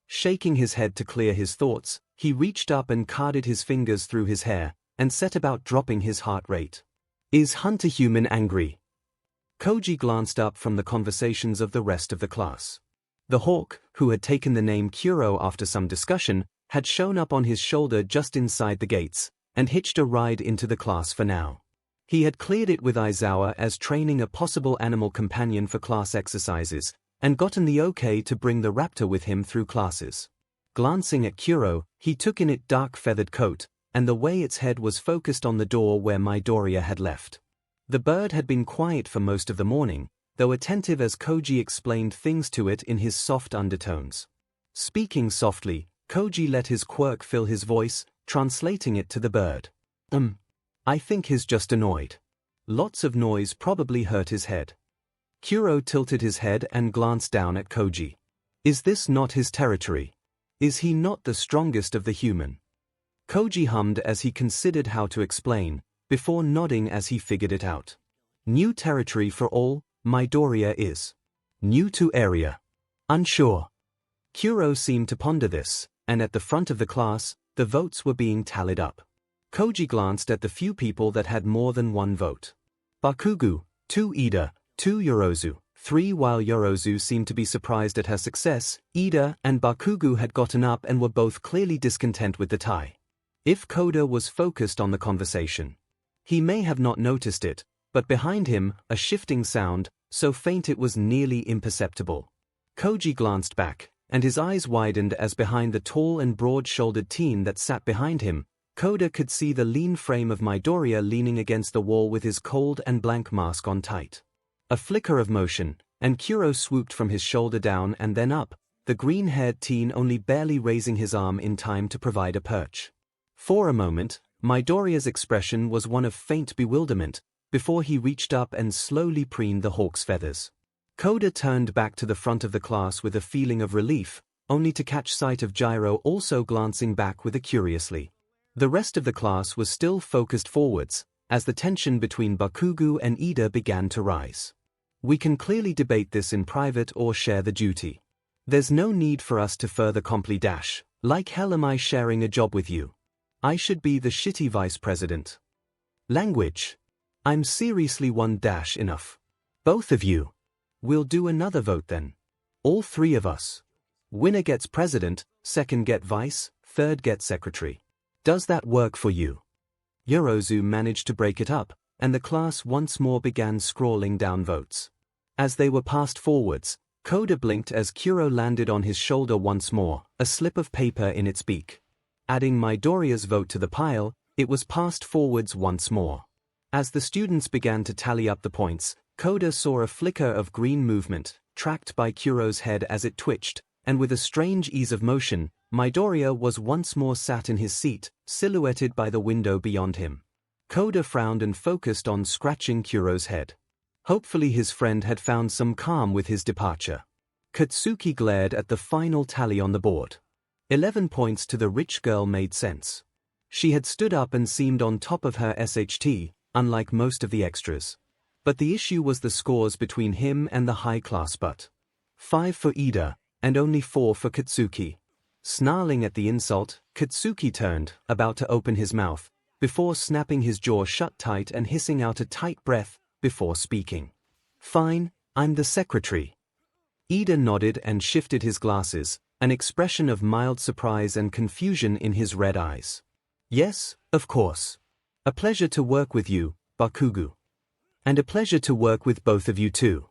Shaking his head to clear his thoughts, he reached up and carded his fingers through his hair, and set about dropping his heart rate. Is Hunter Human angry? Koji glanced up from the conversations of the rest of the class. The hawk, who had taken the name Kuro after some discussion, had shown up on his shoulder just inside the gates, and hitched a ride into the class for now. He had cleared it with Aizawa as training a possible animal companion for class exercises, and gotten the okay to bring the raptor with him through classes. Glancing at Kuro, he took in its dark feathered coat, and the way its head was focused on the door where Midoriya had left. The bird had been quiet for most of the morning, though attentive as Koji explained things to it in his soft undertones. Speaking softly, Koji let his quirk fill his voice, translating it to the bird. I think he's just annoyed. Lots of noise probably hurt his head. Kuro tilted his head and glanced down at Koji. Is this not his territory? Is he not the strongest of the human? Koji hummed as he considered how to explain, before nodding as he figured it out. New territory for all, Midoriya is. New to area. Unsure. Kuro seemed to ponder this, and at the front of the class, the votes were being tallied up. Koji glanced at the few people that had more than one vote. Bakugo, 2 Ida, 2 Yorozu, 3. While Yorozu seemed to be surprised at her success, Ida and Bakugo had gotten up and were both clearly discontent with the tie. If Koda was focused on the conversation. He may have not noticed it, but behind him, a shifting sound, so faint it was nearly imperceptible. Koji glanced back, and his eyes widened as behind the tall and broad-shouldered teen that sat behind him, Koda could see the lean frame of Midoriya leaning against the wall with his cold and blank mask on tight. A flicker of motion, and Kuro swooped from his shoulder down and then up, the green-haired teen only barely raising his arm in time to provide a perch. For a moment, Midoriya's expression was one of faint bewilderment, before he reached up and slowly preened the hawk's feathers. Koda turned back to the front of the class with a feeling of relief, only to catch sight of Gyro also glancing back with a curiously. The rest of the class was still focused forwards, as the tension between Bakugo and Ida began to rise. We can clearly debate this in private or share the duty. There's no need for us to further compli-dash, like hell am I sharing a job with you. I should be the shitty vice president. Language. I'm seriously enough. Both of you. We'll do another vote then. All 3 of us. Winner gets president, second get vice, third get secretary. Does that work for you? Yorozu managed to break it up, and the class once more began scrawling down votes. As they were passed forwards, Koda blinked as Kuro landed on his shoulder once more, a slip of paper in its beak. Adding Midoriya's vote to the pile, it was passed forwards once more. As the students began to tally up the points, Koda saw a flicker of green movement, tracked by Kuro's head as it twitched, and with a strange ease of motion, Midoriya was once more sat in his seat, silhouetted by the window beyond him. Koda frowned and focused on scratching Kuro's head. Hopefully his friend had found some calm with his departure. Katsuki glared at the final tally on the board. 11 points to the rich girl made sense. She had stood up and seemed on top of her SHT, unlike most of the extras. But the issue was the scores between him and the high-class butt. 5 for Ida, and only 4 for Katsuki. Snarling at the insult, Katsuki turned, about to open his mouth, before snapping his jaw shut tight and hissing out a tight breath, before speaking. "Fine, I'm the secretary." Ida nodded and shifted his glasses, an expression of mild surprise and confusion in his red eyes. "Yes, of course. A pleasure to work with you, Bakugo. And a pleasure to work with both of you too."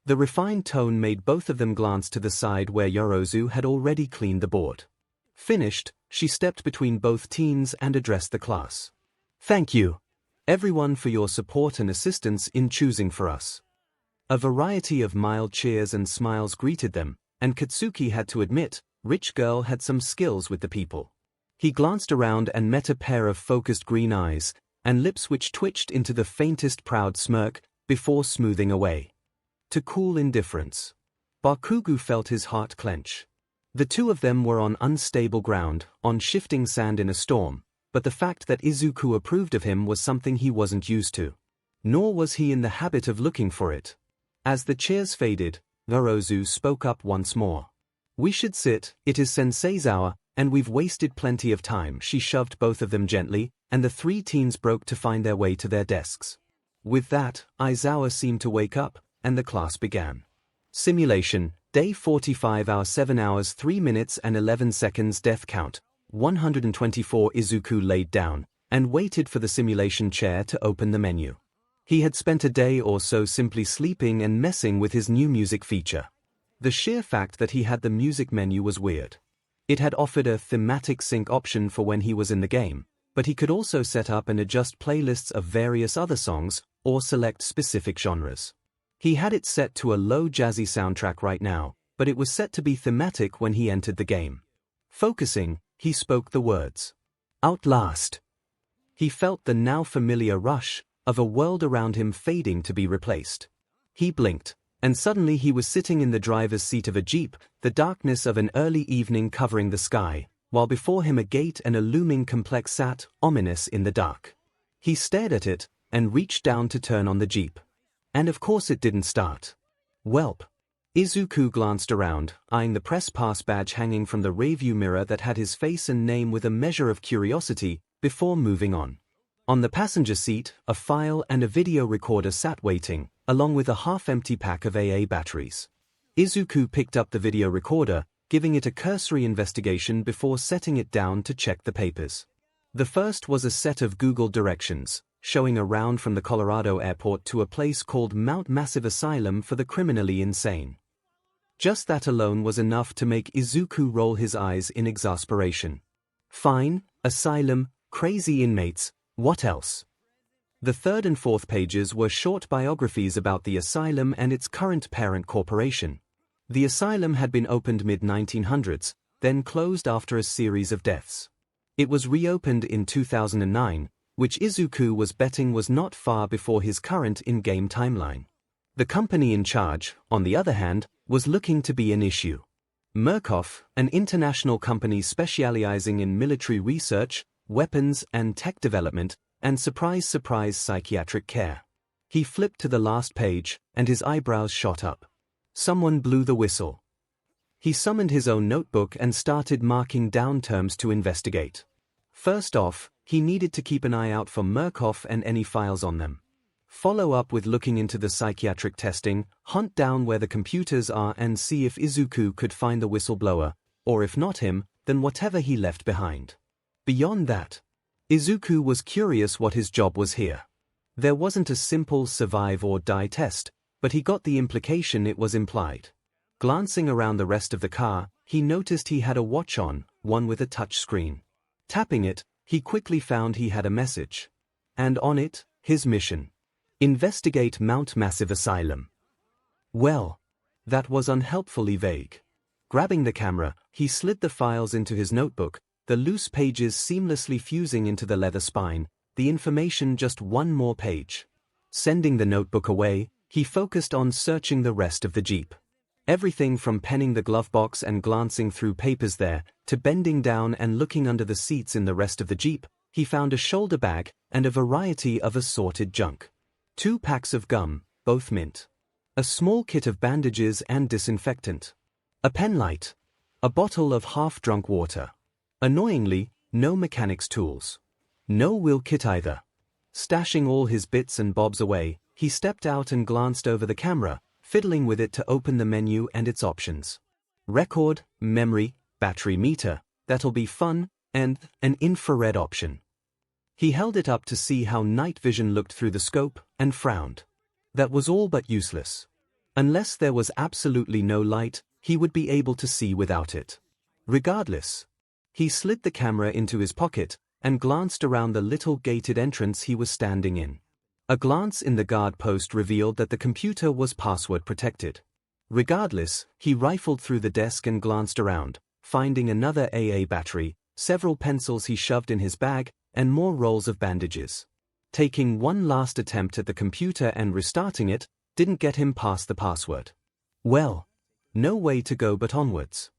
The refined tone made both of them glance to the side where Yorozu had already cleaned the board. Finished, she stepped between both teens and addressed the class. "Thank you, everyone, for your support and assistance in choosing for us." A variety of mild cheers and smiles greeted them, and Katsuki had to admit, rich girl had some skills with the people. He glanced around and met a pair of focused green eyes, and lips which twitched into the faintest proud smirk, before smoothing away. To cool indifference. Bakugo felt his heart clench. The two of them were on unstable ground, on shifting sand in a storm, but the fact that Izuku approved of him was something he wasn't used to. Nor was he in the habit of looking for it. As the cheers faded, Yorozu spoke up once more. "We should sit, it is sensei's hour, and we've wasted plenty of time." She shoved both of them gently, and the three teens broke to find their way to their desks. With that, Aizawa seemed to wake up, and the class began. Simulation, Day 45, hour 7 hours 3 minutes and 11 seconds. Death count, 124. Izuku laid down, and waited for the simulation chair to open the menu. He had spent a day or so simply sleeping and messing with his new music feature. The sheer fact that he had the music menu was weird. It had offered a thematic sync option for when he was in the game, but he could also set up and adjust playlists of various other songs, or select specific genres. He had it set to a low jazzy soundtrack right now, but it was set to be thematic when he entered the game. Focusing, he spoke the words. "Outlast." He felt the now familiar rush of a world around him fading to be replaced. He blinked, and suddenly he was sitting in the driver's seat of a jeep, the darkness of an early evening covering the sky, while before him a gate and a looming complex sat, ominous in the dark. He stared at it, and reached down to turn on the jeep. And of course it didn't start. Welp. Izuku glanced around, eyeing the press pass badge hanging from the rearview mirror that had his face and name with a measure of curiosity, before moving on. On the passenger seat, a file and a video recorder sat waiting, along with a half-empty pack of AA batteries. Izuku picked up the video recorder, giving it a cursory investigation before setting it down to check the papers. The first was a set of Google directions, showing a round from the Colorado airport to a place called Mount Massive Asylum for the Criminally Insane. Just that alone was enough to make Izuku roll his eyes in exasperation. Fine, asylum, crazy inmates, what else? The third and fourth pages were short biographies about the asylum and its current parent corporation. The asylum had been opened mid-1900s, then closed after a series of deaths. It was reopened in 2009, which Izuku was betting was not far before his current in-game timeline. The company in charge, on the other hand, was looking to be an issue. Murkoff, an international company specializing in military research, weapons and tech development, and surprise psychiatric care. He flipped to the last page, and his eyebrows shot up. Someone blew the whistle. He summoned his own notebook and started marking down terms to investigate. First off, he needed to keep an eye out for Murkoff and any files on them. Follow up with looking into the psychiatric testing, hunt down where the computers are and see if Izuku could find the whistleblower, or if not him, then whatever he left behind. Beyond that, Izuku was curious what his job was here. There wasn't a simple survive or die test, but he got the implication it was implied. Glancing around the rest of the car, he noticed he had a watch on, one with a touch screen. Tapping it, he quickly found he had a message. And on it, his mission. Investigate Mount Massive Asylum. Well, That was unhelpfully vague. Grabbing the camera, he slid the files into his notebook, the loose pages seamlessly fusing into the leather spine, the information just one more page. Sending the notebook away, he focused on searching the rest of the Jeep. Everything from penning the glove box and glancing through papers there, to bending down and looking under the seats in the rest of the Jeep, he found a shoulder bag and a variety of assorted junk. 2 packs of gum, both mint. A small kit of bandages and disinfectant. A pen light. A bottle of half-drunk water. Annoyingly, no mechanics tools. No wheel kit either. Stashing all his bits and bobs away, he stepped out and glanced over the camera, fiddling with it to open the menu and its options. Record, memory, battery meter, that'll be fun, and an infrared option. He held it up to see how night vision looked through the scope, and frowned. That was all but useless. Unless there was absolutely no light, he would be able to see without it. Regardless. He slid the camera into his pocket, and glanced around the little gated entrance he was standing in. A glance in the guard post revealed that the computer was password protected. Regardless, he rifled through the desk and glanced around, finding another AA battery, several pencils he shoved in his bag, and more rolls of bandages. Taking one last attempt at the computer and restarting it, didn't get him past the password. Well, no way to go but onwards.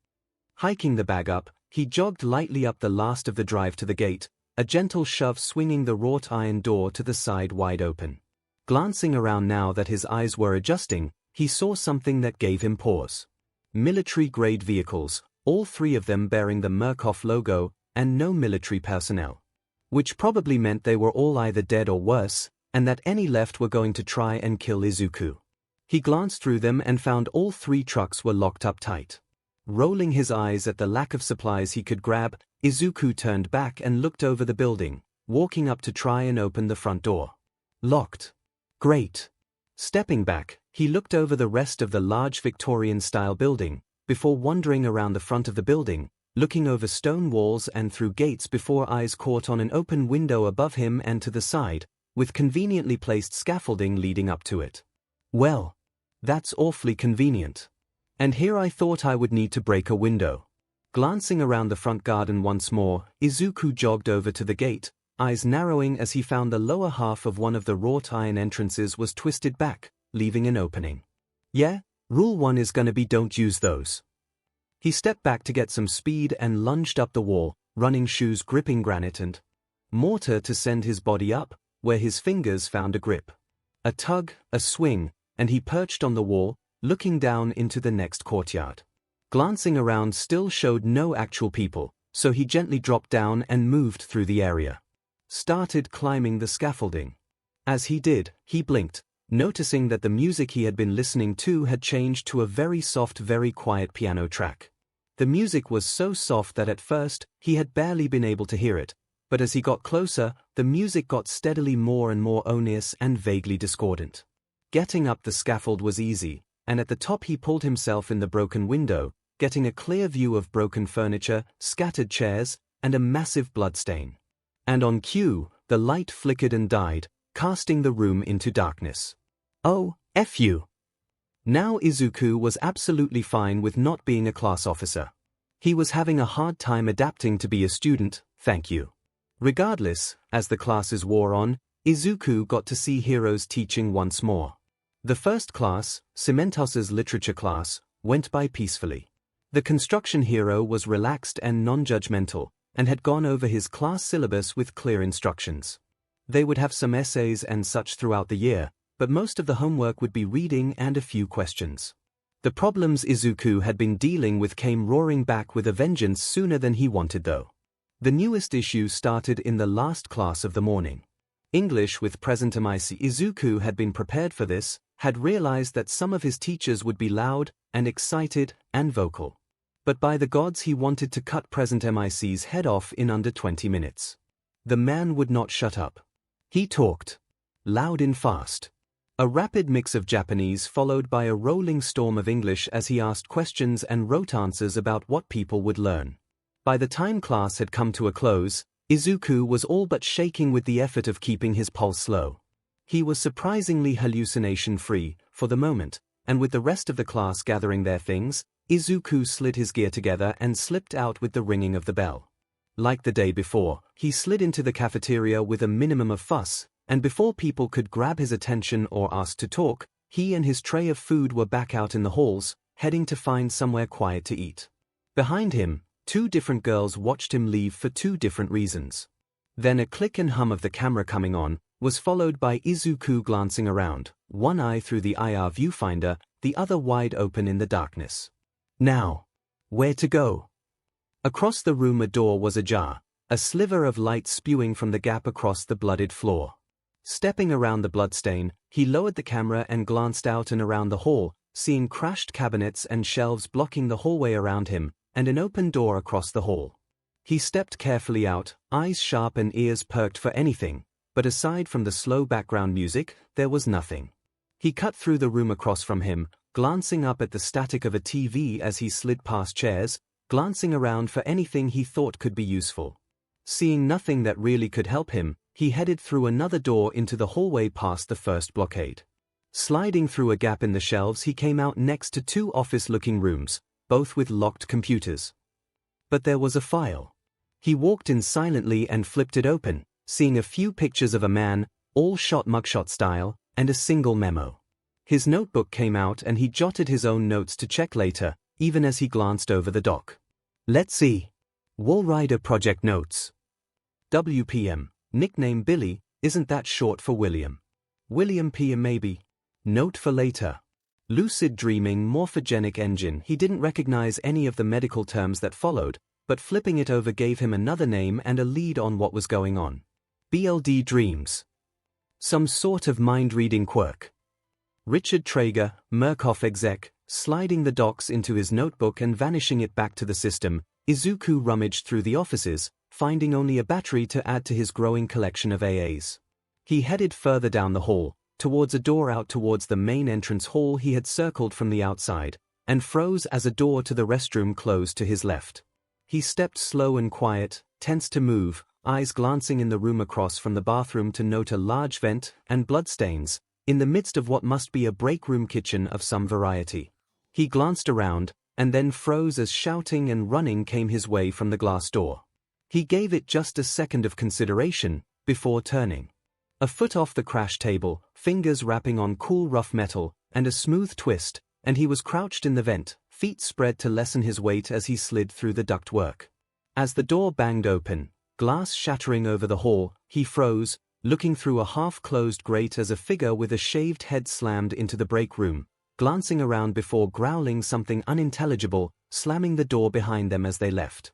Hiking the bag up, he jogged lightly up the last of the drive to the gate, a gentle shove swinging the wrought iron door to the side wide open. Glancing around now that his eyes were adjusting, he saw something that gave him pause. Military-grade vehicles, all 3 of them bearing the Murkoff logo, and no military personnel. Which probably meant they were all either dead or worse, and that any left were going to try and kill Izuku. He glanced through them and found all 3 trucks were locked up tight. Rolling his eyes at the lack of supplies he could grab, Izuku turned back and looked over the building, walking up to try and open the front door. Locked. Great. Stepping back, he looked over the rest of the large Victorian-style building, before wandering around the front of the building, looking over stone walls and through gates before eyes caught on an open window above him and to the side, with conveniently placed scaffolding leading up to it. Well, that's awfully convenient. And here I thought I would need to break a window. Glancing around the front garden once more, Izuku jogged over to the gate, eyes narrowing as he found the lower half of one of the wrought iron entrances was twisted back, leaving an opening. Yeah, rule 1 is gonna be don't use those. He stepped back to get some speed and lunged up the wall, running shoes gripping granite and mortar to send his body up, where his fingers found a grip. A tug, a swing, and he perched on the wall, looking down into the next courtyard. Glancing around still showed no actual people, so he gently dropped down and moved through the area. Started climbing the scaffolding. As he did, he blinked, noticing that the music he had been listening to had changed to a very soft, very quiet piano track. The music was so soft that at first, he had barely been able to hear it, but as he got closer, the music got steadily more and more ominous and vaguely discordant. Getting up the scaffold was easy, and at the top he pulled himself in the broken window, getting a clear view of broken furniture, scattered chairs, and a massive bloodstain. And on cue, the light flickered and died, casting the room into darkness. Oh, F you. Now Izuku was absolutely fine with not being a class officer. He was having a hard time adapting to be a student, thank you. Regardless, as the classes wore on, Izuku got to see Hiro's teaching once more. The first class, Cementos's literature class, went by peacefully. The construction hero was relaxed and non-judgmental, and had gone over his class syllabus with clear instructions. They would have some essays and such throughout the year, but most of the homework would be reading and a few questions. The problems Izuku had been dealing with came roaring back with a vengeance sooner than he wanted though. The newest issue started in the last class of the morning. English with present MIC. Izuku had been prepared for this, had realized that some of his teachers would be loud, and excited, and vocal. But by the gods he wanted to cut present MIC's head off in under 20 minutes. The man would not shut up. He talked. Loud and fast. A rapid mix of Japanese followed by a rolling storm of English as he asked questions and wrote answers about what people would learn. By the time class had come to a close, Izuku was all but shaking with the effort of keeping his pulse low. He was surprisingly hallucination-free, for the moment, and with the rest of the class gathering their things, 𝐒𝐿 slid his gear together and slipped out with the ringing of the bell. Like the day before, he slid into the cafeteria with a minimum of fuss, and before people could grab his attention or ask to talk, he and his tray of food were back out in the halls, heading to find somewhere quiet to eat. Behind him, 2 different girls watched him leave for 2 different reasons. Then a click and hum of the camera coming on was followed by 𝐒𝐿 glancing around, one eye through the IR viewfinder, the other wide open in the darkness. Now, where to go? Across the room a door was ajar, a sliver of light spewing from the gap across the blooded floor. Stepping around the bloodstain, he lowered the camera and glanced out and around the hall, seeing crashed cabinets and shelves blocking the hallway around him, and an open door across the hall. He stepped carefully out, eyes sharp and ears perked for anything, but aside from the slow background music, there was nothing. He cut through the room across from him, glancing up at the static of a TV as he slid past chairs, glancing around for anything he thought could be useful. Seeing nothing that really could help him, he headed through another door into the hallway past the first blockade. Sliding through a gap in the shelves, he came out next to 2 office-looking rooms, both with locked computers. But there was a file. He walked in silently and flipped it open, seeing a few pictures of a man, all shot mugshot style, and a single memo. His notebook came out and he jotted his own notes to check later, even as he glanced over the doc. Let's see. Walrider Project Notes. WPM. Nickname Billy, isn't that short for William? William PM maybe. Note for later. Lucid dreaming morphogenic engine. He didn't recognize any of the medical terms that followed, but flipping it over gave him another name and a lead on what was going on. BLD dreams. Some sort of mind-reading quirk. Richard Traeger, Murkoff exec, sliding the docs into his notebook and vanishing it back to the system, 𝐒𝐿 rummaged through the offices, finding only a battery to add to his growing collection of AAs. He headed further down the hall, towards a door out towards the main entrance hall he had circled from the outside, and froze as a door to the restroom closed to his left. He stepped slow and quiet, tense to move, eyes glancing in the room across from the bathroom to note a large vent and bloodstains, in the midst of what must be a break room kitchen of some variety. He glanced around, and then froze as shouting and running came his way from the glass door. He gave it just a second of consideration, before turning. A foot off the crash table, fingers rapping on cool rough metal, and a smooth twist, and he was crouched in the vent, feet spread to lessen his weight as he slid through the ductwork. As the door banged open, glass shattering over the hall, he froze, looking through a half-closed grate as a figure with a shaved head slammed into the break room, glancing around before growling something unintelligible, slamming the door behind them as they left.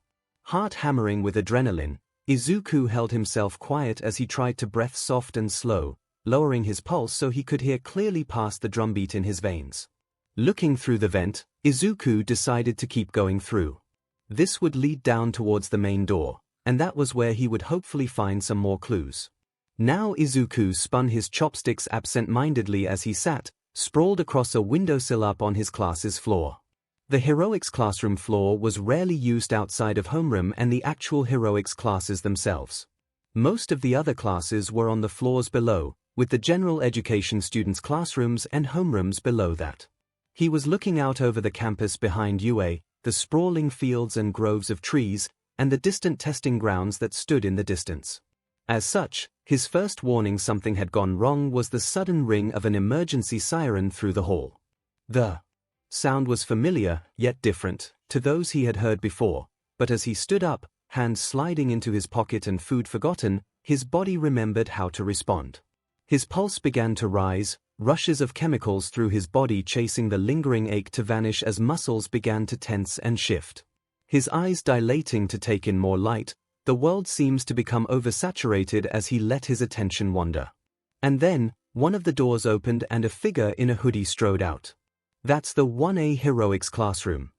Heart hammering with adrenaline, 𝐒𝐿 held himself quiet as he tried to breathe soft and slow, lowering his pulse so he could hear clearly past the drumbeat in his veins. Looking through the vent, 𝐒𝐿 decided to keep going through. This would lead down towards the main door, and that was where he would hopefully find some more clues. Now 𝐒𝐿 spun his chopsticks absent-mindedly as he sat, sprawled across a windowsill up on his class's floor. The heroics classroom floor was rarely used outside of homeroom and the actual heroics classes themselves. Most of the other classes were on the floors below, with the general education students' classrooms and homerooms below that. He was looking out over the campus behind UA, the sprawling fields and groves of trees, and the distant testing grounds that stood in the distance. As such, his first warning something had gone wrong was the sudden ring of an emergency siren through the hall. The sound was familiar, yet different, to those he had heard before, but as he stood up, hands sliding into his pocket and food forgotten, his body remembered how to respond. His pulse began to rise, rushes of chemicals through his body chasing the lingering ache to vanish as muscles began to tense and shift. His eyes dilating to take in more light, the world seems to become oversaturated as he let his attention wander. And then, one of the doors opened and a figure in a hoodie strode out. That's the 1A heroics classroom.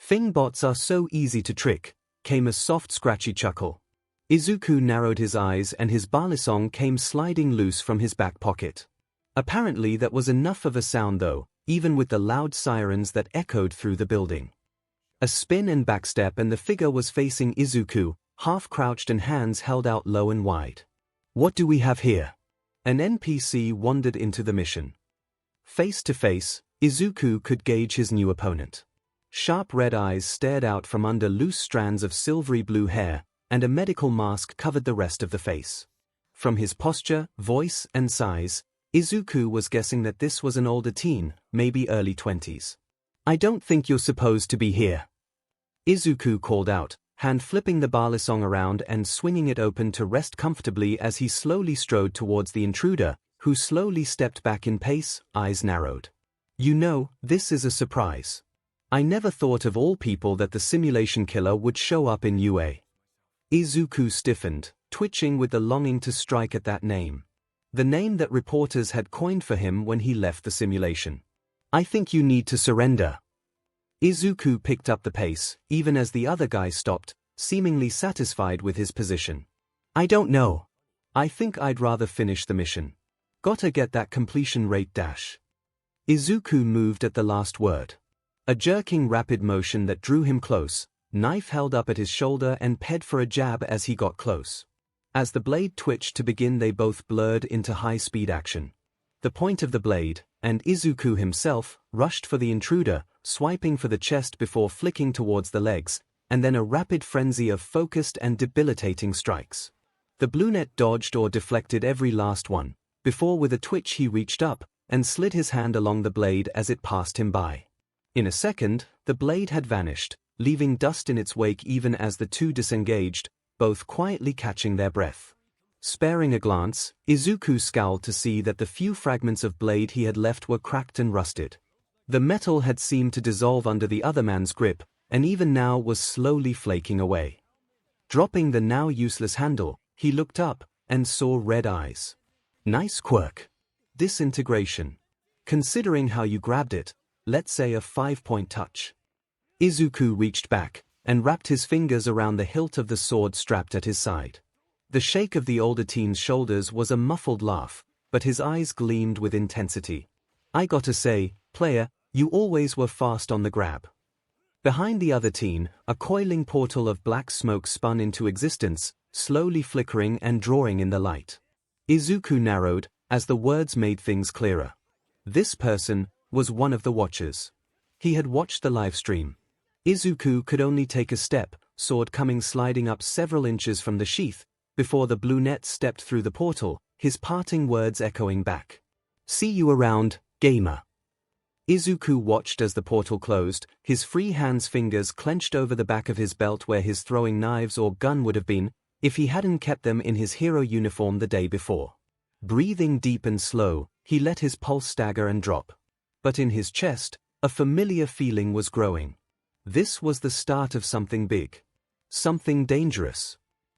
Thingbots are so easy to trick, came a soft scratchy chuckle. 𝐒𝐿 narrowed his eyes and his balisong came sliding loose from his back pocket. Apparently that was enough of a sound though, even with the loud sirens that echoed through the building. A spin and backstep and the figure was facing 𝐒𝐿, half-crouched and hands held out low and wide. What do we have here? An NPC wandered into the mission. Face to face, 𝐒𝐭𝐚𝐲 could gauge his new opponent. Sharp red eyes stared out from under loose strands of silvery blue hair, and a medical mask covered the rest of the face. From his posture, voice, and size, 𝐒𝐭𝐚𝐲 was guessing that this was an older teen, maybe early 20s. "I don't think you're supposed to be here," 𝐒𝐭𝐴 called out, hand flipping the balisong around and swinging it open to rest comfortably as he slowly strode towards the intruder, who slowly stepped back in pace, eyes narrowed. "You know, this is a surprise. I never thought of all people that the simulation killer would show up in UA." 𝐒𝐭𝐴 stiffened, twitching with the longing to strike at that name. The name that reporters had coined for him when he left the simulation. "I think you need to surrender." 𝐒𝐿 picked up the pace, even as the other guy stopped, seemingly satisfied with his position. "I don't know. I think I'd rather finish the mission. Gotta get that completion rate dash." 𝐒𝐿 moved at the last word. A jerking rapid motion that drew him close, knife held up at his shoulder and ped for a jab as he got close. As the blade twitched to begin, they both blurred into high-speed action. The point of the blade, and 𝐒𝐿 himself, rushed for the intruder, swiping for the chest before flicking towards the legs, and then a rapid frenzy of focused and debilitating strikes. The brunette dodged or deflected every last one, before with a twitch he reached up and slid his hand along the blade as it passed him by. In a second, the blade had vanished, leaving dust in its wake even as the two disengaged, both quietly catching their breath. Sparing a glance, 𝐒𝐿 scowled to see that the few fragments of blade he had left were cracked and rusted. The metal had seemed to dissolve under the other man's grip, and even now was slowly flaking away. Dropping the now useless handle, he looked up and saw red eyes. "Nice quirk. Disintegration. Considering how you grabbed it, let's say a 5-point touch." 𝐒𝐿 reached back and wrapped his fingers around the hilt of the sword strapped at his side. The shake of the older teen's shoulders was a muffled laugh, but his eyes gleamed with intensity. "I gotta say, player, you always were fast on the grab." Behind the other teen, a coiling portal of black smoke spun into existence, slowly flickering and drawing in the light. 𝐒𝐿 narrowed, as the words made things clearer. This person was one of the watchers. He had watched the livestream. 𝐒𝐿 could only take a step, sword coming sliding up several inches from the sheath, before the brunette stepped through the portal, his parting words echoing back. "See you around, gamer." 𝐒𝐿 watched as the portal closed, his free hand's fingers clenched over the back of his belt where his throwing knives or gun would have been, if he hadn't kept them in his hero uniform the day before. Breathing deep and slow, he let his pulse stagger and drop. But in his chest, a familiar feeling was growing. This was the start of something big. Something dangerous.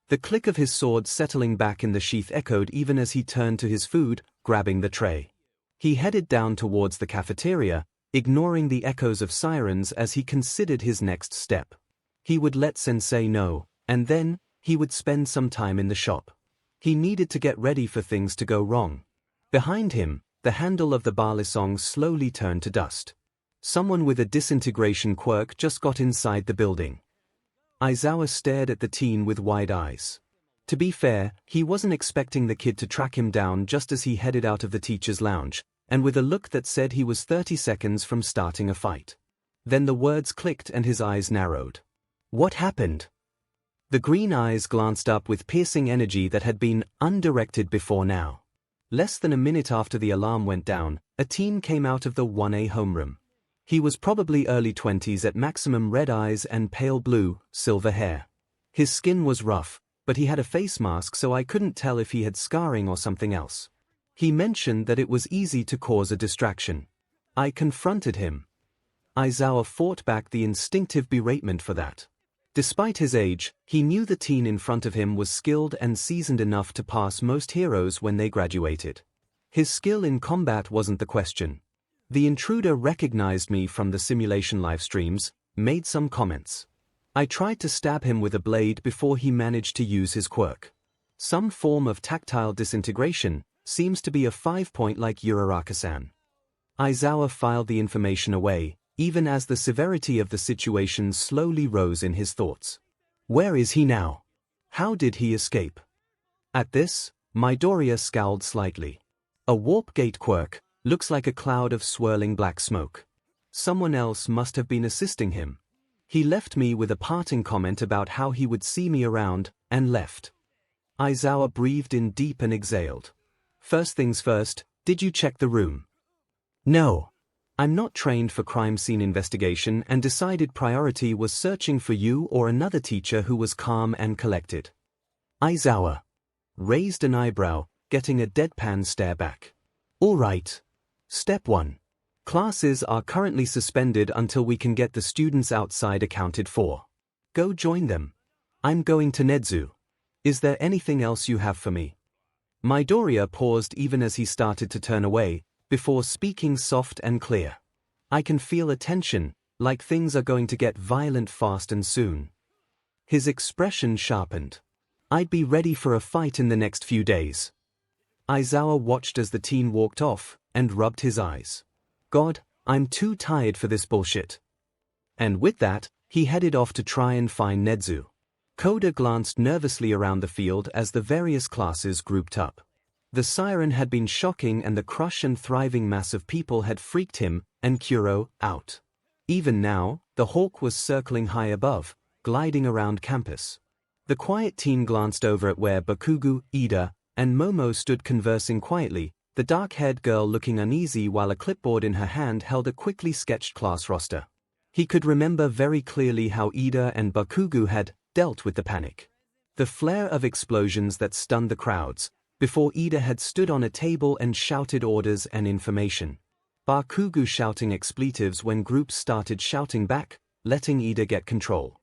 The click of his sword settling back in the sheath echoed even as he turned to his food, grabbing the tray. He headed down towards the cafeteria, ignoring the echoes of sirens as he considered his next step. He would let Sensei know, and then, he would spend some time in the shop. He needed to get ready for things to go wrong. Behind him, the handle of the balisong slowly turned to dust. Someone with a disintegration quirk just got inside the building. Aizawa stared at the teen with wide eyes. To be fair, he wasn't expecting the kid to track him down just as he headed out of the teacher's lounge, and with a look that said he was 30 seconds from starting a fight. Then the words clicked and his eyes narrowed. "What happened?" The green eyes glanced up with piercing energy that had been undirected before now. Less than a minute after the alarm went down, a teen came out of the 1A homeroom. He was probably early 20s at maximum, red eyes and pale blue, silver hair. His skin was rough, but he had a face mask so I couldn't tell if he had scarring or something else. He mentioned that it was easy to cause a distraction. I confronted him. Aizawa fought back the instinctive beratement for that. Despite his age, he knew the teen in front of him was skilled and seasoned enough to pass most heroes when they graduated. His skill in combat wasn't the question. The intruder recognized me from the simulation live streams, made some comments. I tried to stab him with a blade before he managed to use his quirk. Some form of tactile disintegration, seems to be a 5-point like Uraraka-san. Aizawa filed the information away, even as the severity of the situation slowly rose in his thoughts. Where is he now? How did he escape? At this, Midoriya scowled slightly. A warp gate quirk, Looks like a cloud of swirling black smoke. Someone else must have been assisting him. He left me with a parting comment about how he would see me around, and left. Aizawa breathed in deep and exhaled. First things first, did you check the room? No. I'm not trained for crime scene investigation and decided priority was searching for you or another teacher who was calm and collected. Aizawa raised an eyebrow, getting a deadpan stare back. All right. Step 1. Classes are currently suspended until we can get the students outside accounted for. Go join them. I'm going to Nedzu. Is there anything else you have for me? Midoriya paused even as he started to turn away, before speaking soft and clear. I can feel a tension, like things are going to get violent fast and soon. His expression sharpened. I'd be ready for a fight in the next few days. Aizawa watched as the teen walked off, and rubbed his eyes. God, I'm too tired for this bullshit. And with that, he headed off to try and find Nedzu. Koda glanced nervously around the field as the various classes grouped up. The siren had been shocking and the crush and thriving mass of people had freaked him and Kuro out. Even now, the hawk was circling high above, gliding around campus. The quiet teen glanced over at where Bakugo, Ida, and Momo stood conversing quietly, the dark-haired girl looking uneasy while a clipboard in her hand held a quickly sketched class roster. He could remember very clearly how Ida and Bakugo had dealt with the panic. The flare of explosions that stunned the crowds, before Ida had stood on a table and shouted orders and information. Bakugo shouting expletives when groups started shouting back, letting Ida get control.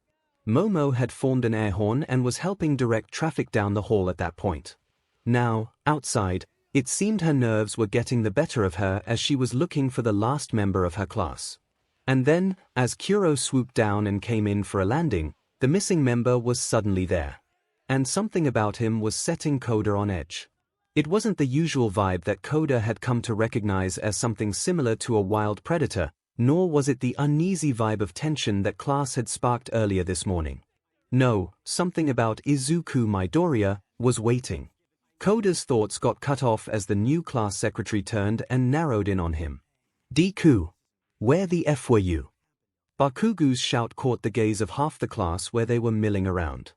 Momo had formed an air horn and was helping direct traffic down the hall at that point. Now, outside, it seemed her nerves were getting the better of her as she was looking for the last member of her class. And then, as Kuro swooped down and came in for a landing, the missing member was suddenly there. And something about him was setting Koda on edge. It wasn't the usual vibe that Koda had come to recognize as something similar to a wild predator, nor was it the uneasy vibe of tension that class had sparked earlier this morning. No, something about Izuku Midoriya was waiting. Koda's thoughts got cut off as the new class secretary turned and narrowed in on him. Deku, where the F were you? Bakugo's shout caught the gaze of half the class where they were milling around.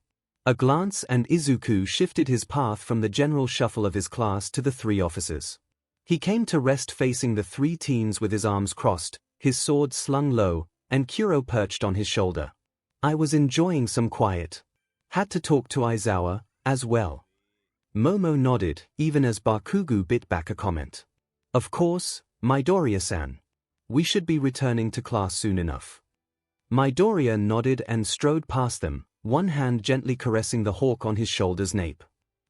A glance and Izuku shifted his path from the general shuffle of his class to the three officers. He came to rest facing the three teens with his arms crossed, his sword slung low, and Kuro perched on his shoulder. I was enjoying some quiet. Had to talk to Aizawa, as well. Momo nodded, even as Bakugo bit back a comment. Of course, Midoriya-san. We should be returning to class soon enough. Midoriya nodded and strode past them, one hand gently caressing the hawk on his shoulder's nape.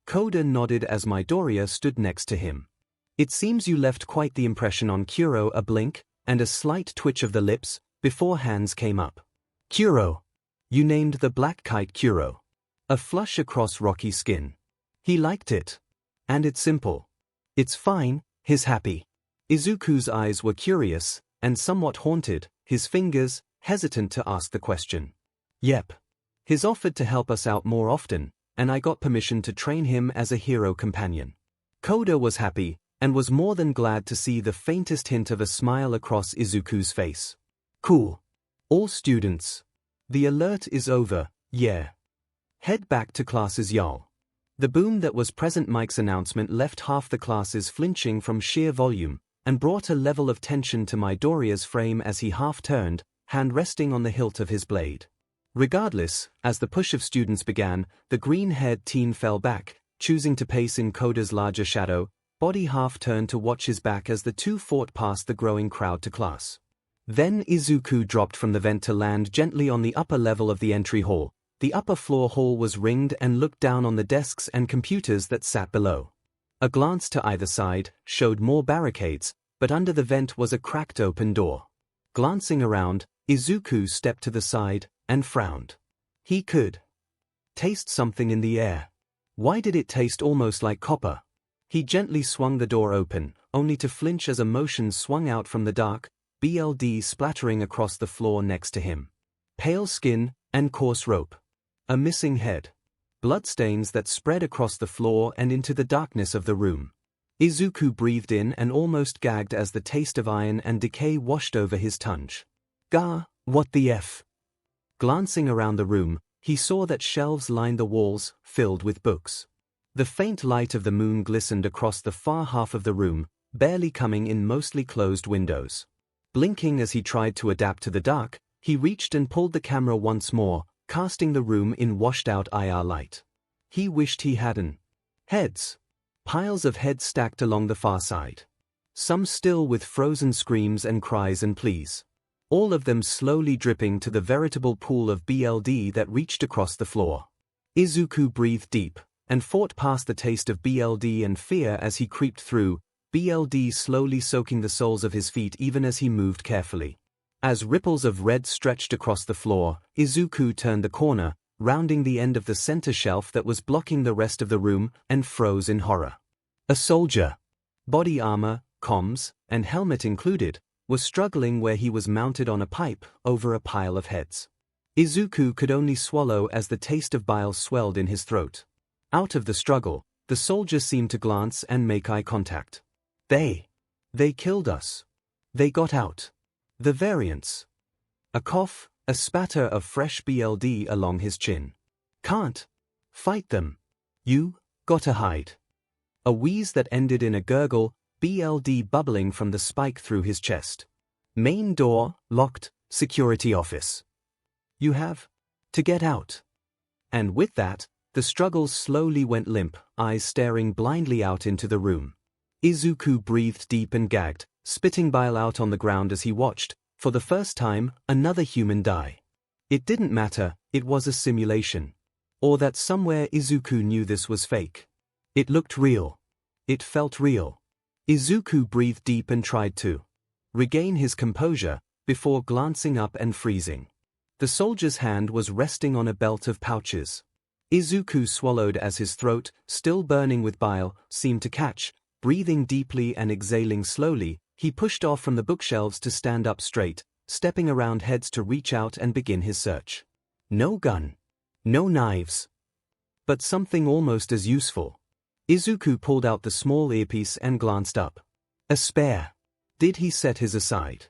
Koda nodded as Midoriya stood next to him. It seems you left quite the impression on Kuro. A blink, and a slight twitch of the lips, before hands came up. Kuro. You named the black kite Kuro. A flush across rocky skin. He liked it. And it's simple. It's fine, he's happy. Izuku's eyes were curious, and somewhat haunted, his fingers, hesitant to ask the question. Yep. He's offered to help us out more often, and I got permission to train him as a hero companion. Koda was happy, and was more than glad to see the faintest hint of a smile across Izuku's face. Cool. All students. The alert is over, yeah. Head back to classes, y'all. The boom that was Present Mike's announcement left half the classes flinching from sheer volume, and brought a level of tension to Midoriya's frame as he half-turned, hand resting on the hilt of his blade. Regardless, as the push of students began, the green-haired teen fell back, choosing to pace in Koda's larger shadow, body half-turned to watch his back as the two fought past the growing crowd to class. Then Izuku dropped from the vent to land gently on the upper level of the entry hall. The upper floor hall was ringed and looked down on the desks and computers that sat below. A glance to either side showed more barricades, but under the vent was a cracked open door. Glancing around, Izuku stepped to the side and frowned. He could taste something in the air. Why did it taste almost like copper? He gently swung the door open, only to flinch as a motion swung out from the dark, blood splattering across the floor next to him. Pale skin and coarse rope. A missing head. Bloodstains that spread across the floor and into the darkness of the room. 𝐒𝐭𝐚𝐲 breathed in and almost gagged as the taste of iron and decay washed over his tongue. Gah, what the F? Glancing around the room, he saw that shelves lined the walls, filled with books. The faint light of the moon glistened across the far half of the room, barely coming in mostly closed windows. Blinking as he tried to adapt to the dark, he reached and pulled the camera once more, casting the room in washed-out IR light. He wished he hadn't. Heads. Piles of heads stacked along the far side. Some still with frozen screams and cries and pleas. All of them slowly dripping to the veritable pool of blood that reached across the floor. 𝐒𝐭𝐴 breathed deep, and fought past the taste of blood and fear as he creeped through, blood slowly soaking the soles of his feet even as he moved carefully. As ripples of red stretched across the floor, 𝐒𝐭𝐴 turned the corner, rounding the end of the center shelf that was blocking the rest of the room, and froze in horror. A soldier, body armor, comms, and helmet included, was struggling where he was mounted on a pipe over a pile of heads. 𝐒𝐭𝐴 could only swallow as the taste of bile swelled in his throat. Out of the struggle, the soldier seemed to glance and make eye contact. They killed us. They got out. The variants. A cough, a spatter of fresh blood along his chin. Can't fight them. You gotta hide. A wheeze that ended in a gurgle, blood bubbling from the spike through his chest. Main door, locked, security office. You have to get out. And with that, the struggle slowly went limp, eyes staring blindly out into the room. 𝐒𝐭𝐴 breathed deep and gagged, spitting bile out on the ground as he watched, for the first time, another human die. It didn't matter, it was a simulation. Or that somewhere 𝐒𝐭𝐴 knew this was fake. It looked real. It felt real. 𝐒𝐭𝐴 breathed deep and tried to regain his composure, before glancing up and freezing. The soldier's hand was resting on a belt of pouches. 𝐒𝐭𝐴 swallowed as his throat, still burning with bile, seemed to catch. Breathing deeply and exhaling slowly, he pushed off from the bookshelves to stand up straight, stepping around heads to reach out and begin his search. No gun. No knives. But something almost as useful. 𝐒𝐭𝐴 pulled out the small earpiece and glanced up. A spare. Did he set his aside?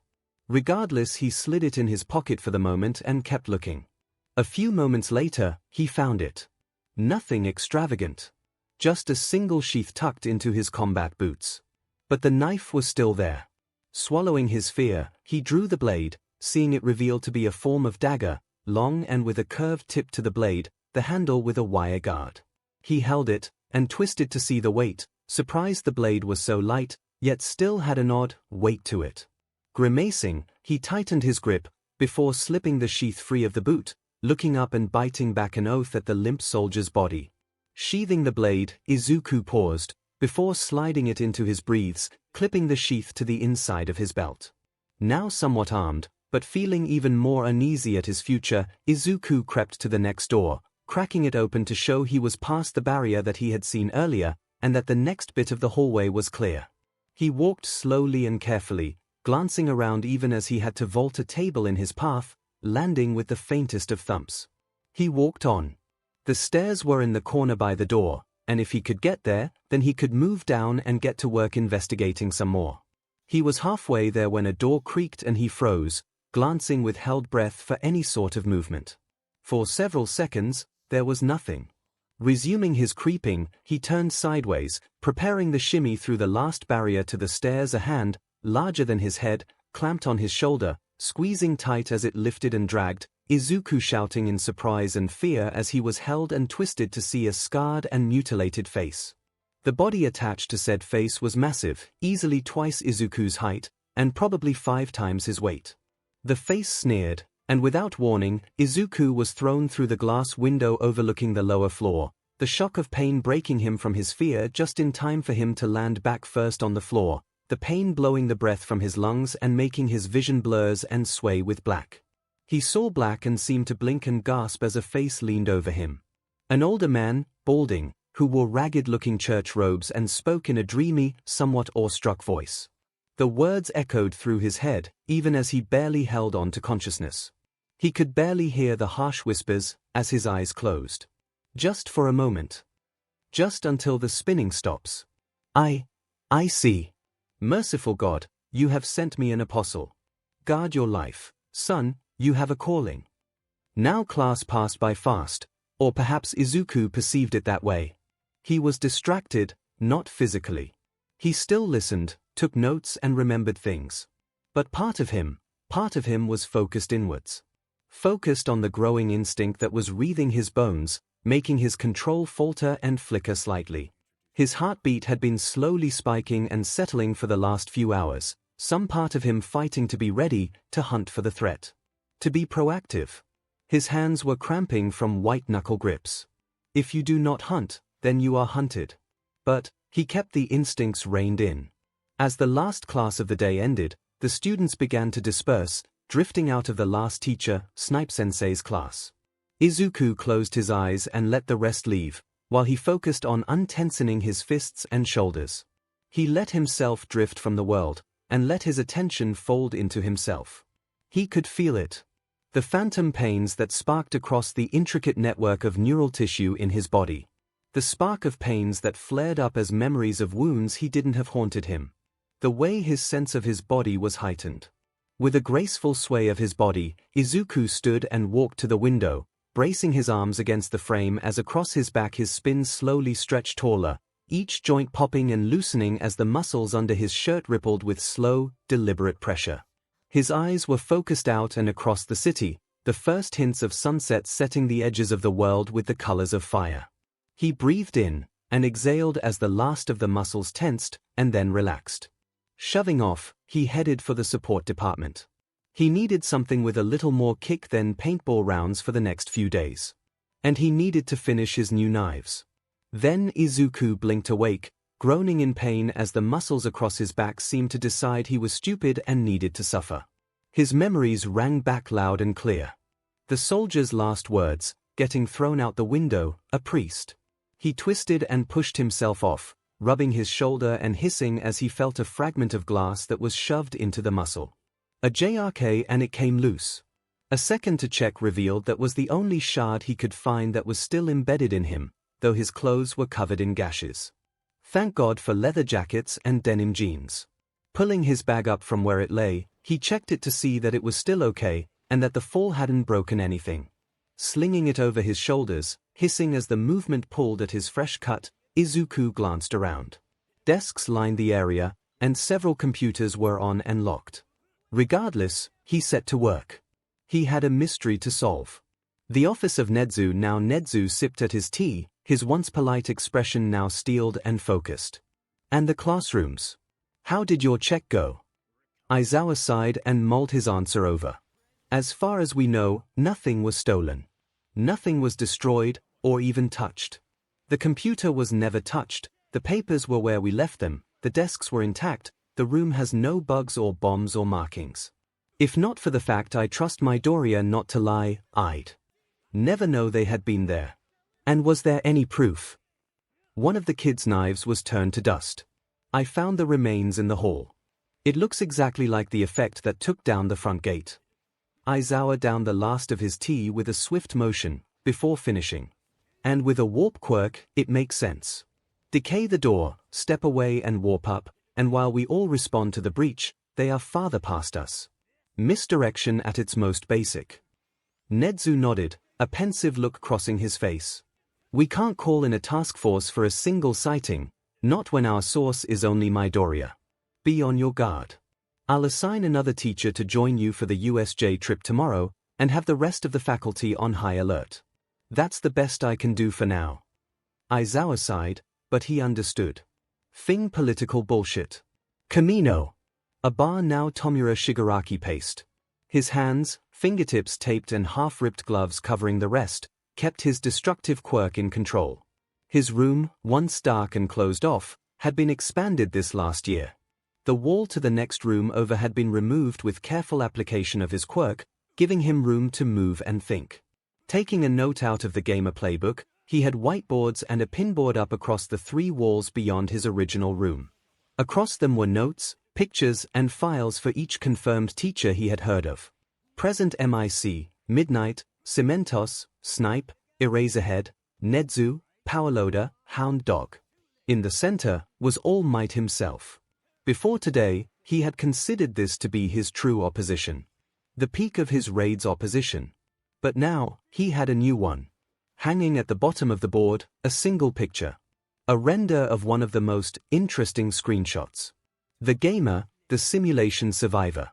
Regardless, he slid it in his pocket for the moment and kept looking. A few moments later, he found it. Nothing extravagant. Just a single sheath tucked into his combat boots. But the knife was still there. Swallowing his fear, he drew the blade, seeing it revealed to be a form of dagger, long and with a curved tip to the blade, the handle with a wire guard. He held it, and twisted to see the weight, surprised the blade was so light, yet still had an odd weight to it. Grimacing, he tightened his grip, before slipping the sheath free of the boot, looking up and biting back an oath at the limp soldier's body. Sheathing the blade, 𝐒𝐭𝐴 paused, before sliding it into his breaths, clipping the sheath to the inside of his belt. Now somewhat armed, but feeling even more uneasy at his future, 𝐒𝐿 crept to the next door, cracking it open to show he was past the barrier that he had seen earlier, and that the next bit of the hallway was clear. He walked slowly and carefully, glancing around even as he had to vault a table in his path, landing with the faintest of thumps. He walked on. The stairs were in the corner by the door, and if he could get there, then he could move down and get to work investigating some more. He was halfway there when a door creaked and he froze, glancing with held breath for any sort of movement. For several seconds, there was nothing. Resuming his creeping, he turned sideways, preparing the shimmy through the last barrier to the stairs. A hand, larger than his head, clamped on his shoulder, squeezing tight as it lifted and dragged, 𝐒𝐿 shouting in surprise and fear as he was held and twisted to see a scarred and mutilated face. The body attached to said face was massive, easily twice 𝐒𝐿's height, and probably 5 times his weight. The face sneered, and without warning, 𝐒𝐿 was thrown through the glass window overlooking the lower floor, the shock of pain breaking him from his fear just in time for him to land back first on the floor, the pain blowing the breath from his lungs and making his vision blurs and sway with black. He saw black and seemed to blink and gasp as a face leaned over him. An older man, balding, who wore ragged-looking church robes and spoke in a dreamy, somewhat awestruck voice. The words echoed through his head, even as he barely held on to consciousness. He could barely hear the harsh whispers as his eyes closed. Just for a moment. Just until the spinning stops. I I see. Merciful God, you have sent me an apostle. Guard your life, son, you have a calling. Now class passed by fast, or perhaps Izuku perceived it that way. He was distracted, not physically. He still listened, took notes and remembered things. But part of him was focused inwards. Focused on the growing instinct that was wreathing his bones, making his control falter and flicker slightly. His heartbeat had been slowly spiking and settling for the last few hours, some part of him fighting to be ready to hunt for the threat. To be proactive. His hands were cramping from white-knuckle grips. If you do not hunt, then you are hunted. But he kept the instincts reined in. As the last class of the day ended, the students began to disperse, drifting out of the last teacher, Snipe-sensei's class. Izuku closed his eyes and let the rest leave, while he focused on untensioning his fists and shoulders. He let himself drift from the world, and let his attention fold into himself. He could feel it. The phantom pains that sparked across the intricate network of neural tissue in his body. The spark of pains that flared up as memories of wounds he didn't have haunted him. The way his sense of his body was heightened. With a graceful sway of his body, Izuku stood and walked to the window, bracing his arms against the frame as across his back his spins slowly stretched taller, each joint popping and loosening as the muscles under his shirt rippled with slow, deliberate pressure. His eyes were focused out and across the city, the first hints of sunset setting the edges of the world with the colors of fire. He breathed in and exhaled as the last of the muscles tensed and then relaxed. Shoving off, he headed for the support department. He needed something with a little more kick than paintball rounds for the next few days. And he needed to finish his new knives. Then Izuku blinked awake, groaning in pain as the muscles across his back seemed to decide he was stupid and needed to suffer. His memories rang back loud and clear. The soldier's last words, getting thrown out the window, a priest. He twisted and pushed himself off, rubbing his shoulder and hissing as he felt a fragment of glass that was shoved into the muscle. A JRK and it came loose. A second to check revealed that was the only shard he could find that was still embedded in him, though his clothes were covered in gashes. Thank God for leather jackets and denim jeans. Pulling his bag up from where it lay, he checked it to see that it was still okay, and that the fall hadn't broken anything. Slinging it over his shoulders, hissing as the movement pulled at his fresh cut, Izuku glanced around. Desks lined the area, and several computers were on and locked. Regardless, he set to work. He had a mystery to solve. The office of Nedzu. Now Nedzu sipped at his tea, his once polite expression now steeled and focused. And the classrooms? How did your check go? Aizawa sighed and mulled his answer over. As far as we know, nothing was stolen. Nothing was destroyed, or even touched. The computer was never touched, the papers were where we left them, the desks were intact, the room has no bugs or bombs or markings. If not for the fact I trust my Doria not to lie, I'd never know they had been there. And was there any proof? One of the kids' knives was turned to dust. I found the remains in the hall. It looks exactly like the effect that took down the front gate. Aizawa downed the last of his tea with a swift motion, before finishing. And with a warp quirk, it makes sense. Decay the door, step away and warp up, and while we all respond to the breach, they are farther past us. Misdirection at its most basic. Nedzu nodded, a pensive look crossing his face. We can't call in a task force for a single sighting, not when our source is only Midoriya. Be on your guard. I'll assign another teacher to join you for the USJ trip tomorrow, and have the rest of the faculty on high alert. That's the best I can do for now. Aizawa sighed, but he understood. Thing political bullshit. Kamino. A bar now Tomura Shigaraki paced. His hands, fingertips taped and half-ripped gloves covering the rest, kept his destructive quirk in control. His room, once dark and closed off, had been expanded this last year. The wall to the next room over had been removed with careful application of his quirk, giving him room to move and think. Taking a note out of the gamer playbook, he had whiteboards and a pinboard up across the 3 walls beyond his original room. Across them were notes, pictures, and files for each confirmed teacher he had heard of. Present MIC, Midnight, Cementos, Snipe, Eraserhead, Nedzu, Powerloader, Hound Dog. In the center was All Might himself. Before today, he had considered this to be his true opposition. The peak of his raid's opposition. But now, he had a new one. Hanging at the bottom of the board, a single picture. A render of one of the most interesting screenshots. The gamer, the simulation survivor.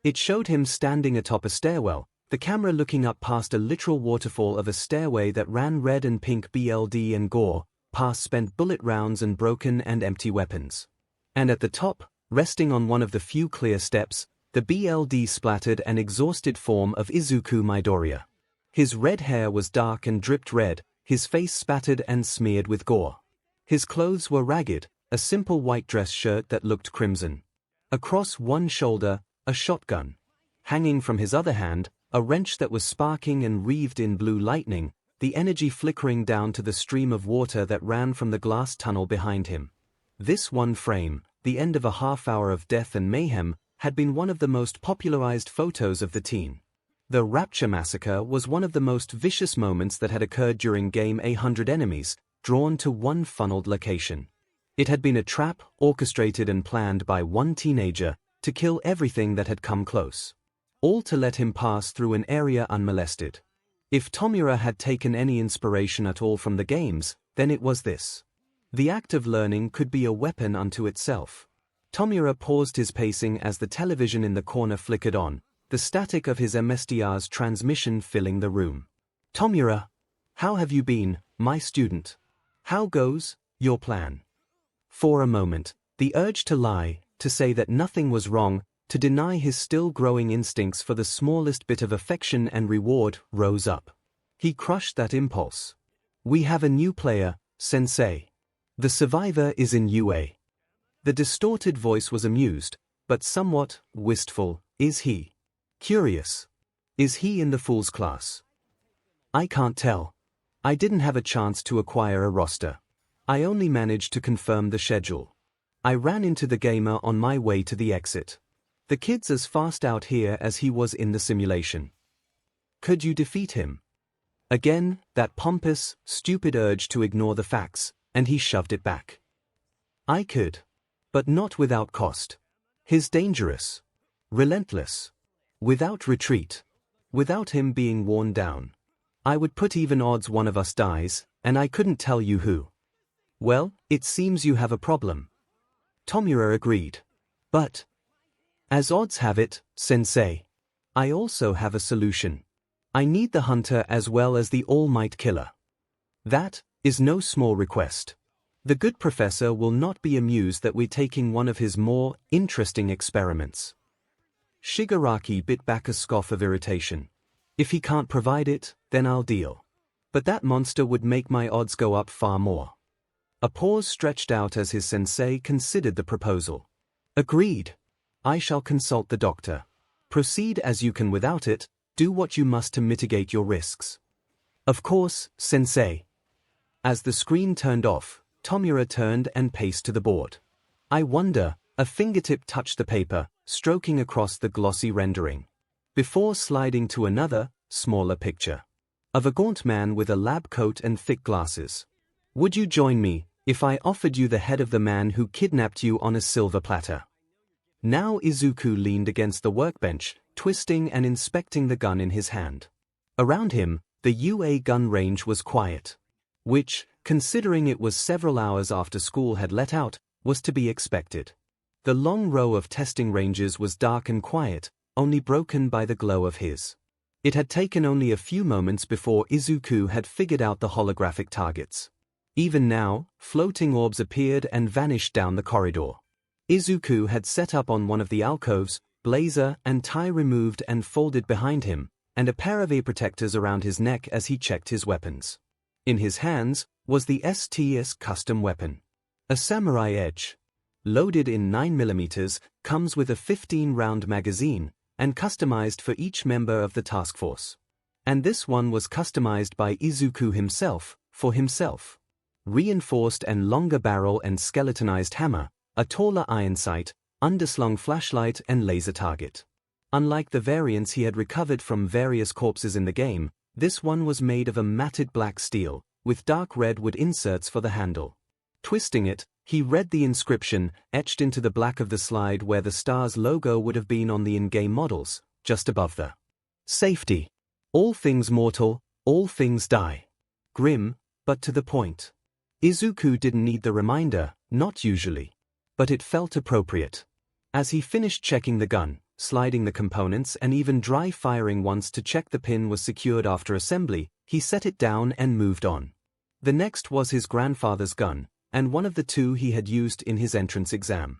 It showed him standing atop a stairwell, the camera looking up past a literal waterfall of a stairway that ran red and pink BLD and gore, past spent bullet rounds and broken and empty weapons. And at the top, resting on one of the few clear steps, the BLD splattered and exhausted form of Izuku Midoriya. His red hair was dark and dripped red, his face spattered and smeared with gore. His clothes were ragged, a simple white dress shirt that looked crimson. Across one shoulder, a shotgun. Hanging from his other hand, a wrench that was sparking and wreathed in blue lightning, the energy flickering down to the stream of water that ran from the glass tunnel behind him. This one frame, the end of a half-hour of death and mayhem, had been one of the most popularized photos of the teen. The Rapture Massacre was one of the most vicious moments that had occurred during game 100 enemies, drawn to one funneled location. It had been a trap, orchestrated and planned by one teenager, to kill everything that had come close. All to let him pass through an area unmolested. If Tomura had taken any inspiration at all from the games, then it was this. The act of learning could be a weapon unto itself. Tomura paused his pacing as the television in the corner flickered on, the static of his MSDR's transmission filling the room. Tomura, how have you been, my student? How goes your plan? For a moment, the urge to lie, to say that nothing was wrong, to deny his still growing instincts for the smallest bit of affection and reward, rose up. He crushed that impulse. We have a new player, Sensei. The survivor is in UA. The distorted voice was amused, but somewhat wistful. Is he curious? Is he in the Fool's class? I can't tell. I didn't have a chance to acquire a roster. I only managed to confirm the schedule. I ran into the gamer on my way to the exit. The kid's as fast out here as he was in the simulation. Could you defeat him? Again, that pompous, stupid urge to ignore the facts, and he shoved it back. I could. But not without cost. He's dangerous. Relentless. Without retreat. Without him being worn down. I would put even odds one of us dies, and I couldn't tell you who. Well, it seems you have a problem. Tomura agreed. But, as odds have it, Sensei, I also have a solution. I need the hunter as well as the All Might killer. That is no small request. The good professor will not be amused that we're taking one of his more interesting experiments. Shigaraki bit back a scoff of irritation. If he can't provide it, then I'll deal. But that monster would make my odds go up far more. A pause stretched out as his sensei considered the proposal. Agreed. I shall consult the doctor. Proceed as you can without it, do what you must to mitigate your risks. Of course, sensei. As the screen turned off, Tomura turned and paced to the board. I wonder, a fingertip touched the paper, stroking across the glossy rendering. Before sliding to another, smaller picture. Of a gaunt man with a lab coat and thick glasses. Would you join me, if I offered you the head of the man who kidnapped you on a silver platter? Now Izuku leaned against the workbench, twisting and inspecting the gun in his hand. Around him, the UA gun range was quiet. Which, considering it was several hours after school had let out, was to be expected. The long row of testing ranges was dark and quiet, only broken by the glow of his. It had taken only a few moments before Izuku had figured out the holographic targets. Even now, floating orbs appeared and vanished down the corridor. Izuku had set up on one of the alcoves, blazer and tie removed and folded behind him, and a pair of ear protectors around his neck as he checked his weapons. In his hands was the STS custom weapon. A samurai edge. Loaded in 9mm, comes with a 15-round magazine, and customized for each member of the task force. And this one was customized by Izuku himself, for himself. Reinforced and longer barrel and skeletonized hammer, a taller iron sight, underslung flashlight and laser target. Unlike the variants he had recovered from various corpses in the game, this one was made of a matted black steel, with dark red wood inserts for the handle. Twisting it, he read the inscription, etched into the black of the slide where the star's logo would have been on the in-game models, just above the safety. All things mortal, all things die. Grim, but to the point. Izuku didn't need the reminder, not usually. But it felt appropriate. As he finished checking the gun, sliding the components and even dry firing once to check the pin was secured after assembly, he set it down and moved on. The next was his grandfather's gun, and one of the two he had used in his entrance exam.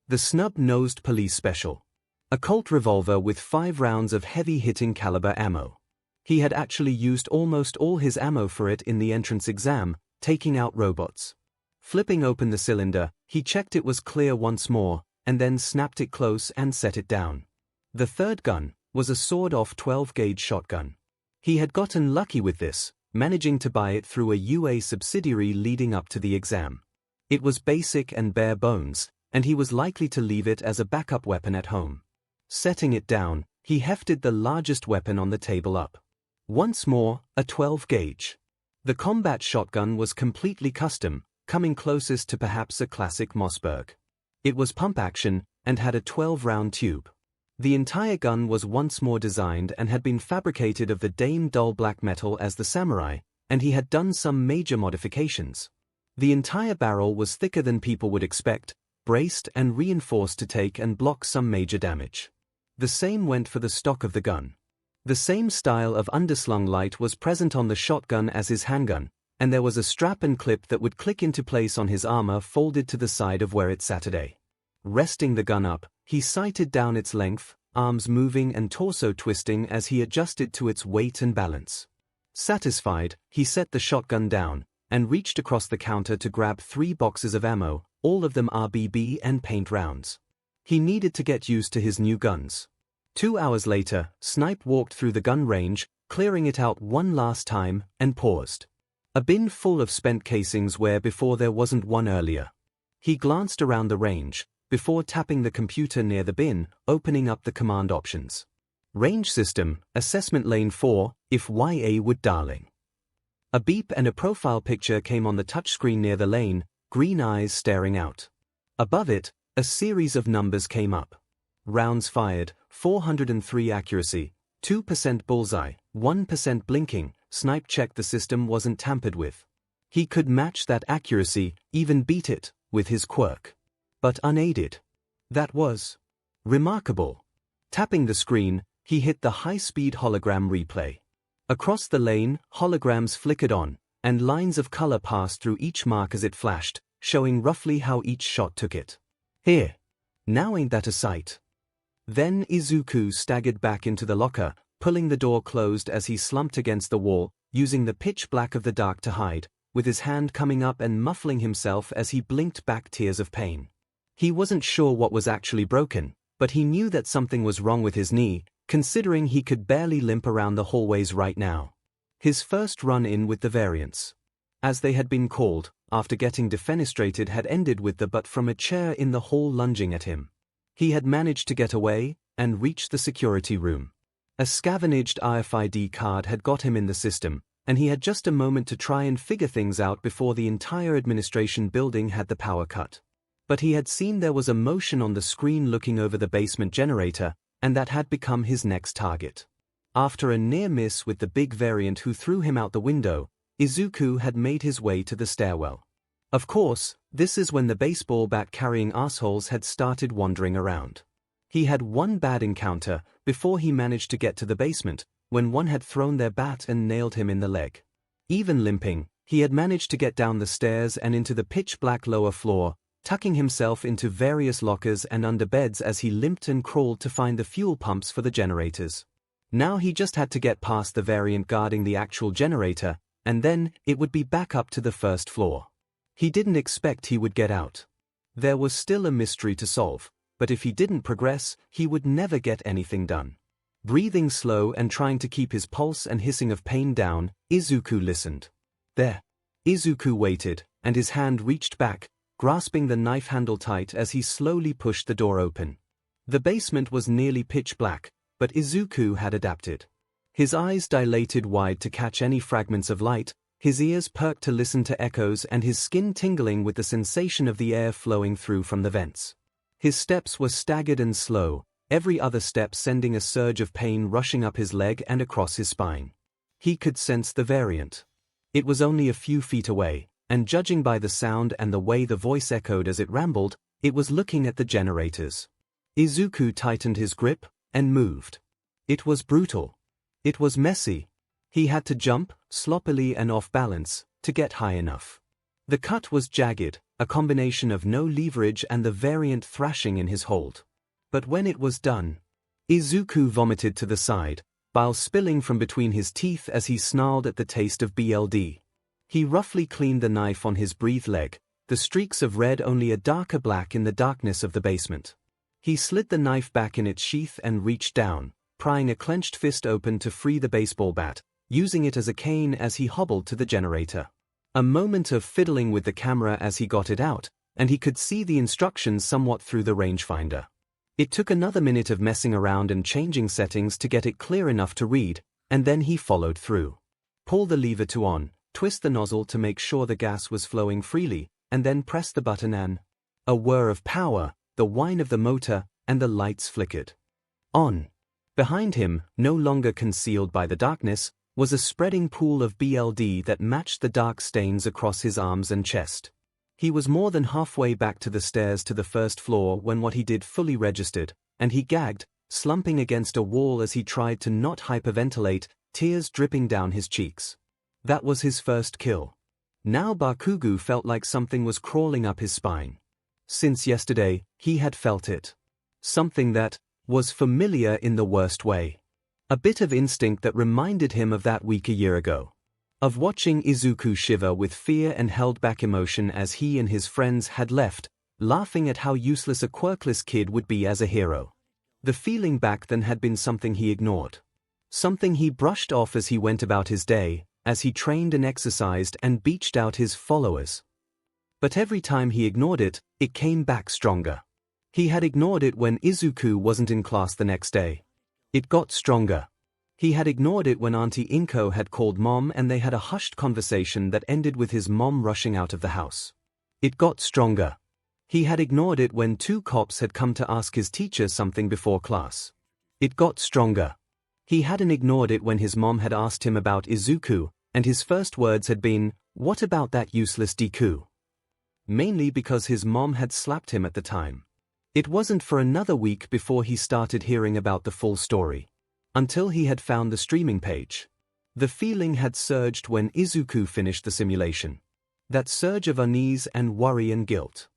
The snub-nosed police special. A Colt revolver with 5 rounds of heavy-hitting caliber ammo. He had actually used almost all his ammo for it in the entrance exam, taking out robots. Flipping open the cylinder, he checked it was clear once more, and then snapped it close and set it down. The third gun was a sawed-off 12-gauge shotgun. He had gotten lucky with this, managing to buy it through a UA subsidiary leading up to the exam. It was basic and bare bones, and he was likely to leave it as a backup weapon at home. Setting it down, he hefted the largest weapon on the table up. Once more, a 12-gauge. The combat shotgun was completely custom, coming closest to perhaps a classic Mossberg. It was pump action and had a 12-round tube. The entire gun was once more designed and had been fabricated of the same dull black metal as the samurai, and he had done some major modifications. The entire barrel was thicker than people would expect, braced and reinforced to take and block some major damage. The same went for the stock of the gun. The same style of underslung light was present on the shotgun as his handgun, and there was a strap and clip that would click into place on his armor folded to the side of where it sat today. Resting the gun up, he sighted down its length, arms moving and torso twisting as he adjusted to its weight and balance. Satisfied, he set the shotgun down, and reached across the counter to grab 3 boxes of ammo, all of them RBB and paint rounds. He needed to get used to his new guns. 2 hours later, Snipe walked through the gun range, clearing it out one last time, and paused. A bin full of spent casings where before there wasn't one earlier. He glanced around the range, before tapping the computer near the bin, opening up the command options. Range system, assessment lane 4, if YA would darling. A beep and a profile picture came on the touchscreen near the lane, green eyes staring out. Above it, a series of numbers came up. Rounds fired, 403 accuracy, 2% bullseye, 1% blinking. Snipe checked the system wasn't tampered with. He could match that accuracy, even beat it, with his quirk. But unaided. That was remarkable. Tapping the screen, he hit the high-speed hologram replay. Across the lane, holograms flickered on, and lines of color passed through each mark as it flashed, showing roughly how each shot took it. Here. Now ain't that a sight? Then Izuku staggered back into the locker, pulling the door closed as he slumped against the wall, using the pitch black of the dark to hide, with his hand coming up and muffling himself as he blinked back tears of pain. He wasn't sure what was actually broken, but he knew that something was wrong with his knee, considering he could barely limp around the hallways right now. His first run-in with the variants, as they had been called, after getting defenestrated, had ended with the butt from a chair in the hall lunging at him. He had managed to get away, and reach the security room. A scavenged RFID card had got him in the system, and he had just a moment to try and figure things out before the entire administration building had the power cut. But he had seen there was a motion on the screen looking over the basement generator, and that had become his next target. After a near miss with the big variant who threw him out the window, Izuku had made his way to the stairwell. Of course, this is when the baseball bat-carrying assholes had started wandering around. He had one bad encounter before he managed to get to the basement, when one had thrown their bat and nailed him in the leg. Even limping, he had managed to get down the stairs and into the pitch-black lower floor, tucking himself into various lockers and under beds as he limped and crawled to find the fuel pumps for the generators. Now he just had to get past the variant guarding the actual generator, and then it would be back up to the first floor. He didn't expect he would get out. There was still a mystery to solve, but if he didn't progress, he would never get anything done. Breathing slow and trying to keep his pulse and hissing of pain down, Izuku listened. There. Izuku waited, and his hand reached back, grasping the knife handle tight as he slowly pushed the door open. The basement was nearly pitch black, but Izuku had adapted. His eyes dilated wide to catch any fragments of light, His ears perked to listen to echoes and his skin tingling with the sensation of the air flowing through from the vents. His steps were staggered and slow, every other step sending a surge of pain rushing up his leg and across his spine. He could sense the variant. It was only a few feet away, and judging by the sound and the way the voice echoed as it rambled, it was looking at the generators. Izuku tightened his grip and moved. It was brutal. It was messy. He had to jump, sloppily and off balance, to get high enough. The cut was jagged, a combination of no leverage and the variant thrashing in his hold. But when it was done, Izuku vomited to the side, bile spilling from between his teeth as he snarled at the taste of BLD. He roughly cleaned the knife on his breathed leg, the streaks of red only a darker black in the darkness of the basement. He slid the knife back in its sheath and reached down, prying a clenched fist open to free the baseball bat, using it as a cane as he hobbled to the generator. A moment of fiddling with the camera as he got it out, and he could see the instructions somewhat through the rangefinder. It took another minute of messing around and changing settings to get it clear enough to read, and then he followed through. Pull the lever to on, twist the nozzle to make sure the gas was flowing freely, and then press the button and a whir of power, the whine of the motor, and the lights flickered. On. Behind him, no longer concealed by the darkness, was a spreading pool of BLD that matched the dark stains across his arms and chest. He was more than halfway back to the stairs to the first floor when what he did fully registered, and he gagged, slumping against a wall as he tried to not hyperventilate, tears dripping down his cheeks. That was his first kill. Now Bakugo felt like something was crawling up his spine. Since yesterday, he had felt it. Something that was familiar in the worst way. A bit of instinct that reminded him of that week a year ago. Of watching Izuku shiver with fear and held back emotion as he and his friends had left, laughing at how useless a quirkless kid would be as a hero. The feeling back then had been something he ignored. Something he brushed off as he went about his day, as he trained and exercised and beached out his followers. But every time he ignored it, it came back stronger. He had ignored it when Izuku wasn't in class the next day. It got stronger. He had ignored it when Auntie Inko had called Mom and they had a hushed conversation that ended with his mom rushing out of the house. It got stronger. He had ignored it when 2 cops had come to ask his teacher something before class. It got stronger. He hadn't ignored it when his mom had asked him about Izuku, and his first words had been, "What about that useless Deku?" Mainly because his mom had slapped him at the time. It wasn't for another week before he started hearing about the full story. Until he had found the streaming page. The feeling had surged when Izuku finished the simulation. That surge of unease and worry and guilt.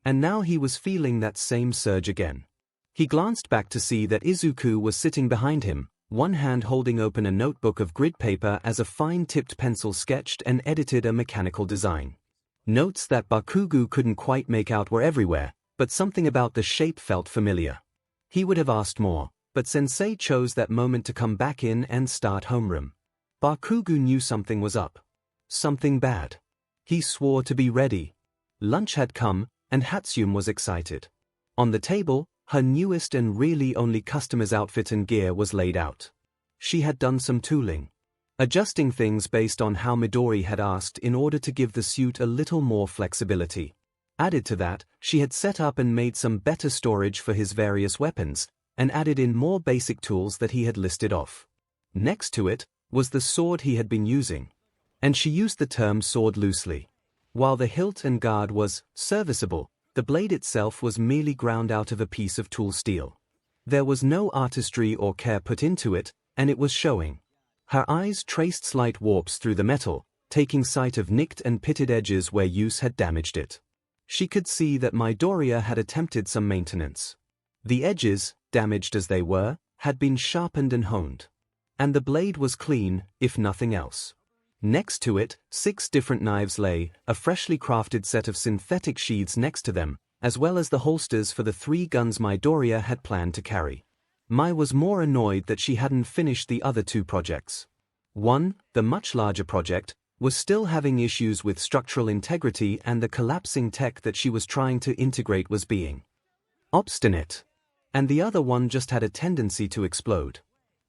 And now he was feeling that same surge again. He glanced back to see that Izuku was sitting behind him, one hand holding open a notebook of grid paper as a fine-tipped pencil sketched and edited a mechanical design. Notes that Bakugo couldn't quite make out were everywhere, but something about the shape felt familiar. He would have asked more, but Sensei chose that moment to come back in and start homeroom. Bakugo knew something was up. Something bad. He swore to be ready. Lunch had come, and Hatsune was excited. On the table, her newest and really only customer's outfit and gear was laid out. She had done some tooling. Adjusting things based on how Midori had asked in order to give the suit a little more flexibility. Added to that, she had set up and made some better storage for his various weapons, and added in more basic tools that he had listed off. Next to it was the sword he had been using. And she used the term sword loosely. While the hilt and guard was serviceable, the blade itself was merely ground out of a piece of tool steel. There was no artistry or care put into it, and it was showing. Her eyes traced slight warps through the metal, taking sight of nicked and pitted edges where use had damaged it. She could see that Midoriya had attempted some maintenance. The edges, damaged as they were, had been sharpened and honed. And the blade was clean, if nothing else. Next to it, 6 different knives lay, a freshly crafted set of synthetic sheaths next to them, as well as the holsters for the 3 guns Midoriya had planned to carry. Mai was more annoyed that she hadn't finished the other 2 projects. One, the much larger project, was still having issues with structural integrity, and the collapsing tech that she was trying to integrate was being obstinate. And the other one just had a tendency to explode.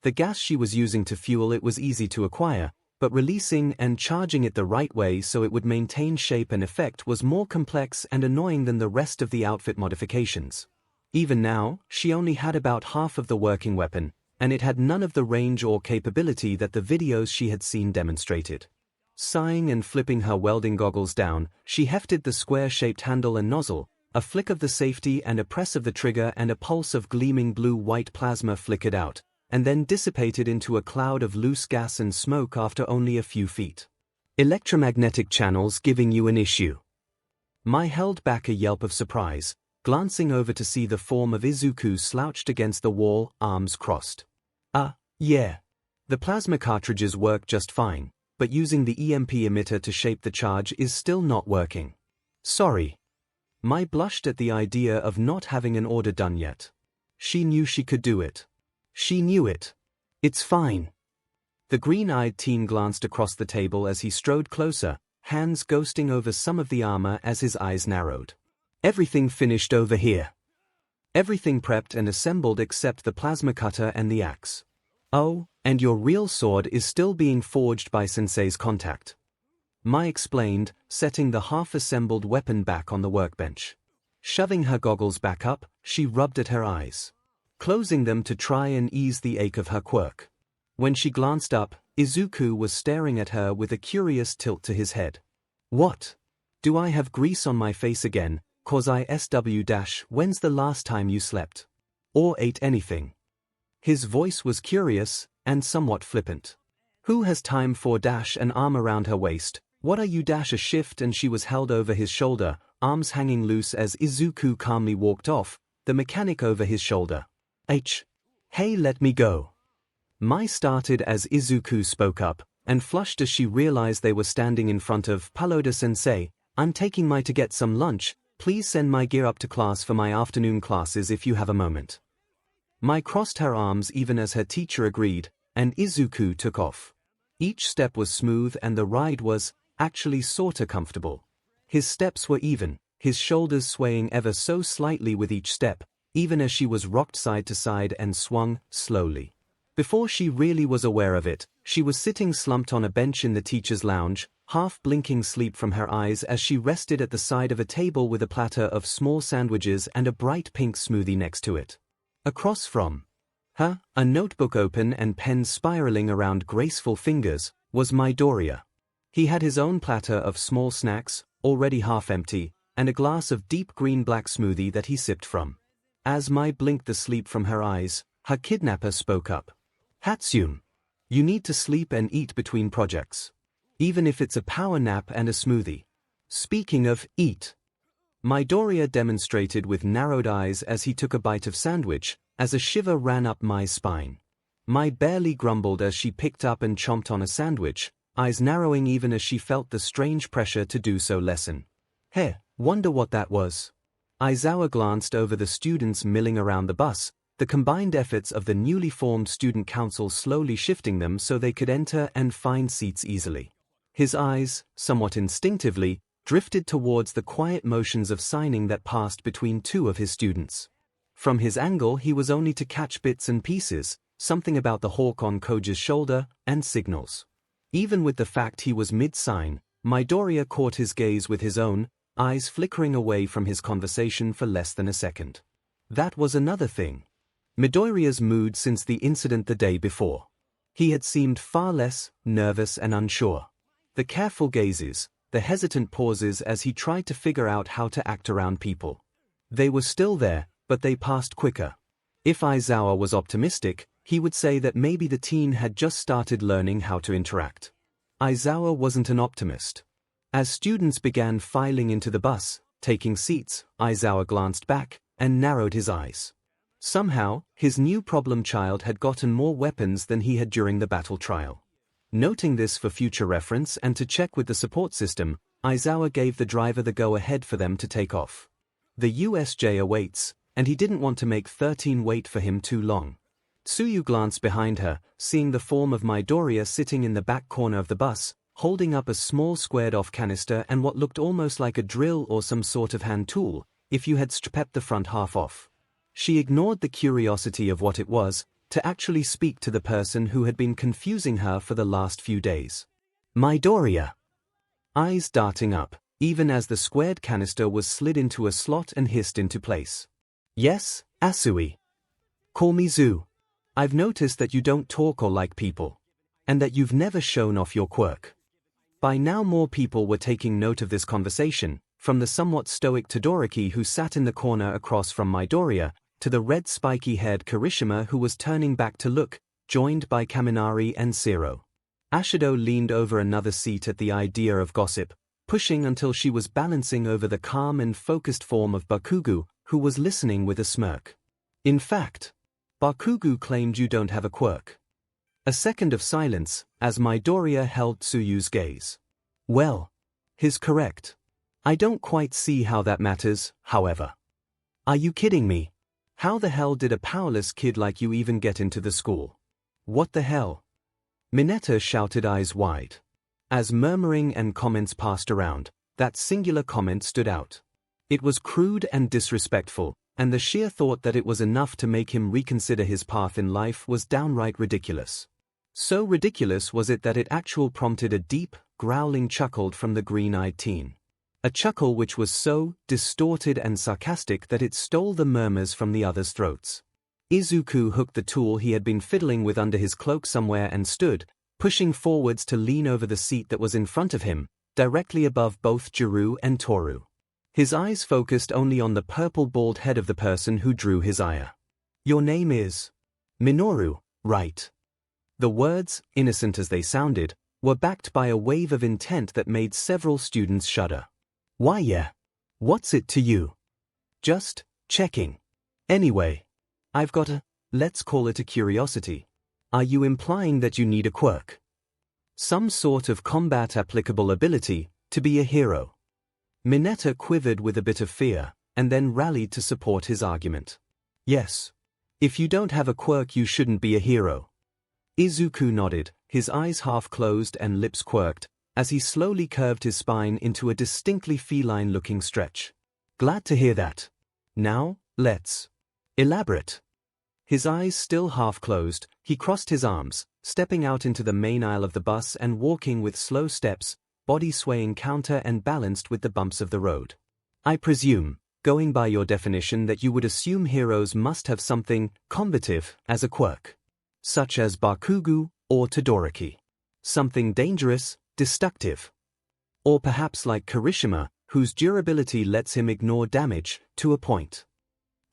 The gas she was using to fuel it was easy to acquire, but releasing and charging it the right way so it would maintain shape and effect was more complex and annoying than the rest of the outfit modifications. Even now, she only had about half of the working weapon, and it had none of the range or capability that the videos she had seen demonstrated. Sighing and flipping her welding goggles down, she hefted the square-shaped handle and nozzle. A flick of the safety and a press of the trigger and a pulse of gleaming blue-white plasma flickered out, and then dissipated into a cloud of loose gas and smoke after only a few feet. Electromagnetic channels giving you an issue. Mai held back a yelp of surprise, glancing over to see the form of Izuku slouched against the wall, arms crossed. Yeah. The plasma cartridges work just fine, but using the EMP emitter to shape the charge is still not working. Sorry. Mai blushed at the idea of not having an order done yet. She knew she could do it. She knew it. It's fine. The green-eyed teen glanced across the table as he strode closer, hands ghosting over some of the armor as his eyes narrowed. Everything finished over here. Everything prepped and assembled except the plasma cutter and the axe. Oh, and your real sword is still being forged by Sensei's contact. Mai explained, setting the half-assembled weapon back on the workbench. Shoving her goggles back up, she rubbed at her eyes, closing them to try and ease the ache of her quirk. When she glanced up, Izuku was staring at her with a curious tilt to his head. What? Do I have grease on my face again, 𝐂𝐸𝐲? When's the last time you slept? Or ate anything? His voice was curious, and somewhat flippant. Who has time for an arm around her waist? What are you? A shift and she was held over his shoulder, arms hanging loose as Izuku calmly walked off, the mechanic over his shoulder. Hey, let me go. Mai started as Izuku spoke up, and flushed as she realized they were standing in front of Pagoda-sensei. I'm taking Mai to get some lunch, please send my gear up to class for my afternoon classes if you have a moment. Mai crossed her arms even as her teacher agreed, and Izuku took off. Each step was smooth and the ride was, actually sorta comfortable. His steps were even, his shoulders swaying ever so slightly with each step, even as she was rocked side to side and swung, slowly. Before she really was aware of it, she was sitting slumped on a bench in the teacher's lounge, half blinking sleep from her eyes as she rested at the side of a table with a platter of small sandwiches and a bright pink smoothie next to it. Across from her, a notebook open and pen spiraling around graceful fingers, was Midoriya. He had his own platter of small snacks, already half empty, and a glass of deep green-black smoothie that he sipped from. As Mai blinked the sleep from her eyes, her kidnapper spoke up. Hatsune, you need to sleep and eat between projects. Even if it's a power nap and a smoothie. Speaking of eat. Midoriya demonstrated with narrowed eyes as he took a bite of sandwich, as a shiver ran up Mai's spine. Mai barely grumbled as she picked up and chomped on a sandwich, eyes narrowing even as she felt the strange pressure to do so lessen. Hey, wonder what that was. Aizawa glanced over the students milling around the bus, the combined efforts of the newly formed student council slowly shifting them so they could enter and find seats easily. His eyes, somewhat instinctively, drifted towards the quiet motions of signing that passed between two of his students. From his angle he was only to catch bits and pieces, something about the hawk on Koja's shoulder, and signals. Even with the fact he was mid-sign, Midoriya caught his gaze with his own, eyes flickering away from his conversation for less than a second. That was another thing. Midoriya's mood since the incident the day before. He had seemed far less nervous and unsure. The careful gazes, the hesitant pauses as he tried to figure out how to act around people. They were still there, but they passed quicker. If Aizawa was optimistic, he would say that maybe the teen had just started learning how to interact. Aizawa wasn't an optimist. As students began filing into the bus, taking seats, Aizawa glanced back and narrowed his eyes. Somehow, his new problem child had gotten more weapons than he had during the battle trial. Noting this for future reference and to check with the support system, Aizawa gave the driver the go-ahead for them to take off. The USJ awaits, and he didn't want to make 13 wait for him too long. Tsuyu glanced behind her, seeing the form of Midoriya sitting in the back corner of the bus, holding up a small squared-off canister and what looked almost like a drill or some sort of hand tool, if you had stripped the front half off. She ignored the curiosity of what it was, to actually speak to the person who had been confusing her for the last few days. Midoriya. Eyes darting up, even as the squared canister was slid into a slot and hissed into place. Yes, Asui. Call me Zoo. I've noticed that you don't talk or like people. And that you've never shown off your quirk. By now more people were taking note of this conversation, from the somewhat stoic Todoroki who sat in the corner across from Midoriya, to the red spiky-haired Kirishima who was turning back to look, joined by Kaminari and Zero. Ashido leaned over another seat at the idea of gossip, pushing until she was balancing over the calm and focused form of Bakugo, who was listening with a smirk. In fact, Bakugo claimed you don't have a quirk. A second of silence, as Midoriya held Tsuyu's gaze. Well, he's correct. I don't quite see how that matters, however. Are you kidding me? How the hell did a powerless kid like you even get into the school? What the hell? Mineta shouted, eyes wide. As murmuring and comments passed around, that singular comment stood out. It was crude and disrespectful, and the sheer thought that it was enough to make him reconsider his path in life was downright ridiculous. So ridiculous was it that it actually prompted a deep, growling chuckle from the green-eyed teen. A chuckle which was so distorted and sarcastic that it stole the murmurs from the others' throats. Izuku hooked the tool he had been fiddling with under his cloak somewhere and stood, pushing forwards to lean over the seat that was in front of him, directly above both Jiru and Toru. His eyes focused only on the purple bald head of the person who drew his ire. Your name is Minoru, right? The words, innocent as they sounded, were backed by a wave of intent that made several students shudder. Why yeah. What's it to you? Just checking. Anyway, I've got let's call it a curiosity. Are you implying that you need a quirk? Some sort of combat applicable ability to be a hero? Mineta quivered with a bit of fear, and then rallied to support his argument. Yes. If you don't have a quirk you shouldn't be a hero. Izuku nodded, his eyes half closed and lips quirked, as he slowly curved his spine into a distinctly feline-looking stretch. Glad to hear that. Now, let's elaborate. His eyes still half closed, he crossed his arms, stepping out into the main aisle of the bus and walking with slow steps, body swaying counter and balanced with the bumps of the road. I presume, going by your definition, that you would assume heroes must have something combative as a quirk. Such as Bakugo or Todoroki. Something dangerous, destructive. Or perhaps like Kirishima, whose durability lets him ignore damage to a point.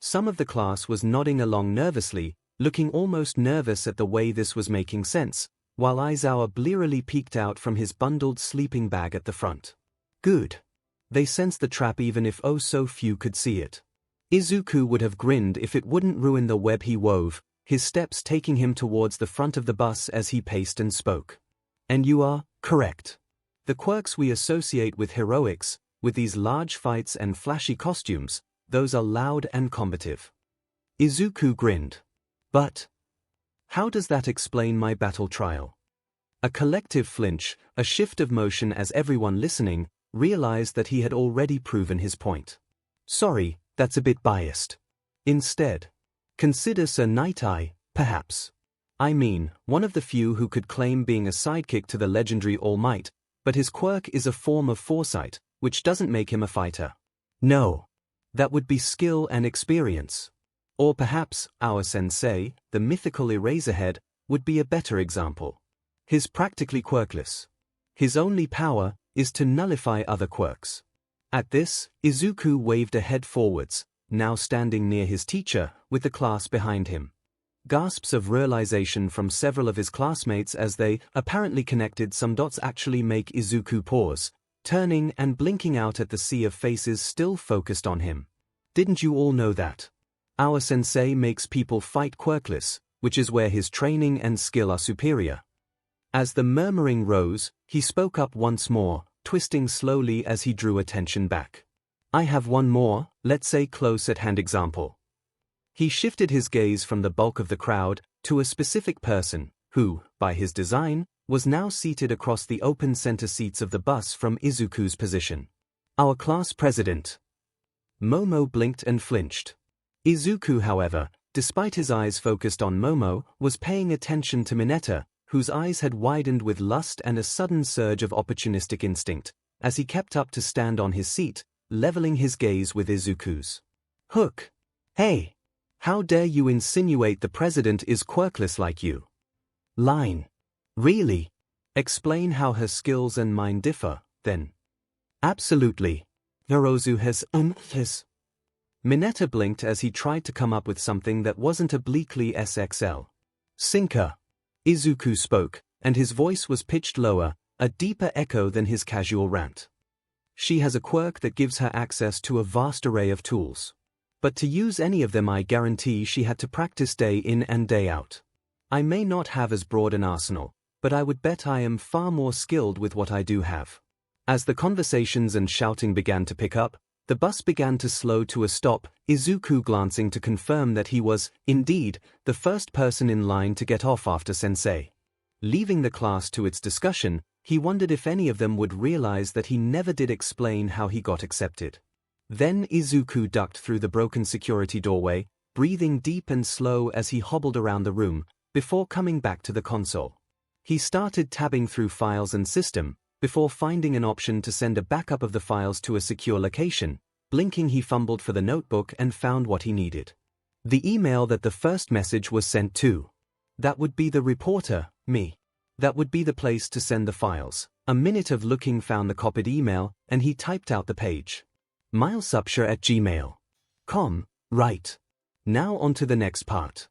Some of the class was nodding along nervously, looking almost nervous at the way this was making sense, while Aizawa blearily peeked out from his bundled sleeping bag at the front. Good. They sensed the trap even if oh so few could see it. Izuku would have grinned if it wouldn't ruin the web he wove, his steps taking him towards the front of the bus as he paced and spoke. And you are correct. The quirks we associate with heroics, with these large fights and flashy costumes, those are loud and combative. Izuku grinned. But how does that explain my battle trial? A collective flinch, a shift of motion as everyone listening realized that he had already proven his point. Sorry, that's a bit biased. Instead, consider Sir Night Eye, perhaps. I mean, one of the few who could claim being a sidekick to the legendary All Might, but his quirk is a form of foresight, which doesn't make him a fighter. No. That would be skill and experience. Or perhaps, our sensei, the mythical Eraserhead, would be a better example. He's practically quirkless. His only power is to nullify other quirks. At this, Izuku waved a head forwards, now standing near his teacher, with the class behind him. Gasps of realization from several of his classmates as they apparently connected some dots actually make Izuku pause, turning and blinking out at the sea of faces still focused on him. Didn't you all know that? Our sensei makes people fight quirkless, which is where his training and skill are superior. As the murmuring rose, he spoke up once more, twisting slowly as he drew attention back. I have one more, let's say close-at-hand example. He shifted his gaze from the bulk of the crowd to a specific person, who, by his design, was now seated across the open center seats of the bus from Izuku's position. Our class president. Momo blinked and flinched. Izuku, however, despite his eyes focused on Momo, was paying attention to Mineta, whose eyes had widened with lust and a sudden surge of opportunistic instinct, as he kept up to stand on his seat, leveling his gaze with Izuku's. Hook. Hey! How dare you insinuate the president is quirkless like you? Line. Really? Explain how her skills and mine differ, then. Absolutely. Narozu has his. Mineta blinked as he tried to come up with something that wasn't obliquely SXL. Sinker. Izuku spoke, and his voice was pitched lower, a deeper echo than his casual rant. She has a quirk that gives her access to a vast array of tools. But to use any of them, I guarantee she had to practice day in and day out. I may not have as broad an arsenal, but I would bet I am far more skilled with what I do have. As the conversations and shouting began to pick up, the bus began to slow to a stop, Izuku glancing to confirm that he was, indeed, the first person in line to get off after Sensei. Leaving the class to its discussion, he wondered if any of them would realize that he never did explain how he got accepted. Then Izuku ducked through the broken security doorway, breathing deep and slow as he hobbled around the room, before coming back to the console. He started tabbing through files and system, before finding an option to send a backup of the files to a secure location. Blinking, he fumbled for the notebook and found what he needed. The email that the first message was sent to. That would be the reporter, me. That would be the place to send the files. A minute of looking found the copied email, and he typed out the page. milesupshire@gmail.com, right. Now on to the next part.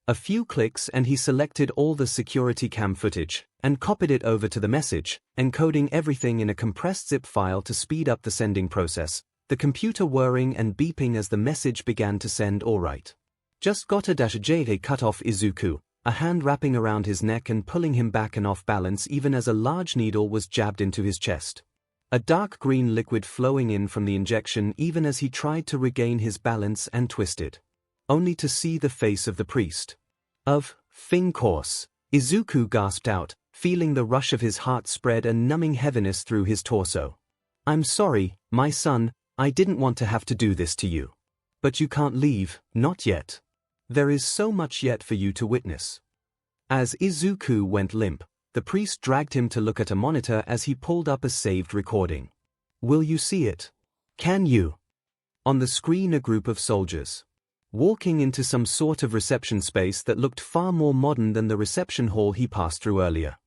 A few clicks and he selected all the security cam footage, and copied it over to the message, encoding everything in a compressed zip file to speed up the sending process, the computer whirring and beeping as the message began to send. All right. Just got a -J. Cut off Izuku, a hand wrapping around his neck and pulling him back and off balance even as a large needle was jabbed into his chest. A dark green liquid flowing in from the injection even as he tried to regain his balance and twisted. Only to see the face of the priest. Of course, Izuku gasped out, feeling the rush of his heart spread a numbing heaviness through his torso. I'm sorry, my son, I didn't want to have to do this to you. But you can't leave, not yet. There is so much yet for you to witness. As Izuku went limp, the priest dragged him to look at a monitor as he pulled up a saved recording. Will you see it? Can you? On the screen, a group of soldiers. Walking into some sort of reception space that looked far more modern than the reception hall he passed through earlier.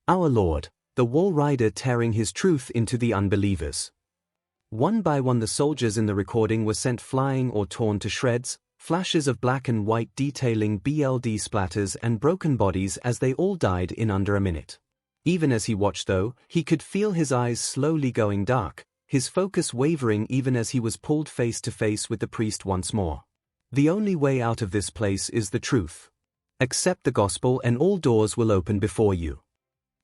Our Lord, the wall rider tearing his truth into the unbelievers. One by one the soldiers in the recording were sent flying or torn to shreds, flashes of black and white detailing BLD splatters and broken bodies as they all died in under a minute. Even as he watched though, he could feel his eyes slowly going dark, his focus wavering even as he was pulled face to face with the priest once more. The only way out of this place is the truth. Accept the gospel and all doors will open before you.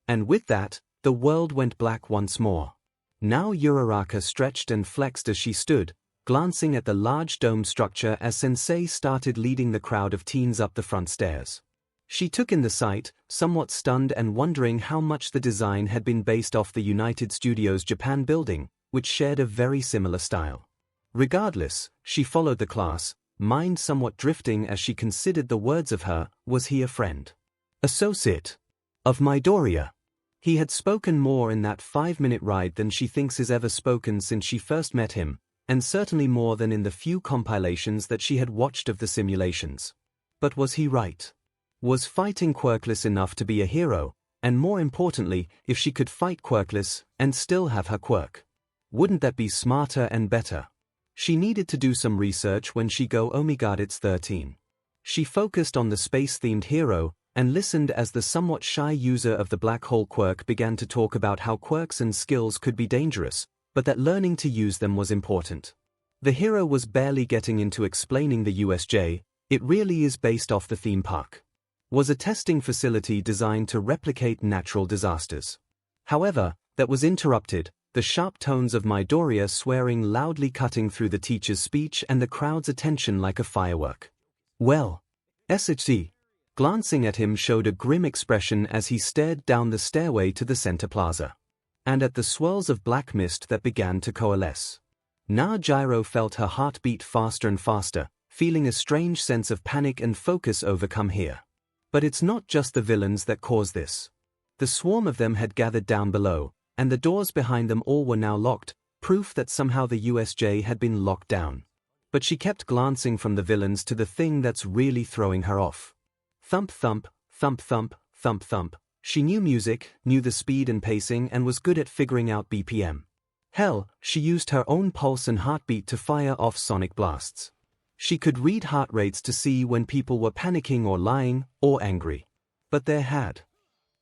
And with that, the world went black once more. Now Uraraka stretched and flexed as she stood, glancing at the large dome structure as Sensei started leading the crowd of teens up the front stairs. She took in the sight, somewhat stunned and wondering how much the design had been based off the United Studios Japan building, which shared a very similar style. Regardless, she followed the class, mind somewhat drifting as she considered the words of her, was he a friend? Associate? Of Midoriya? He had spoken more in that 5-minute ride than she thinks has ever spoken since she first met him, and certainly more than in the few compilations that she had watched of the simulations. But was he right? Was fighting quirkless enough to be a hero, and more importantly, if she could fight quirkless and still have her quirk? Wouldn't that be smarter and better? She needed to do some research when 𝐒𝐭𝐚𝐲 𝐔𝐻𝐝 13. She focused on the space-themed hero, and listened as the somewhat shy user of the black hole quirk began to talk about how quirks and skills could be dangerous, but that learning to use them was important. The hero was barely getting into explaining the USJ, it really is based off the theme park. Was a testing facility designed to replicate natural disasters. However, that was interrupted, the sharp tones of Midoriya swearing loudly cutting through the teacher's speech and the crowd's attention like a firework. Well, SHC, glancing at him showed a grim expression as he stared down the stairway to the center plaza. And at the swirls of black mist that began to coalesce. Now Gyro felt her heart beat faster and faster, feeling a strange sense of panic and focus overcome here. But it's not just the villains that cause this. The swarm of them had gathered down below, and the doors behind them all were now locked, proof that somehow the USJ had been locked down. But she kept glancing from the villains to the thing that's really throwing her off. Thump thump, thump thump, thump thump. She knew music, knew the speed and pacing, and was good at figuring out BPM. Hell, she used her own pulse and heartbeat to fire off sonic blasts. She could read heart rates to see when people were panicking or lying, or angry. But there had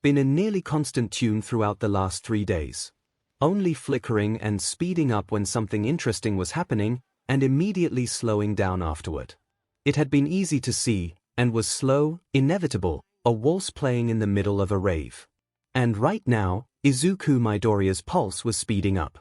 been a nearly constant tune throughout the last 3 days. Only flickering and speeding up when something interesting was happening, and immediately slowing down afterward. It had been easy to see, and was slow, inevitable, a waltz playing in the middle of a rave. And right now, Izuku Midoriya's pulse was speeding up.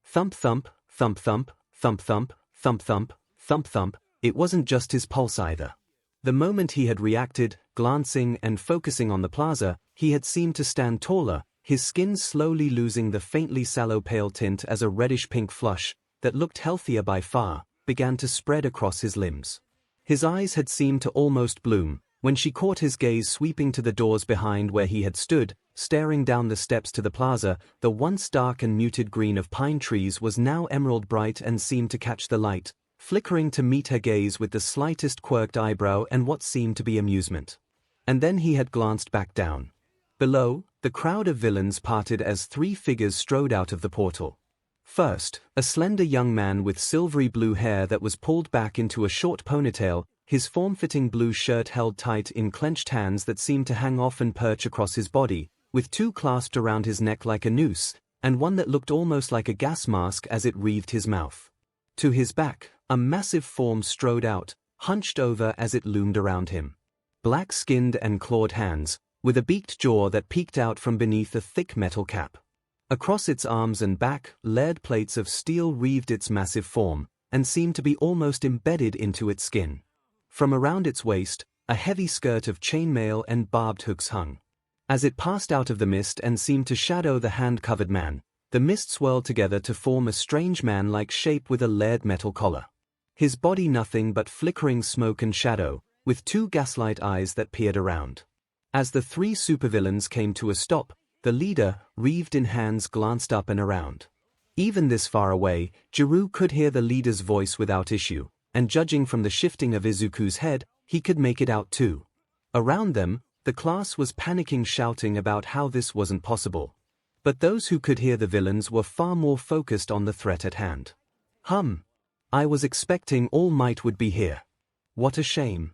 Thump thump, thump thump, thump thump, thump thump, thump thump. It wasn't just his pulse either. The moment he had reacted, glancing and focusing on the plaza, he had seemed to stand taller, his skin slowly losing the faintly sallow pale tint as a reddish-pink flush, that looked healthier by far, began to spread across his limbs. His eyes had seemed to almost bloom, when she caught his gaze sweeping to the doors behind where he had stood, staring down the steps to the plaza. The once dark and muted green of pine trees was now emerald bright and seemed to catch the light, flickering to meet her gaze with the slightest quirked eyebrow and what seemed to be amusement. And then he had glanced back down. Below, the crowd of villains parted as 3 figures strode out of the portal. First, a slender young man with silvery blue hair that was pulled back into a short ponytail, his form-fitting blue shirt held tight in clenched hands that seemed to hang off and perch across his body, with 2 clasped around his neck like a noose, and one that looked almost like a gas mask as it wreathed his mouth. To his back, a massive form strode out, hunched over as it loomed around him. Black-skinned and clawed hands, with a beaked jaw that peeked out from beneath a thick metal cap. Across its arms and back, layered plates of steel wreathed its massive form, and seemed to be almost embedded into its skin. From around its waist, a heavy skirt of chainmail and barbed hooks hung. As it passed out of the mist and seemed to shadow the hand-covered man, the mist swirled together to form a strange man-like shape with a layered metal collar. His body nothing but flickering smoke and shadow, with 2 gaslight eyes that peered around. As the 3 supervillains came to a stop, the leader, wreathed in hands, glanced up and around. Even this far away, Jiru could hear the leader's voice without issue, and judging from the shifting of Izuku's head, he could make it out too. Around them, the class was panicking, shouting about how this wasn't possible. But those who could hear the villains were far more focused on the threat at hand. I was expecting All Might would be here. What a shame.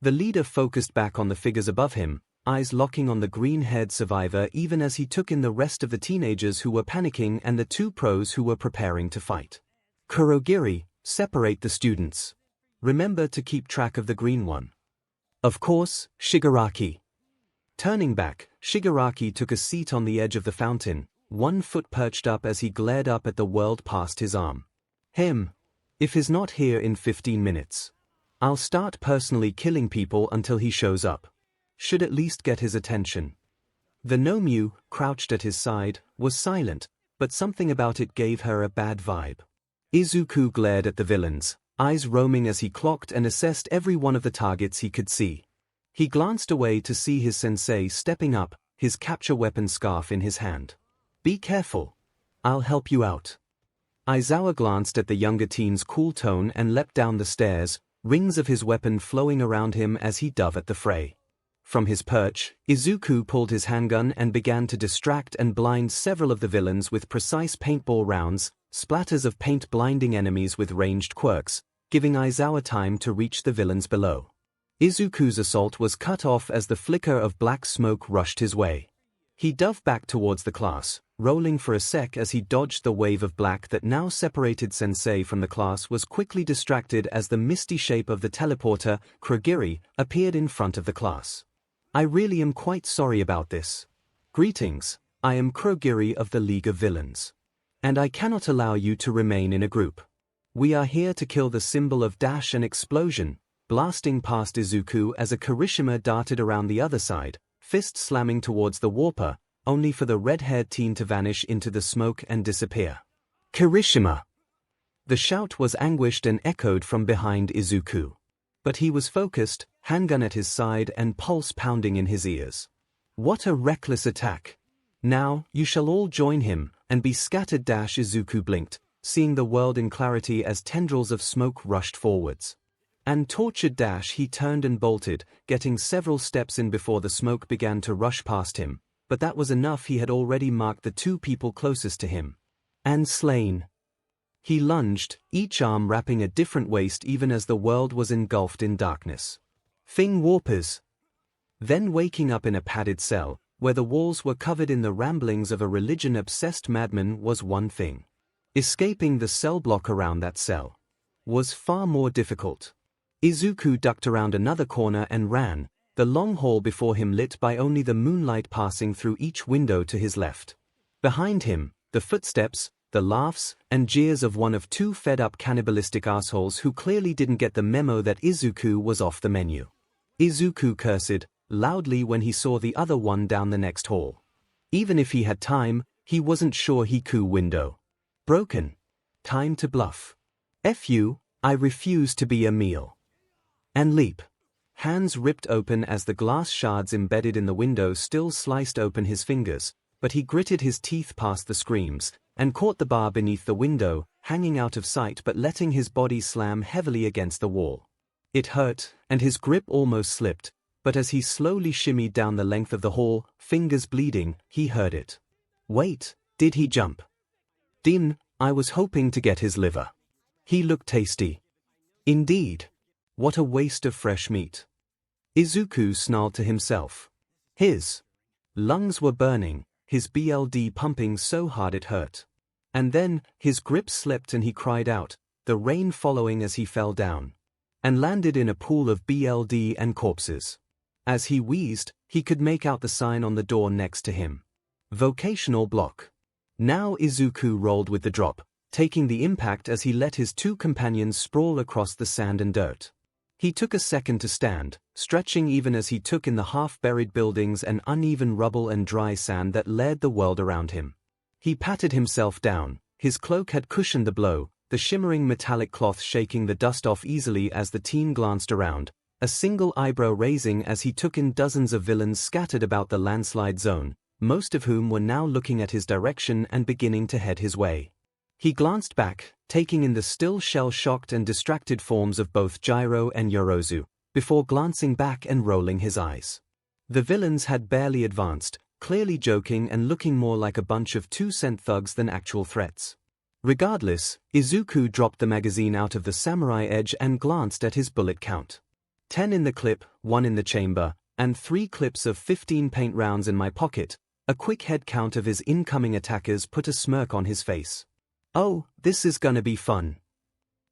The leader focused back on the figures above him, eyes locking on the green-haired survivor even as he took in the rest of the teenagers who were panicking and the 2 pros who were preparing to fight. Kurogiri, separate the students. Remember to keep track of the green one. Of course, Shigaraki. Turning back, Shigaraki took a seat on the edge of the fountain, 1 foot perched up as he glared up at the world past his arm. If he's not here in 15 minutes. I'll start personally killing people until he shows up. Should at least get his attention. The Nomu, crouched at his side, was silent, but something about it gave her a bad vibe. Izuku glared at the villains, eyes roaming as he clocked and assessed every one of the targets he could see. He glanced away to see his sensei stepping up, his capture weapon scarf in his hand. Be careful. I'll help you out. Aizawa glanced at the younger teen's cool tone and leapt down the stairs, rings of his weapon flowing around him as he dove at the fray. From his perch, Izuku pulled his handgun and began to distract and blind several of the villains with precise paintball rounds, splatters of paint blinding enemies with ranged quirks, giving Aizawa time to reach the villains below. Izuku's assault was cut off as the flicker of black smoke rushed his way. He dove back towards the class, rolling for a sec as he dodged the wave of black that now separated Sensei from the class, was quickly distracted as the misty shape of the teleporter, Kurogiri, appeared in front of the class. I really am quite sorry about this. Greetings, I am Kurogiri of the League of Villains. And I cannot allow you to remain in a group. We are here to kill the symbol of dash and explosion, blasting past Izuku as a Kirishima darted around the other side, fist slamming towards the warper, only for the red-haired teen to vanish into the smoke and disappear. Kirishima! The shout was anguished and echoed from behind Izuku. But he was focused, handgun at his side and pulse pounding in his ears. What a reckless attack! Now, you shall all join him, and be scattered. Izuku blinked, seeing the world in clarity as tendrils of smoke rushed forwards. And tortured. He turned and bolted, getting several steps in before the smoke began to rush past him, but that was enough. He had already marked the two people closest to him. And slain. He lunged, each arm wrapping a different waist even as the world was engulfed in darkness. Thing warpers. Then waking up in a padded cell, where the walls were covered in the ramblings of a religion-obsessed madman, was one thing. Escaping the cell block around that cell was far more difficult. Izuku ducked around another corner and ran, the long hall before him lit by only the moonlight passing through each window to his left. Behind him, the footsteps, the laughs, and jeers of one of two fed-up cannibalistic assholes who clearly didn't get the memo that Izuku was off the menu. Izuku cursed loudly when he saw the other one down the next hall. Even if he had time, he wasn't sure Hiku window. Broken. Time to bluff. F you, I refuse to be a meal. And leap. Hands ripped open as the glass shards embedded in the window still sliced open his fingers, but he gritted his teeth past the screams, and caught the bar beneath the window, hanging out of sight but letting his body slam heavily against the wall. It hurt, and his grip almost slipped, but as he slowly shimmied down the length of the hall, fingers bleeding, he heard it. Wait, did he jump? Din, I was hoping to get his liver. He looked tasty. Indeed. What a waste of fresh meat. Izuku snarled to himself. His lungs were burning, his BLD pumping so hard it hurt. And then, his grip slipped and he cried out, the rain following as he fell down, and landed in a pool of BLD and corpses. As he wheezed, he could make out the sign on the door next to him. Vocational block. Now Izuku rolled with the drop, taking the impact as he let his two companions sprawl across the sand and dirt. He took a second to stand, stretching even as he took in the half-buried buildings and uneven rubble and dry sand that layered the world around him. He patted himself down, his cloak had cushioned the blow, the shimmering metallic cloth shaking the dust off easily as the team glanced around, a single eyebrow raising as he took in dozens of villains scattered about the landslide zone, most of whom were now looking at his direction and beginning to head his way. He glanced back, taking in the still shell-shocked and distracted forms of both Gyro and Yorozu, before glancing back and rolling his eyes. The villains had barely advanced, clearly joking and looking more like a bunch of 2-cent thugs than actual threats. Regardless, Izuku dropped the magazine out of the samurai edge and glanced at his bullet count. 10 in the clip, 1 in the chamber, and 3 clips of 15 paint rounds in my pocket. A quick head count of his incoming attackers put a smirk on his face. Oh, this is gonna be fun.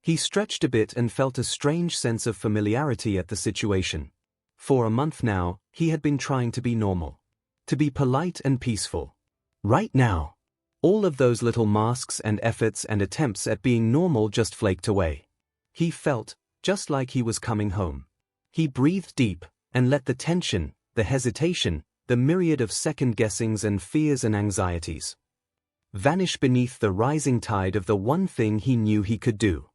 He stretched a bit and felt a strange sense of familiarity at the situation. For a month now, he had been trying to be normal. To be polite and peaceful. Right now, all of those little masks and efforts and attempts at being normal just flaked away. He felt just like he was coming home. He breathed deep and let the tension, the hesitation, the myriad of second-guessings and fears and anxieties vanish beneath the rising tide of the one thing he knew he could do.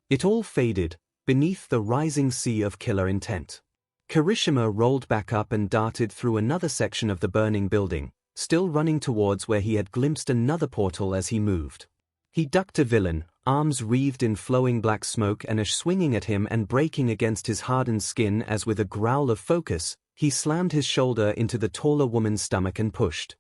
It all faded, beneath the rising sea of killer intent. Kirishima rolled back up and darted through another section of the burning building, still running towards where he had glimpsed another portal as he moved. He ducked a villain, arms wreathed in flowing black smoke and ash swinging at him and breaking against his hardened skin as with a growl of focus, he slammed his shoulder into the taller woman's stomach and pushed.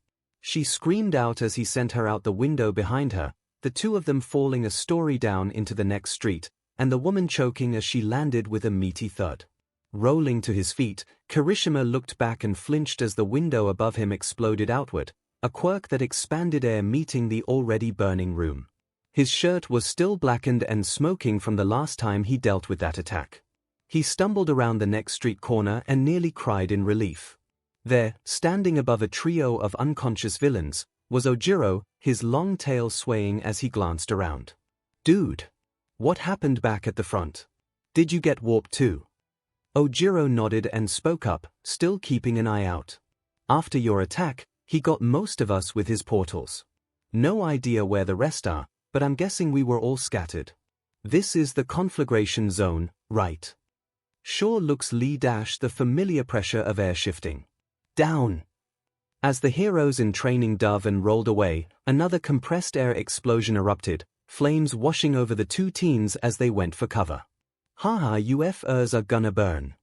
She screamed out as he sent her out the window behind her, the two of them falling a story down into the next street, and the woman choking as she landed with a meaty thud. Rolling to his feet, Kirishima looked back and flinched as the window above him exploded outward, a quirk that expanded air meeting the already burning room. His shirt was still blackened and smoking from the last time he dealt with that attack. He stumbled around the next street corner and nearly cried in relief. There, standing above a trio of unconscious villains, was Ojiro, his long tail swaying as he glanced around. Dude! What happened back at the front? Did you get warped too? Ojiro nodded and spoke up, still keeping an eye out. After your attack, he got most of us with his portals. No idea where the rest are, but I'm guessing we were all scattered. This is the conflagration zone, right? Sure looks Lee dash the familiar pressure of air shifting. Down. As the heroes in training dove and rolled away, another compressed air explosion erupted, flames washing over the two teens as they went for cover. Haha, UFOs are gonna burn.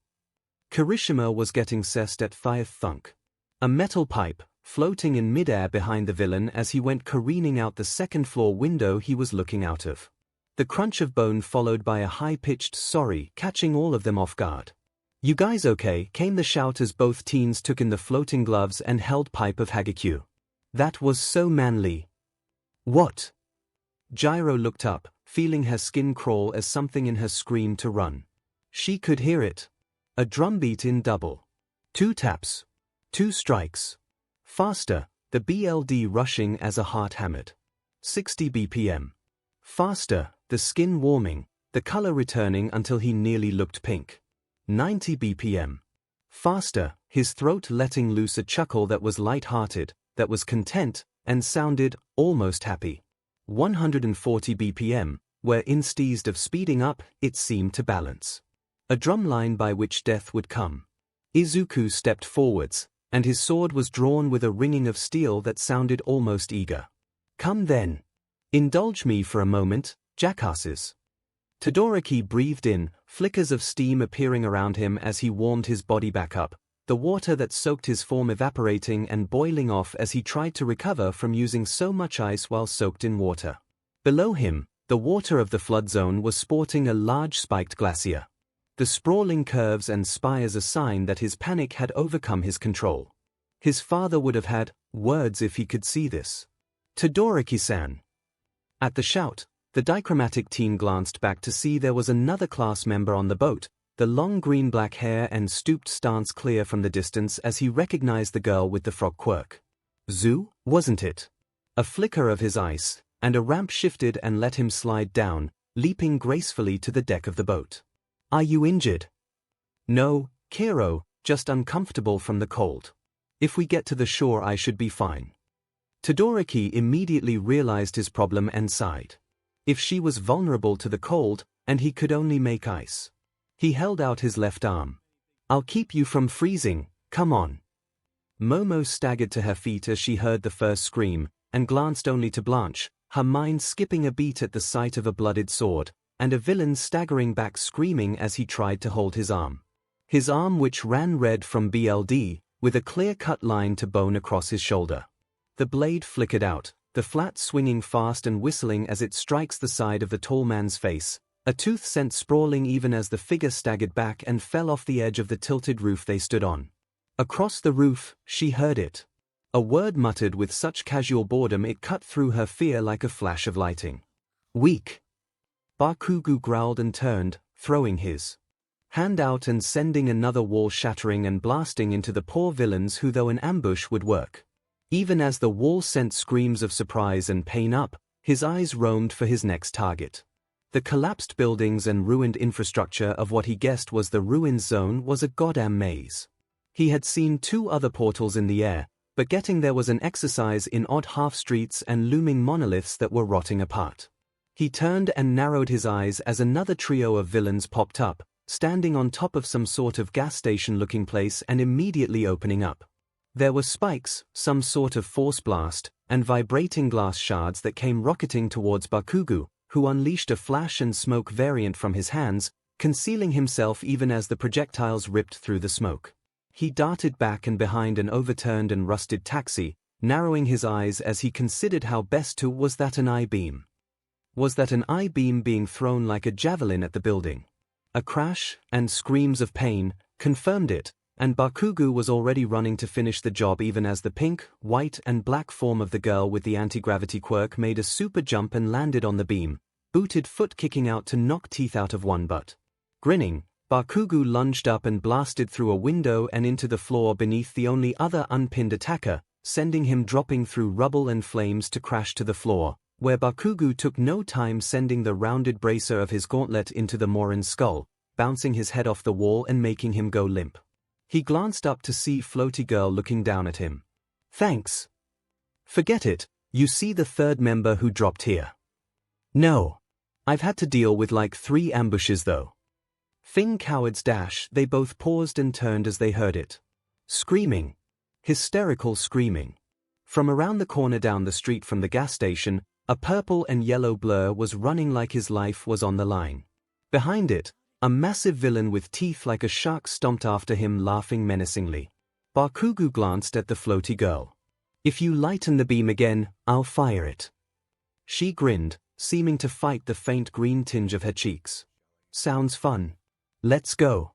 Kirishima was getting sessed at fire thunk. A metal pipe, floating in midair behind the villain as he went careening out the second-floor window he was looking out of. The crunch of bone followed by a high-pitched sorry, catching all of them off guard. "You guys okay?" came the shout as both teens took in the floating gloves and held pipe of 𝐒𝐭𝐻𝐵. That was so manly. What? Gyro looked up, feeling her skin crawl as something in her screamed to run. She could hear it. A drumbeat in double. 2 taps. 2 strikes. Faster, the BLD rushing as a heart hammered. 60 BPM. Faster, the skin warming, the color returning until he nearly looked pink. 90 BPM. Faster, his throat letting loose a chuckle that was light-hearted, that was content, and sounded almost happy. 140 BPM, where instead of speeding up, it seemed to balance. A drum line by which death would come. Izuku stepped forwards, and his sword was drawn with a ringing of steel that sounded almost eager. "Come then. Indulge me for a moment, jackasses." Todoroki breathed in, flickers of steam appearing around him as he warmed his body back up, the water that soaked his form evaporating and boiling off as he tried to recover from using so much ice while soaked in water. Below him, the water of the flood zone was sporting a large spiked glacier. The sprawling curves and spires a sign that his panic had overcome his control. His father would have had words if he could see this. "Todoroki-san." At the shout, the dichromatic teen glanced back to see there was another class member on the boat, the long green-black hair and stooped stance clear from the distance as he recognized the girl with the frog quirk. Zu, wasn't it? A flicker of his ice, and a ramp shifted and let him slide down, leaping gracefully to the deck of the boat. "Are you injured?" "No, Kiro, just uncomfortable from the cold. If we get to the shore I should be fine." Todoroki immediately realized his problem and sighed. If she was vulnerable to the cold, and he could only make ice. He held out his left arm. "I'll keep you from freezing, come on." Momo staggered to her feet as she heard the first scream, and glanced only to Blanche, her mind skipping a beat at the sight of a blooded sword, and a villain staggering back screaming as he tried to hold his arm. His arm which ran red from BLD, with a clear-cut line to bone across his shoulder. The blade flickered out, the flat swinging fast and whistling as it strikes the side of the tall man's face, a tooth sent sprawling even as the figure staggered back and fell off the edge of the tilted roof they stood on. Across the roof, she heard it. A word muttered with such casual boredom it cut through her fear like a flash of lightning. "Weak." Bakugo growled and turned, throwing his hand out and sending another wall shattering and blasting into the poor villains who though an ambush would work. Even as the wall sent screams of surprise and pain up, his eyes roamed for his next target. The collapsed buildings and ruined infrastructure of what he guessed was the ruins zone was a goddamn maze. He had seen 2 other portals in the air, but getting there was an exercise in odd half-streets and looming monoliths that were rotting apart. He turned and narrowed his eyes as another trio of villains popped up, standing on top of some sort of gas station-looking place and immediately opening up. There were spikes, some sort of force blast, and vibrating glass shards that came rocketing towards Bakugo, who unleashed a flash and smoke variant from his hands, concealing himself even as the projectiles ripped through the smoke. He darted back and behind an overturned and rusted taxi, narrowing his eyes as he considered how best to was that an I-beam. Was that an I-beam being thrown like a javelin at the building? A crash, and screams of pain, confirmed it, and Bakugo was already running to finish the job even as the pink, white and black form of the girl with the anti-gravity quirk made a super jump and landed on the beam, booted foot kicking out to knock teeth out of one butt. Grinning, Bakugo lunged up and blasted through a window and into the floor beneath the only other unpinned attacker, sending him dropping through rubble and flames to crash to the floor, where Bakugo took no time sending the rounded bracer of his gauntlet into the Morin's skull, bouncing his head off the wall and making him go limp. He glanced up to see Floaty Girl looking down at him. "Thanks." "Forget it, you see the third member who dropped here?" "No. I've had to deal with like 3 ambushes though." 𝐼𝐴 they both paused and turned as they heard it. Screaming. Hysterical screaming. From around the corner down the street from the gas station, a purple and yellow blur was running like his life was on the line. Behind it, a massive villain with teeth like a shark stomped after him, laughing menacingly. Bakugo glanced at the floaty girl. "If you lighten the beam again, I'll fire it." She grinned, seeming to fight the faint green tinge of her cheeks. "Sounds fun. Let's go."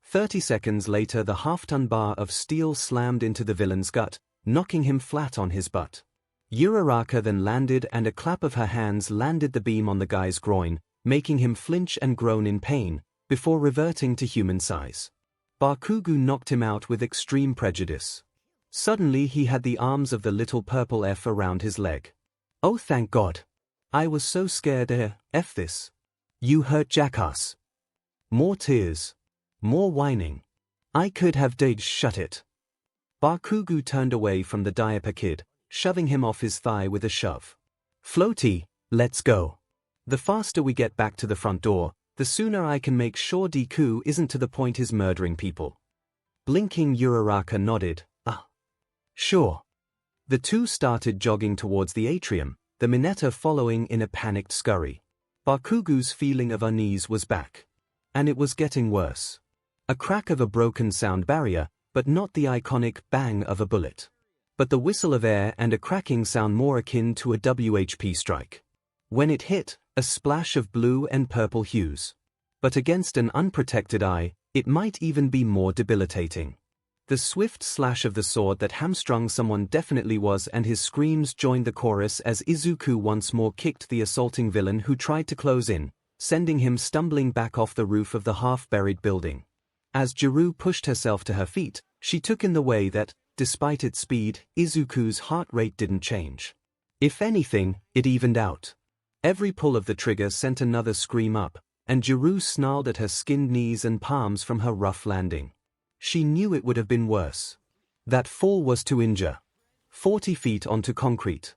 30 seconds later, the half-ton bar of steel slammed into the villain's gut, knocking him flat on his butt. Uraraka then landed, and a clap of her hands landed the beam on the guy's groin, making him flinch and groan in pain, before reverting to human size. Bakugo knocked him out with extreme prejudice. Suddenly he had the arms of the little purple F around his leg. "Oh, thank God. I was so scared. F this. You hurt jackass." More tears. More whining. "I could have died, shut it." Bakugo turned away from the diaper kid, shoving him off his thigh with a shove. "Floaty, let's go. The faster we get back to the front door, the sooner I can make sure Deku isn't to the point he's murdering people." Blinking, Uraraka nodded. Sure." The two started jogging towards the atrium, the Mineta following in a panicked scurry. Bakugo's feeling of unease was back. And it was getting worse. A crack of a broken sound barrier, but not the iconic bang of a bullet. But the whistle of air and a cracking sound more akin to a WHP strike. When it hit, a splash of blue and purple hues. But against an unprotected eye, it might even be more debilitating. The swift slash of the sword that hamstrung someone definitely was, and his screams joined the chorus as Izuku once more kicked the assaulting villain who tried to close in, sending him stumbling back off the roof of the half-buried building. As Jiru pushed herself to her feet, she took in the way that, despite its speed, Izuku's heart rate didn't change. If anything, it evened out. Every pull of the trigger sent another scream up, and Jiru snarled at her skinned knees and palms from her rough landing. She knew it would have been worse. That fall was to injure. 40 feet onto concrete.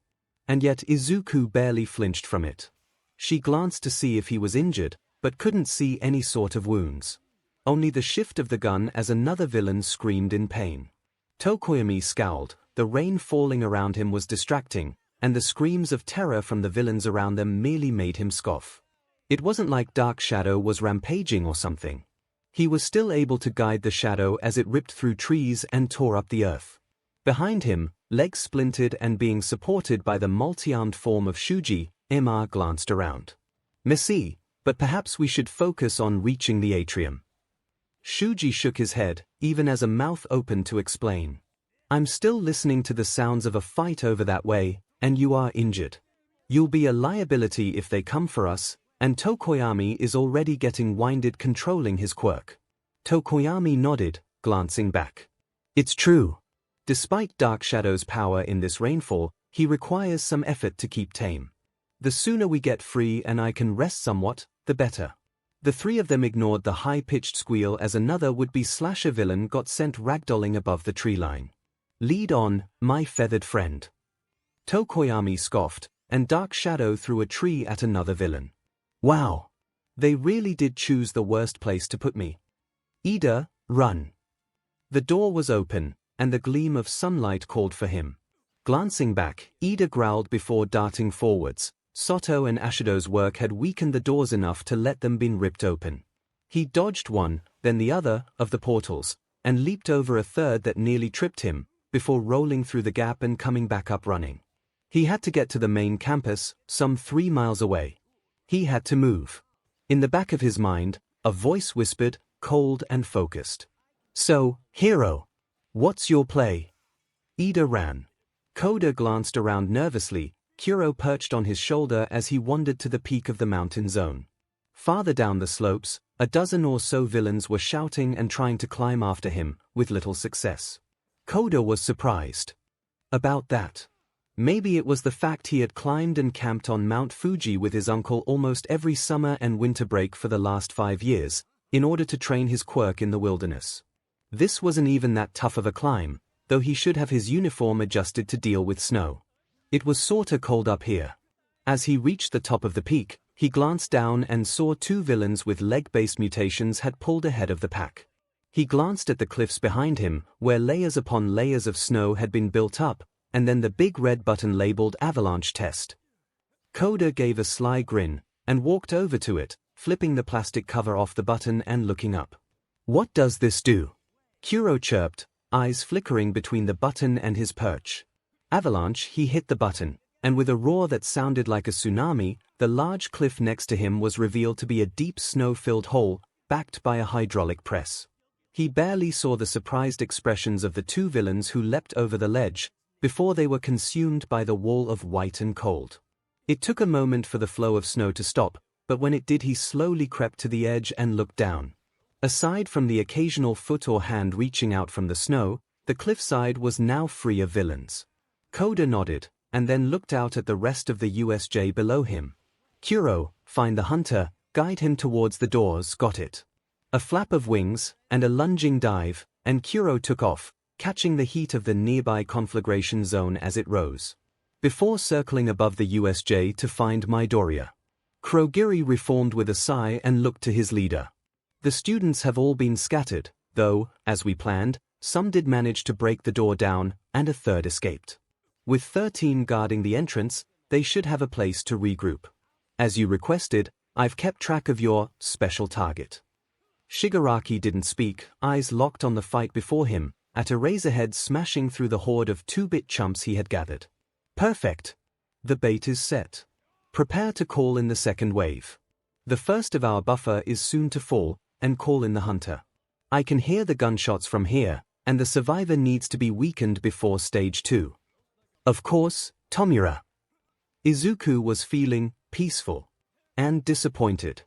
And yet Izuku barely flinched from it. She glanced to see if he was injured, but couldn't see any sort of wounds. Only the shift of the gun as another villain screamed in pain. Tokoyami scowled. The rain falling around him was distracting, and the screams of terror from the villains around them merely made him scoff. It wasn't like Dark Shadow was rampaging or something. He was still able to guide the shadow as it ripped through trees and tore up the earth. Behind him, legs splintered and being supported by the multi-armed form of Shuji, Emma glanced around. "Messi, but perhaps we should focus on reaching the atrium." Shuji shook his head, even as a mouth opened to explain. "I'm still listening to the sounds of a fight over that way, and you are injured. You'll be a liability if they come for us, and Tokoyami is already getting winded controlling his quirk." Tokoyami nodded, glancing back. "It's true. Despite Dark Shadow's power in this rainfall, he requires some effort to keep tame. The sooner we get free and I can rest somewhat, the better." The three of them ignored the high-pitched squeal as another would-be slasher villain got sent ragdolling above the tree line. "Lead on, my feathered friend." Tokoyami scoffed, and Dark Shadow threw a tree at another villain. "Wow. They really did choose the worst place to put me. Ida, run." The door was open, and the gleam of sunlight called for him. Glancing back, Ida growled before darting forwards. Soto and Ashido's work had weakened the doors enough to let them be ripped open. He dodged one, then the other, of the portals, and leaped over a third that nearly tripped him, before rolling through the gap and coming back up running. He had to get to the main campus, some 3 miles away. He had to move. In the back of his mind, a voice whispered, cold and focused. "So, hero, what's your play?" Ida ran. Koda glanced around nervously, Kuro perched on his shoulder as he wandered to the peak of the mountain zone. Farther down the slopes, a dozen or so villains were shouting and trying to climb after him, with little success. Koda was surprised. About that. Maybe it was the fact he had climbed and camped on Mount Fuji with his uncle almost every summer and winter break for the last 5 years, in order to train his quirk in the wilderness. This wasn't even that tough of a climb, though he should have his uniform adjusted to deal with snow. It was sorta cold up here. As he reached the top of the peak, He glanced down and saw two villains with leg-based mutations had pulled ahead of the pack. He glanced at the cliffs behind him, where layers upon layers of snow had been built up, and then the big red button labeled Avalanche Test. 𝐂𝐐𝐲 gave a sly grin, and walked over to it, flipping the plastic cover off the button and looking up. "What does this do?" 𝐂𝐻𝐽 chirped, eyes flickering between the button and his perch. Avalanche. He hit the button, and with a roar that sounded like a tsunami, the large cliff next to him was revealed to be a deep snow-filled hole, backed by a hydraulic press. He barely saw the surprised expressions of the two villains who leapt over the ledge, before they were consumed by the wall of white and cold. It took a moment for the flow of snow to stop, but when it did he slowly crept to the edge and looked down. Aside from the occasional foot or hand reaching out from the snow, the cliffside was now free of villains. 𝐂𝐻𝐽 nodded, and then looked out at the rest of the USJ below him. 𝐂𝐻𝐽, find the hunter, guide him towards the doors, got it. A flap of wings, and a lunging dive, and 𝐂𝐻𝐽 took off, catching the heat of the nearby conflagration zone as it rose. Before circling above the USJ to find Midoriya. Kurogiri reformed with a sigh and looked to his leader. The students have all been scattered, though, as we planned, some did manage to break the door down, and a third escaped. With 13 guarding the entrance, they should have a place to regroup. As you requested, I've kept track of your special target. Shigaraki didn't speak, eyes locked on the fight before him, at Eraserhead smashing through the horde of 2-bit chumps he had gathered. Perfect. The bait is set. Prepare to call in the second wave. The first of our buffer is soon to fall, and call in the hunter. I can hear the gunshots from here, and the survivor needs to be weakened before stage 2. Of course, Tomura. Izuku was feeling peaceful, and disappointed,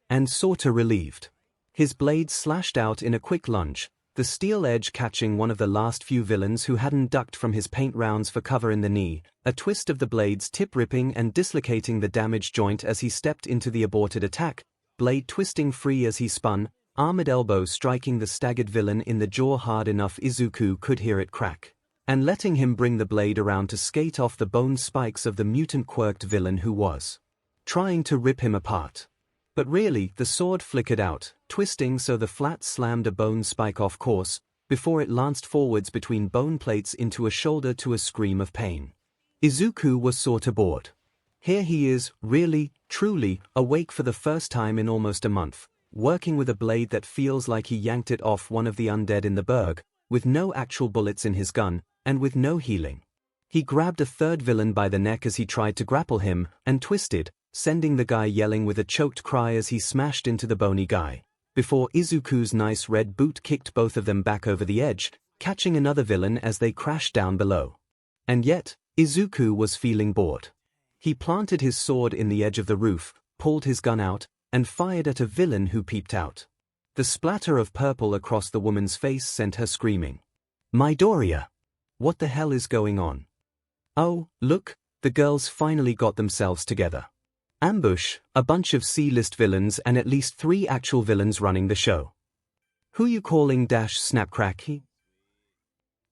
and sorta relieved. His blade slashed out in a quick lunge, the steel edge catching one of the last few villains who hadn't ducked from his paint rounds for cover in the knee, a twist of the blade's tip ripping and dislocating the damaged joint as he stepped into the aborted attack, blade twisting free as he spun, armored elbow striking the staggered villain in the jaw hard enough Izuku could hear it crack, and letting him bring the blade around to skate off the bone spikes of the mutant quirked villain who was trying to rip him apart. But really, the sword flickered out, twisting so the flat slammed a bone spike off course, before it lanced forwards between bone plates into a shoulder to a scream of pain. Izuku was sorta bored. Here he is, really, truly, awake for the first time in almost a month, working with a blade that feels like he yanked it off one of the undead in the burg, with no actual bullets in his gun, and with no healing. He grabbed a third villain by the neck as he tried to grapple him, and twisted, sending the guy yelling with a choked cry as he smashed into the bony guy, before Izuku's nice red boot kicked both of them back over the edge, catching another villain as they crashed down below. And yet, Izuku was feeling bored. He planted his sword in the edge of the roof, pulled his gun out, and fired at a villain who peeped out. The splatter of purple across the woman's face sent her screaming. Midoriya! What the hell is going on? Oh, look, the girls finally got themselves together. Ambush, a bunch of C-list villains and at least 3 actual villains running the show. Who you calling Snapcracky?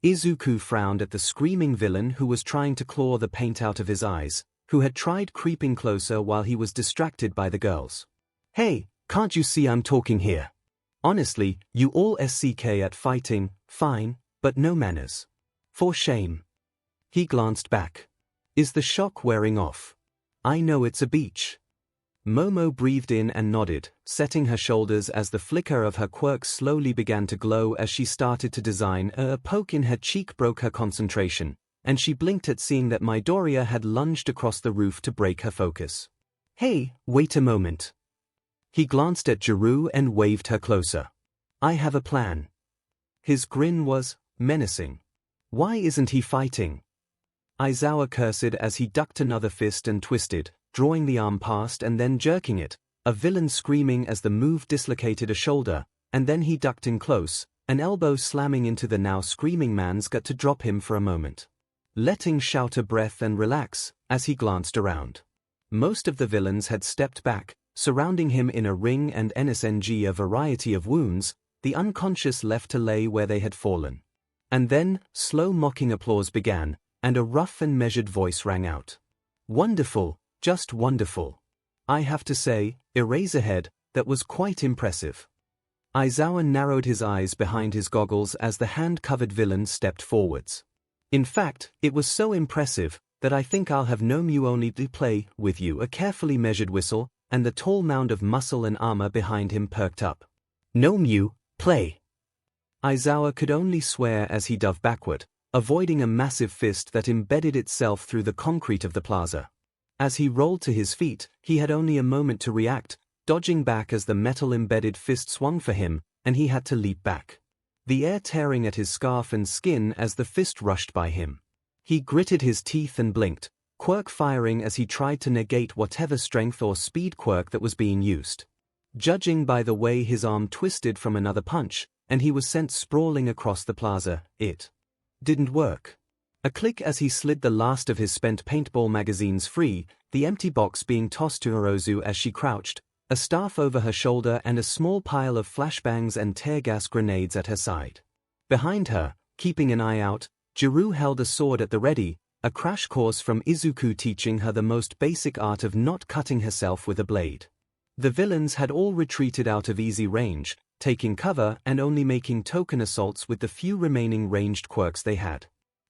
Izuku frowned at the screaming villain who was trying to claw the paint out of his eyes, who had tried creeping closer while he was distracted by the girls. Hey, can't you see I'm talking here? Honestly, you all SCK at fighting, fine, but no manners. For shame. He glanced back. Is the shock wearing off? I know it's a beach. Momo breathed in and nodded, setting her shoulders as the flicker of her quirk slowly began to glow as she started to design. A poke in her cheek broke her concentration, and she blinked at seeing that Midoriya had lunged across the roof to break her focus. Hey, wait a moment. He glanced at Jiru and waved her closer. I have a plan. His grin was menacing. Why isn't he fighting? Aizawa cursed as he ducked another fist and twisted, drawing the arm past and then jerking it, a villain screaming as the move dislocated a shoulder, and then he ducked in close, an elbow slamming into the now screaming man's gut to drop him for a moment. Letting shout a breath and relax, as he glanced around. Most of the villains had stepped back, surrounding him in a ring and NSNG a variety of wounds, the unconscious left to lay where they had fallen. And then, slow mocking applause began, and a rough and measured voice rang out. Wonderful, just wonderful. I have to say, Eraserhead, that was quite impressive. Aizawa narrowed his eyes behind his goggles as the hand-covered villain stepped forwards. In fact, it was so impressive that I think I'll have no mu only to play with you. A carefully measured whistle, and the tall mound of muscle and armor behind him perked up. No mu, play. Aizawa could only swear as he dove backward, avoiding a massive fist that embedded itself through the concrete of the plaza. As he rolled to his feet, he had only a moment to react, dodging back as the metal-embedded fist swung for him, and he had to leap back, the air tearing at his scarf and skin as the fist rushed by him. He gritted his teeth and blinked, quirk firing as he tried to negate whatever strength or speed quirk that was being used. Judging by the way his arm twisted from another punch, and he was sent sprawling across the plaza, it didn't work. A click as he slid the last of his spent paintball magazines free, the empty box being tossed to Hirozu as she crouched, a staff over her shoulder and a small pile of flashbangs and tear gas grenades at her side. Behind her, keeping an eye out, Jiru held a sword at the ready, a crash course from Izuku teaching her the most basic art of not cutting herself with a blade. The villains had all retreated out of easy range, taking cover and only making token assaults with the few remaining ranged quirks they had.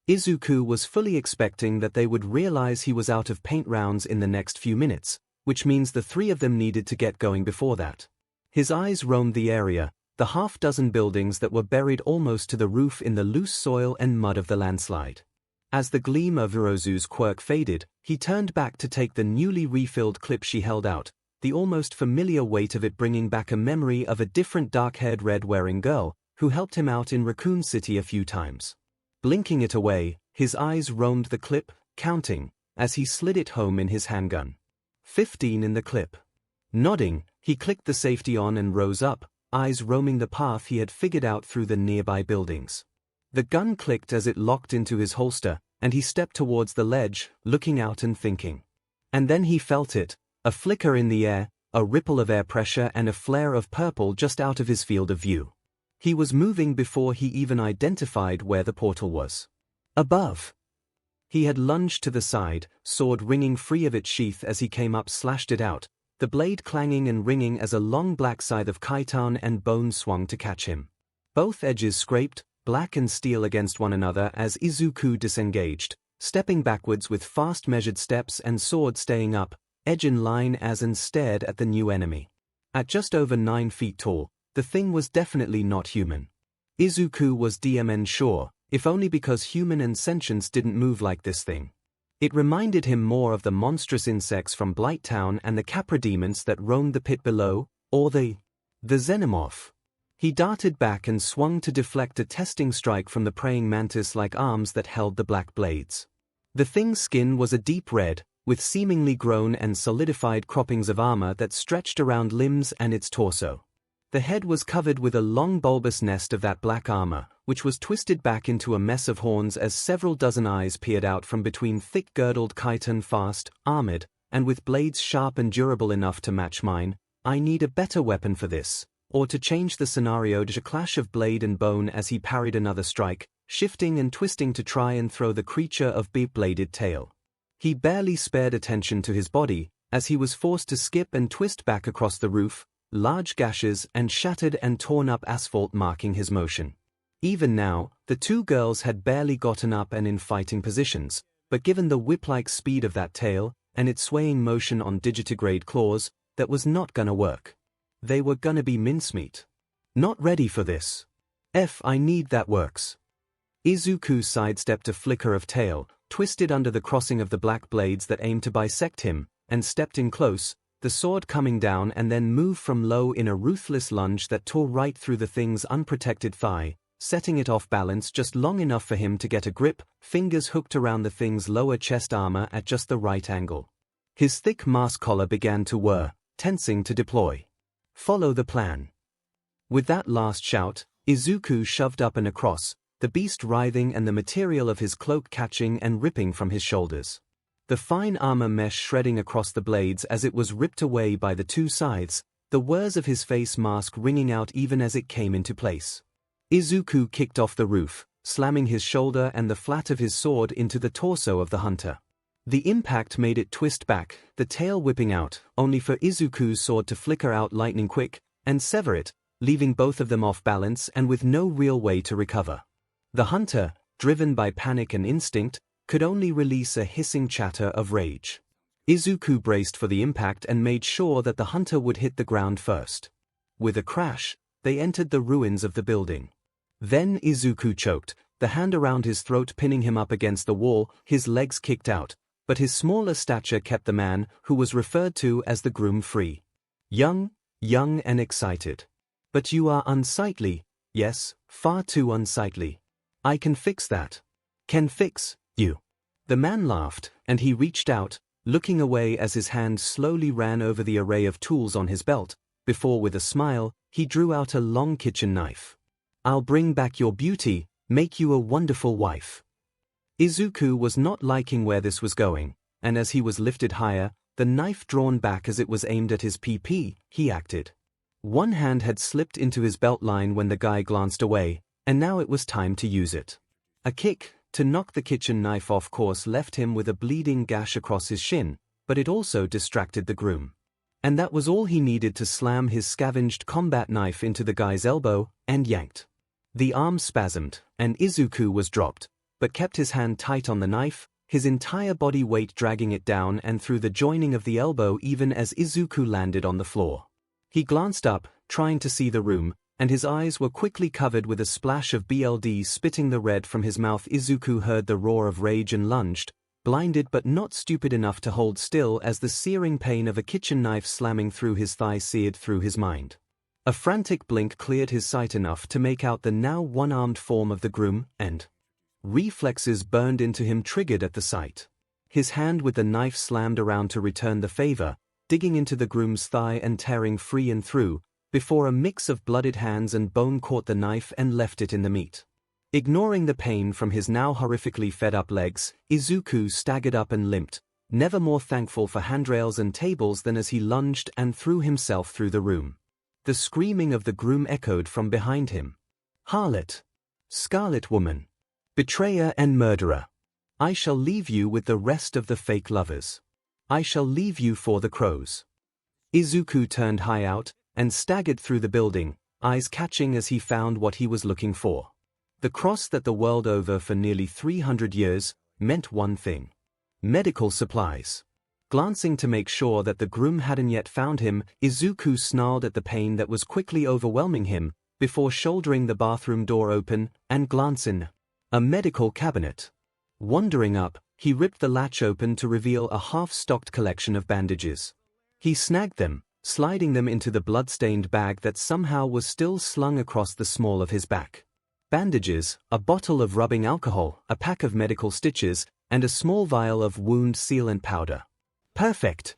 Izuku was fully expecting that they would realize he was out of paint rounds in the next few minutes, which means the three of them needed to get going before that. His eyes roamed the area, the half-dozen buildings that were buried almost to the roof in the loose soil and mud of the landslide. As the gleam of Hirozu's quirk faded, he turned back to take the newly refilled clip she held out, the almost familiar weight of it bringing back a memory of a different dark-haired red-wearing girl who helped him out in Raccoon City a few times. Blinking it away, his eyes roamed the clip, counting, as he slid it home in his handgun. 15 in the clip. Nodding, he clicked the safety on and rose up, eyes roaming the path he had figured out through the nearby buildings. The gun clicked as it locked into his holster, and he stepped towards the ledge, looking out and thinking. And then he felt it, a flicker in the air, a ripple of air pressure and a flare of purple just out of his field of view. He was moving before he even identified where the portal was. Above. He had lunged to the side, sword ringing free of its sheath as he came up, slashed it out, the blade clanging and ringing as a long black scythe of chitin and bone swung to catch him. Both edges scraped, black and steel against one another as Izuku disengaged, stepping backwards with fast measured steps and sword staying up, edge in line as and stared at the new enemy. At just over 9 feet tall, the thing was definitely not human. Izuku was DMN sure, if only because human and sentience didn't move like this thing. It reminded him more of the monstrous insects from Blight Town and the Capra demons that roamed the pit below, or the Xenomorph. He darted back and swung to deflect a testing strike from the praying mantis-like arms that held the black blades. The thing's skin was a deep red, with seemingly grown and solidified croppings of armor that stretched around limbs and its torso. The head was covered with a long bulbous nest of that black armor, which was twisted back into a mess of horns as several dozen eyes peered out from between thick-girdled chitin, fast, armored, and with blades sharp and durable enough to match mine. I need a better weapon for this. Or to change the scenario, to a clash of blade and bone as he parried another strike, shifting and twisting to try and throw the creature of bladed tail. He barely spared attention to his body, as he was forced to skip and twist back across the roof, large gashes and shattered and torn up asphalt marking his motion. Even now, the two girls had barely gotten up and in fighting positions, but given the whip-like speed of that tail, and its swaying motion on digitigrade claws, that was not gonna work. They were gonna be mincemeat. Not ready for this. I need that works. Izuku sidestepped a flicker of tail, twisted under the crossing of the black blades that aimed to bisect him, and stepped in close, the sword coming down, and then moved from low in a ruthless lunge that tore right through the thing's unprotected thigh, setting it off balance just long enough for him to get a grip, fingers hooked around the thing's lower chest armor at just the right angle. His thick mask collar began to whir, tensing to deploy. Follow the plan. With that last shout, Izuku shoved up and across, the beast writhing and the material of his cloak catching and ripping from his shoulders. The fine armor mesh shredding across the blades as it was ripped away by the two scythes, the whirs of his face mask ringing out even as it came into place. Izuku kicked off the roof, slamming his shoulder and the flat of his sword into the torso of the hunter. The impact made it twist back, the tail whipping out, only for Izuku's sword to flicker out lightning quick and sever it, leaving both of them off balance and with no real way to recover. The hunter, driven by panic and instinct, could only release a hissing chatter of rage. Izuku braced for the impact and made sure that the hunter would hit the ground first. With a crash, they entered the ruins of the building. Then Izuku choked, the hand around his throat pinning him up against the wall, his legs kicked out, but his smaller stature kept the man, who was referred to as the groom, free. Young and excited. But you are unsightly, yes, far too unsightly. I can fix that. Can fix you. The man laughed, and he reached out, looking away as his hand slowly ran over the array of tools on his belt, before with a smile, he drew out a long kitchen knife. I'll bring back your beauty, make you a wonderful wife. Izuku was not liking where this was going, and as he was lifted higher, the knife drawn back as it was aimed at his PP, he acted. One hand had slipped into his belt line when the guy glanced away, and now it was time to use it. A kick, to knock the kitchen knife off course, left him with a bleeding gash across his shin, but it also distracted the groom. And that was all he needed to slam his scavenged combat knife into the guy's elbow, and yanked. The arm spasmed, and Izuku was dropped, but kept his hand tight on the knife, his entire body weight dragging it down and through the joining of the elbow even as Izuku landed on the floor. He glanced up, trying to see the room, and his eyes were quickly covered with a splash of BLD spitting the red from his mouth. Izuku heard the roar of rage and lunged, blinded but not stupid enough to hold still as the searing pain of a kitchen knife slamming through his thigh seared through his mind. A frantic blink cleared his sight enough to make out the now one-armed form of the groom, and reflexes burned into him triggered at the sight. His hand with the knife slammed around to return the favor, digging into the groom's thigh and tearing free and through, before a mix of blooded hands and bone caught the knife and left it in the meat. Ignoring the pain from his now horrifically fed-up legs, Izuku staggered up and limped, never more thankful for handrails and tables than as he lunged and threw himself through the room. The screaming of the groom echoed from behind him. Harlot! Scarlet Woman! Betrayer and murderer! I shall leave you with the rest of the fake lovers. I shall leave you for the crows. Izuku turned high out and staggered through the building, eyes catching as he found what he was looking for. The cross that the world over for nearly 300 years meant one thing: medical supplies. Glancing to make sure that the groom hadn't yet found him, Izuku snarled at the pain that was quickly overwhelming him, before shouldering the bathroom door open and glancing. A medical cabinet. Wandering up, he ripped the latch open to reveal a half-stocked collection of bandages. He snagged them, sliding them into the blood-stained bag that somehow was still slung across the small of his back. Bandages, a bottle of rubbing alcohol, a pack of medical stitches, and a small vial of wound sealant powder. Perfect!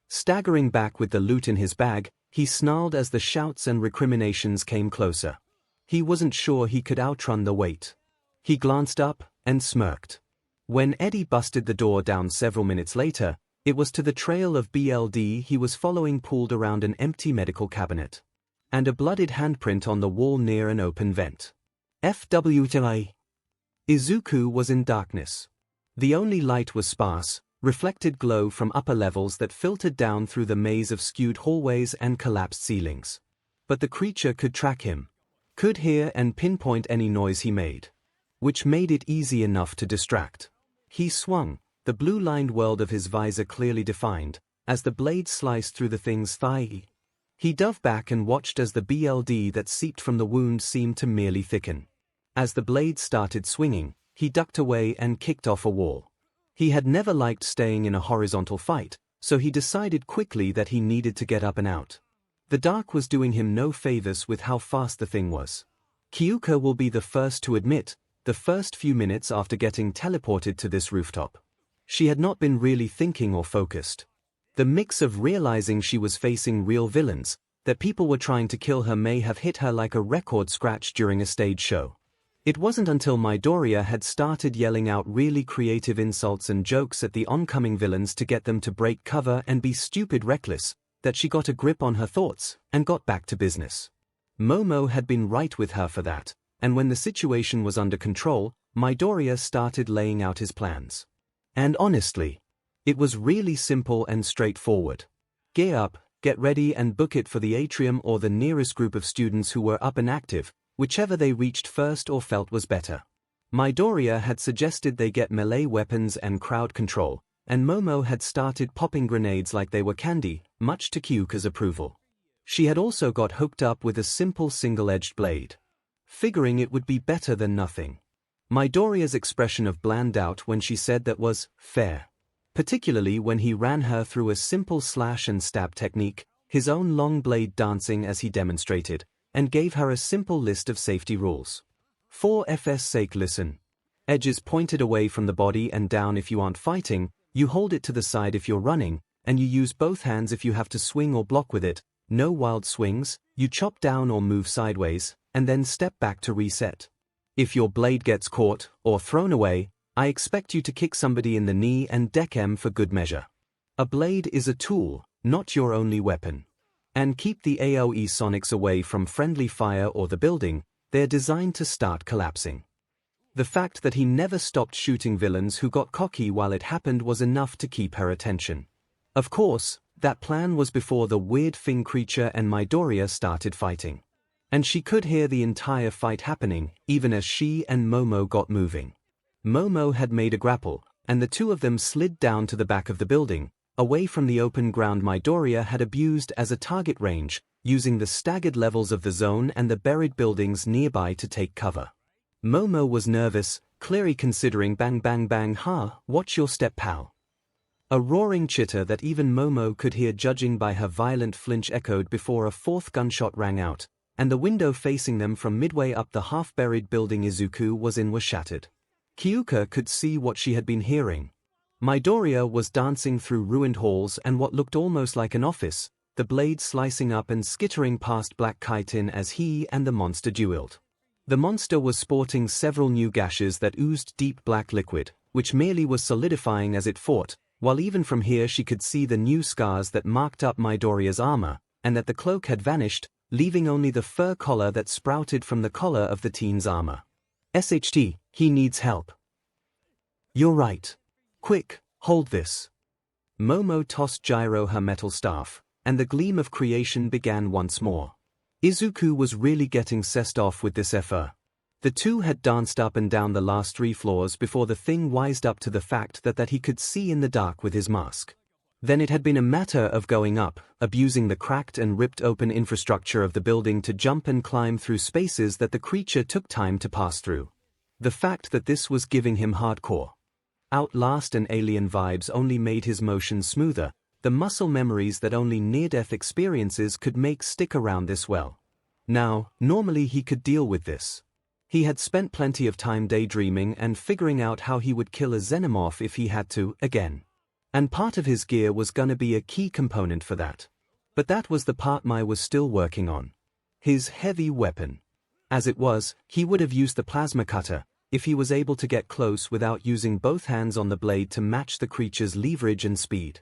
Staggering back with the loot in his bag, he snarled as the shouts and recriminations came closer. He wasn't sure he could outrun the weight. He glanced up and smirked. When Eddie busted the door down several minutes later, it was to the trail of BLD he was following pooled around an empty medical cabinet. And a blooded handprint on the wall near an open vent. FWTI. Izuku was in darkness. The only light was sparse, reflected glow from upper levels that filtered down through the maze of skewed hallways and collapsed ceilings. But the creature could track him. Could hear and pinpoint any noise he made. Which made it easy enough to distract. He swung, the blue-lined world of his visor clearly defined, as the blade sliced through the thing's thigh. He dove back and watched as the BLD that seeped from the wound seemed to merely thicken. As the blade started swinging, he ducked away and kicked off a wall. He had never liked staying in a horizontal fight, so he decided quickly that he needed to get up and out. The dark was doing him no favors with how fast the thing was. Kyuka will be the first to admit, the first few minutes after getting teleported to this rooftop, she had not been really thinking or focused. The mix of realizing she was facing real villains, that people were trying to kill her, may have hit her like a record scratch during a stage show. It wasn't until Midoriya had started yelling out really creative insults and jokes at the oncoming villains to get them to break cover and be stupid reckless, that she got a grip on her thoughts and got back to business. Momo had been right with her for that, and when the situation was under control, Midoriya started laying out his plans. And honestly, it was really simple and straightforward. Gear up, get ready and book it for the atrium or the nearest group of students who were up and active, whichever they reached first or felt was better. Midoriya had suggested they get melee weapons and crowd control, and Momo had started popping grenades like they were candy, much to Kyuka's approval. She had also got hooked up with a simple single-edged blade, figuring it would be better than nothing. Midoriya's expression of bland doubt when she said that was fair, particularly when he ran her through a simple slash and stab technique, his own long blade dancing as he demonstrated, and gave her a simple list of safety rules. For FS sake, listen. Edges pointed away from the body and down if you aren't fighting, you hold it to the side if you're running, and you use both hands if you have to swing or block with it. No wild swings, you chop down or move sideways, and then step back to reset. If your blade gets caught or thrown away, I expect you to kick somebody in the knee and deck M for good measure. A blade is a tool, not your only weapon. And keep the AoE sonics away from friendly fire or the building, they're designed to start collapsing. The fact that he never stopped shooting villains who got cocky while it happened was enough to keep her attention. Of course, that plan was before the weird thing creature and Midoriya started fighting. And she could hear the entire fight happening, even as she and Momo got moving. Momo had made a grapple, and the two of them slid down to the back of the building, away from the open ground Midoriya had abused as a target range, using the staggered levels of the zone and the buried buildings nearby to take cover. Momo was nervous, clearly considering bang bang bang watch your step pal. A roaring chitter that even Momo could hear judging by her violent flinch echoed before a fourth gunshot rang out, and the window facing them from midway up the half-buried building Izuku was in was shattered. Kyuka could see what she had been hearing. Midoriya was dancing through ruined halls and what looked almost like an office, the blade slicing up and skittering past Black Chitin as he and the monster dueled. The monster was sporting several new gashes that oozed deep black liquid, which merely was solidifying as it fought, while even from here she could see the new scars that marked up Midoriya's armor, and that the cloak had vanished, leaving only the fur collar that sprouted from the collar of the teen's armor. SHT, he needs help. You're right. Quick, hold this. Momo tossed Gyro her metal staff, and the gleam of creation began once more. Izuku was really getting sessed off with this effort. The two had danced up and down the last 3 floors before the thing wised up to the fact that he could see in the dark with his mask. Then it had been a matter of going up, abusing the cracked and ripped open infrastructure of the building to jump and climb through spaces that the creature took time to pass through. The fact that this was giving him hardcore Outlast and alien vibes only made his motion smoother, the muscle memories that only near-death experiences could make stick around this well. Now, normally he could deal with this. He had spent plenty of time daydreaming and figuring out how he would kill a xenomorph if he had to, again. And part of his gear was gonna be a key component for that. But that was the part Mai was still working on. His heavy weapon. As it was, he would have used the plasma cutter, if he was able to get close without using both hands on the blade to match the creature's leverage and speed.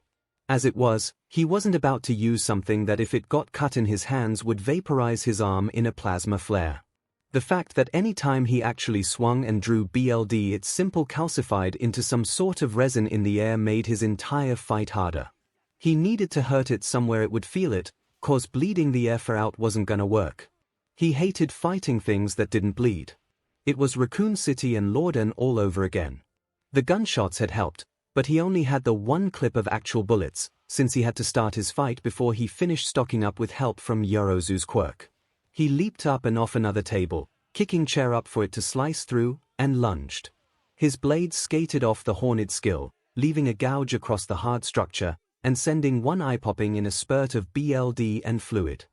As it was, he wasn't about to use something that if it got cut in his hands would vaporize his arm in a plasma flare. The fact that any time he actually swung and drew BLD it simple calcified into some sort of resin in the air made his entire fight harder. He needed to hurt it somewhere it would feel it, cause bleeding the air for out wasn't gonna work. He hated fighting things that didn't bleed. It was Raccoon City and Lorden all over again. The gunshots had helped, but he only had the 1 clip of actual bullets, since he had to start his fight before he finished stocking up with help from Yorozu's quirk. He leaped up and off another table, kicking chair up for it to slice through, and lunged. His blade skated off the horned skill, leaving a gouge across the hard structure, and sending one eye popping in a spurt of BLD and fluid.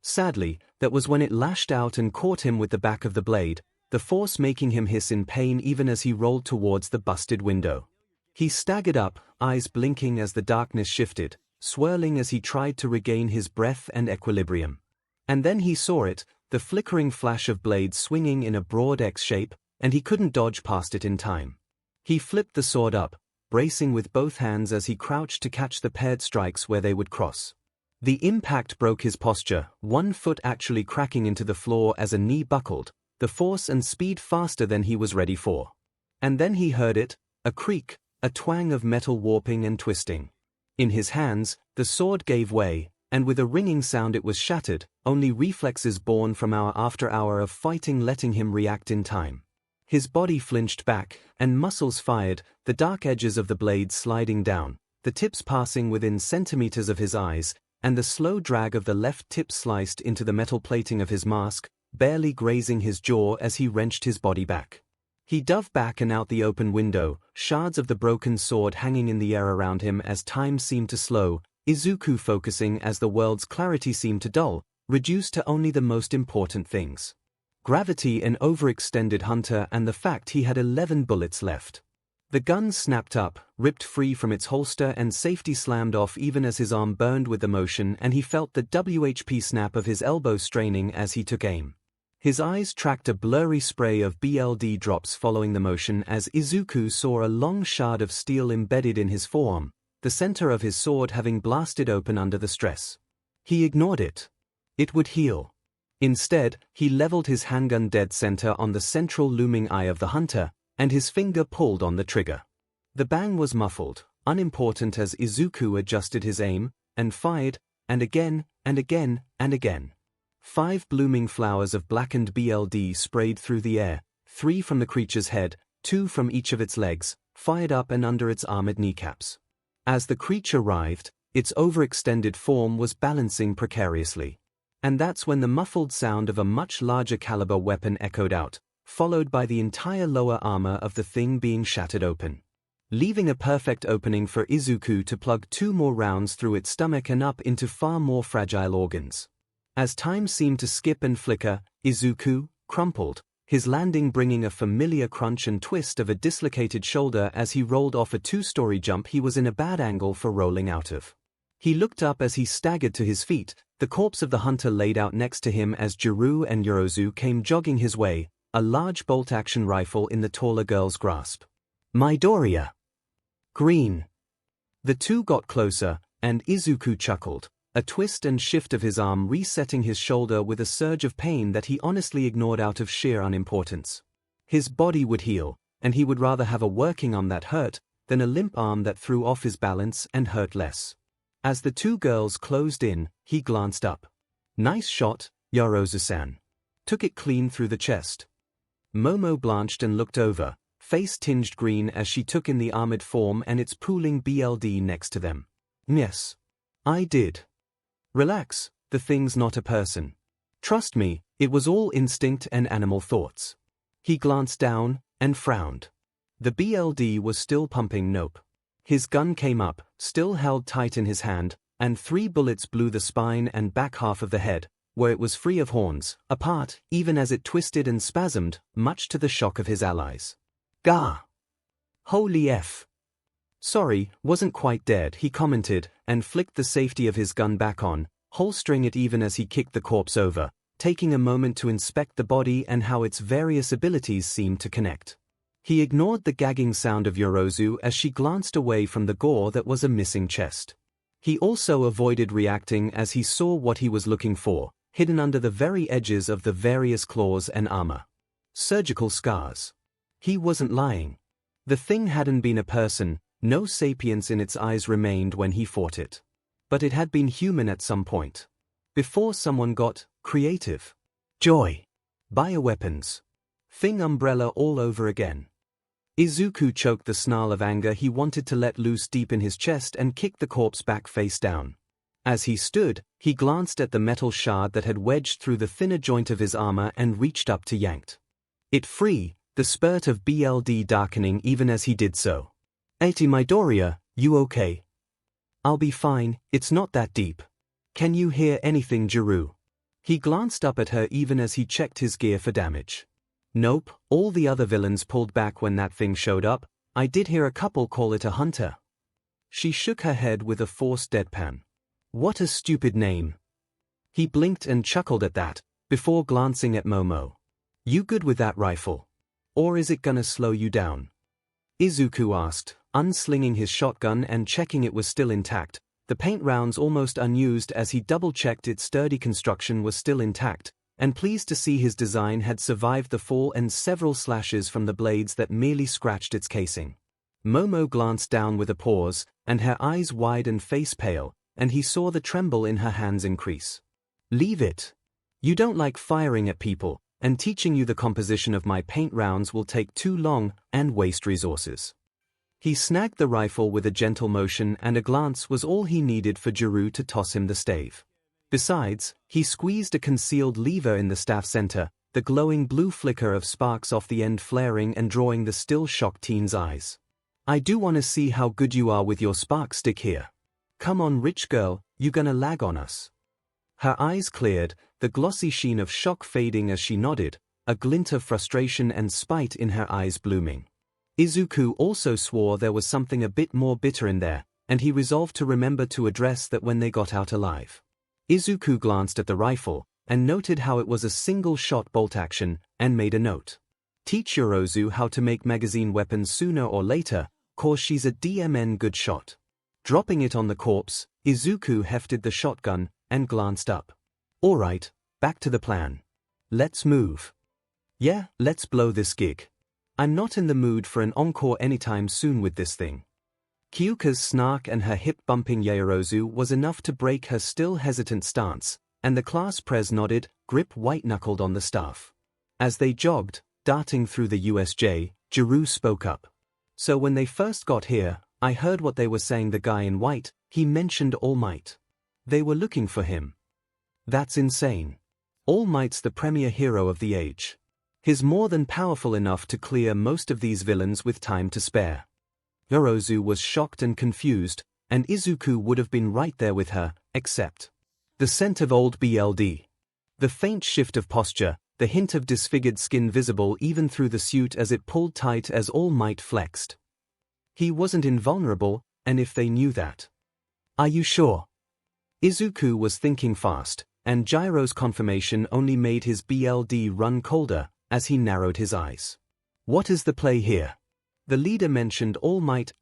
Sadly, that was when it lashed out and caught him with the back of the blade, the force making him hiss in pain even as he rolled towards the busted window. He staggered up, eyes blinking as the darkness shifted, swirling as he tried to regain his breath and equilibrium. And then he saw it, the flickering flash of blades swinging in a broad X shape, and he couldn't dodge past it in time. He flipped the sword up, bracing with both hands as he crouched to catch the paired strikes where they would cross. The impact broke his posture, 1 foot actually cracking into the floor as a knee buckled, the force and speed faster than he was ready for. And then he heard it, a creak, a twang of metal warping and twisting. In his hands, the sword gave way, and with a ringing sound it was shattered, only reflexes born from hour after hour of fighting letting him react in time. His body flinched back, and muscles fired, the dark edges of the blades sliding down, the tips passing within centimeters of his eyes, and the slow drag of the left tip sliced into the metal plating of his mask, barely grazing his jaw as he wrenched his body back. He dove back and out the open window, shards of the broken sword hanging in the air around him as time seemed to slow, Izuku focusing as the world's clarity seemed to dull, reduced to only the most important things. Gravity, an overextended hunter, and the fact he had 11 bullets left. The gun snapped up, ripped free from its holster, and safety slammed off even as his arm burned with the motion, and he felt the WHP snap of his elbow straining as he took aim. His eyes tracked a blurry spray of BLD drops following the motion as Izuku saw a long shard of steel embedded in his forearm, the center of his sword having blasted open under the stress. He ignored it. It would heal. Instead, he leveled his handgun dead center on the central looming eye of the hunter, and his finger pulled on the trigger. The bang was muffled, unimportant as Izuku adjusted his aim, and fired, and again, and again, and again. 5 blooming flowers of blackened BLD sprayed through the air, 3 from the creature's head, 2 from each of its legs, fired up and under its armored kneecaps. As the creature writhed, its overextended form was balancing precariously. And that's when the muffled sound of a much larger caliber weapon echoed out, followed by the entire lower armor of the thing being shattered open, leaving a perfect opening for Izuku to plug 2 more rounds through its stomach and up into far more fragile organs. As time seemed to skip and flicker, Izuku crumpled, his landing bringing a familiar crunch and twist of a dislocated shoulder as he rolled off a 2-story jump he was in a bad angle for rolling out of. He looked up as he staggered to his feet, the corpse of the hunter laid out next to him as Jiro and Yorozu came jogging his way, a large bolt-action rifle in the taller girl's grasp. Midoriya. Green. The two got closer, and Izuku chuckled, a twist and shift of his arm resetting his shoulder with a surge of pain that he honestly ignored out of sheer unimportance. His body would heal, and he would rather have a working arm that hurt than a limp arm that threw off his balance and hurt less. As the 2 girls closed in, he glanced up. Nice shot, Yorozu-san. Took it clean through the chest. Momo blanched and looked over, face tinged green as she took in the armored form and its pooling BLD next to them. Yes. I did. Relax, the thing's not a person. Trust me, it was all instinct and animal thoughts. He glanced down, and frowned. The BLD was still pumping. Nope. His gun came up, still held tight in his hand, and 3 bullets blew the spine and back half of the head, where it was free of horns, apart, even as it twisted and spasmed, much to the shock of his allies. Gah! Holy F! Sorry, wasn't quite dead, he commented, and flicked the safety of his gun back on, holstering it even as he kicked the corpse over, taking a moment to inspect the body and how its various abilities seemed to connect. He ignored the gagging sound of Yorozu as she glanced away from the gore that was a missing chest. He also avoided reacting as he saw what he was looking for, hidden under the very edges of the various claws and armor. Surgical scars. He wasn't lying. The thing hadn't been a person, no sapience in its eyes remained when he fought it. But it had been human at some point. Before someone got creative. Joy. Bioweapons. Thing umbrella all over again. Izuku choked the snarl of anger he wanted to let loose deep in his chest and kicked the corpse back face down. As he stood, he glanced at the metal shard that had wedged through the thinner joint of his armor and reached up to yank it free, the spurt of BLD darkening even as he did so. Midoriya, you okay? I'll be fine, it's not that deep. Can you hear anything, Jiro? He glanced up at her even as he checked his gear for damage. Nope, all the other villains pulled back when that thing showed up. I did hear a couple call it a hunter. She shook her head with a forced deadpan. What a stupid name. He blinked and chuckled at that, before glancing at Momo. You good with that rifle? Or is it gonna slow you down? Izuku asked, unslinging his shotgun and checking it was still intact, the paint rounds almost unused as he double-checked its sturdy construction was still intact, and pleased to see his design had survived the fall and several slashes from the blades that merely scratched its casing. Momo glanced down with a pause, and her eyes wide and face pale, and he saw the tremble in her hands increase. Leave it. You don't like firing at people, and teaching you the composition of my paint rounds will take too long and waste resources. He snagged the rifle with a gentle motion, and a glance was all he needed for Jiru to toss him the stave. Besides, he squeezed a concealed lever in the staff center, the glowing blue flicker of sparks off the end flaring and drawing the still shocked teen's eyes. I do want to see how good you are with your spark stick here. Come on, rich girl, you gonna lag on us? Her eyes cleared, the glossy sheen of shock fading as she nodded, a glint of frustration and spite in her eyes blooming. Izuku also swore there was something a bit more bitter in there, and he resolved to remember to address that when they got out alive. Izuku glanced at the rifle, and noted how it was a single-shot bolt action, and made a note. Teach Yorozu how to make magazine weapons sooner or later, 'cause she's a DMN good shot. Dropping it on the corpse, Izuku hefted the shotgun, and glanced up. Alright, back to the plan. Let's move. Yeah, let's blow this gig. I'm not in the mood for an encore anytime soon with this thing. Kyuka's snark and her hip-bumping Yorozu was enough to break her still hesitant stance, and the class pres nodded, grip white-knuckled on the staff. As they jogged, darting through the USJ, Jiru spoke up. So when they first got here, I heard what they were saying. The guy in white, he mentioned All Might. They were looking for him. That's insane. All Might's the premier hero of the age. He's more than powerful enough to clear most of these villains with time to spare. Yorozu was shocked and confused, and Izuku would have been right there with her, except the scent of old BLD. The faint shift of posture, the hint of disfigured skin visible even through the suit as it pulled tight as All Might flexed. He wasn't invulnerable, and if they knew that. Are you sure? Izuku was thinking fast, and Gyro's confirmation only made his BLD run colder, as he narrowed his eyes. What is the play here? The leader mentioned All Might.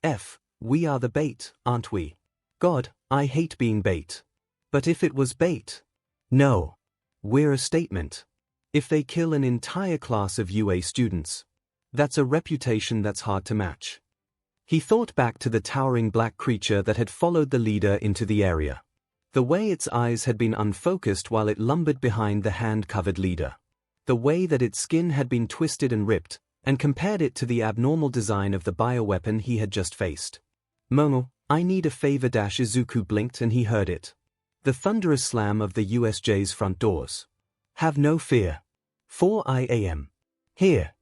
We are the bait, aren't we? God, I hate being bait. But if it was bait? No. We're a statement. If they kill an entire class of UA students, that's a reputation that's hard to match. He thought back to the towering black creature that had followed the leader into the area. The way its eyes had been unfocused while it lumbered behind the hand-covered leader. The way that its skin had been twisted and ripped, and compared it to the abnormal design of the bioweapon he had just faced. Momo, I need a favor. Izuku blinked and he heard it. The thunderous slam of the USJ's front doors. Have no fear. 4 a.m. Here.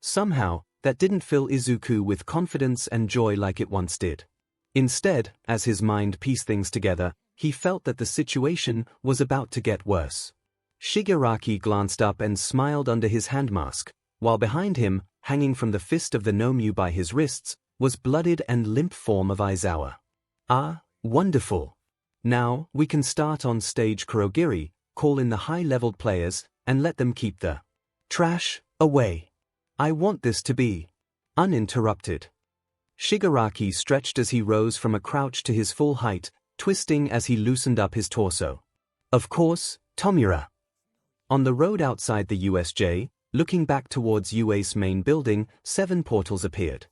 Somehow, that didn't fill Izuku with confidence and joy like it once did. Instead, as his mind pieced things together, he felt that the situation was about to get worse. Shigaraki glanced up and smiled under his hand mask, while behind him, hanging from the fist of the Nomu by his wrists, was bloodied and limp form of Aizawa. Ah, wonderful. Now, we can start on stage. Kurogiri, call in the high-leveled players, and let them keep the trash away. I want this to be uninterrupted. Shigaraki stretched as he rose from a crouch to his full height, twisting as he loosened up his torso. Of course, Tomura. On the road outside the USJ, looking back towards UA's main building, 7 portals appeared.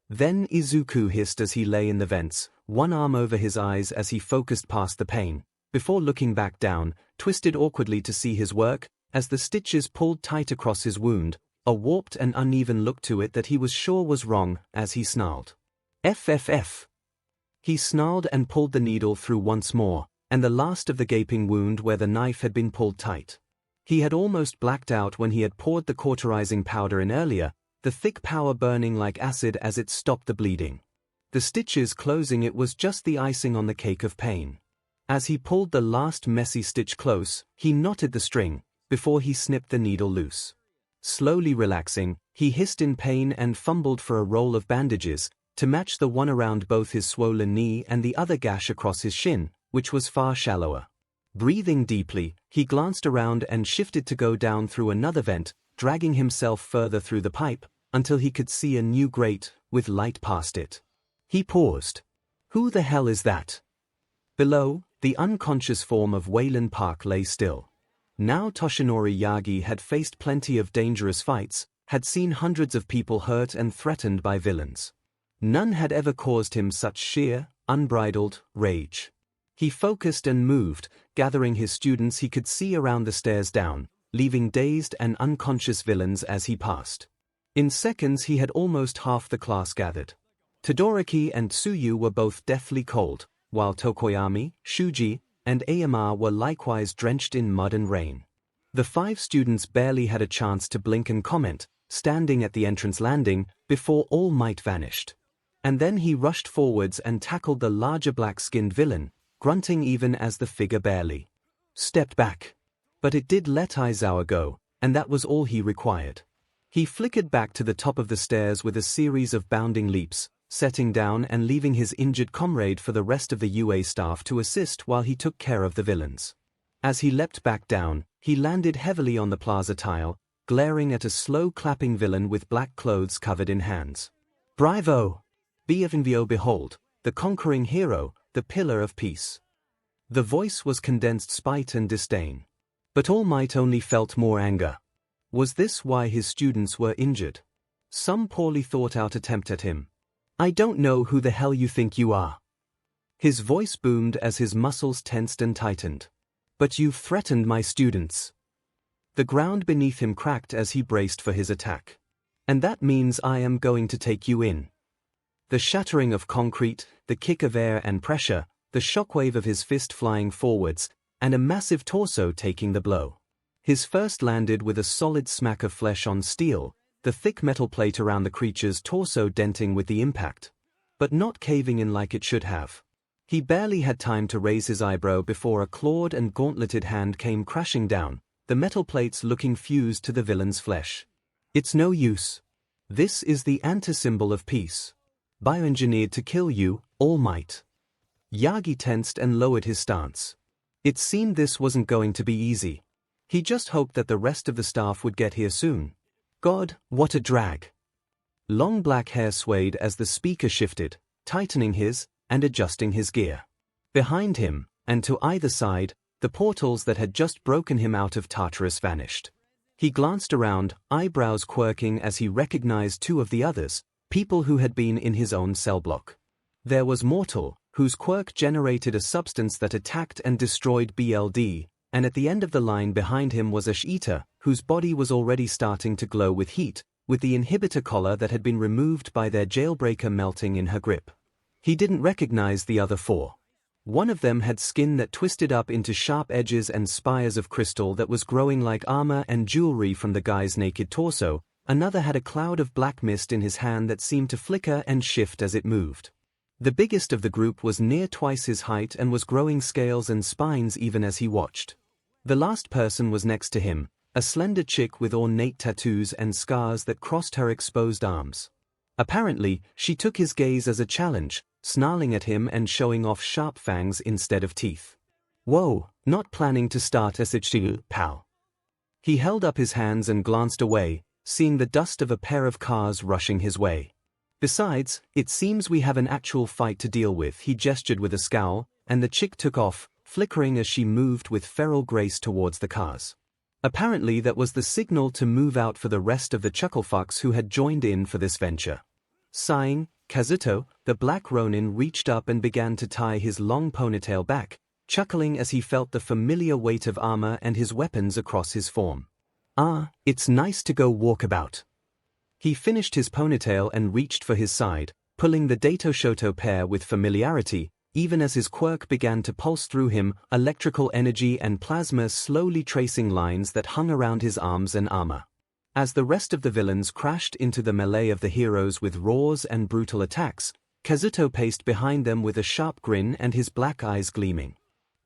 Then Izuku hissed as he lay in the vents, one arm over his eyes as he focused past the pain, before looking back down, twisted awkwardly to see his work, as the stitches pulled tight across his wound, a warped and uneven look to it that he was sure was wrong, as he snarled. FFF. He snarled and pulled the needle through once more, and the last of the gaping wound where the knife had been pulled tight. He had almost blacked out when he had poured the cauterizing powder in earlier, the thick powder burning like acid as it stopped the bleeding. The stitches closing it was just the icing on the cake of pain. As he pulled the last messy stitch close, he knotted the string, before he snipped the needle loose. Slowly relaxing, he hissed in pain and fumbled for a roll of bandages, to match the one around both his swollen knee and the other gash across his shin, which was far shallower. Breathing deeply, he glanced around and shifted to go down through another vent, dragging himself further through the pipe, until he could see a new grate, with light past it. He paused. Who the hell is that? Below, the unconscious form of Wayland Park lay still. Now Toshinori Yagi had faced plenty of dangerous fights, had seen hundreds of people hurt and threatened by villains. None had ever caused him such sheer, unbridled rage. He focused and moved, gathering his students he could see around the stairs down, leaving dazed and unconscious villains as he passed. In seconds he had almost half the class gathered. Todoroki and Tsuyu were both deathly cold, while Tokoyami, Shuji, and Aomar were likewise drenched in mud and rain. The 5 students barely had a chance to blink and comment, standing at the entrance landing, before All Might vanished. And then he rushed forwards and tackled the larger black-skinned villain, grunting even as the figure barely stepped back. But it did let Aizawa go, and that was all he required. He flickered back to the top of the stairs with a series of bounding leaps, setting down and leaving his injured comrade for the rest of the UA staff to assist while he took care of the villains. As he leapt back down, he landed heavily on the plaza tile, glaring at a slow-clapping villain with black clothes covered in hands. "Bravo! Behold, the conquering hero, the pillar of peace." The voice was condensed spite and disdain. But All Might only felt more anger. Was this why his students were injured? Some poorly thought-out attempt at him. "I don't know who the hell you think you are." His voice boomed as his muscles tensed and tightened. "But you've threatened my students." The ground beneath him cracked as he braced for his attack. "And that means I am going to take you in." The shattering of concrete, the kick of air and pressure, the shockwave of his fist flying forwards, and a massive torso taking the blow. His first landed with a solid smack of flesh on steel, the thick metal plate around the creature's torso denting with the impact, but not caving in like it should have. He barely had time to raise his eyebrow before a clawed and gauntleted hand came crashing down, the metal plates looking fused to the villain's flesh. "It's no use. This is the anti-symbol of peace. Bioengineered to kill you, All Might." Yagi tensed and lowered his stance. It seemed this wasn't going to be easy. He just hoped that the rest of the staff would get here soon. God, what a drag. Long black hair swayed as the speaker shifted, tightening his and adjusting his gear. Behind him, and to either side, the portals that had just broken him out of Tartarus vanished. He glanced around, eyebrows quirking as he recognized 2 of the others, people who had been in his own cell block. There was Mortal, whose quirk generated a substance that attacked and destroyed BLD, and at the end of the line behind him was Ashita, whose body was already starting to glow with heat, with the inhibitor collar that had been removed by their jailbreaker melting in her grip. He didn't recognize the other 4. One of them had skin that twisted up into sharp edges and spires of crystal that was growing like armor and jewelry from the guy's naked torso. Another had a cloud of black mist in his hand that seemed to flicker and shift as it moved. The biggest of the group was near twice his height and was growing scales and spines even as he watched. The last person was next to him, a slender chick with ornate tattoos and scars that crossed her exposed arms. Apparently, she took his gaze as a challenge, snarling at him and showing off sharp fangs instead of teeth. "Whoa, not planning to start 𝐒𝐻𝐿, pal." He held up his hands and glanced away, seeing the dust of a pair of cars rushing his way. "Besides, it seems we have an actual fight to deal with." He gestured with a scowl, and the chick took off, flickering as she moved with feral grace towards the cars. Apparently that was the signal to move out for the rest of the chucklefucks who had joined in for this venture. Sighing, Kazuto, the black Ronin, reached up and began to tie his long ponytail back, chuckling as he felt the familiar weight of armor and his weapons across his form. "Ah, it's nice to go walkabout." He finished his ponytail and reached for his side, pulling the Dato Shoto pair with familiarity, even as his quirk began to pulse through him, electrical energy and plasma slowly tracing lines that hung around his arms and armor. As the rest of the villains crashed into the melee of the heroes with roars and brutal attacks, Kazuto paced behind them with a sharp grin and his black eyes gleaming.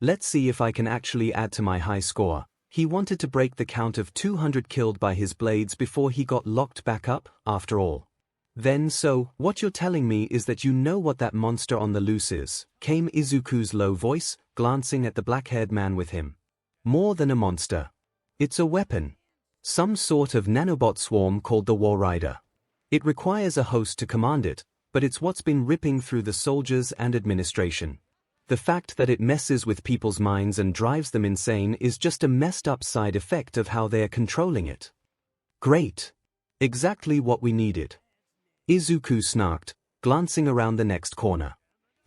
"Let's see if I can actually add to my high score." He wanted to break the count of 200 killed by his blades before he got locked back up, after all. "Then so, what you're telling me is that you know what that monster on the loose is," came Izuku's low voice, glancing at the black-haired man with him. "More than a monster. It's a weapon. Some sort of nanobot swarm called the War Rider. It requires a host to command it, but it's what's been ripping through the soldiers and administration. The fact that it messes with people's minds and drives them insane is just a messed up side effect of how they're controlling it." "Great. Exactly what we needed." Izuku snarked, glancing around the next corner.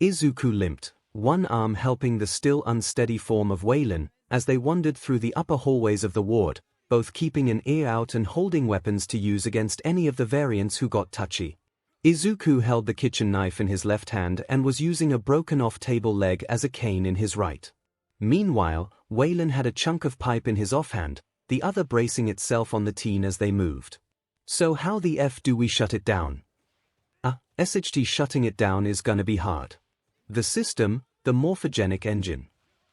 Izuku limped, one arm helping the still unsteady form of Waylon, as they wandered through the upper hallways of the ward, both keeping an ear out and holding weapons to use against any of the variants who got touchy. Izuku held the kitchen knife in his left hand and was using a broken-off table leg as a cane in his right. Meanwhile, Waylon had a chunk of pipe in his offhand, the other bracing itself on the teen as they moved. So how the F do we shut it down? 𝐻T shutting it down is gonna be hard. The system, the morphogenic engine.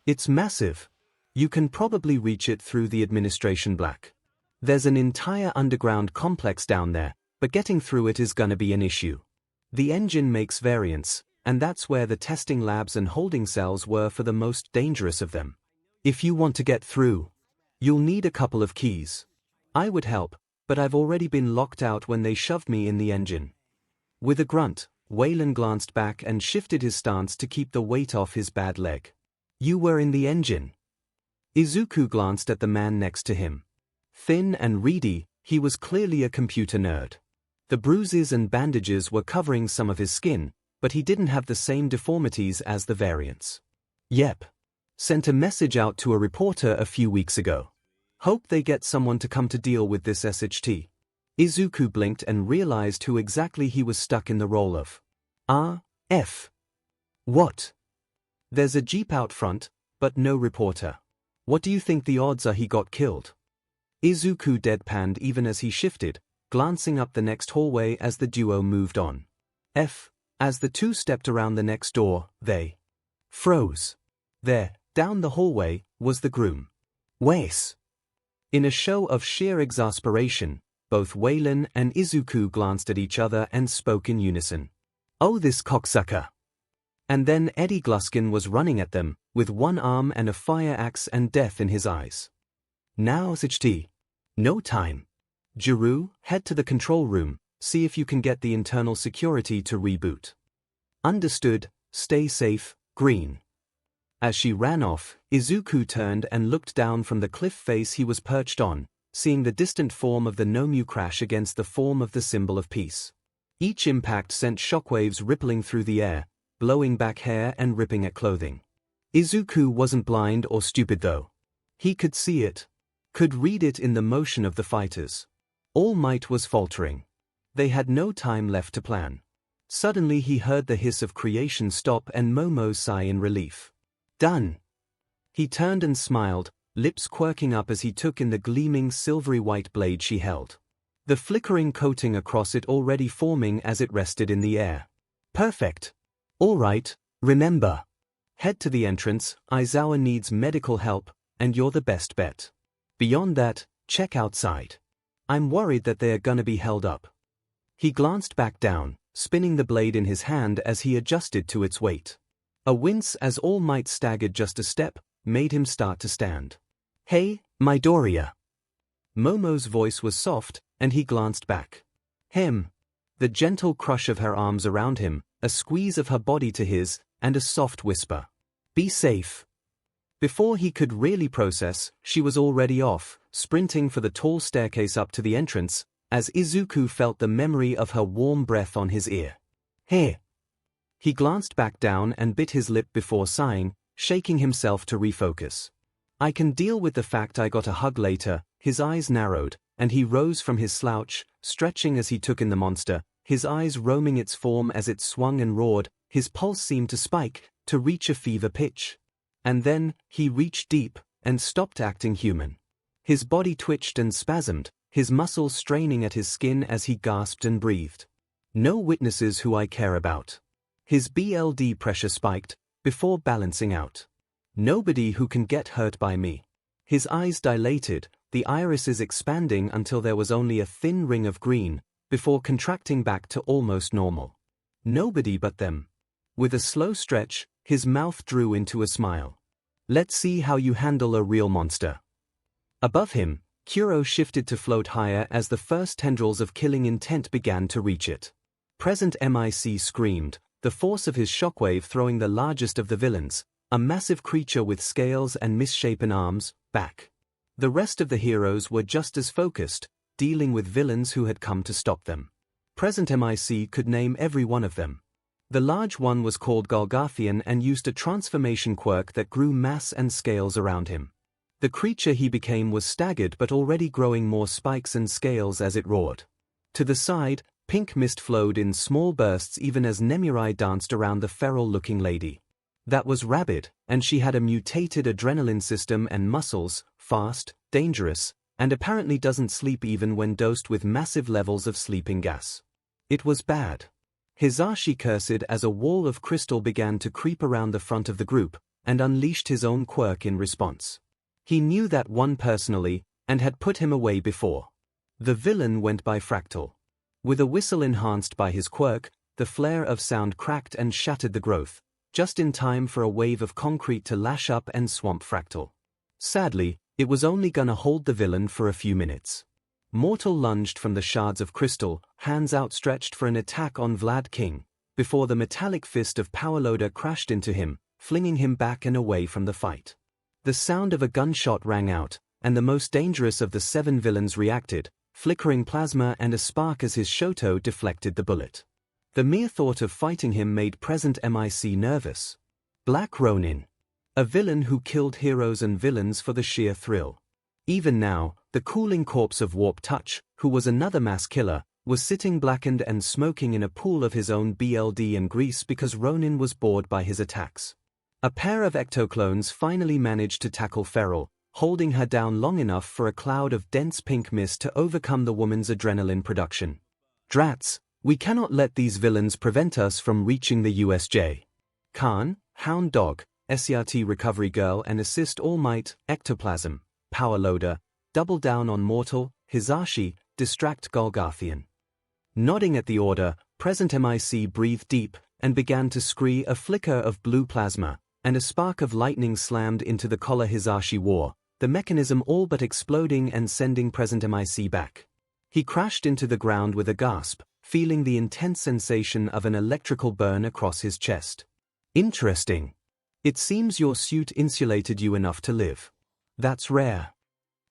It's massive. You can probably reach it through the administration block. There's an entire underground complex down there, but getting through it is gonna be an issue. The engine makes variants, and that's where the testing labs and holding cells were for the most dangerous of them. If you want to get through, you'll need a couple of keys. I would help, but I've already been locked out when they shoved me in the engine. With a grunt, Waylon glanced back and shifted his stance to keep the weight off his bad leg. You were in the engine. Izuku glanced at the man next to him. Thin and reedy, he was clearly a computer nerd. The bruises and bandages were covering some of his skin, but he didn't have the same deformities as the variants. Yep. Sent a message out to a reporter a few weeks ago. Hope they get someone to come to deal with this 𝐻T. Izuku blinked and realized who exactly he was stuck in the role of. F. What? There's a jeep out front, but no reporter. What do you think the odds are he got killed? Izuku deadpanned even as he shifted, glancing up the next hallway as the duo moved on. As the two stepped around the next door, they froze. There, down the hallway, was the groom. Wes. In a show of sheer exasperation, both Waylon and Izuku glanced at each other and spoke in unison. Oh, this cocksucker. And then Eddie Gluskin was running at them, with one arm and a fire axe and death in his eyes. Now 𝐻T. No time. Jiru, head to the control room, see if you can get the internal security to reboot. Understood, stay safe, Green. As she ran off, Izuku turned and looked down from the cliff face he was perched on, seeing the distant form of the Nomu crash against the form of the symbol of peace. Each impact sent shockwaves rippling through the air, blowing back hair and ripping at clothing. Izuku wasn't blind or stupid though. He could see it. Could read it in the motion of the fighters. All Might was faltering. They had no time left to plan. Suddenly he heard the hiss of creation stop and Momo's sigh in relief. Done. He turned and smiled, lips quirking up as he took in the gleaming silvery white blade she held. The flickering coating across it already forming as it rested in the air. Perfect. All right, remember. Head to the entrance, Aizawa needs medical help, and you're the best bet. Beyond that, check outside. I'm worried that they are gonna be held up. He glanced back down, spinning the blade in his hand as he adjusted to its weight. A wince as All Might staggered just a step, made him start to stand. Hey, Midoriya. Momo's voice was soft, and he glanced back. Him. The gentle crush of her arms around him, a squeeze of her body to his, and a soft whisper. Be safe. Before he could really process, she was already off, sprinting for the tall staircase up to the entrance, as Izuku felt the memory of her warm breath on his ear. Hey. He glanced back down and bit his lip before sighing, shaking himself to refocus. I can deal with the fact I got a hug later. His eyes narrowed, and he rose from his slouch, stretching as he took in the monster, his eyes roaming its form as it swung and roared. His pulse seemed to spike, to reach a fever pitch. And then, he reached deep, and stopped acting human. His body twitched and spasmed, his muscles straining at his skin as he gasped and breathed. No witnesses who I care about. His BLD pressure spiked, before balancing out. Nobody who can get hurt by me. His eyes dilated, the irises expanding until there was only a thin ring of green, before contracting back to almost normal. Nobody but them. With a slow stretch, his mouth drew into a smile. Let's see how you handle a real monster. Above him, Kuro shifted to float higher as the first tendrils of killing intent began to reach it. Present MIC screamed, the force of his shockwave throwing the largest of the villains, a massive creature with scales and misshapen arms, back. The rest of the heroes were just as focused, dealing with villains who had come to stop them. Present MIC could name every one of them. The large one was called Golgothian and used a transformation quirk that grew mass and scales around him. The creature he became was staggered but already growing more spikes and scales as it roared. To the side, pink mist flowed in small bursts even as Nemurai danced around the feral-looking lady. That was Rabid, and she had a mutated adrenaline system and muscles, fast, dangerous, and apparently doesn't sleep even when dosed with massive levels of sleeping gas. It was bad. 𝐻𝐻𝐸 cursed as a wall of crystal began to creep around the front of the group, and unleashed his own quirk in response. He knew that one personally, and had put him away before. The villain went by Fractal. With a whistle enhanced by his quirk, the flare of sound cracked and shattered the growth, just in time for a wave of concrete to lash up and swamp Fractal. Sadly, it was only gonna hold the villain for a few minutes. Mortal lunged from the shards of crystal, hands outstretched for an attack on Vlad King, before the metallic fist of 𝐿𝐿 crashed into him, flinging him back and away from the fight. The sound of a gunshot rang out, and the most dangerous of the 7 villains reacted, flickering plasma and a spark as his Shoto deflected the bullet. The mere thought of fighting him made Present MIC nervous. Black Ronin. A villain who killed heroes and villains for the sheer thrill. Even now, the cooling corpse of Warp Touch, who was another mass killer, was sitting blackened and smoking in a pool of his own BLD and grease because Ronin was bored by his attacks. A pair of ectoclones finally managed to tackle Feral, holding her down long enough for a cloud of dense pink mist to overcome the woman's adrenaline production. Drats, we cannot let these villains prevent us from reaching the USJ. Khan, Hound Dog, SCRT Recovery Girl and Assist All Might, Ectoplasm, Power Loader, double down on Mortal, 𝐻𝐻𝐸, distract Golgothian. Nodding at the order, Present MIC breathed deep and began to scree. A flicker of blue plasma, and a spark of lightning slammed into the collar 𝐻𝐻𝐸 wore, the mechanism all but exploding and sending Present MIC back. He crashed into the ground with a gasp, feeling the intense sensation of an electrical burn across his chest. Interesting. It seems your suit insulated you enough to live. That's rare.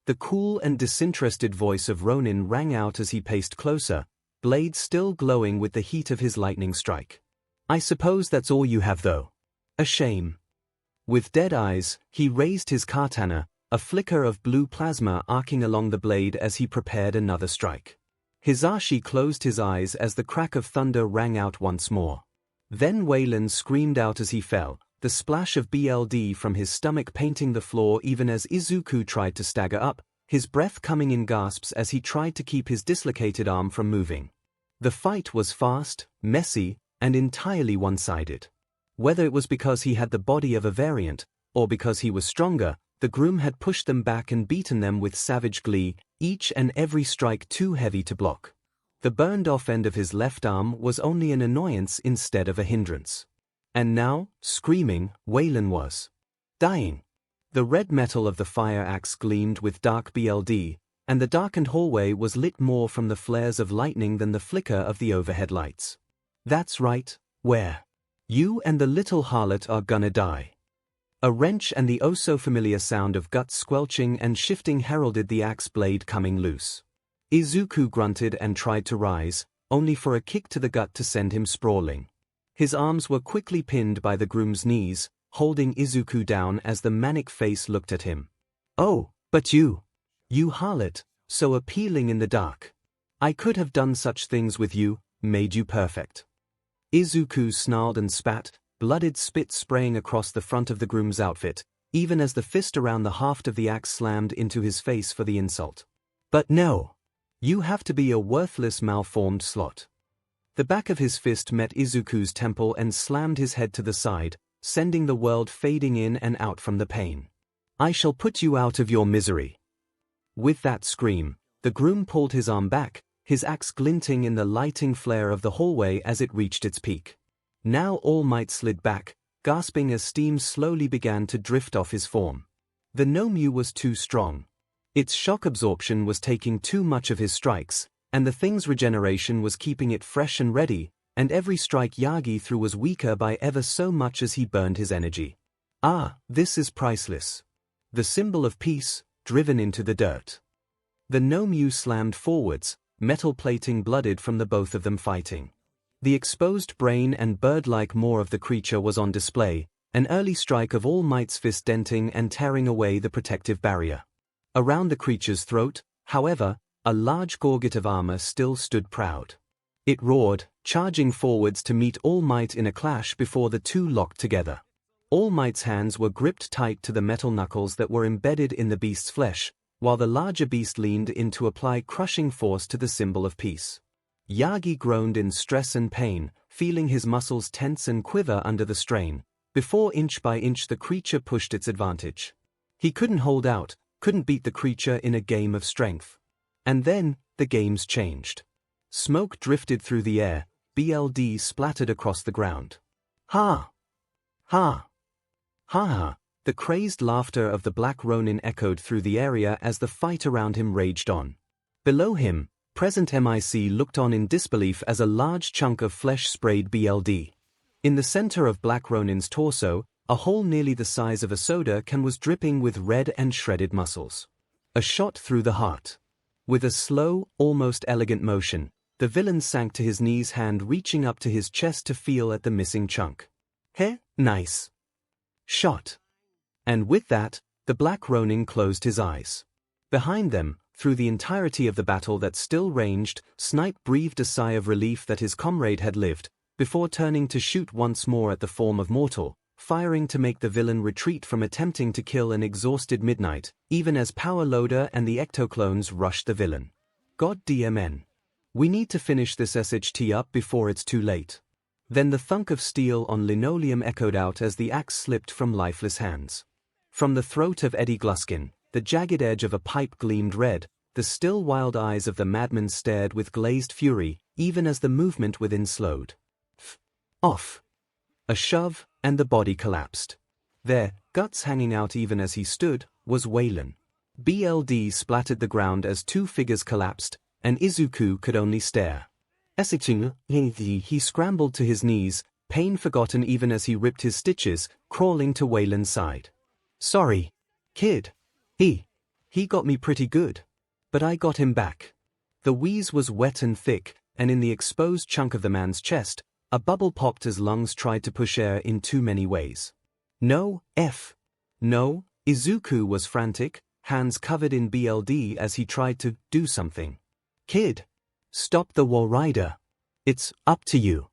The cool and disinterested voice of Ronin rang out as he paced closer, blade still glowing with the heat of his lightning strike. I suppose that's all you have though. A shame. With dead eyes, he raised his katana, a flicker of blue plasma arcing along the blade as he prepared another strike. 𝐻𝐻𝐸 closed his eyes as the crack of thunder rang out once more. Then Wayland screamed out as he fell, the splash of BLD from his stomach painting the floor even as Izuku tried to stagger up, his breath coming in gasps as he tried to keep his dislocated arm from moving. The fight was fast, messy, and entirely one-sided. Whether it was because he had the body of a variant, or because he was stronger, the groom had pushed them back and beaten them with savage glee, each and every strike too heavy to block. The burned-off end of his left arm was only an annoyance instead of a hindrance. And now, screaming, Wayland was dying. The red metal of the fire axe gleamed with dark BLD, and the darkened hallway was lit more from the flares of lightning than the flicker of the overhead lights. That's right, where? You and the little harlot are gonna die. A wrench and the oh-so-familiar sound of guts squelching and shifting heralded the axe blade coming loose. Izuku grunted and tried to rise, only for a kick to the gut to send him sprawling. His arms were quickly pinned by the groom's knees, holding Izuku down as the manic face looked at him. Oh, but you harlot, so appealing in the dark. I could have done such things with you, made you perfect. Izuku snarled and spat, blooded spit spraying across the front of the groom's outfit, even as the fist around the haft of the axe slammed into his face for the insult. But no. You have to be a worthless malformed slot. The back of his fist met Izuku's temple and slammed his head to the side, sending the world fading in and out from the pain. I shall put you out of your misery. With that scream, the groom pulled his arm back, his axe glinting in the lighting flare of the hallway as it reached its peak. Now All Might slid back, gasping as steam slowly began to drift off his form. The Nomyu was too strong. Its shock absorption was taking too much of his strikes, and the thing's regeneration was keeping it fresh and ready, and every strike Yagi threw was weaker by ever so much as he burned his energy. Ah, this is priceless. The symbol of peace, driven into the dirt. The Nomyu slammed forwards, metal plating blooded from the both of them fighting. The exposed brain and bird-like maw of the creature was on display, an early strike of All Might's fist denting and tearing away the protective barrier. Around the creature's throat, however, a large gorget of armor still stood proud. It roared, charging forwards to meet All Might in a clash before the two locked together. All Might's hands were gripped tight to the metal knuckles that were embedded in the beast's flesh, while the larger beast leaned in to apply crushing force to the symbol of peace. Yagi groaned in stress and pain, feeling his muscles tense and quiver under the strain, before inch by inch the creature pushed its advantage. He couldn't hold out, couldn't beat the creature in a game of strength. And then, the games changed. Smoke drifted through the air, BLD splattered across the ground. Ha! Ha! Ha ha! The crazed laughter of the Black Ronin echoed through the area as the fight around him raged on. Below him, present MIC looked on in disbelief as a large chunk of flesh sprayed BLD. In the center of Black Ronin's torso, a hole nearly the size of a soda can was dripping with red and shredded muscles. A shot through the heart. With a slow, almost elegant motion, the villain sank to his knees, hand reaching up to his chest to feel at the missing chunk. Heh, nice shot. And with that, the Black Ronin closed his eyes. Behind them, through the entirety of the battle that still raged, Snipe breathed a sigh of relief that his comrade had lived, before turning to shoot once more at the form of mortal, firing to make the villain retreat from attempting to kill an exhausted Midnight, even as Power Loader and the ectoclones rushed the villain. God DMN. We need to finish this SHT up before it's too late. Then the thunk of steel on linoleum echoed out as the axe slipped from lifeless hands. From the throat of Eddie Gluskin, the jagged edge of a pipe gleamed red, the still wild eyes of the madman stared with glazed fury, even as the movement within slowed. Off. A shove, and the body collapsed. There, guts hanging out even as he stood, was Waylon. BLD splattered the ground as two figures collapsed, and Izuku could only stare. He scrambled to his knees, pain forgotten even as he ripped his stitches, crawling to Waylon's side. Sorry, kid. He got me pretty good. But I got him back. The wheeze was wet and thick, and in the exposed chunk of the man's chest, a bubble popped as lungs tried to push air in too many ways. No, No, Izuku was frantic, hands covered in BLD as he tried to do something. Kid. Stop the War Rider. It's up to you.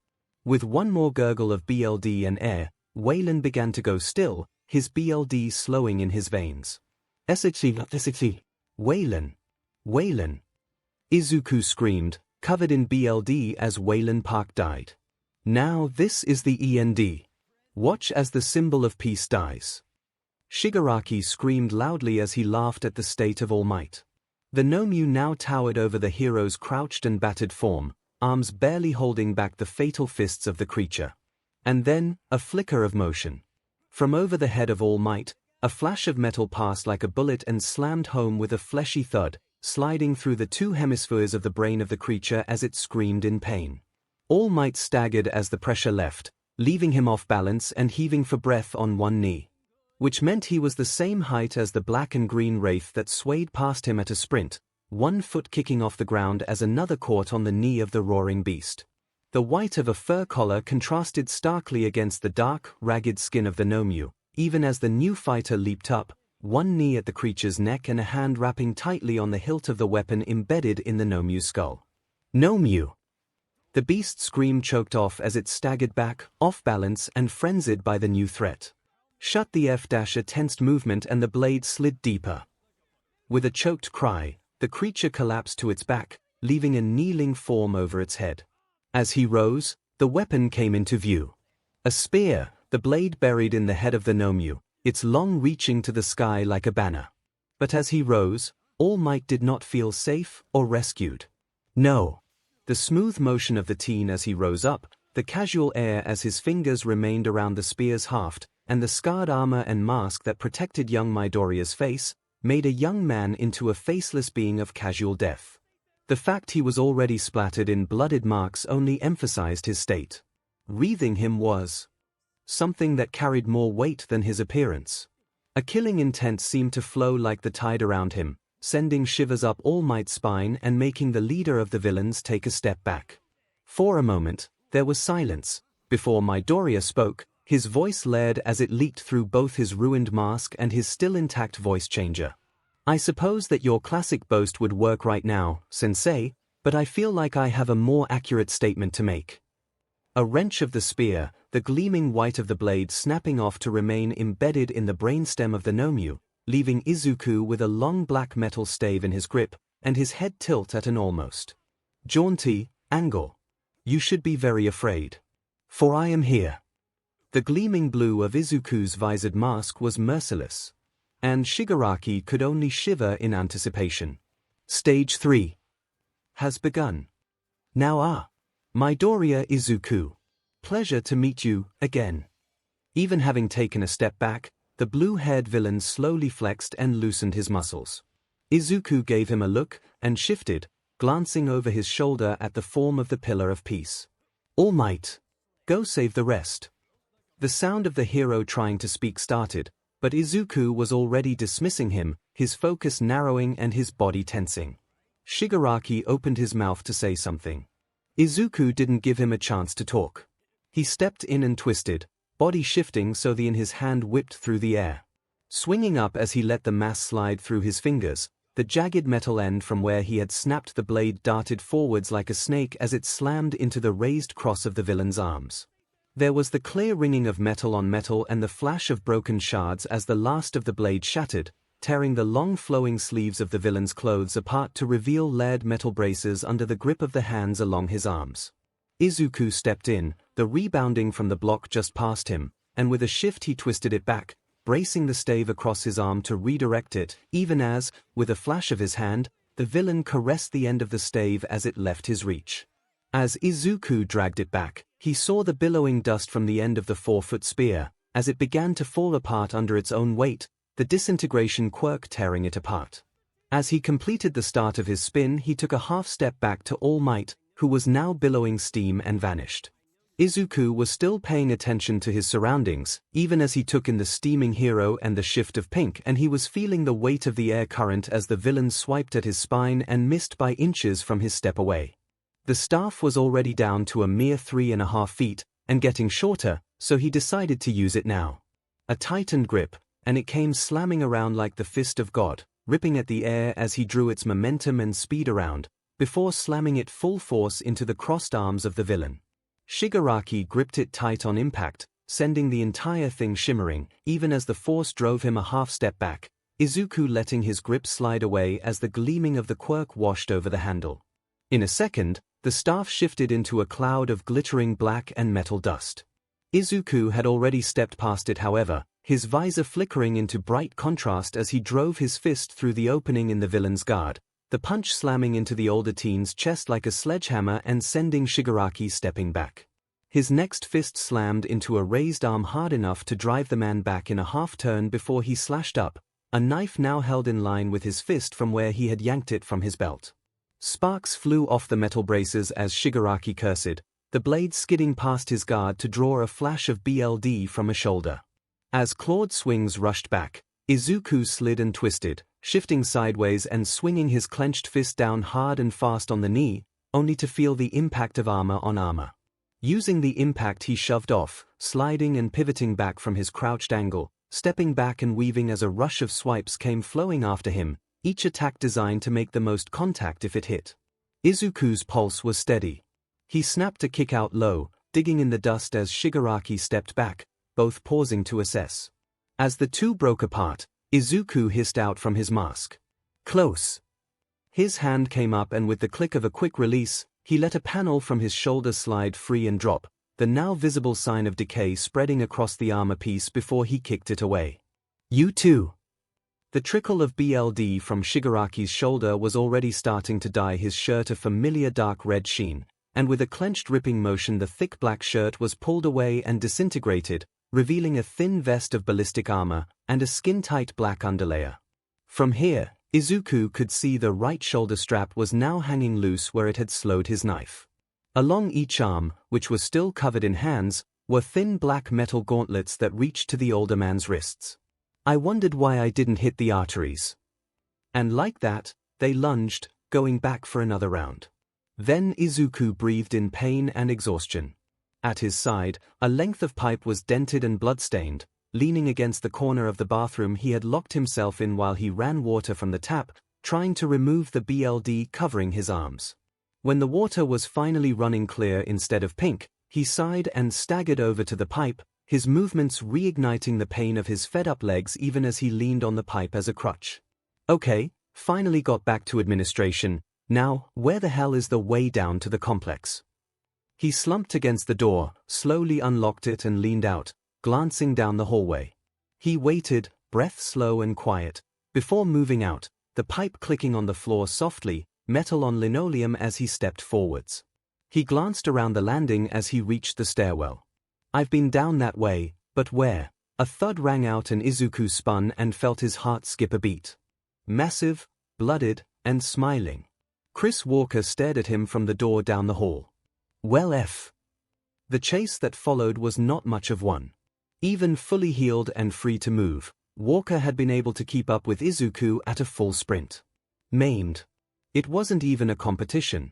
With one more gurgle of BLD and air, Waylon began to go still, his BLD slowing in his veins. Waylon. Waylon. Izuku screamed, covered in BLD as Waylon Park died. Now this is the END. Watch as the symbol of peace dies. Shigaraki screamed loudly as he laughed at the state of All Might. The Nomu now towered over the hero's crouched and battered form, arms barely holding back the fatal fists of the creature. And then, a flicker of motion. From over the head of All Might, a flash of metal passed like a bullet and slammed home with a fleshy thud, sliding through the two hemispheres of the brain of the creature as it screamed in pain. All Might staggered as the pressure left, leaving him off balance and heaving for breath on one knee. Which meant he was the same height as the black and green wraith that swayed past him at a sprint, one foot kicking off the ground as another caught on the knee of the roaring beast. The white of a fur collar contrasted starkly against the dark, ragged skin of the Nomu, even as the new fighter leaped up, one knee at the creature's neck and a hand wrapping tightly on the hilt of the weapon embedded in the Nomu's skull. Nomu! The beast's scream choked off as it staggered back, off balance and frenzied by the new threat. Shut the F- a tensed movement and the blade slid deeper. With a choked cry, the creature collapsed to its back, leaving a kneeling form over its head. As he rose, the weapon came into view. A spear, the blade buried in the head of the Nomu, its long reaching to the sky like a banner. But as he rose, All Might did not feel safe or rescued. No. The smooth motion of the teen as he rose up, the casual air as his fingers remained around the spear's haft, and the scarred armor and mask that protected young Midoriya's face, made a young man into a faceless being of casual death. The fact he was already splattered in blooded marks only emphasized his state. Wreathing him was something that carried more weight than his appearance. A killing intent seemed to flow like the tide around him, sending shivers up All Might's spine and making the leader of the villains take a step back. For a moment, there was silence. Before Midoriya spoke, his voice layered as it leaked through both his ruined mask and his still intact voice changer. "I suppose that your classic boast would work right now, Sensei, but I feel like I have a more accurate statement to make." A wrench of the spear, the gleaming white of the blade snapping off to remain embedded in the brainstem of the Nomu, leaving Izuku with a long black metal stave in his grip, and his head tilt at an almost jaunty angle. "You should be very afraid. For I am here." The gleaming blue of Izuku's visored mask was merciless, and Shigaraki could only shiver in anticipation. Stage 3 has begun. Now Midoriya Izuku. Pleasure to meet you again. Even having taken a step back, the blue-haired villain slowly flexed and loosened his muscles. Izuku gave him a look and shifted, glancing over his shoulder at the form of the Pillar of Peace. "All Might, go save the rest." The sound of the hero trying to speak started, but Izuku was already dismissing him, his focus narrowing and his body tensing. Shigaraki opened his mouth to say something. Izuku didn't give him a chance to talk. He stepped in and twisted, body shifting so the in his hand whipped through the air. Swinging up as he let the mass slide through his fingers, the jagged metal end from where he had snapped the blade darted forwards like a snake as it slammed into the raised cross of the villain's arms. There was the clear ringing of metal on metal and the flash of broken shards as the last of the blade shattered, tearing the long flowing sleeves of the villain's clothes apart to reveal layered metal braces under the grip of the hands along his arms. Izuku stepped in, the rebounding from the block just past him, and with a shift he twisted it back, bracing the stave across his arm to redirect it, even as, with a flash of his hand, the villain caressed the end of the stave as it left his reach. As Izuku dragged it back, he saw the billowing dust from the end of the 4-foot spear, as it began to fall apart under its own weight, the disintegration quirk tearing it apart. As he completed the start of his spin, he took a half step back to All Might, who was now billowing steam and vanished. Izuku was still paying attention to his surroundings, even as he took in the steaming hero and the shift of pink, and he was feeling the weight of the air current as the villain swiped at his spine and missed by inches from his step away. The staff was already down to a mere 3.5 feet, and getting shorter, so he decided to use it now. A tightened grip, and it came slamming around like the fist of God, ripping at the air as he drew its momentum and speed around, before slamming it full force into the crossed arms of the villain. Shigaraki gripped it tight on impact, sending the entire thing shimmering, even as the force drove him a half step back, Izuku letting his grip slide away as the gleaming of the quirk washed over the handle. In a second, the staff shifted into a cloud of glittering black and metal dust. Izuku had already stepped past it, however, his visor flickering into bright contrast as he drove his fist through the opening in the villain's guard, the punch slamming into the older teen's chest like a sledgehammer and sending Shigaraki stepping back. His next fist slammed into a raised arm hard enough to drive the man back in a half-turn before he slashed up, a knife now held in line with his fist from where he had yanked it from his belt. Sparks flew off the metal braces as Shigaraki cursed, the blade skidding past his guard to draw a flash of BLD from a shoulder. As clawed swings rushed back, Izuku slid and twisted, shifting sideways and swinging his clenched fist down hard and fast on the knee, only to feel the impact of armor on armor. Using the impact, he shoved off, sliding and pivoting back from his crouched angle, stepping back and weaving as a rush of swipes came flowing after him, each attack designed to make the most contact if it hit. Izuku's pulse was steady. He snapped a kick out low, digging in the dust as Shigaraki stepped back, both pausing to assess. As the two broke apart, Izuku hissed out from his mask, "Close." His hand came up and with the click of a quick release, he let a panel from his shoulder slide free and drop, the now visible sign of decay spreading across the armor piece before he kicked it away. "You too." The trickle of BLD from Shigaraki's shoulder was already starting to dye his shirt a familiar dark red sheen, and with a clenched ripping motion the thick black shirt was pulled away and disintegrated, revealing a thin vest of ballistic armor and a skin-tight black underlayer. From here, Izuku could see the right shoulder strap was now hanging loose where it had slowed his knife. Along each arm, which was still covered in hands, were thin black metal gauntlets that reached to the older man's wrists. "I wondered why I didn't hit the arteries." And like that, they lunged, going back for another round. Then Izuku breathed in pain and exhaustion. At his side, a length of pipe was dented and bloodstained. Leaning against the corner of the bathroom he had locked himself in while he ran water from the tap, trying to remove the BLD covering his arms. When the water was finally running clear instead of pink, he sighed and staggered over to the pipe, his movements reigniting the pain of his fed-up legs even as he leaned on the pipe as a crutch. Okay, finally got back to administration. Now, where the hell is the way down to the complex? He slumped against the door, slowly unlocked it and leaned out, glancing down the hallway. He waited, breath slow and quiet, before moving out, the pipe clicking on the floor softly, metal on linoleum as he stepped forwards. He glanced around the landing as he reached the stairwell. I've been down that way, but where? A thud rang out and Izuku spun and felt his heart skip a beat. Massive, blooded, and smiling. Chris Walker stared at him from the door down the hall. Well, the chase that followed was not much of one. Even fully healed and free to move, Walker had been able to keep up with Izuku at a full sprint. Maimed. It wasn't even a competition.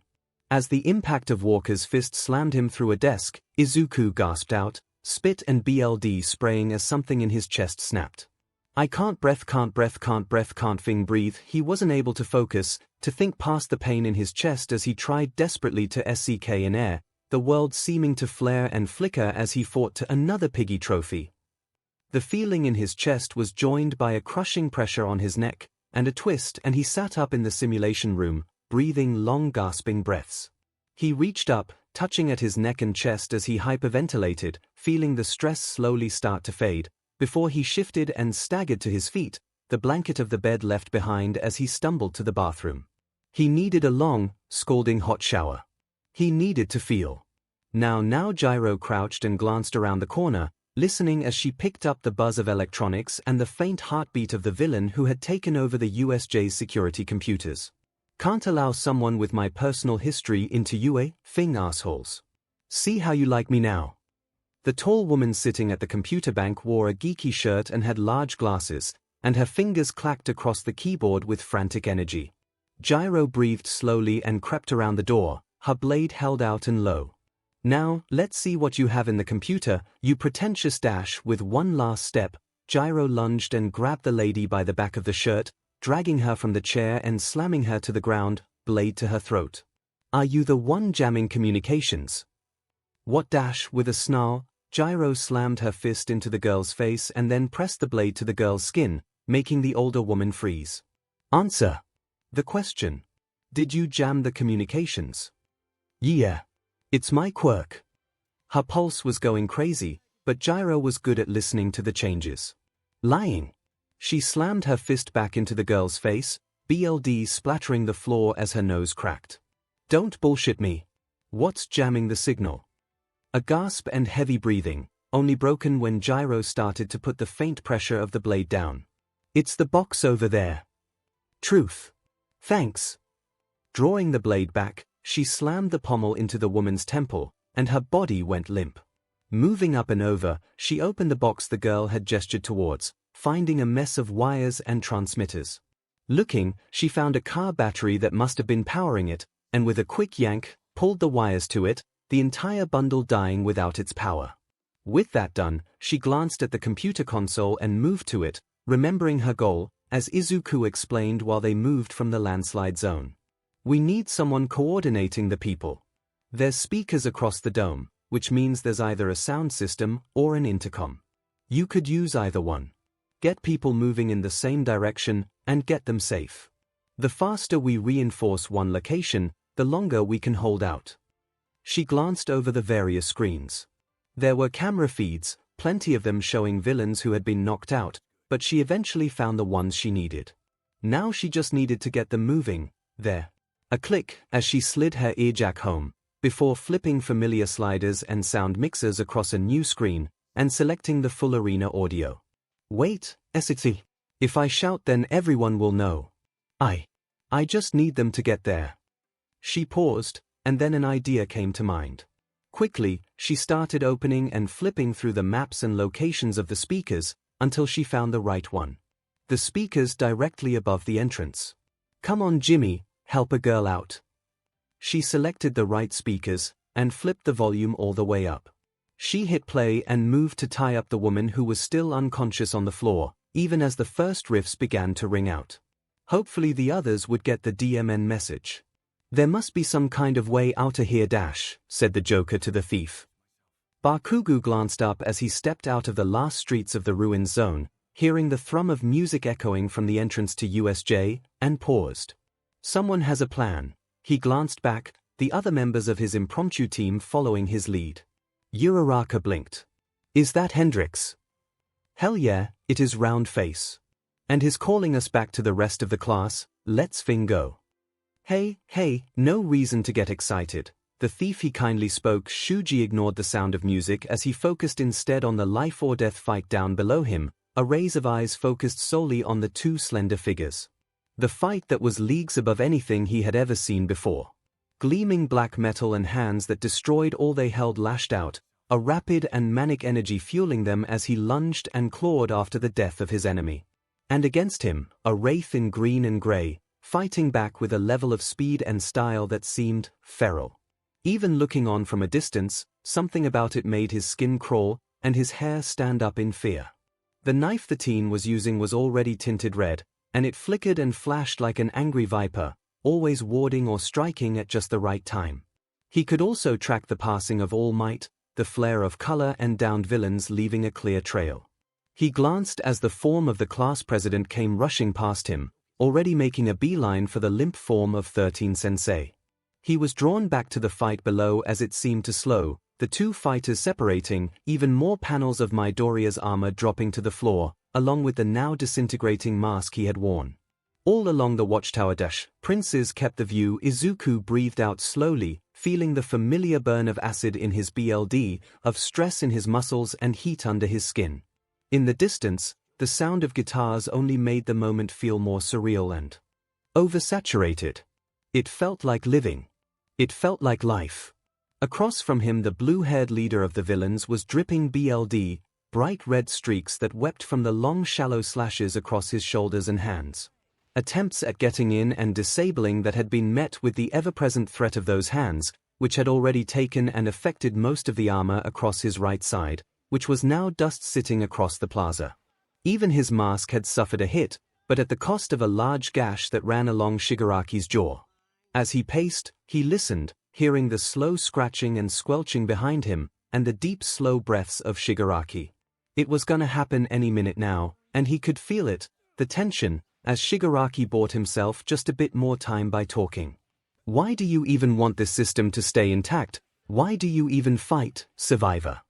As the impact of Walker's fist slammed him through a desk, Izuku gasped out, spit and BLD spraying as something in his chest snapped. I can't breath, can't breathe. He wasn't able to focus, to think past the pain in his chest as he tried desperately to SCK in air, the world seeming to flare and flicker as he fought to another piggy trophy. The feeling in his chest was joined by a crushing pressure on his neck, and a twist, and he sat up in the simulation room, breathing long gasping breaths. He reached up, touching at his neck and chest as he hyperventilated, feeling the stress slowly start to fade, before he shifted and staggered to his feet, the blanket of the bed left behind as he stumbled to the bathroom. He needed a long, scalding hot shower. He needed to feel. Now Ghidorah crouched and glanced around the corner, listening as she picked up the buzz of electronics and the faint heartbeat of the villain who had taken over the USJ's security computers. Can't allow someone with my personal history into UA, thing assholes. See how you like me now. The tall woman sitting at the computer bank wore a geeky shirt and had large glasses, and her fingers clacked across the keyboard with frantic energy. Gyro breathed slowly and crept around the door, her blade held out and low. Now, let's see what you have in the computer, you pretentious dash. With one last step, Gyro lunged and grabbed the lady by the back of the shirt, dragging her from the chair and slamming her to the ground, blade to her throat. Are you the one jamming communications? What dash? With a snarl, Gyro slammed her fist into the girl's face and then pressed the blade to the girl's skin, making the older woman freeze. Answer the question. Did you jam the communications? Yeah. It's my quirk. Her pulse was going crazy, but Gyro was good at listening to the changes. Lying. She slammed her fist back into the girl's face, BLD splattering the floor as her nose cracked. Don't bullshit me. What's jamming the signal? A gasp and heavy breathing, only broken when Gyro started to put the faint pressure of the blade down. It's the box over there. Truth. Thanks. Drawing the blade back, she slammed the pommel into the woman's temple, and her body went limp. Moving up and over, she opened the box the girl had gestured towards, finding a mess of wires and transmitters. Looking, she found a car battery that must have been powering it, and with a quick yank, pulled the wires to it, the entire bundle dying without its power. With that done, she glanced at the computer console and moved to it, remembering her goal, as Izuku explained while they moved from the landslide zone. We need someone coordinating the people. There's speakers across the dome, which means there's either a sound system or an intercom. You could use either one. Get people moving in the same direction and get them safe. The faster we reinforce one location, the longer we can hold out. She glanced over the various screens. There were camera feeds, plenty of them showing villains who had been knocked out, but she eventually found the ones she needed. Now she just needed to get them moving. There. A click as she slid her earjack home, before flipping familiar sliders and sound mixers across a new screen, and selecting the full arena audio. Wait, SCT. If I shout then everyone will know. I just need them to get there. She paused, and then an idea came to mind. Quickly, she started opening and flipping through the maps and locations of the speakers, until she found the right one. the speakers directly above the entrance. "Come on, Jimmy, help a girl out." She selected the right speakers and flipped the volume all the way up. She hit play and moved to tie up the woman who was still unconscious on the floor, even as the first riffs began to ring out. Hopefully the others would get the DMN message. "There must be some kind of way out of here, said the Joker to the thief. Bakugo glanced up as he stepped out of the last streets of the ruined zone, hearing the thrum of music echoing from the entrance to USJ, and paused. Someone has a plan. He glanced back, the other members of his impromptu team following his lead. Uraraka blinked. "Is that Hendrix?" "Hell yeah, it is round face. And he's calling us back to the rest of the class, let's go." Hey, no reason to get excited. The thief he kindly spoke. Shuji ignored the sound of music as he focused instead on the life or death fight down below him, a rays of eyes focused solely on the two slender figures. The fight that was leagues above anything he had ever seen before. Gleaming black metal and hands that destroyed all they held lashed out, a rapid and manic energy fueling them as he lunged and clawed after the death of his enemy. And against him, a wraith in green and grey, fighting back with a level of speed and style that seemed feral. Even looking on from a distance, something about it made his skin crawl and his hair stand up in fear. The knife the teen was using was already tinted red, and it flickered and flashed like an angry viper, always warding or striking at just the right time. He could also track the passing of All Might, the flare of color and downed villains leaving a clear trail. He glanced as the form of the class president came rushing past him, already making a beeline for the limp form of 13 Sensei. He was drawn back to the fight below as it seemed to slow, the two fighters separating, even more panels of Midoriya's armor dropping to the floor, along with the now disintegrating mask he had worn. All along the watchtower princes kept the view. Izuku breathed out slowly, feeling the familiar burn of acid in his BLD, of stress in his muscles and heat under his skin. In the distance, the sound of guitars only made the moment feel more surreal and oversaturated. It felt like living. It felt like life. Across from him, the blue-haired leader of the villains was dripping BLD, bright red streaks that wept from the long shallow slashes across his shoulders and hands. Attempts at getting in and disabling that had been met with the ever-present threat of those hands, which had already taken and affected most of the armor across his right side, which was now dust sitting across the plaza. Even his mask had suffered a hit, but at the cost of a large gash that ran along Shigaraki's jaw. As he paced, he listened, hearing the slow scratching and squelching behind him, and the deep slow breaths of Shigaraki. It was gonna happen any minute now, and he could feel it, the tension, as Shigaraki bought himself just a bit more time by talking. "Why do you even want this system to stay intact? Why do you even fight, survivor?"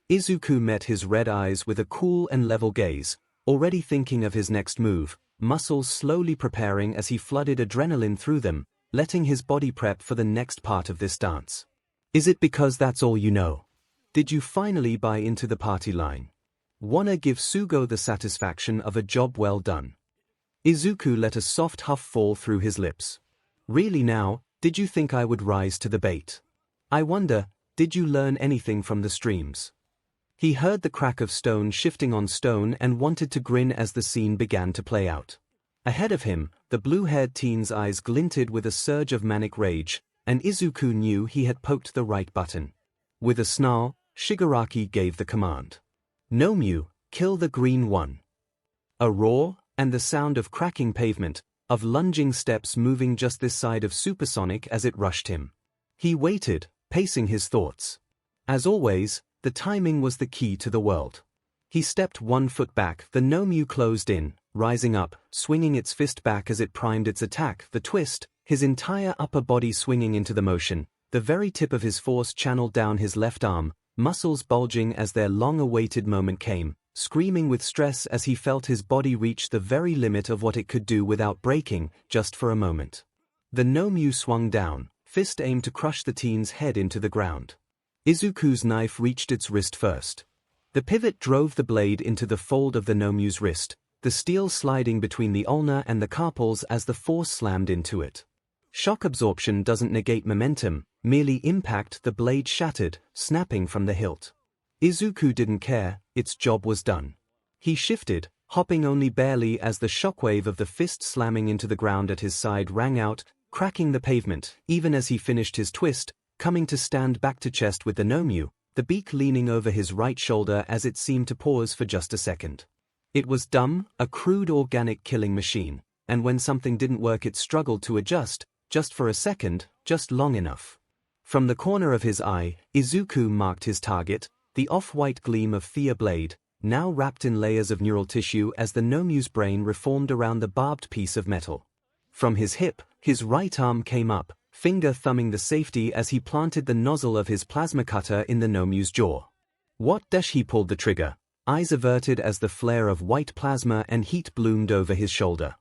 Izuku met his red eyes with a cool and level gaze, already thinking of his next move, muscles slowly preparing as he flooded adrenaline through them, letting his body prep for the next part of this dance. "Is it because that's all you know? Did you finally buy into the party line? Wanna give Sugo the satisfaction of a job well done?" Izuku let a soft huff fall through his lips. "Really now, did you think I would rise to the bait? I wonder, did you learn anything from the streams?" He heard the crack of stone shifting on stone and wanted to grin as the scene began to play out. Ahead of him, the blue-haired teen's eyes glinted with a surge of manic rage, and Izuku knew he had poked the right button. With a snarl, Shigaraki gave the command. "Nomu, kill the green one." A roar, and the sound of cracking pavement, of lunging steps moving just this side of supersonic as it rushed him. He waited, pacing his thoughts. As always, the timing was the key to the world. He stepped 1 foot back, the Nomu closed in, rising up, swinging its fist back as it primed its attack, the twist, his entire upper body swinging into the motion, the very tip of his force channeled down his left arm, muscles bulging as their long-awaited moment came, screaming with stress as he felt his body reach the very limit of what it could do without breaking, just for a moment. The Nomu swung down, fist aimed to crush the teen's head into the ground. Izuku's knife reached its wrist first. The pivot drove the blade into the fold of the Nomu's wrist, the steel sliding between the ulna and the carpals as the force slammed into it. Shock absorption doesn't negate momentum, merely impact. The blade shattered, snapping from the hilt. Izuku didn't care, its job was done. He shifted, hopping only barely as the shockwave of the fist slamming into the ground at his side rang out, cracking the pavement, even as he finished his twist, coming to stand back to chest with the 𝐻𝐽𝐵, the beak leaning over his right shoulder as it seemed to pause for just a second. It was dumb, a crude organic killing machine, and when something didn't work it struggled to adjust, just for a second, just long enough. From the corner of his eye, Izuku marked his target, the off-white gleam of Thea blade, now wrapped in layers of neural tissue as the 𝐻𝐽𝐵's brain reformed around the barbed piece of metal. From his hip, his right arm came up, finger thumbing the safety as he planted the nozzle of his plasma cutter in the 𝐻𝐽𝐵's jaw. He pulled the trigger, eyes averted as the flare of white plasma and heat bloomed over his shoulder.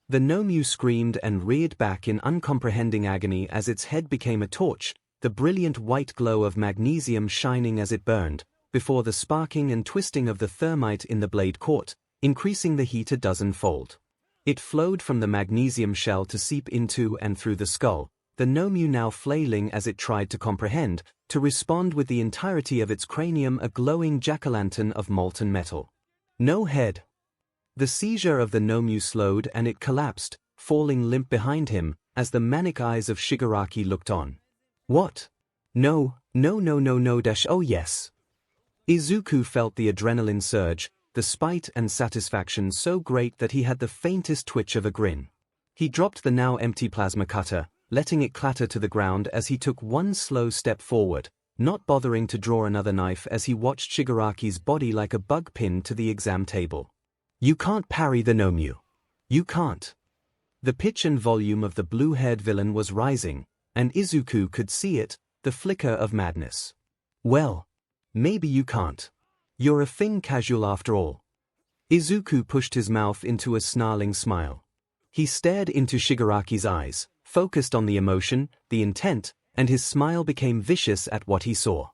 The 𝐻𝐽𝐵 screamed and reared back in uncomprehending agony as its head became a torch, the brilliant white glow of magnesium shining as it burned, before the sparking and twisting of the thermite in the blade caught, increasing the heat a dozen-fold. It flowed from the magnesium shell to seep into and through the skull, the 𝐻𝐽𝐵 now flailing as it tried to comprehend, to respond with the entirety of its cranium a glowing jack-o'-lantern of molten metal. No head. The seizure of the 𝐻𝐽𝐵 slowed and it collapsed, falling limp behind him, as the manic eyes of Shigaraki looked on. What? No, no, no, no, no, oh yes. Izuku felt the adrenaline surge, the spite and satisfaction so great that he had the faintest twitch of a grin. He dropped the now empty plasma cutter, letting it clatter to the ground as he took one slow step forward, not bothering to draw another knife as he watched Shigaraki's body like a bug pinned to the exam table. You can't parry the 𝐻𝐽𝐵. You can't. The pitch and volume of the blue-haired villain was rising, and Izuku could see it, the flicker of madness. Well, maybe you can't. You're a thing casual after all. Izuku pushed his mouth into a snarling smile. He stared into Shigaraki's eyes, focused on the emotion, the intent, and his smile became vicious at what he saw.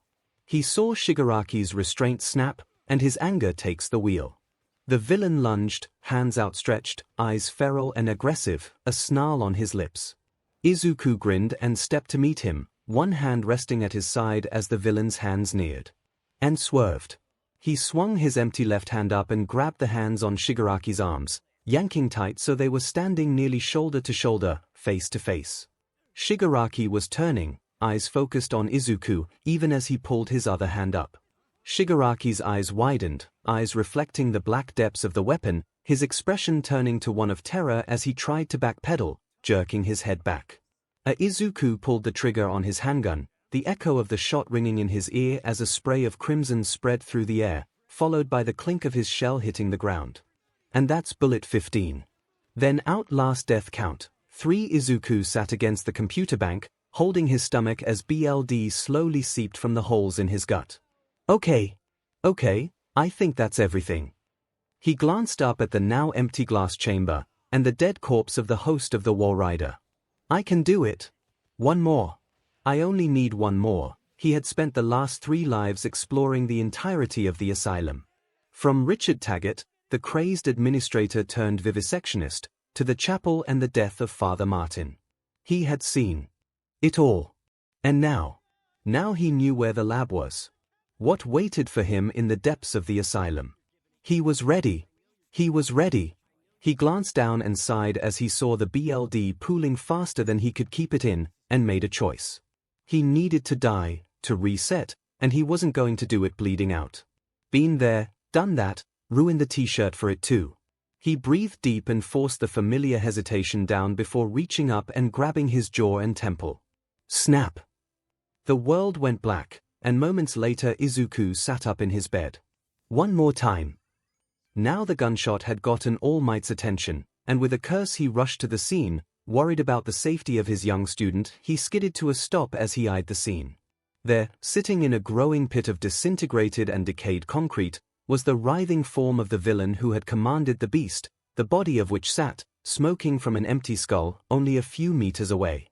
He saw Shigaraki's restraint snap, and his anger takes the wheel. The villain lunged, hands outstretched, eyes feral and aggressive, a snarl on his lips. Izuku grinned and stepped to meet him, one hand resting at his side as the villain's hands neared. And swerved. He swung his empty left hand up and grabbed the hands on Shigaraki's arms, yanking tight so they were standing nearly shoulder to shoulder, face to face. Shigaraki was turning, eyes focused on Izuku, even as he pulled his other hand up. Shigaraki's eyes widened, eyes reflecting the black depths of the weapon, his expression turning to one of terror as he tried to backpedal, jerking his head back. Izuku pulled the trigger on his handgun, the echo of the shot ringing in his ear as a spray of crimson spread through the air, followed by the clink of his shell hitting the ground. And that's bullet 15. Then out last death count. 3. Izuku sat against the computer bank, holding his stomach as BLD slowly seeped from the holes in his gut. Okay, I think that's everything. He glanced up at the now empty glass chamber, and the dead corpse of the host of the Walrider. I can do it. One more. I only need one more. He had spent the last 3 lives exploring the entirety of the asylum. From Richard Taggart, the crazed administrator turned vivisectionist, to the chapel and the death of Father Martin. He had seen it all. And now he knew where the lab was. What waited for him in the depths of the asylum. He was ready. He was ready. He glanced down and sighed as he saw the BLD pooling faster than he could keep it in, and made a choice. He needed to die, to reset, and he wasn't going to do it bleeding out. Been there, done that, ruined the t-shirt for it too. He breathed deep and forced the familiar hesitation down before reaching up and grabbing his jaw and temple. Snap! The world went black, and moments later Izuku sat up in his bed. One more time. Now the gunshot had gotten All Might's attention, and with a curse he rushed to the scene. Worried about the safety of his young student, he skidded to a stop as he eyed the scene. There, sitting in a growing pit of disintegrated and decayed concrete, was the writhing form of the villain who had commanded the beast, the body of which sat, smoking from an empty skull, only a few meters away.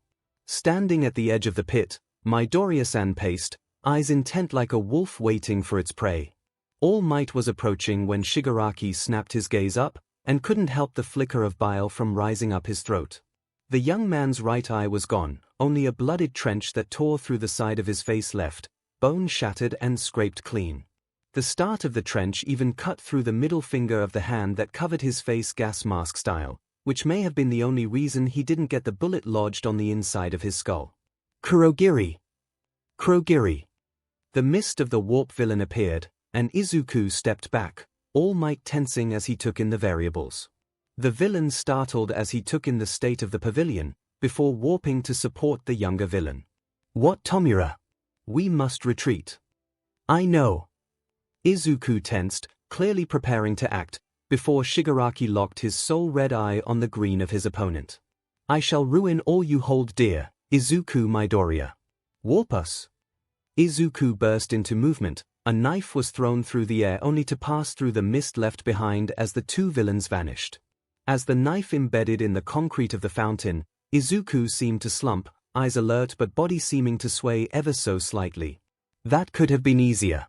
Standing at the edge of the pit, Midoriya-san paced, eyes intent like a wolf waiting for its prey. All Might was approaching when Shigaraki snapped his gaze up, and couldn't help the flicker of bile from rising up his throat. The young man's right eye was gone, only a blooded trench that tore through the side of his face left, bone shattered and scraped clean. The start of the trench even cut through the middle finger of the hand that covered his face gas mask style, which may have been the only reason he didn't get the bullet lodged on the inside of his skull. Kurogiri! Kurogiri! The mist of the warp villain appeared, and Izuku stepped back, all might tensing as he took in the variables. The villain startled as he took in the state of the pavilion, before warping to support the younger villain. What, Tomura? We must retreat. I know. Izuku tensed, clearly preparing to act, before Shigaraki locked his soul red eye on the green of his opponent. I shall ruin all you hold dear, Izuku Midoriya. Warp us. Izuku burst into movement, a knife was thrown through the air only to pass through the mist left behind as the two villains vanished. As the knife embedded in the concrete of the fountain, Izuku seemed to slump, eyes alert but body seeming to sway ever so slightly. That could have been easier.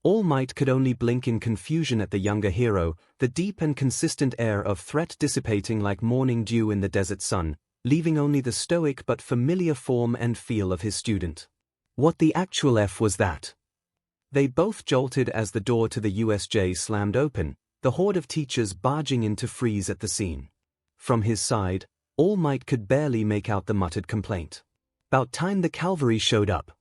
All Might could only blink in confusion at the younger hero, the deep and consistent air of threat dissipating like morning dew in the desert sun, leaving only the stoic but familiar form and feel of his student. What the actual F was that? They both jolted as the door to the USJ slammed open, the horde of teachers barging in to freeze at the scene. From his side, All Might could barely make out the muttered complaint. About time the cavalry showed up.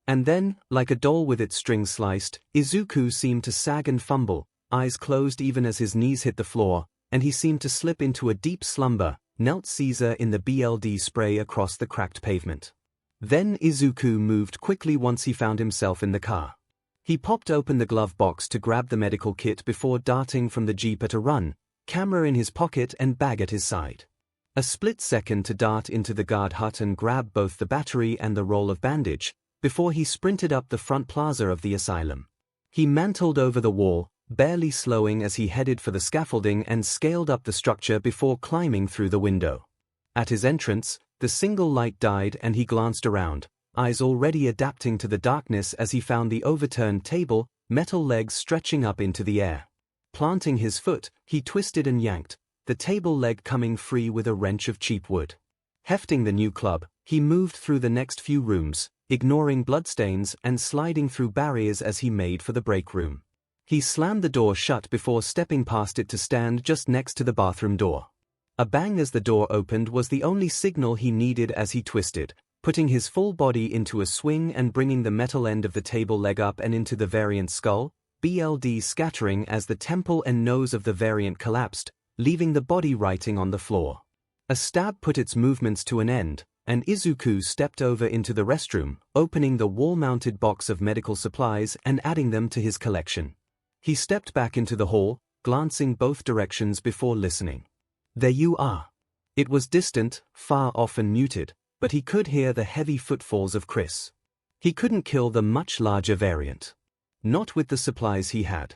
And then, like a doll with its strings sliced, Izuku seemed to sag and fumble, eyes closed even as his knees hit the floor, and he seemed to slip into a deep slumber, knelt Caesar in the BLD spray across the cracked pavement. Then Izuku moved quickly once he found himself in the car. He popped open the glove box to grab the medical kit before darting from the jeep at a run, camera in his pocket and bag at his side. A split second to dart into the guard hut and grab both the battery and the roll of bandage, before he sprinted up the front plaza of the asylum. He mantled over the wall, barely slowing as he headed for the scaffolding and scaled up the structure before climbing through the window. At his entrance, the single light died and he glanced around, eyes already adapting to the darkness as he found the overturned table, metal legs stretching up into the air. Planting his foot, he twisted and yanked, the table leg coming free with a wrench of cheap wood. Hefting the new club, he moved through the next few rooms, ignoring bloodstains and sliding through barriers as he made for the break room. He slammed the door shut before stepping past it to stand just next to the bathroom door. A bang as the door opened was the only signal he needed as he twisted, putting his full body into a swing and bringing the metal end of the table leg up and into the variant's skull, BLD scattering as the temple and nose of the variant collapsed, leaving the body writing on the floor. A stab put its movements to an end, and Izuku stepped over into the restroom, opening the wall-mounted box of medical supplies and adding them to his collection. He stepped back into the hall, glancing both directions before listening. There you are. It was distant, far off and muted, but he could hear the heavy footfalls of Chris. He couldn't kill the much larger variant. Not with the supplies he had.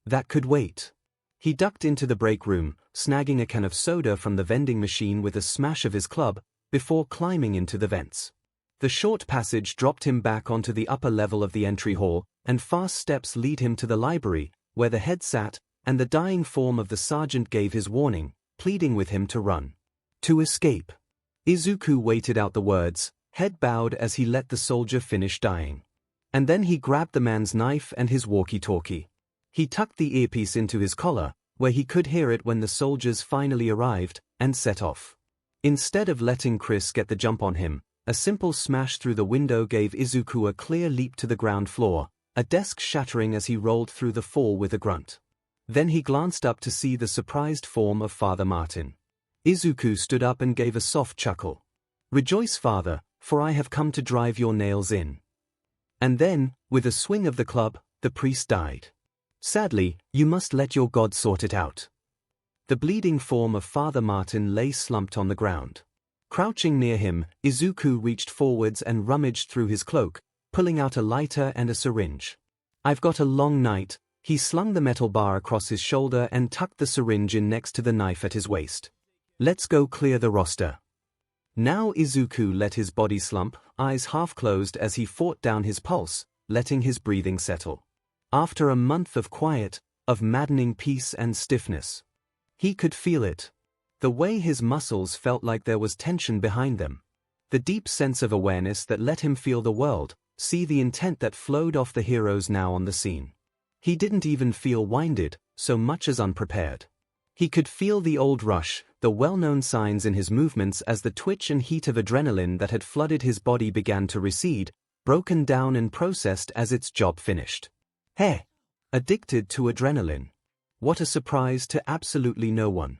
That could wait. He ducked into the break room, snagging a can of soda from the vending machine with a smash of his club, before climbing into the vents. The short passage dropped him back onto the upper level of the entry hall, and fast steps lead him to the library, where the head sat, and the dying form of the sergeant gave his warning, pleading with him to run. To escape. Izuku waited out the words, head bowed as he let the soldier finish dying. And then he grabbed the man's knife and his walkie-talkie. He tucked the earpiece into his collar, where he could hear it when the soldiers finally arrived, and set off. Instead of letting Chris get the jump on him, a simple smash through the window gave Izuku a clear leap to the ground floor, a desk shattering as he rolled through the fall with a grunt. Then he glanced up to see the surprised form of Father Martin. Izuku stood up and gave a soft chuckle. Rejoice, Father, for I have come to drive your nails in. And then, with a swing of the club, the priest died. Sadly, you must let your God sort it out. The bleeding form of Father Martin lay slumped on the ground. Crouching near him, Izuku reached forwards and rummaged through his cloak, pulling out a lighter and a syringe. I've got a long night. He slung the metal bar across his shoulder and tucked the syringe in next to the knife at his waist. Let's go clear the roster. Now Izuku let his body slump, eyes half closed as he fought down his pulse, letting his breathing settle. After a month of quiet, of maddening peace and stiffness. He could feel it. The way his muscles felt like there was tension behind them. The deep sense of awareness that let him feel the world, see the intent that flowed off the heroes now on the scene. He didn't even feel winded, so much as unprepared. He could feel the old rush, the well-known signs in his movements as the twitch and heat of adrenaline that had flooded his body began to recede, broken down and processed as its job finished. Hey! Addicted to adrenaline. What a surprise to absolutely no one.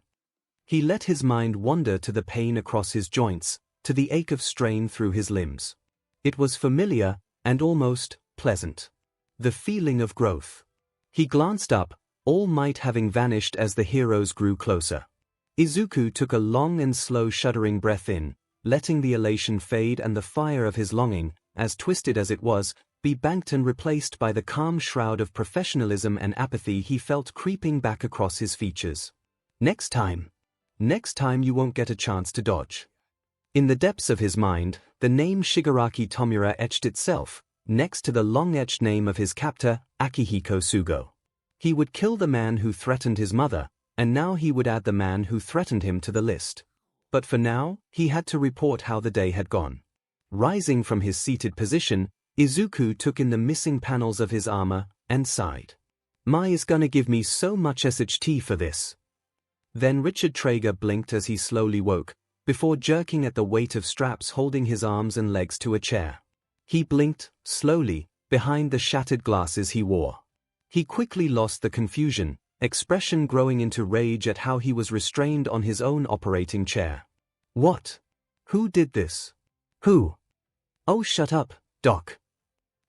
He let his mind wander to the pain across his joints, to the ache of strain through his limbs. It was familiar, and almost pleasant. The feeling of growth. He glanced up, all might having vanished as the heroes grew closer. Izuku took a long and slow shuddering breath in, letting the elation fade and the fire of his longing, as twisted as it was, be banked and replaced by the calm shroud of professionalism and apathy he felt creeping back across his features. Next time you won't get a chance to dodge. In the depths of his mind, the name Shigaraki Tomura etched itself, next to the long-etched name of his captor, Akihiko Sugo. He would kill the man who threatened his mother, and now he would add the man who threatened him to the list. But for now, he had to report how the day had gone. Rising from his seated position, Izuku took in the missing panels of his armor, and sighed. "Ma is gonna give me so much SHT for this." Then Richard Traeger blinked as he slowly woke, before jerking at the weight of straps holding his arms and legs to a chair. He blinked, slowly, behind the shattered glasses he wore. He quickly lost the confusion, expression growing into rage at how he was restrained on his own operating chair. What? Who did this? Who? Oh, shut up, Doc.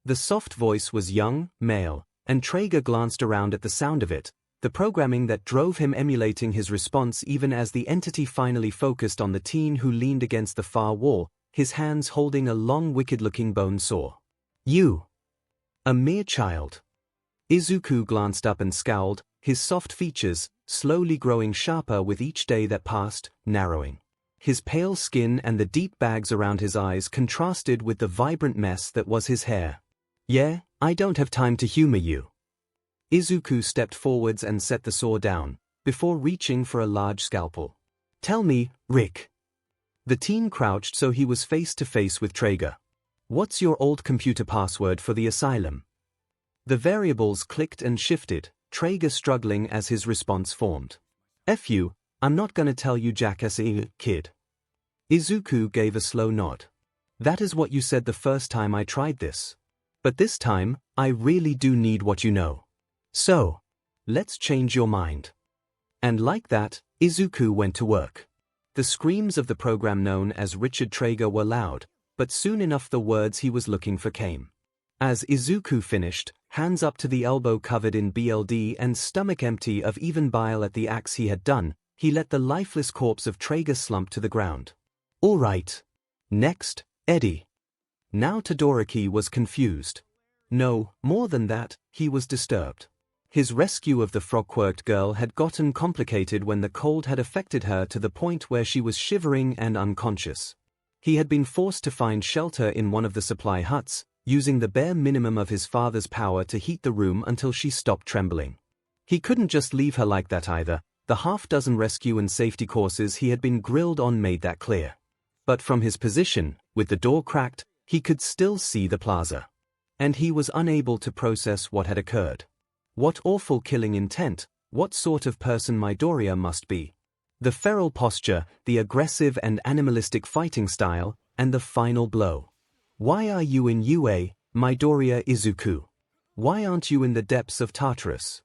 The soft voice was young, male, and Traeger glanced around at the sound of it, the programming that drove him emulating his response even as the entity finally focused on the teen who leaned against the far wall, his hands holding a long wicked-looking bone saw. You. A mere child. Izuku glanced up and scowled, his soft features, slowly growing sharper with each day that passed, narrowing. His pale skin and the deep bags around his eyes contrasted with the vibrant mess that was his hair. Yeah, I don't have time to humor you. Izuku stepped forwards and set the saw down, before reaching for a large scalpel. Tell me, Rick. The teen crouched so he was face to face with Traeger. What's your old computer password for the asylum? The variables clicked and shifted, Traeger struggling as his response formed. F you, I'm not gonna tell you jackass, kid. Izuku gave a slow nod. That is what you said the first time I tried this. But this time, I really do need what you know. So, let's change your mind. And like that, Izuku went to work. The screams of the program known as Richard Traeger were loud, but soon enough the words he was looking for came. As Izuku finished, hands up to the elbow covered in BLD and stomach empty of even bile at the acts he had done, he let the lifeless corpse of Traeger slump to the ground. All right. Next, Eddie. Now Todoroki was confused. No, more than that, he was disturbed. His rescue of the frog-quirked girl had gotten complicated when the cold had affected her to the point where she was shivering and unconscious. He had been forced to find shelter in one of the supply huts, using the bare minimum of his father's power to heat the room until she stopped trembling. He couldn't just leave her like that either, the half-dozen rescue and safety courses he had been grilled on made that clear. But from his position, with the door cracked, he could still see the plaza. And he was unable to process what had occurred. What awful killing intent, what sort of person Midoriya must be. The feral posture, the aggressive and animalistic fighting style, and the final blow. Why are you in UA, Midoriya Izuku? Why aren't you in the depths of Tartarus?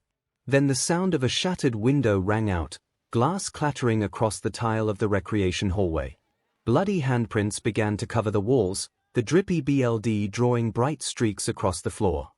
Then the sound of a shattered window rang out, glass clattering across the tile of the recreation hallway. Bloody handprints began to cover the walls, the drippy BLD drawing bright streaks across the floor.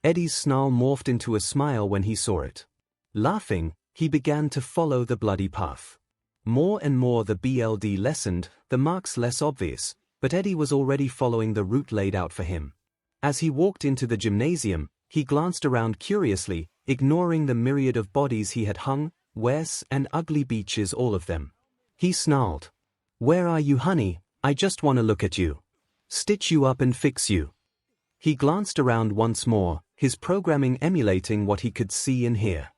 Eddie's snarl morphed into a smile when he saw it. Laughing, he began to follow the bloody path. More and more the BLD lessened, the marks less obvious, but Eddie was already following the route laid out for him. As he walked into the gymnasium, he glanced around curiously, ignoring the myriad of bodies he had hung, worse and ugly beaches all of them. He snarled. Where are you, honey? I just want to look at you. Stitch you up and fix you. He glanced around once more, his programming emulating what he could see and hear.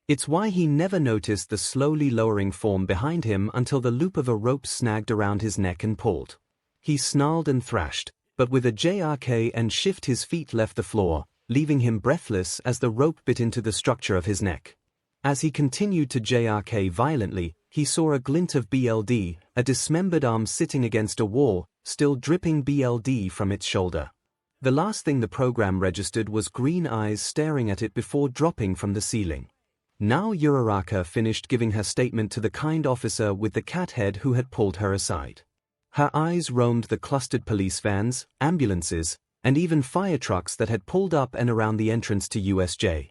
It's why he never noticed the slowly lowering form behind him until the loop of a rope snagged around his neck and pulled. He snarled and thrashed, but with a JRK and shift his feet left the floor, leaving him breathless as the rope bit into the structure of his neck. As he continued to JRK violently, he saw a glint of BLD, a dismembered arm sitting against a wall, still dripping BLD from its shoulder. The last thing the program registered was green eyes staring at it before dropping from the ceiling. Now Uraraka finished giving her statement to the kind officer with the cat head who had pulled her aside. Her eyes roamed the clustered police vans, ambulances, and even fire trucks that had pulled up and around the entrance to USJ.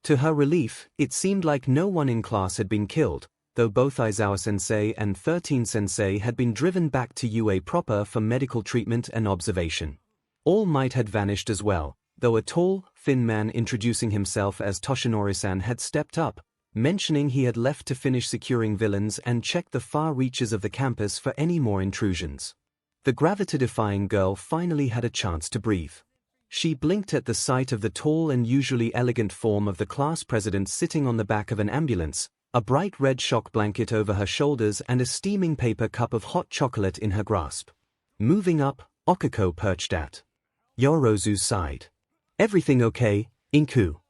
To her relief, it seemed like no one in class had been killed, though both Aizawa-sensei and 13-sensei had been driven back to UA proper for medical treatment and observation. All Might had vanished as well, though a tall, thin man introducing himself as Toshinori-san had stepped up, mentioning he had left to finish securing villains and check the far reaches of the campus for any more intrusions. The gravity-defying girl finally had a chance to breathe. She blinked at the sight of the tall and usually elegant form of the class president sitting on the back of an ambulance, a bright red shock blanket over her shoulders and a steaming paper cup of hot chocolate in her grasp. Moving up, Okiko perched at Yorozu's side. "Everything okay, Inku?"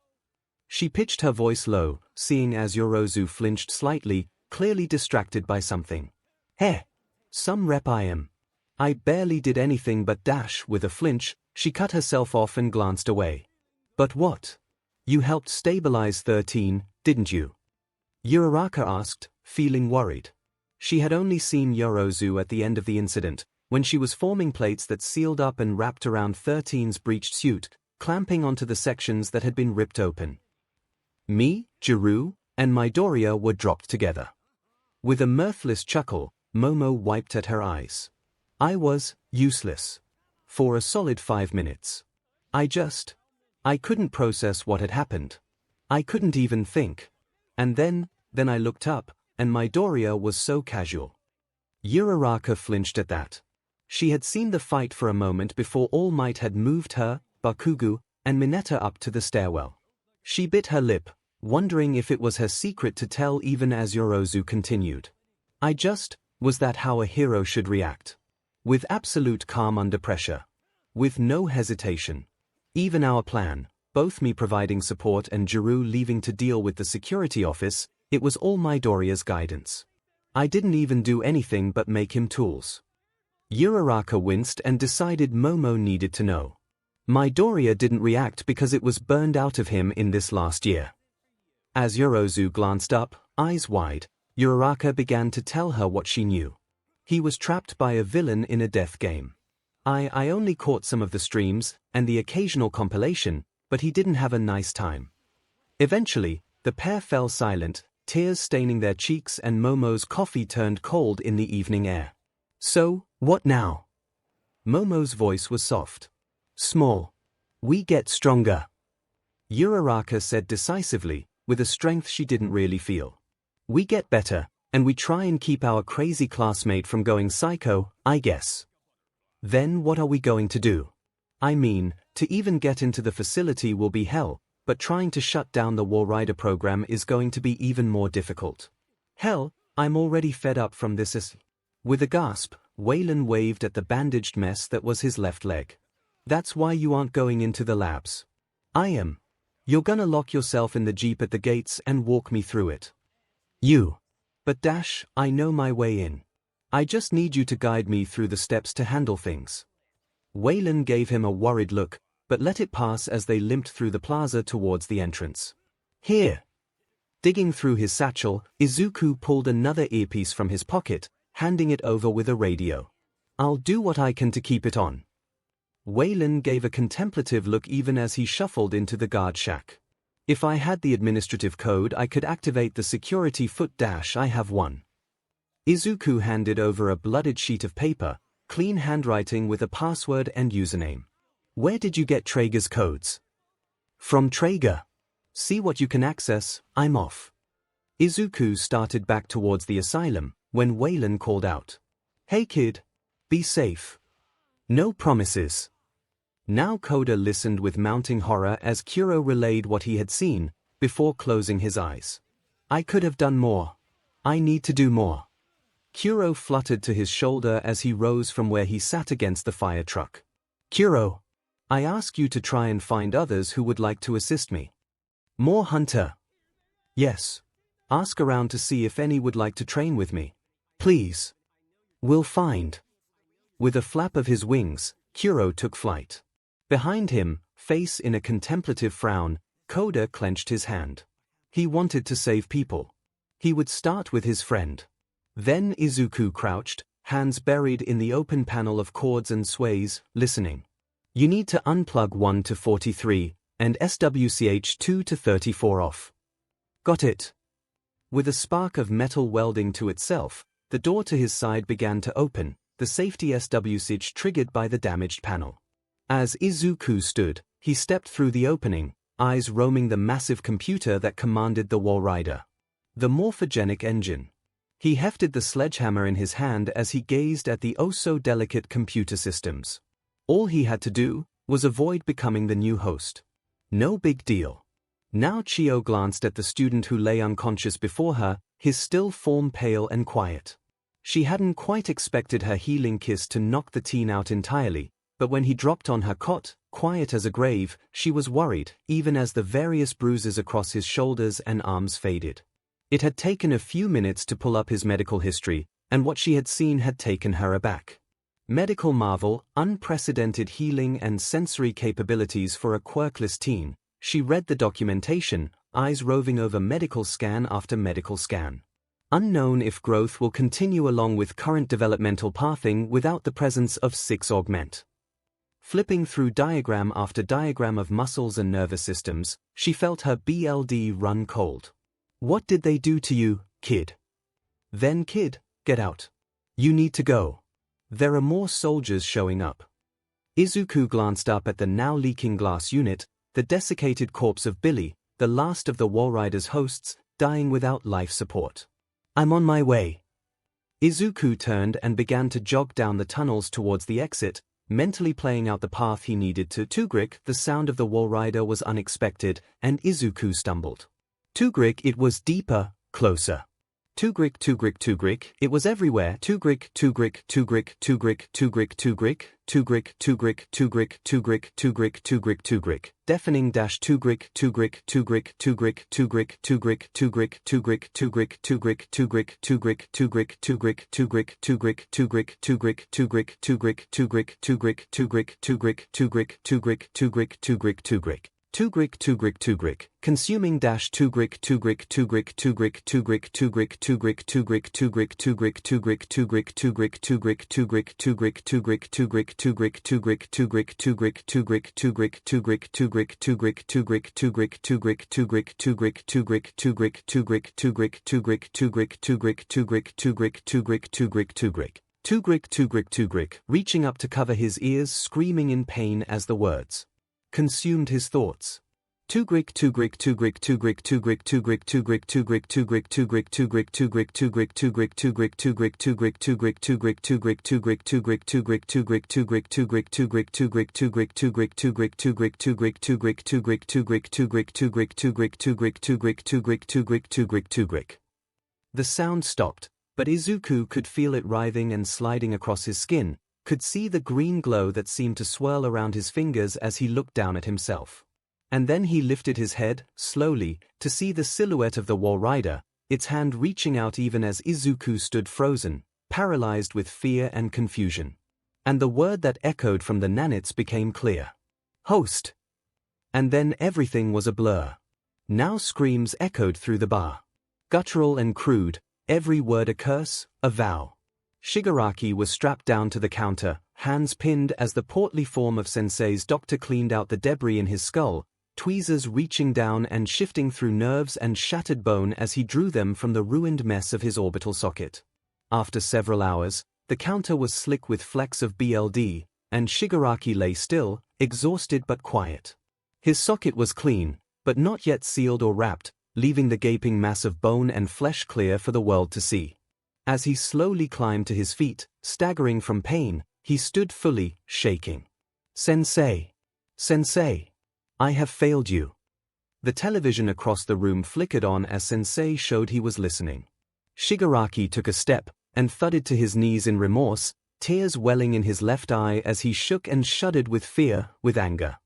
She pitched her voice low, seeing as Yorozu flinched slightly, clearly distracted by something. "Heh! Some rep I am. I barely did anything but dash." With a flinch, she cut herself off and glanced away. "But what? You helped stabilize 13, didn't you?" Uraraka asked, feeling worried. She had only seen Yorozu at the end of the incident, when she was forming plates that sealed up and wrapped around 13's breached suit, clamping onto the sections that had been ripped open. Me, Jiru, and Midoriya were dropped together. With a mirthless chuckle, Momo wiped at her eyes. "I was useless. For a solid 5 minutes. I couldn't process what had happened. I couldn't even think. And then I looked up, and Midoriya was so casual." Uraraka flinched at that. She had seen the fight for a moment before All Might had moved her, Bakugo, and Mineta up to the stairwell. She bit her lip, wondering if it was her secret to tell even as Yorozu continued. Was that how a hero should react? With absolute calm under pressure. With no hesitation. Even our plan, both me providing support and Jiru leaving to deal with the security office, it was all Midoriya's guidance. I didn't even do anything but make him tools. Uraraka winced and decided Momo needed to know. Midoriya didn't react because it was burned out of him in this last year. As Yorozu glanced up, eyes wide, Uraraka began to tell her what she knew. He was trapped by a villain in a death game. I only caught some of the streams, and the occasional compilation, but he didn't have a nice time. Eventually, the pair fell silent, tears staining their cheeks and Momo's coffee turned cold in the evening air. "So, what now?" Momo's voice was soft. "Small. We get stronger," Uraraka said decisively, with a strength she didn't really feel. "We get better, and we try and keep our crazy classmate from going psycho, I guess." "Then what are we going to do? I mean, to even get into the facility will be hell, but trying to shut down the War Rider program is going to be even more difficult. Hell, I'm already fed up from this." With a gasp, Waylon waved at the bandaged mess that was his left leg. "That's why you aren't going into the labs. I am. You're gonna lock yourself in the jeep at the gates and walk me through it." But Dash, I know my way in. I just need you to guide me through the steps to handle things." Waylon gave him a worried look, but let it pass as they limped through the plaza towards the entrance. "Here." Digging through his satchel, Izuku pulled another earpiece from his pocket, handing it over with a radio. "I'll do what I can to keep it on." Waylon gave a contemplative look even as he shuffled into the guard shack. "If I had the administrative code I could activate the security foot dash. I have one." Izuku handed over a blooded sheet of paper, clean handwriting with a password and username. "Where did you get Traeger's codes?" "From Traeger. See what you can access, I'm off." Izuku started back towards the asylum, when Waylon called out. "Hey kid. Be safe. No promises." Now Koda listened with mounting horror as Kuro relayed what he had seen, before closing his eyes. "I could have done more. I need to do more." Kuro fluttered to his shoulder as he rose from where he sat against the fire truck. "Kuro, I ask you to try and find others who would like to assist me. More hunter. Yes. Ask around to see if any would like to train with me. Please. We'll find. With a flap of his wings, 𝐭𝐻𝐻 took flight. Behind him, face in a contemplative frown, 𝐭𝐻𝐻 clenched his hand. He wanted to save people. He would start with his friend. Then Izuku crouched, hands buried in the open panel of chords and sways, listening. You need to unplug 1 to 43, and SWCH 2 to 34 off. Got it. With a spark of metal welding to itself, the door to his side began to open, the safety SWCH triggered by the damaged panel. As Izuku stood, he stepped through the opening, eyes roaming the massive computer that commanded the Walrider. The morphogenic engine. He hefted the sledgehammer in his hand as he gazed at the oh-so-delicate computer systems. All he had to do was avoid becoming the new host. No big deal. Now Chiyo glanced at the student who lay unconscious before her, his still form pale and quiet. She hadn't quite expected her healing kiss to knock the teen out entirely, but when he dropped on her cot, quiet as a grave, she was worried, even as the various bruises across his shoulders and arms faded. It had taken a few minutes to pull up his medical history, and what she had seen had taken her aback. Medical marvel, unprecedented healing and sensory capabilities for a quirkless teen. She read the documentation, eyes roving over medical scan after medical scan. Unknown if growth will continue along with current developmental pathing without the presence of 6-augment. Flipping through diagram after diagram of muscles and nervous systems, she felt her BLD run cold. What did they do to you, kid? Then kid, get out. You need to go. There are more soldiers showing up. Izuku glanced up at the now leaking glass unit, the desiccated corpse of Billy, the last of the Walrider's hosts, dying without life support. I'm on my way. Izuku turned and began to jog down the tunnels towards the exit, mentally playing out the path he needed to 𝐿. The sound of the Walrider was unexpected, and Izuku stumbled. 𝐿. It was deeper, closer. 𝐿. It was everywhere. 𝐿. Deafening consuming reaching up to cover his ears, screaming in pain as the words consumed his thoughts. The sound stopped, but Izuku could feel it writhing and sliding across his skin, could see the green glow that seemed to swirl around his fingers as he looked down at himself. And then he lifted his head, slowly, to see the silhouette of the Walrider, its hand reaching out even as Izuku stood frozen, paralyzed with fear and confusion. And the word that echoed from the nanits became clear. Host! And then everything was a blur. Now screams echoed through the bar. Guttural and crude, every word a curse, a vow. Shigaraki was strapped down to the counter, hands pinned as the portly form of Sensei's doctor cleaned out the debris in his skull, tweezers reaching down and shifting through nerves and shattered bone as he drew them from the ruined mess of his orbital socket. After several hours, the counter was slick with flecks of BLD, and Shigaraki lay still, exhausted but quiet. His socket was clean, but not yet sealed or wrapped, leaving the gaping mass of bone and flesh clear for the world to see. As he slowly climbed to his feet, staggering from pain, he stood fully, shaking. Sensei! Sensei! I have failed you. The television across the room flickered on as Sensei showed he was listening. Shigaraki took a step, and thudded to his knees in remorse, tears welling in his left eye as he shook and shuddered with fear, with anger.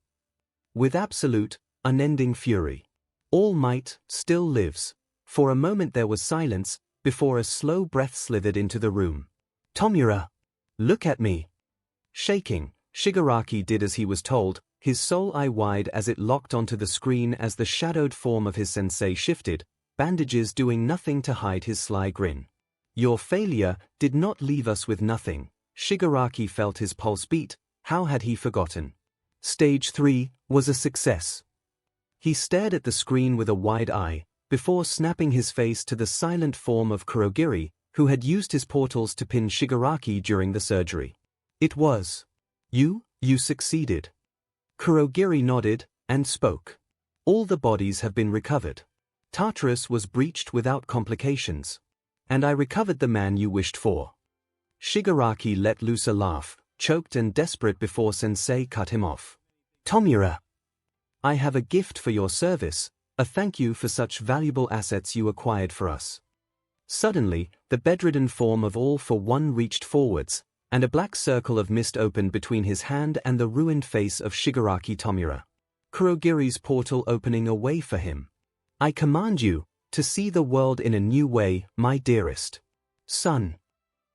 With absolute, unending fury. All Might still lives. For a moment there was silence, before a slow breath slithered into the room. Tomura! Look at me! Shaking, Shigaraki did as he was told, his soul eye wide as it locked onto the screen as the shadowed form of his sensei shifted, bandages doing nothing to hide his sly grin. Your failure did not leave us with nothing. Shigaraki felt his pulse beat. How had he forgotten? Stage 3 was a success. He stared at the screen with a wide eye, before snapping his face to the silent form of Kurogiri, who had used his portals to pin Shigaraki during the surgery. It was. You succeeded. Kurogiri nodded, and spoke. All the bodies have been recovered. Tartarus was breached without complications. And I recovered the man you wished for. Shigaraki let loose a laugh, choked and desperate before Sensei cut him off. Tomura! I have a gift for your service, a thank you for such valuable assets you acquired for us. Suddenly, the bedridden form of All for One reached forwards, and a black circle of mist opened between his hand and the ruined face of Shigaraki Tomura. Kurogiri's portal opening a way for him. I command you to see the world in a new way, my dearest son.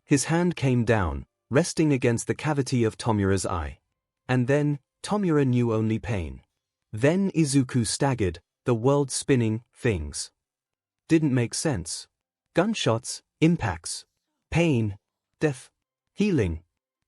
His hand came down, resting against the cavity of Tomura's eye. And then, Tomura knew only pain. Then Izuku staggered, the world spinning, things didn't make sense. Gunshots, impacts, pain, death, healing,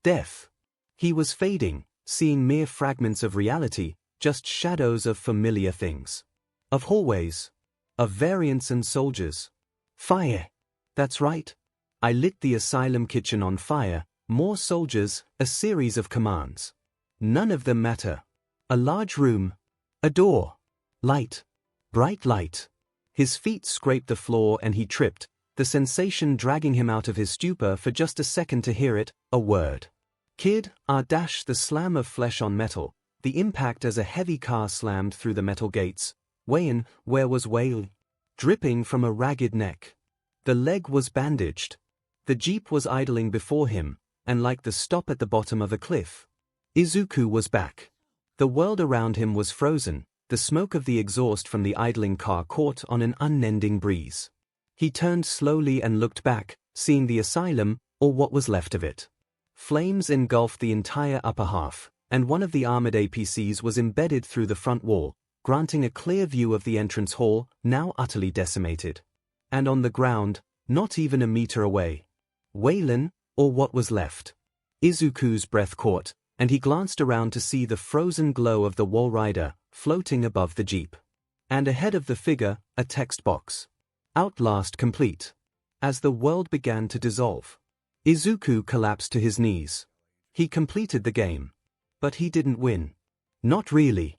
death. He was fading, seeing mere fragments of reality, just shadows of familiar things. Of hallways, of variants and soldiers. Fire. That's right. I lit the asylum kitchen on fire, more soldiers, a series of commands. None of them matter. A large room. A door. Light. Bright light. His feet scraped the floor and he tripped, the sensation dragging him out of his stupor for just a second to hear it, a word. Kid, the slam of flesh on metal, the impact as a heavy car slammed through the metal gates. Wayan, where was Wayan? Dripping from a ragged neck. The leg was bandaged. The jeep was idling before him, and like the stop at the bottom of a cliff. Izuku was back. The world around him was frozen, the smoke of the exhaust from the idling car caught on an unending breeze. He turned slowly and looked back, seeing the asylum, or what was left of it. Flames engulfed the entire upper half, and one of the armored APCs was embedded through the front wall, granting a clear view of the entrance hall, now utterly decimated. And on the ground, not even a meter away. Waylon, or what was left. Izuku's breath caught, and he glanced around to see the frozen glow of the wall rider, floating above the jeep. And ahead of the figure, a text box. Outlast complete. As the world began to dissolve, Izuku collapsed to his knees. He completed the game. But he didn't win. Not really.